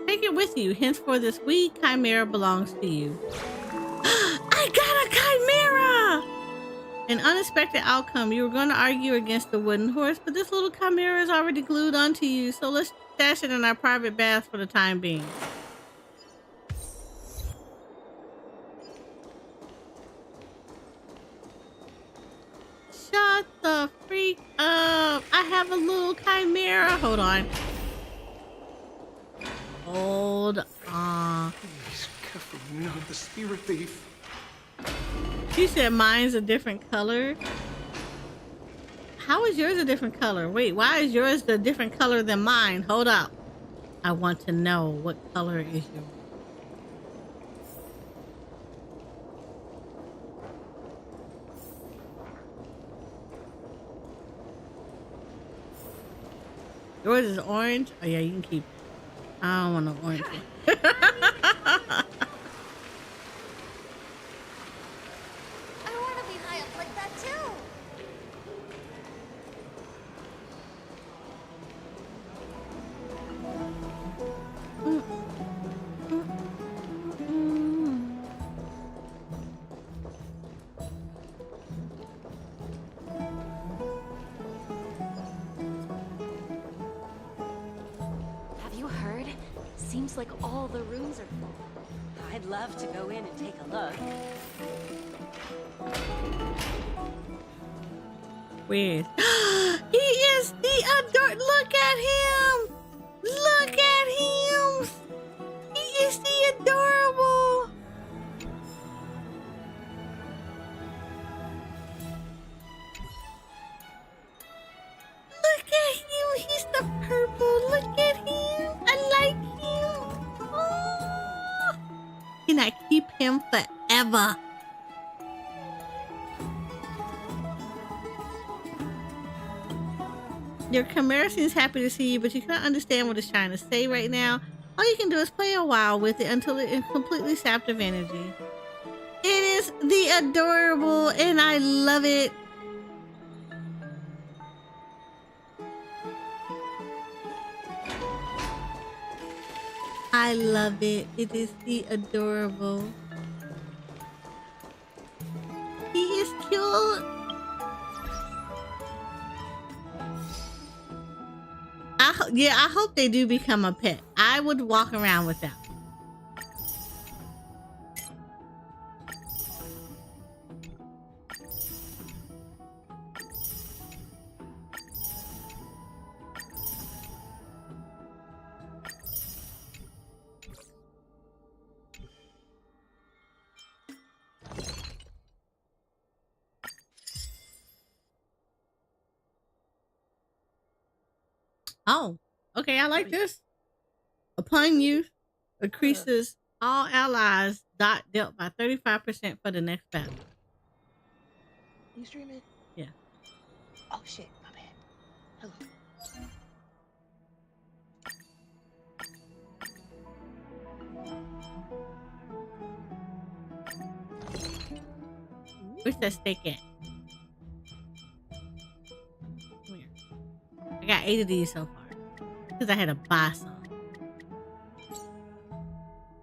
Take it with you. Henceforth, this wee chimera belongs to you. I got a chimera! An unexpected outcome. You were going to argue against the wooden horse, but this little chimera is already glued onto you, so let's stash it in our private bath for the time being. Shut the freak up. I have a little chimera. Hold on. Hold on. Please, careful not the spirit thief. You said mine's a different color. How is yours a different color? Wait, why is yours a different color than mine? Hold up. I want to know what color is yours. Yours is orange? Oh yeah, you can keep it. I don't want no orange one. Seems like all the rooms are full. I'd love to go in and take a look. Weird. He is the adore. Look at him. Look at him. He is the adorable. Look at him. He's the purple. Look at him. I like him. Oh. Can I keep him forever? Your camera seems happy to see you, but you cannot understand what it's trying to say right now. All you can do is play a while with it until it is completely sapped of energy. It is the adorable, and I love it. I love it. It is the adorable. He is cute. I hope they do become a pet. I would walk around with them. Oh, okay, I like this. Upon use, increases all allies dot dealt by 35% for the next battle. You streaming? Yeah. Oh shit, my bad. Hello. Where's that steak at? Come here. I got 8 of these so far. Because I had to buy some.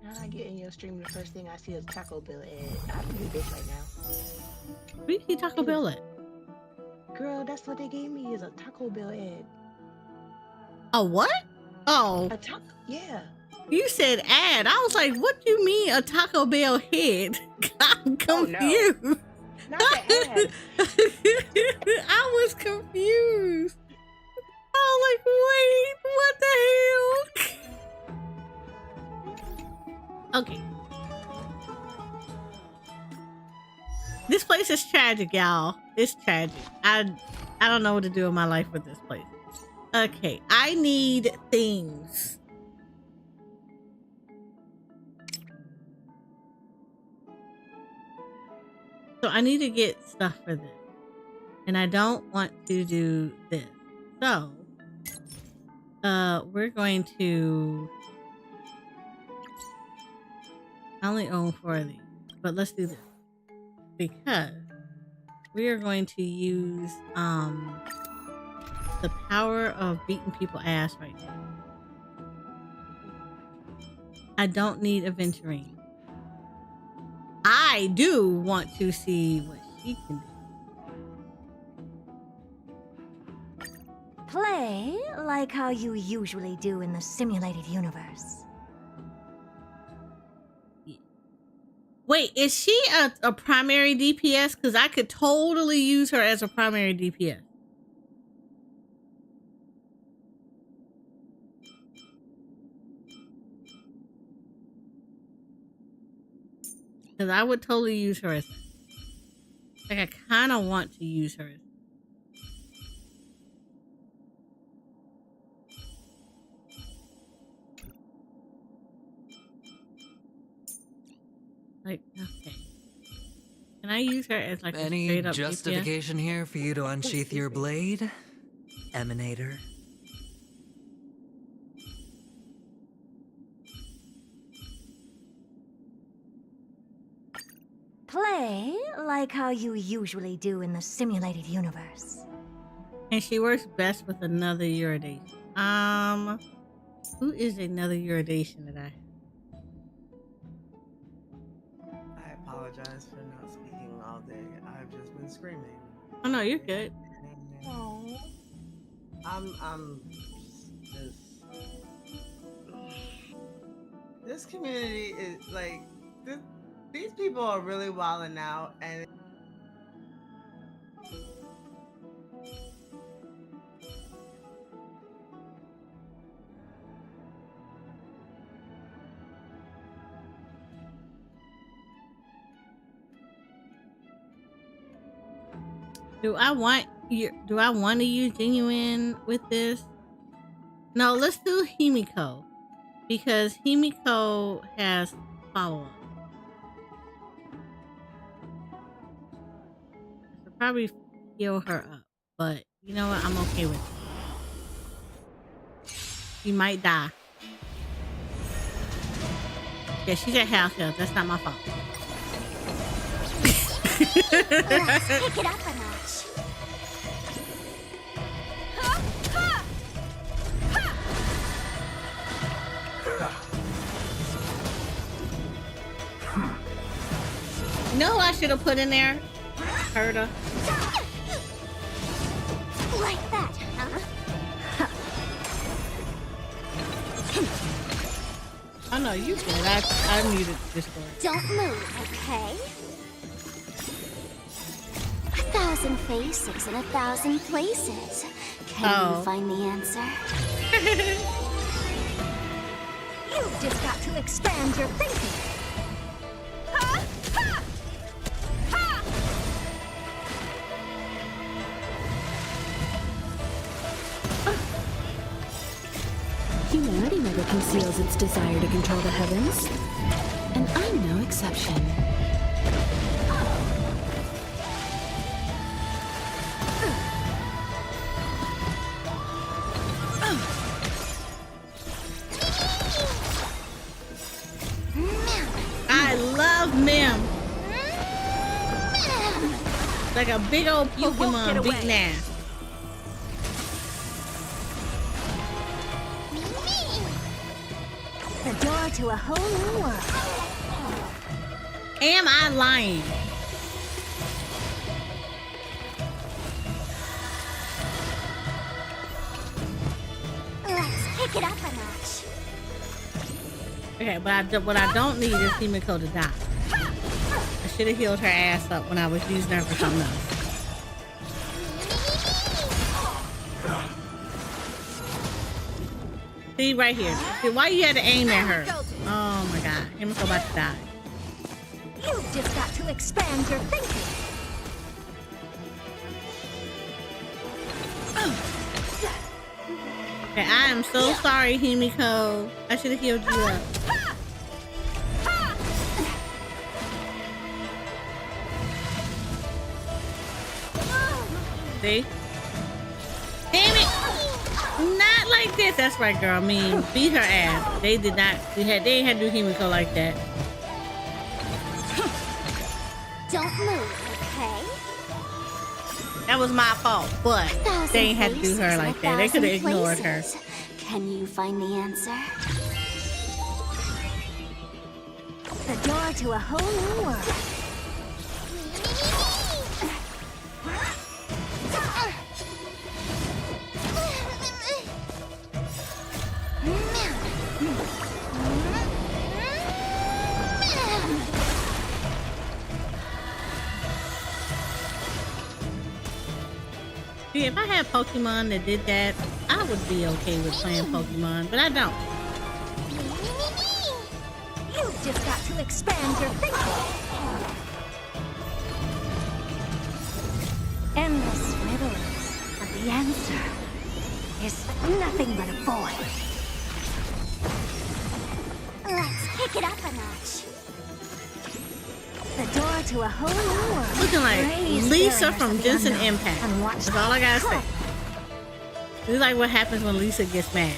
Now I get in your stream, the first thing I see is Taco Bell ad. I can do this right now. Where you see Taco Bell at? Girl, that's what they gave me is a Taco Bell ad. A what? Oh. A taco? Yeah. You said ad. I was like, what do you mean a Taco Bell head? I'm confused. Oh, no. Not the ad. I was confused. I was like, wait, what the hell? Okay. This place is tragic, y'all. It's tragic. I don't know what to do in my life with this place. Okay, I need things. So I need to get stuff for this. And I don't want to do this. So, we're going to... I only own 4 of these. But let's do this. Because we are going to use, the power of beating people ass right now. I don't need a venturing. I do want to see what she can do. Play like how you usually do in the simulated universe. Wait, is she a primary DPS? Because I could totally use her as a primary DPS. Because I would totally use her as that. Like, I kind of want to use her as like, okay. Can I use her as like any a straight up justification DPS? here for you to unsheath your blade, Emanator? Play like how you usually do in the simulated universe. And she works best with another uridation. Who is another uridation that I have? I apologize for not speaking all day. I've just been screaming. Oh no, you're good. Oh. I'm just This community is like these people are really wilding out, and do I want to use genuine with this? No, let's do Himiko, because Himiko has follow-up. I should probably heal her up, but you know what? I'm okay with it. She might die. Yeah, she's at house health. That's not my fault. Let's pick it up a notch. You know who I should have put in there? Herda. Like that, huh? I know you did. I muted Discord. Don't move, okay? 1,000 faces in 1,000 places. Can you find the answer? You've just got to expand your thinking. Humanity never conceals its desire to control the heavens, and I'm no exception. I love Mim. Like a big old Pokemon beating ass. The door to a whole new world. Am I lying? Let's pick it up a notch. Okay, but what I don't need is Himiko to die. I should have healed her ass up when I was using her for something else. See right here. See, why you had to aim at her? Oh my god. Himiko about to die. You've just got to expand your thinking. Okay, I am so sorry, Himiko. I should have healed you up. See? Damn it! Not like this. That's right, girl. I mean, beat her ass. They did not. They ain't had to do Himiko like that. Don't move, okay? That was my fault, but they ain't had to do her like that. They could have ignored her. Can you find the answer? The door to a whole new world. See, if I had Pokemon that did that, I would be okay with playing Pokemon, but I don't. You've just got to expand your thinking. Endless riddles, but the answer is nothing but a void. Let's pick it up a notch. The door to a whole new world. Looking like Lisa from Genshin Impact. That's all I gotta say. This is like what happens when Lisa gets mad.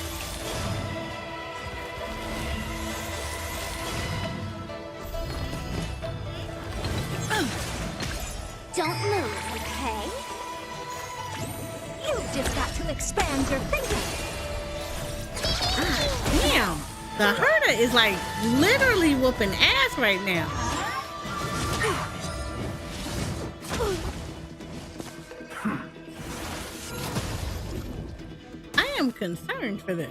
Don't move, okay? You've just got to expand your thinking. Damn, the herder is like literally whooping ass right now. I am concerned for this.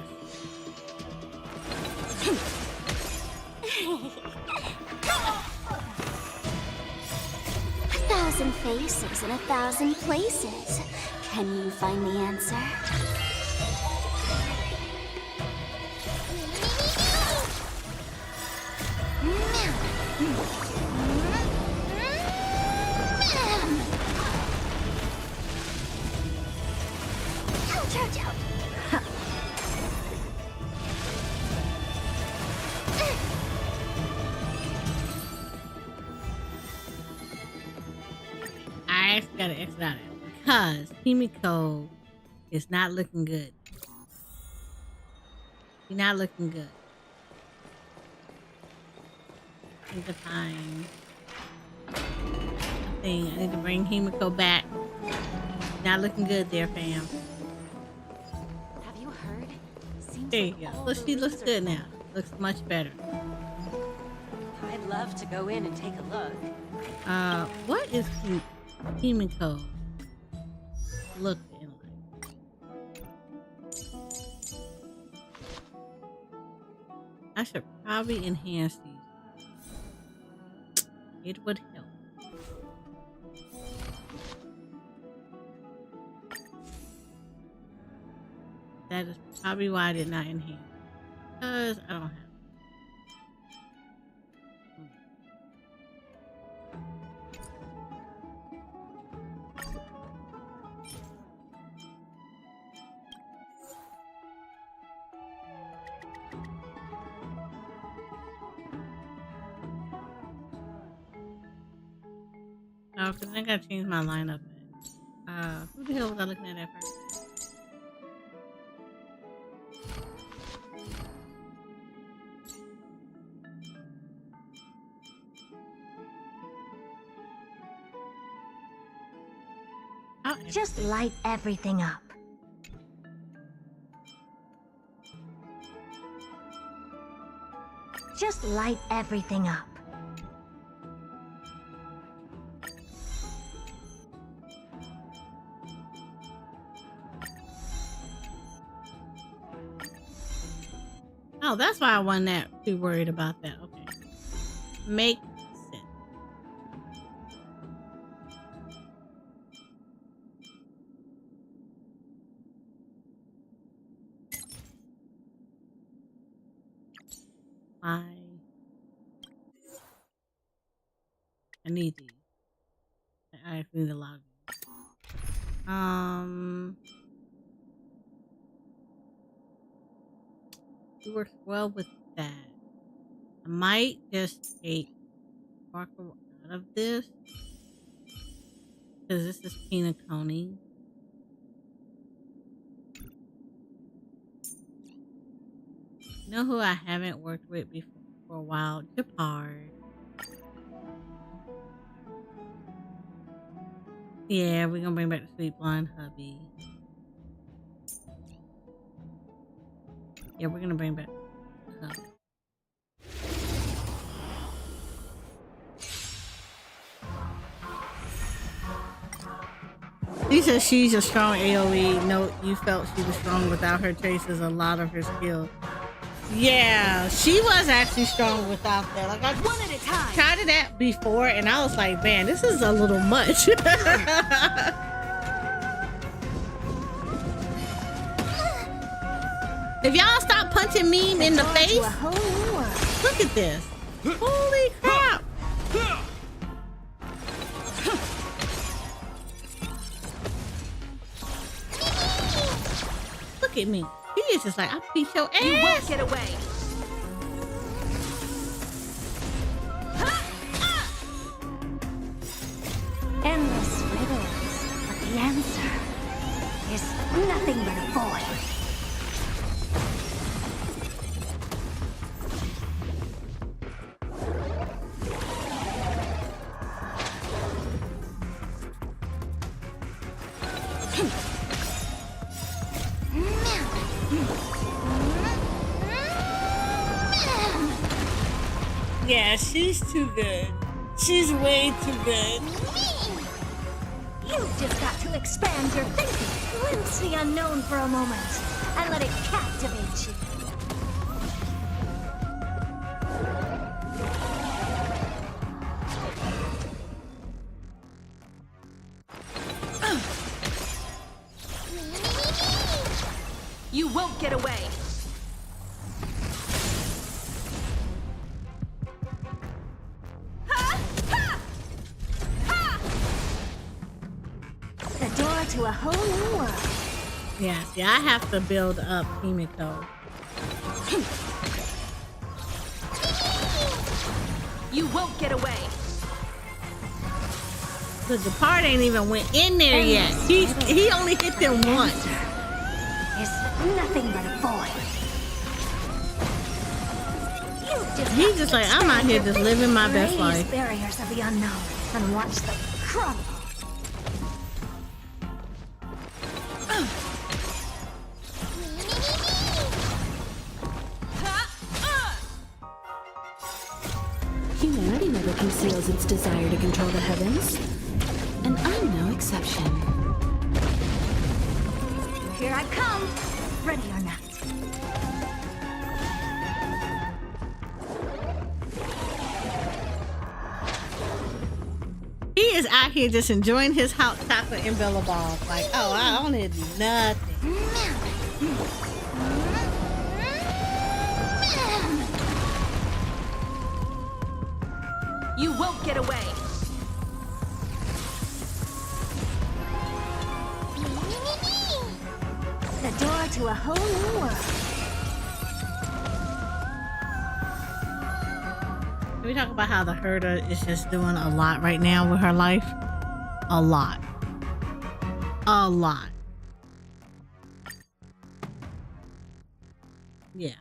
1,000 faces in 1,000 places. Can you find the answer? I actually gotta exit out of it because Himiko is not looking good. She's not looking good. I need to find a thing. I need to bring Himiko back. Not looking good there, fam. Have you heard? Seems There you like go. all Look, the she looks rooms are good now. Looks much better. I'd love to go in and take a look. What is Himiko looking like? I should probably enhance these. It would help. That is probably why I did not enhance. Because I don't have. Oh, because I gotta change my lineup. Who the hell was I looking at first? Just light everything up. Just light everything up. Oh, that's why I wasn't that too worried about that. Okay. Make sense. I need these. I actually need a lot of these. It works well with that. I might just take Sparkle out of this because this is peanut coning. You know who I haven't worked with before for a while? Japard. Yeah, we're gonna bring back the sweet blonde hubby. Yeah, we're gonna bring back the hubby. She says she's a strong AoE. Note you felt she was strong without her traces, a lot of her skill. Yeah, she was actually strong without that. Like I one at a time. Tried it out before, and I was like, man, this is a little much. If y'all stop punching me in the face, look at this. Holy crap. Look at me. He is just like, I'll beat your ass. You won't get away. Endless riddles, but the answer is nothing but a void. Yeah, she's too good. She's way too good. You've just got to expand your thinking, glimpse the unknown for a moment, and let it captivate you. get away. The door to a whole new world. Yeah, see, I have to build up Himiko. You won't get away. Cause the part ain't even went in there yet. He only hit them once. Is nothing but a void. He's just like, I'm out here just living my best Raise life. barriers of the unknown and watch them crumble. Humanity never conceals its desire to control the heavens, and I'm no exception. Here I come, ready or not. He is out here just enjoying his hot chocolate and Billabong. Like, oh, I don't need to do nothing. You won't get away. The door to a whole new world. Can we talk about how the herder is just doing a lot right now with her life? A lot. A lot. Yeah.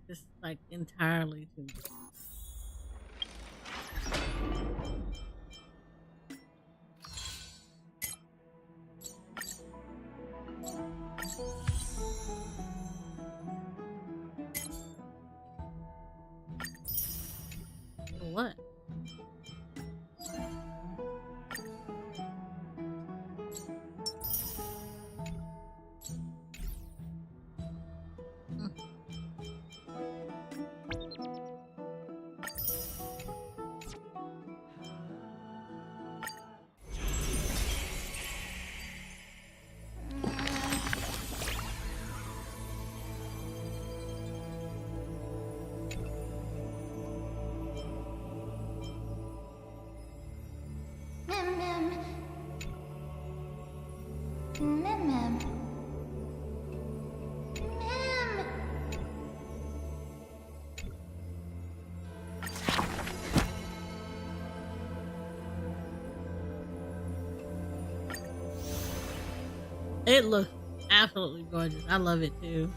Just like entirely too much. What? It looks absolutely gorgeous. I love it too.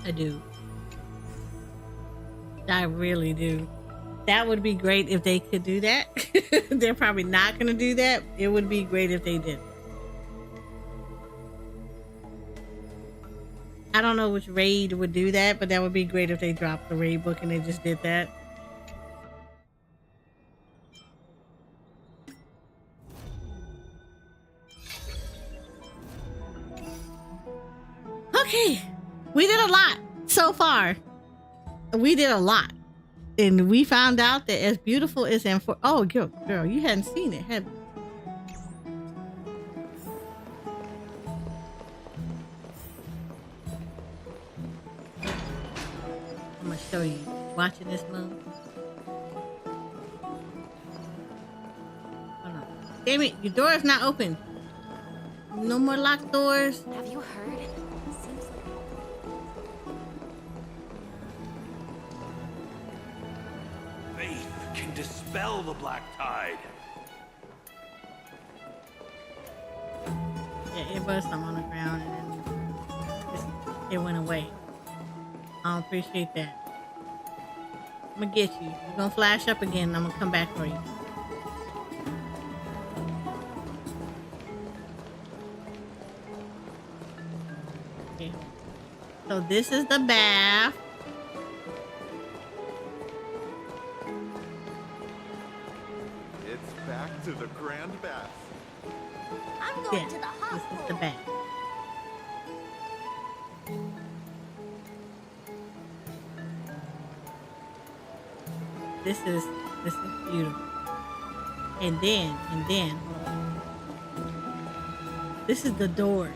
I do. I really do. That would be great if they could do that. They're probably not going to do that. It would be great if they did. I don't know which raid would do that, but that would be great if they dropped the raid book and they just did that. Okay, we did a lot so far. We did a lot. And we found out that as beautiful as oh, girl, you hadn't seen it, have you? I'm gonna show you. Watching this movie. Hold on. Damn it, your door is not open. No more locked doors. Have you heard? Seems like Faith can dispel the black tide. Yeah, it was some on the ground and then it went away. I don't appreciate that. I'm gonna get you. You're gonna flash up again and I'm gonna come back for you. Okay. So this is the bath. It's back to the grand bath. I'm going Yeah, to the hot this is the bath. This is beautiful. And then, hold on. This is the door.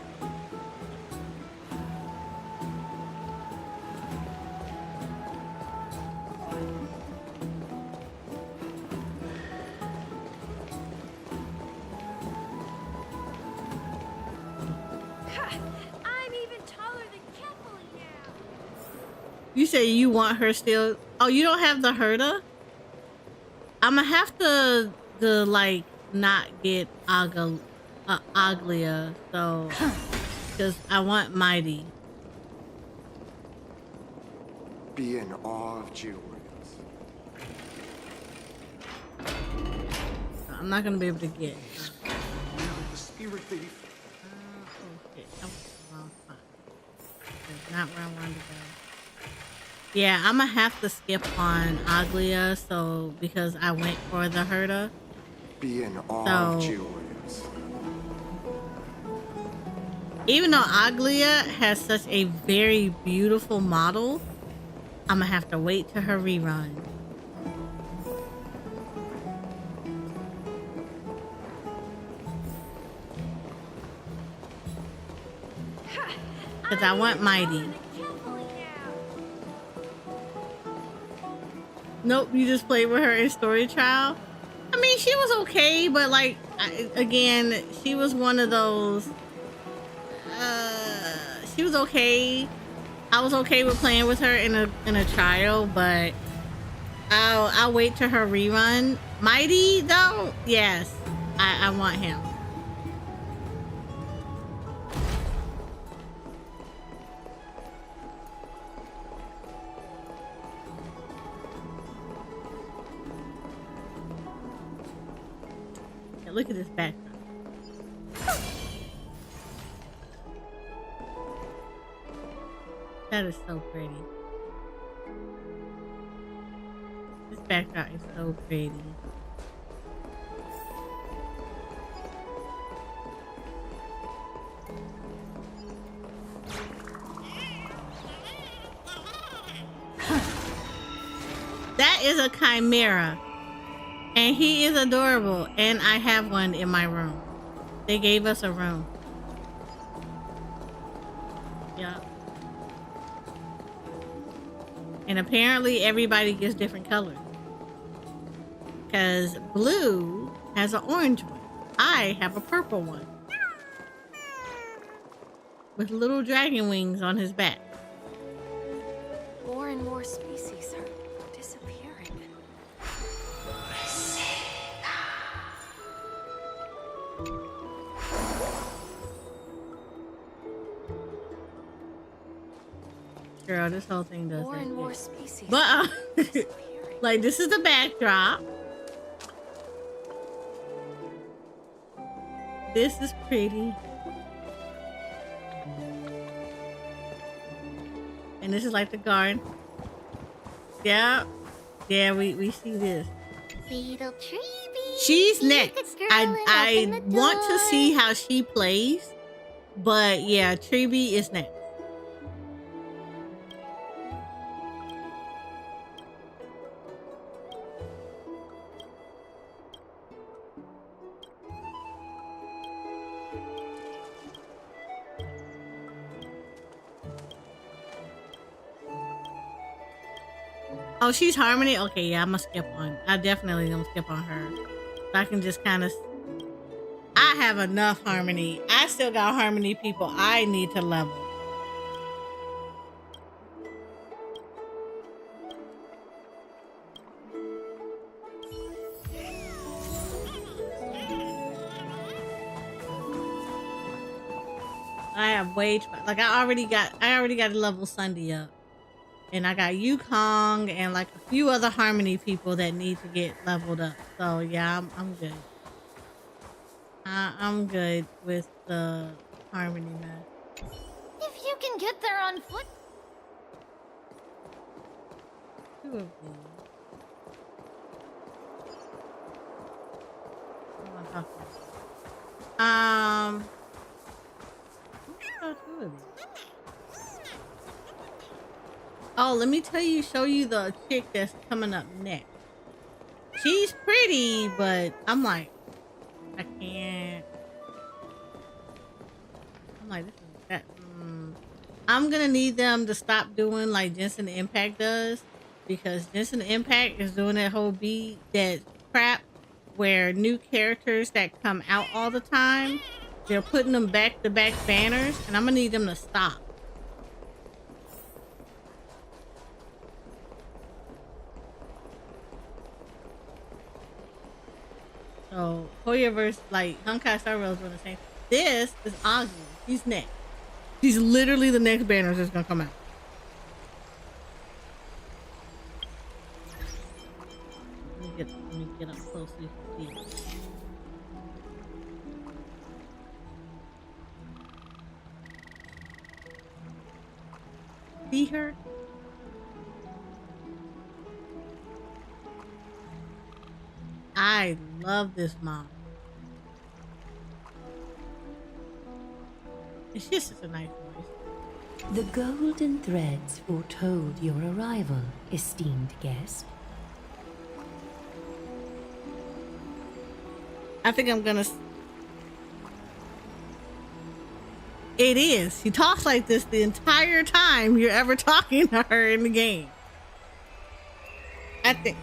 I'm even taller than Kefali now. You say you want her still? Oh, you don't have the herder? I'm gonna have to like not get Aglia, so because I want Mighty. Be in awe of Jew I'm not gonna be able to get. the spirit thief. Okay, wrong spot. That's not where I wanted to go. Yeah, I'm gonna have to skip on Aglia, so because I went for the herder. Be in awe of Jew. Even though Aglia has such a very beautiful model, I'm gonna have to wait till her rerun. Because I want Mighty. Nope, you just played with her in Story Trial. I mean, she was okay, but like, again, she was one of those. She was okay. I was okay with playing with her in a trial, but I'll wait till her rerun. Mighty though, yes, I want him. Yeah, look at this backdrop. That is so pretty. This backdrop is so pretty. That is a chimera. And he is adorable. And I have one in my room. They gave us a room. Yeah. And apparently everybody gets different colors. Because blue has an orange one. I have a purple one. With little dragon wings on his back. More and more species are disappearing. Girl, this whole thing does More that. and more species. But like, this is the backdrop. This is pretty. And this is like the garden. Yeah. Yeah, we see this. Little Treeby. She's next. I want to see how she plays. But yeah, Treeby is next. Oh, she's Harmony? Okay, yeah, I'm gonna skip on. I definitely gonna skip on her. So I can just kind of... I have enough Harmony. I still got Harmony people I need to level. I have way too much. Like, I already got to level Sunday up. And I got Yukong and like a few other Harmony people that need to get leveled up. So yeah, I'm good. I'm good with the Harmony map. If you can get there on foot. Two of them. What am I talking about? Two of these. Oh, let me show you the chick that's coming up next. She's pretty, but I'm like, I can't. I'm like, this is that. I'm gonna need them to stop doing like Genshin Impact does, because Genshin Impact is doing that whole that crap where new characters that come out all the time they're putting them back-to-back banners, and I'm gonna need them to stop. So hoyoverse, like honkaistarrail is doing the same. This is Ozzy. He's next. He's literally the next banner that's gonna come out. Let me get up close so you can see. See her? I love this mom. It's just such a nice voice. The golden threads foretold your arrival, esteemed guest. I think I'm gonna. It is. She talks like this the entire time you're ever talking to her in the game. I think.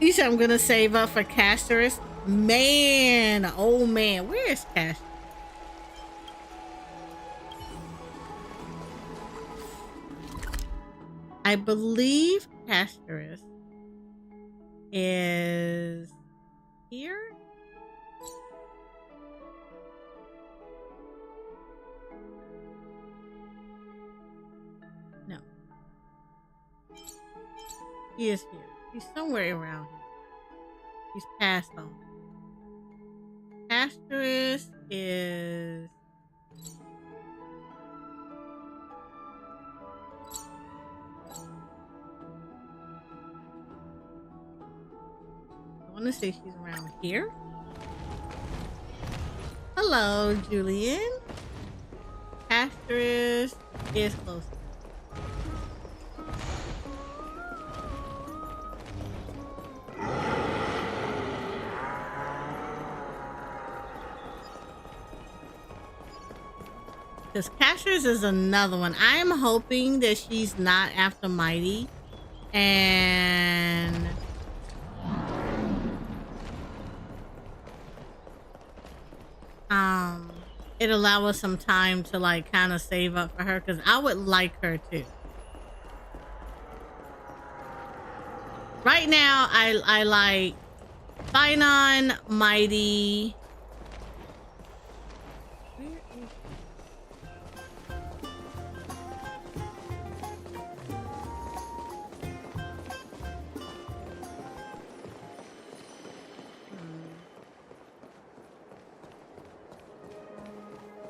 You said I'm gonna save up for Casterus. Man, oh man, where is Casterus? I believe Casterus is here. No. He is here. He's somewhere around here. He's passed on. Casterus is... I want to say she's around here. Hello, Julian. Casterus is close. Because Casterus is another one. I am hoping that she's not after Mighty. And... it allow us some time to like kind of save up for her, because I would like her too. Right now I like Finon, Mighty.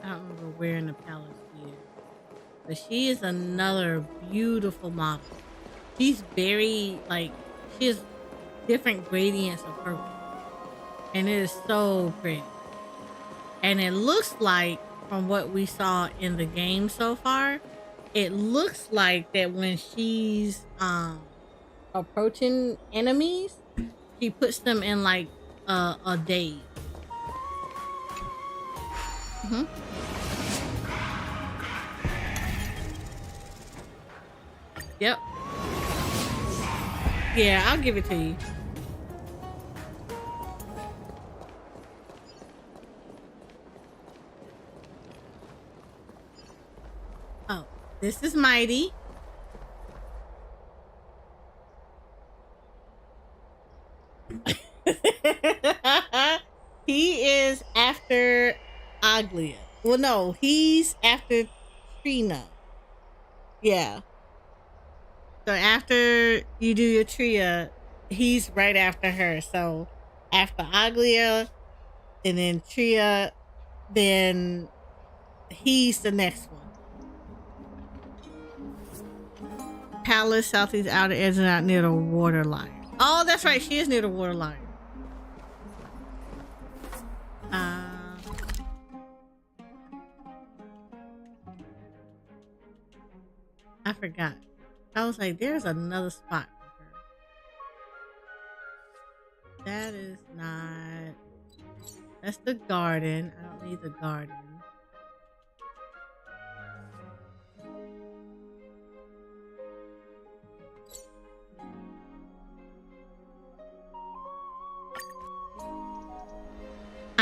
I don't remember where in the palace she is, but she is another beautiful model. She's very like, she has different gradients of purple, and it is so pretty. And it looks like, from what we saw in the game so far, it looks like that when she's approaching enemies, she puts them in like a daze. Yep. Yeah, I'll give it to you. Oh, this is Mighty. He is after Aglia. Well, no, he's after Trina. Yeah. So after you do your Tria, he's right after her. So after Aglia, and then Tria, then he's the next one. Palace, southeast outer edge, and out near the water line. Oh, that's right. She is near the water line. I forgot. I was like, there's another spot for her. That is not... That's the garden. I don't need the garden.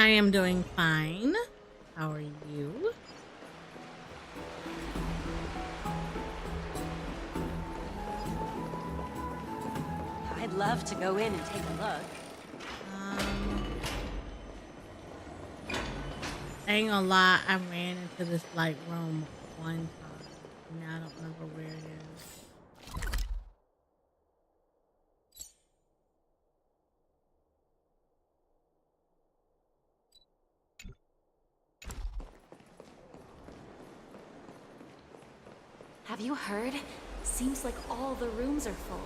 I am doing fine. How are you? I'd love to go in and take a look. I ain't gonna lie, I ran into this light room one time. Now I don't remember where it is. Have you heard? Seems like all the rooms are full.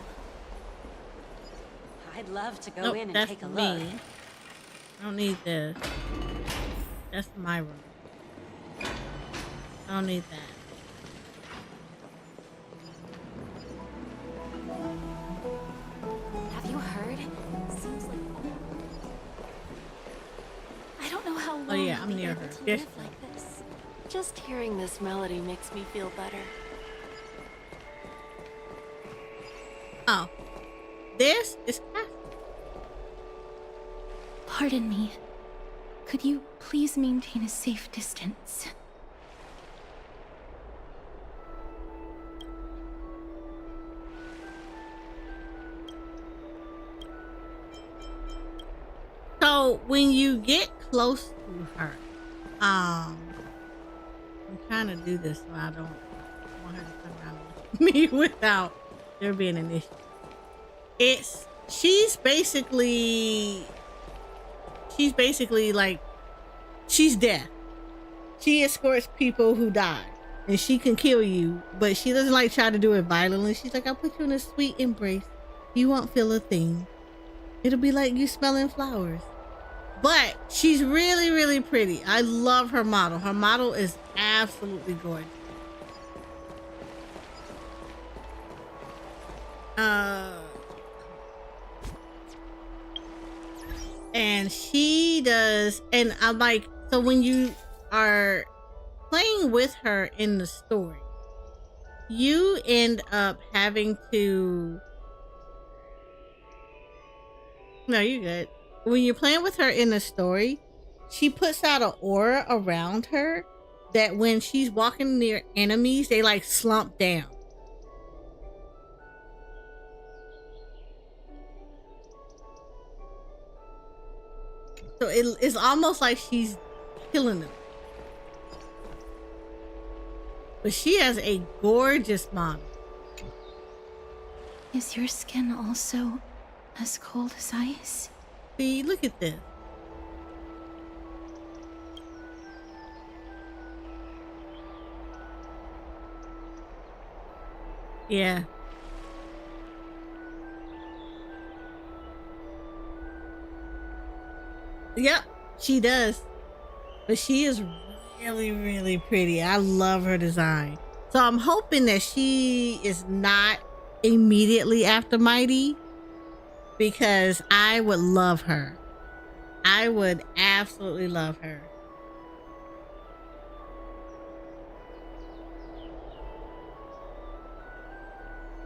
I'd love to go Nope, in and that's take a me. look. I don't need this. That's my room. I don't need that. Have you heard? Seems like I don't know how long Oh yeah, I'll I'm be near able her. to Yes. live like this. Just hearing this melody makes me feel better. Oh. This is Cassie. Pardon me. Could you please maintain a safe distance? So when you get close to her, I'm trying to do this so I don't want her to come around me without there being an issue. She's basically like, she's death. She escorts people who die, and she can kill you, but she doesn't like try to do it violently. She's like, I'll put you in a sweet embrace. You won't feel a thing. It'll be like you smelling flowers. But she's really, really pretty. I love her model. Her model is absolutely gorgeous. And she does, and I'm like, so when you are playing with her in the story, you end up having to, no, you're good. When you're playing with her in the story, she puts out an aura around her that when she's walking near enemies, they like slump down. So it's almost like she's killing them. But she has a gorgeous model. Is your skin also as cold as ice? See, look at this. Yeah. Yep, she does. But she is really, really pretty. I love her design. So I'm hoping that she is not immediately after Mighty, because I would love her. I would absolutely love her.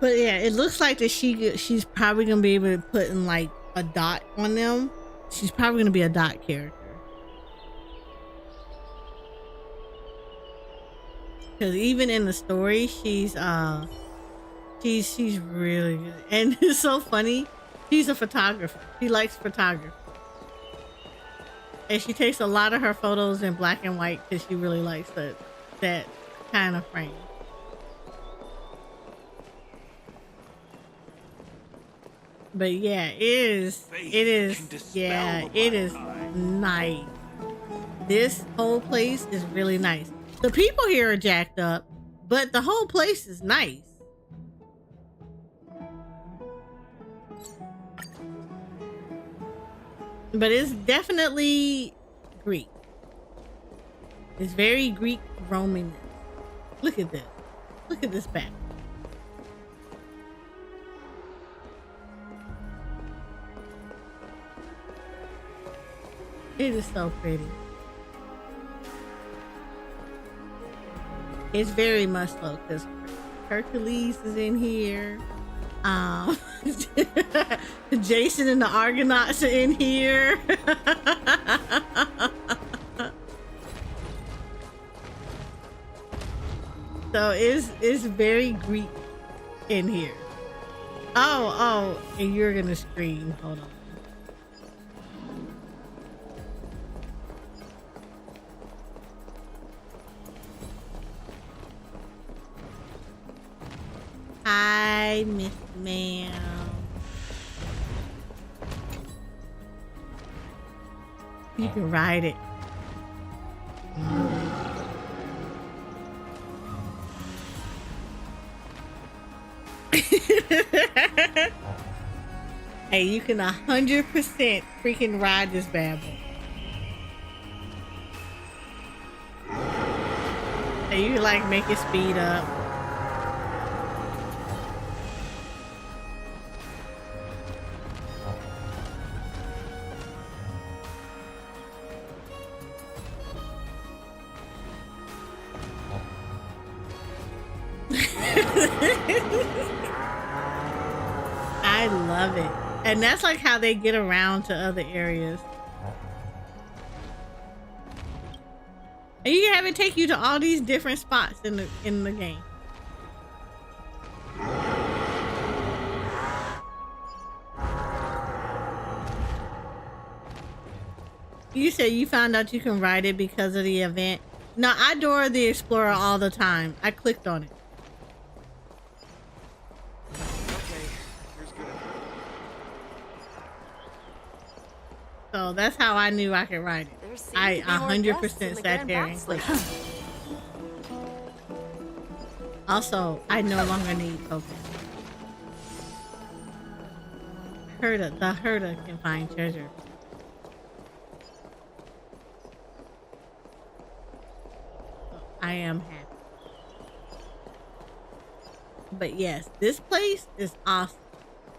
But yeah, it looks like that she's probably gonna be able to put in like a dot on them. She's probably gonna be a dot character. Because even in the story, she's really good. And it's so funny. She's a photographer. She likes photography. And she takes a lot of her photos in black and white because she really likes that kind of frame. But yeah, it is nice. This whole place is really nice. The people here are jacked up, but the whole place is nice. But it's definitely Greek. It's very Greek Roman. Look at this. Look at this back. It is so pretty. It's very much so because Hercules is in here. Jason and the Argonauts are in here. So it's very Greek in here. Oh, and you're gonna scream. Hold on. Hi, Miss Ma'am. You can ride it. Hey, you can 100% freaking ride this bad boy. Hey, you can like make it speed up. I love it. And that's like how they get around to other areas. And you can have it take you to all these different spots in the game. You said you found out you can ride it because of the event. No, I Dora the Explorer all the time. I clicked on it. So that's how I knew I could ride it. I 100% sat there and clicked. Also, I no longer need tokens. The herder can find treasure. So I am happy. But yes, this place is awesome.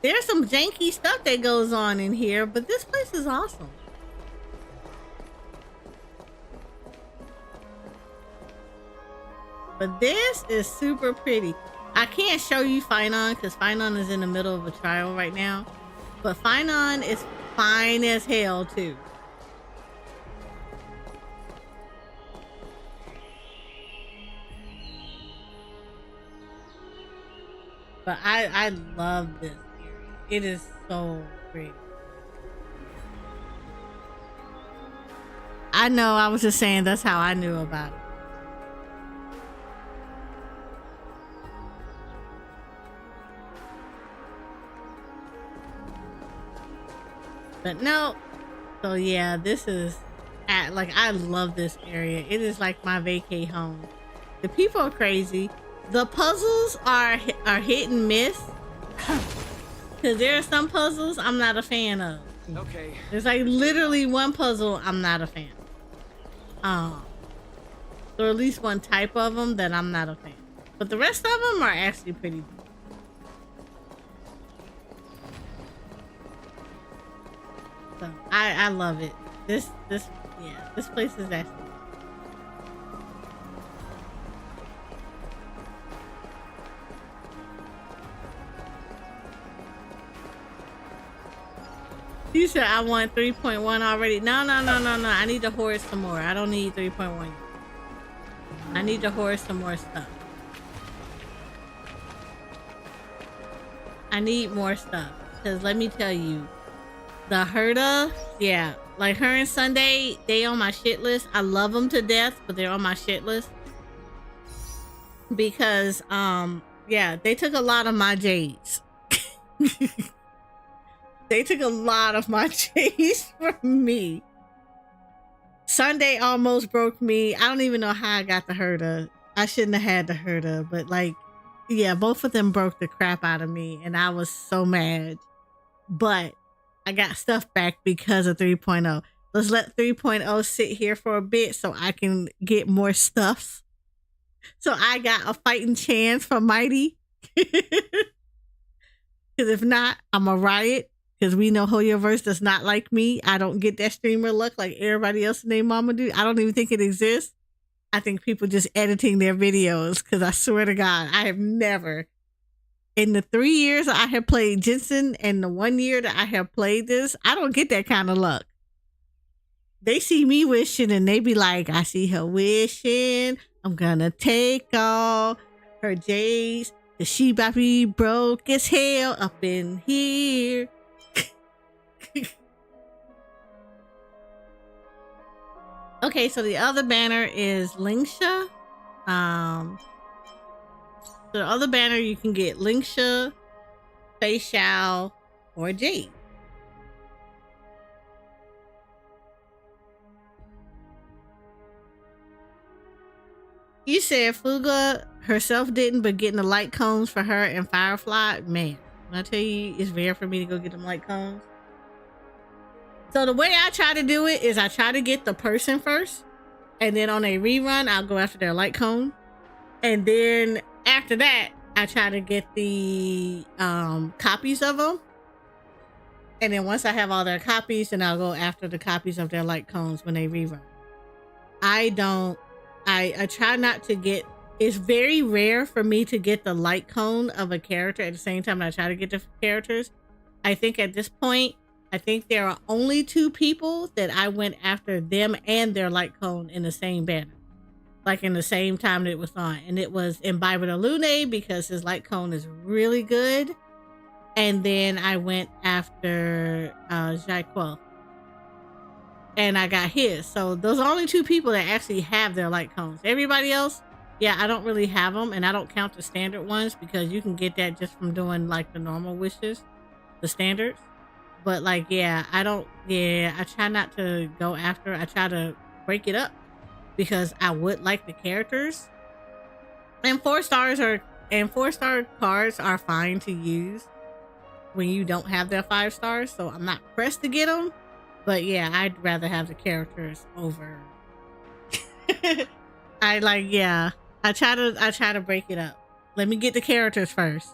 There's some janky stuff that goes on in here, but this place is awesome. But this is super pretty. I can't show you Finon because Finon is in the middle of a trial right now. But Finon is fine as hell too. But I love this. It is so pretty. I know, I was just saying that's how I knew about it. But no. So yeah, this is I love this area. It is like my vacay home. The people are crazy. The puzzles are hit and miss. Because there are some puzzles I'm not a fan of. Okay. There's like literally one puzzle I'm not a fan of. Or at least one type of them that I'm not a fan. But the rest of them are actually pretty good. So I love it. This place is actually. You said I want 3.1 already. No. I need to hoard some more. I don't need 3.1. I need to hoard some more stuff. I need more stuff. Because let me tell you, the herder, yeah, like her and Sunday, they on my shit list. I love them to death, but they're on my shit list. Because, yeah, they took a lot of my jades. They took a lot of my chase from me. Sunday almost broke me. I don't even know how I got the herder. I shouldn't have had the herder, but like, yeah, both of them broke the crap out of me and I was so mad. But I got stuff back because of 3.0. Let's let 3.0 sit here for a bit so I can get more stuff. So I got a fighting chance for Mighty. Because if not, I'm a riot. Because we know hoyoverse does not like me. I don't get that streamer luck like everybody else in their mama do. I don't even think it exists. I think people just editing their videos. Because I swear to God, I have never, in the 3 years I have played Jensen and the 1 year that I have played this, I don't get that kind of luck. They see me wishing and they be like, I see her wishing I'm gonna take all her J's. The she about be broke as hell up in here. Okay, so the other banner is Linksha. The other banner you can get Linksha, Fei Xiao, or Jade. You said Fuga herself didn't, but getting the light cones for her and Firefly, man, when I tell you it's rare for me to go get them light cones. So the way I try to do it is I try to get the person first, and then on a rerun, I'll go after their light cone. And then after that, I try to get the copies of them. And then once I have all their copies, then I'll go after the copies of their light cones when they rerun. I try not to get, it's very rare for me to get the light cone of a character at the same time I try to get the characters. I think at this point, I think there are only 2 people that I went after them and their light cone in the same banner. Like in the same time that it was on. And it was Imbiber de Lune because his light cone is really good. And then I went after Sidequesting. And I got his. So those are only 2 people that actually have their light cones. Everybody else, yeah, I don't really have them. And I don't count the standard ones because you can get that just from doing like the normal wishes, the standards. But like, yeah, I try not to go after. I try to break it up because I would like the characters. And 4-star cards are fine to use when you don't have their 5 stars. So I'm not pressed to get them. But yeah, I'd rather have the characters over. I try to break it up. Let me get the characters first.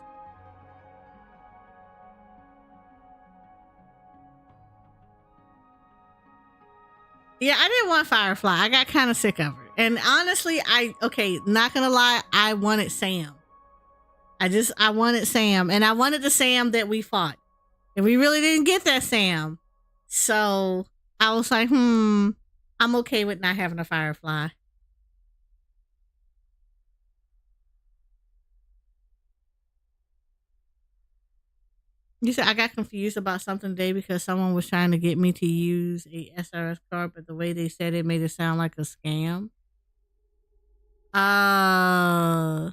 Yeah, I didn't want Firefly. I got kind of sick of her. And honestly, not gonna lie, I wanted Sam. I wanted Sam. And I wanted the Sam that we fought. And we really didn't get that Sam. So I was like, I'm okay with not having a Firefly. You said I got confused about something today because someone was trying to get me to use a SRS card, but the way they said it made it sound like a scam. Yeah,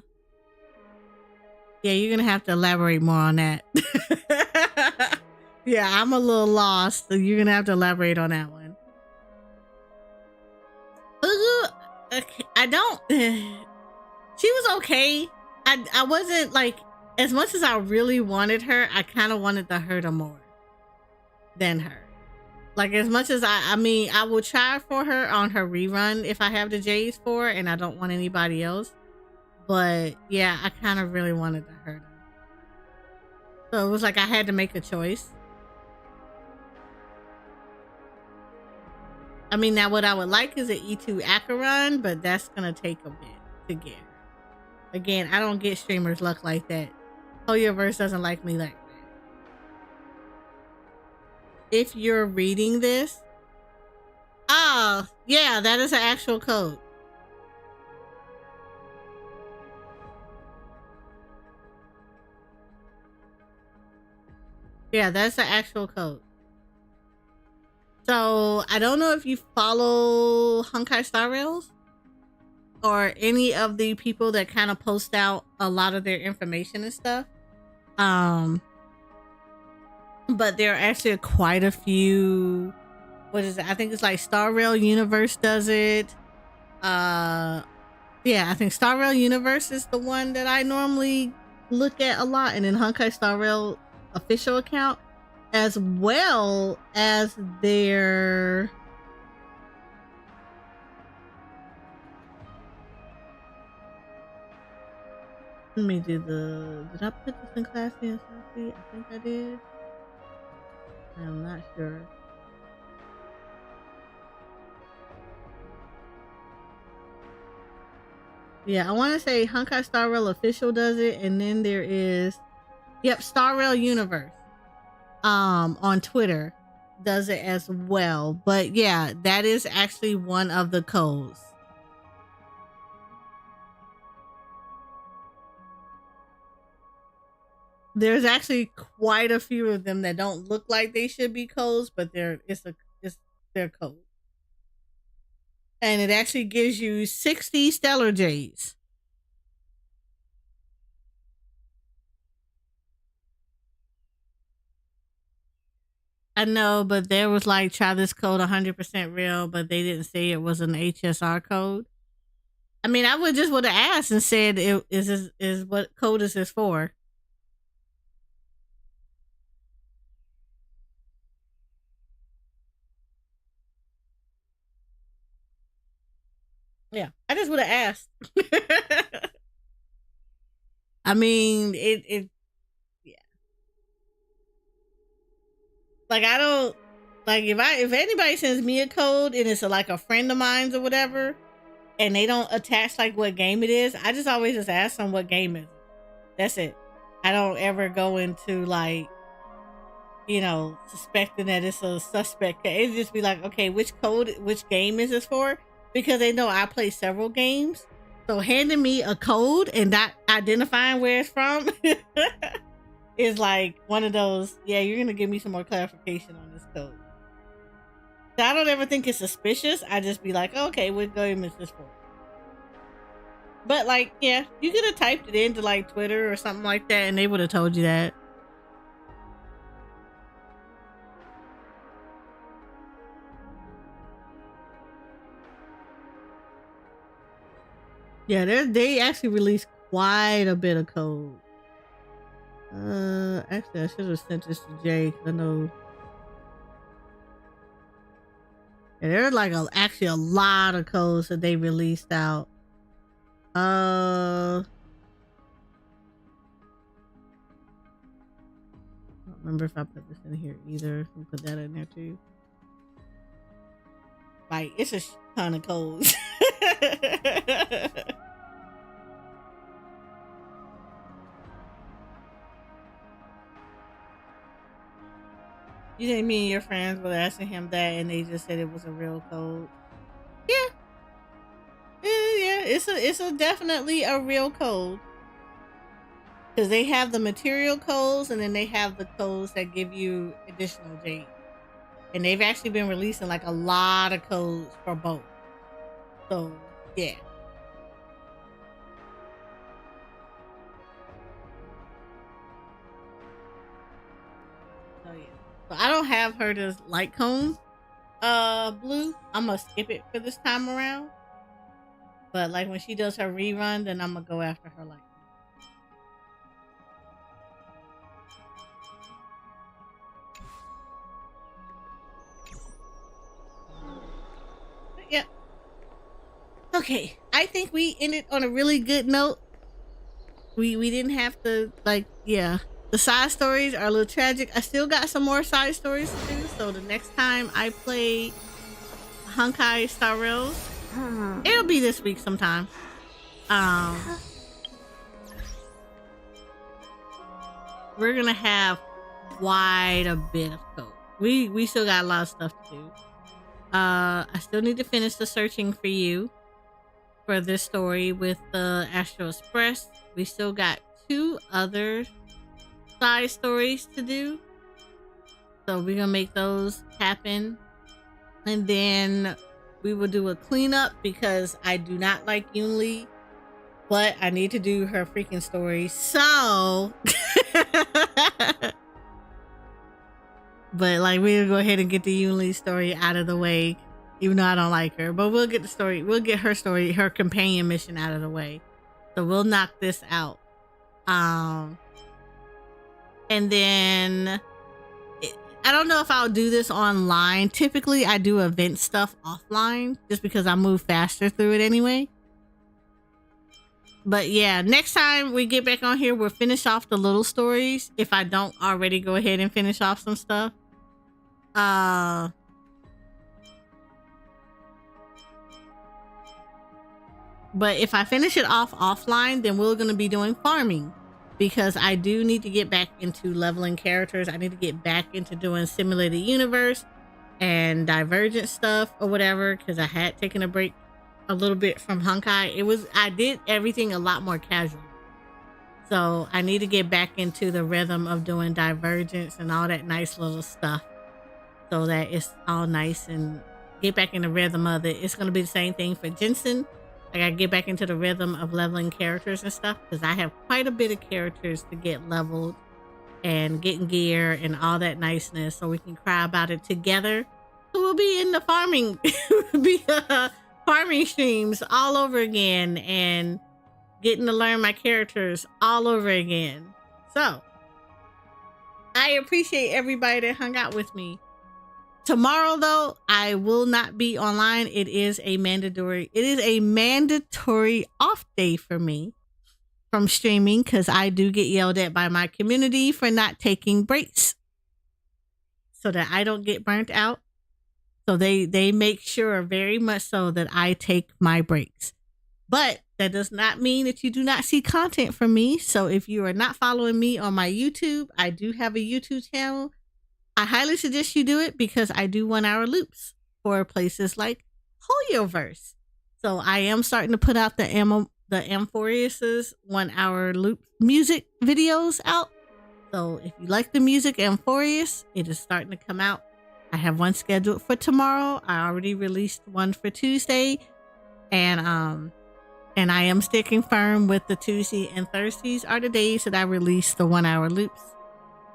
you're gonna have to elaborate more on that. Yeah, I'm a little lost, so you're gonna have to elaborate on that one. She was okay. I wasn't like, as much as I really wanted her, I kind of wanted the Herder more than her. Like, as much as I will try for her on her rerun if I have the J's for her and I don't want anybody else. But yeah, I kind of really wanted the Herder. So it was like I had to make a choice. I mean, now what I would like is an E2 Acheron, but that's going to take a bit to get her. Again, I don't get streamers luck like that. Hoyoverse doesn't like me like that. If you're reading this, yeah, that is an actual code. Yeah, that's the actual code. So I don't know if you follow honkaistarrail or any of the people that kind of post out a lot of their information and stuff. But there are actually quite a few. What is it? I think it's like Starrail Universe does it. Yeah, I think Starrail Universe is the one that I normally look at a lot, and then honkaistarrail official account, as well as their let me do did I put this in class in Sophie? I think I did. I'm not sure. Yeah, I want to say honkaistarrail official does it, and then there is Starrail Universe on Twitter does it as well. But yeah, that is actually one of the codes. There's actually quite a few of them that don't look like they should be codes, but it's their code. And it actually gives you 60 stellar jades. I know, but there was like, try this code 100% real, but they didn't say it was an HSR code. I mean, I would have asked and said, is what code is this for? Yeah, I just would have asked. I mean, it yeah. Like, I don't, like, if anybody sends me a code and it's like a friend of mine's or whatever, and they don't attach like what game it is, I just always just ask them what game it is. That's it. I don't ever go into like, you know, suspecting that it's a suspect. It just be like, okay, which game is this for? Because they know I play several games. So handing me a code and not identifying where it's from is like one of those, yeah, you're going to give me some more clarification on this code. So I don't ever think it's suspicious. I just be like, okay, what game is this for? But like, yeah, you could have typed it into like Twitter or something like that and they would have told you that. Yeah, they actually released quite a bit of code. Actually, I should have sent this to Jay because I know. Yeah, there's like actually a lot of codes that they released out. I don't remember if I put this in here either. I'll put that in there too. Like, it's a ton of codes. You think me and your friends were asking him that and they just said it was a real code? Yeah. Yeah, it's a definitely a real code. Because they have the material codes and then they have the codes that give you additional jade. And they've actually been releasing like a lot of codes for both. So, yeah. So, yeah. So I don't have her to light cone blue. I'm gonna skip it for this time around. But like when she does her rerun, then I'm gonna go after her light. Yep. Okay, I think we ended on a really good note. We didn't have to, like, yeah. The side stories are a little tragic. I still got some more side stories to do, so the next time I play honkaistarrail, it'll be this week sometime. We're gonna have quite a bit of code. We still got a lot of stuff to do. I still need to finish the searching for you for this story with the Astro Express. We still got 2 other side stories to do, so we're gonna make those happen, and then we will do a cleanup because I do not like Yunli, but I need to do her freaking story. So but like, we'll go ahead and get the Yunli story out of the way, even though I don't like her, but we'll get her story, her companion mission out of the way. So we'll knock this out. And then I don't know if I'll do this online. Typically I do event stuff offline just because I move faster through it anyway. But yeah, next time we get back on here, we'll finish off the little stories. If I don't already go ahead and finish off some stuff. But if I finish it off offline, then we're going to be doing farming, because I do need to get back into leveling characters. I need to get back into doing simulated universe and divergent stuff or whatever, because I had taken a break a little bit from Honkai. I did everything a lot more casual. So I need to get back into the rhythm of doing divergence and all that nice little stuff, so that it's all nice and get back in the rhythm of it. It's going to be the same thing for Jensen. I got to get back into the rhythm of leveling characters and stuff, because I have quite a bit of characters to get leveled and getting gear and all that niceness, so we can cry about it together. So we'll be in the farming streams all over again and getting to learn my characters all over again. So I appreciate everybody that hung out with me. Tomorrow, though, I will not be online. It is a mandatory off day for me from streaming, because I do get yelled at by my community for not taking breaks, so that I don't get burnt out. So they make sure very much so that I take my breaks. But that does not mean that you do not see content from me. So if you are not following me on my YouTube, I do have a YouTube channel. I highly suggest you do it, because I do 1 hour loops for places like Hoyoverse. So I am starting to put out the Amphorius's 1 hour loop music videos out. So if you like the music Amphorius, it is starting to come out. I have one scheduled for tomorrow. I already released one for Tuesday, and I am sticking firm with the Tuesday and Thursdays are the days that I release the 1 hour loops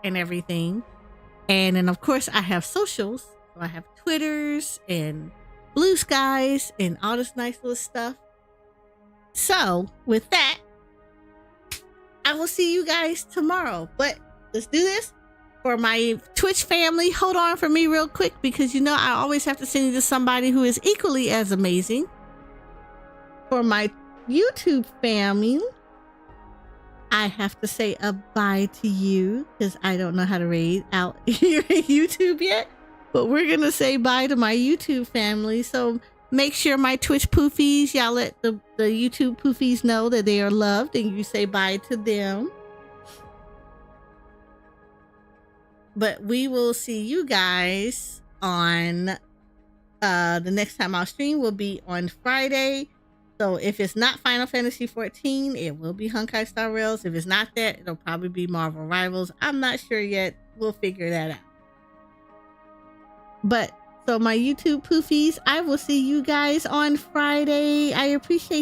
and everything. And then of course I have socials. So I have Twitters and Blue Skies and all this nice little stuff. So with that, I will see you guys tomorrow. But let's do this. For my Twitch family, hold on for me real quick, because I always have to send you to somebody who is equally as amazing. For my YouTube family, I have to say a bye to you, because I don't know how to read out here in YouTube yet. But we're going to say bye to my YouTube family. So make sure my Twitch poofies, y'all let the YouTube poofies know that they are loved, and you say bye to them. But we will see you guys on the next time I'll stream will be on Friday. So if it's not Final Fantasy 14, it will be honkaistarrail. If it's not that, it'll probably be Marvel Rivals. I'm not sure yet. We'll figure that out. But so my YouTube poofies, I will see you guys on Friday. I appreciate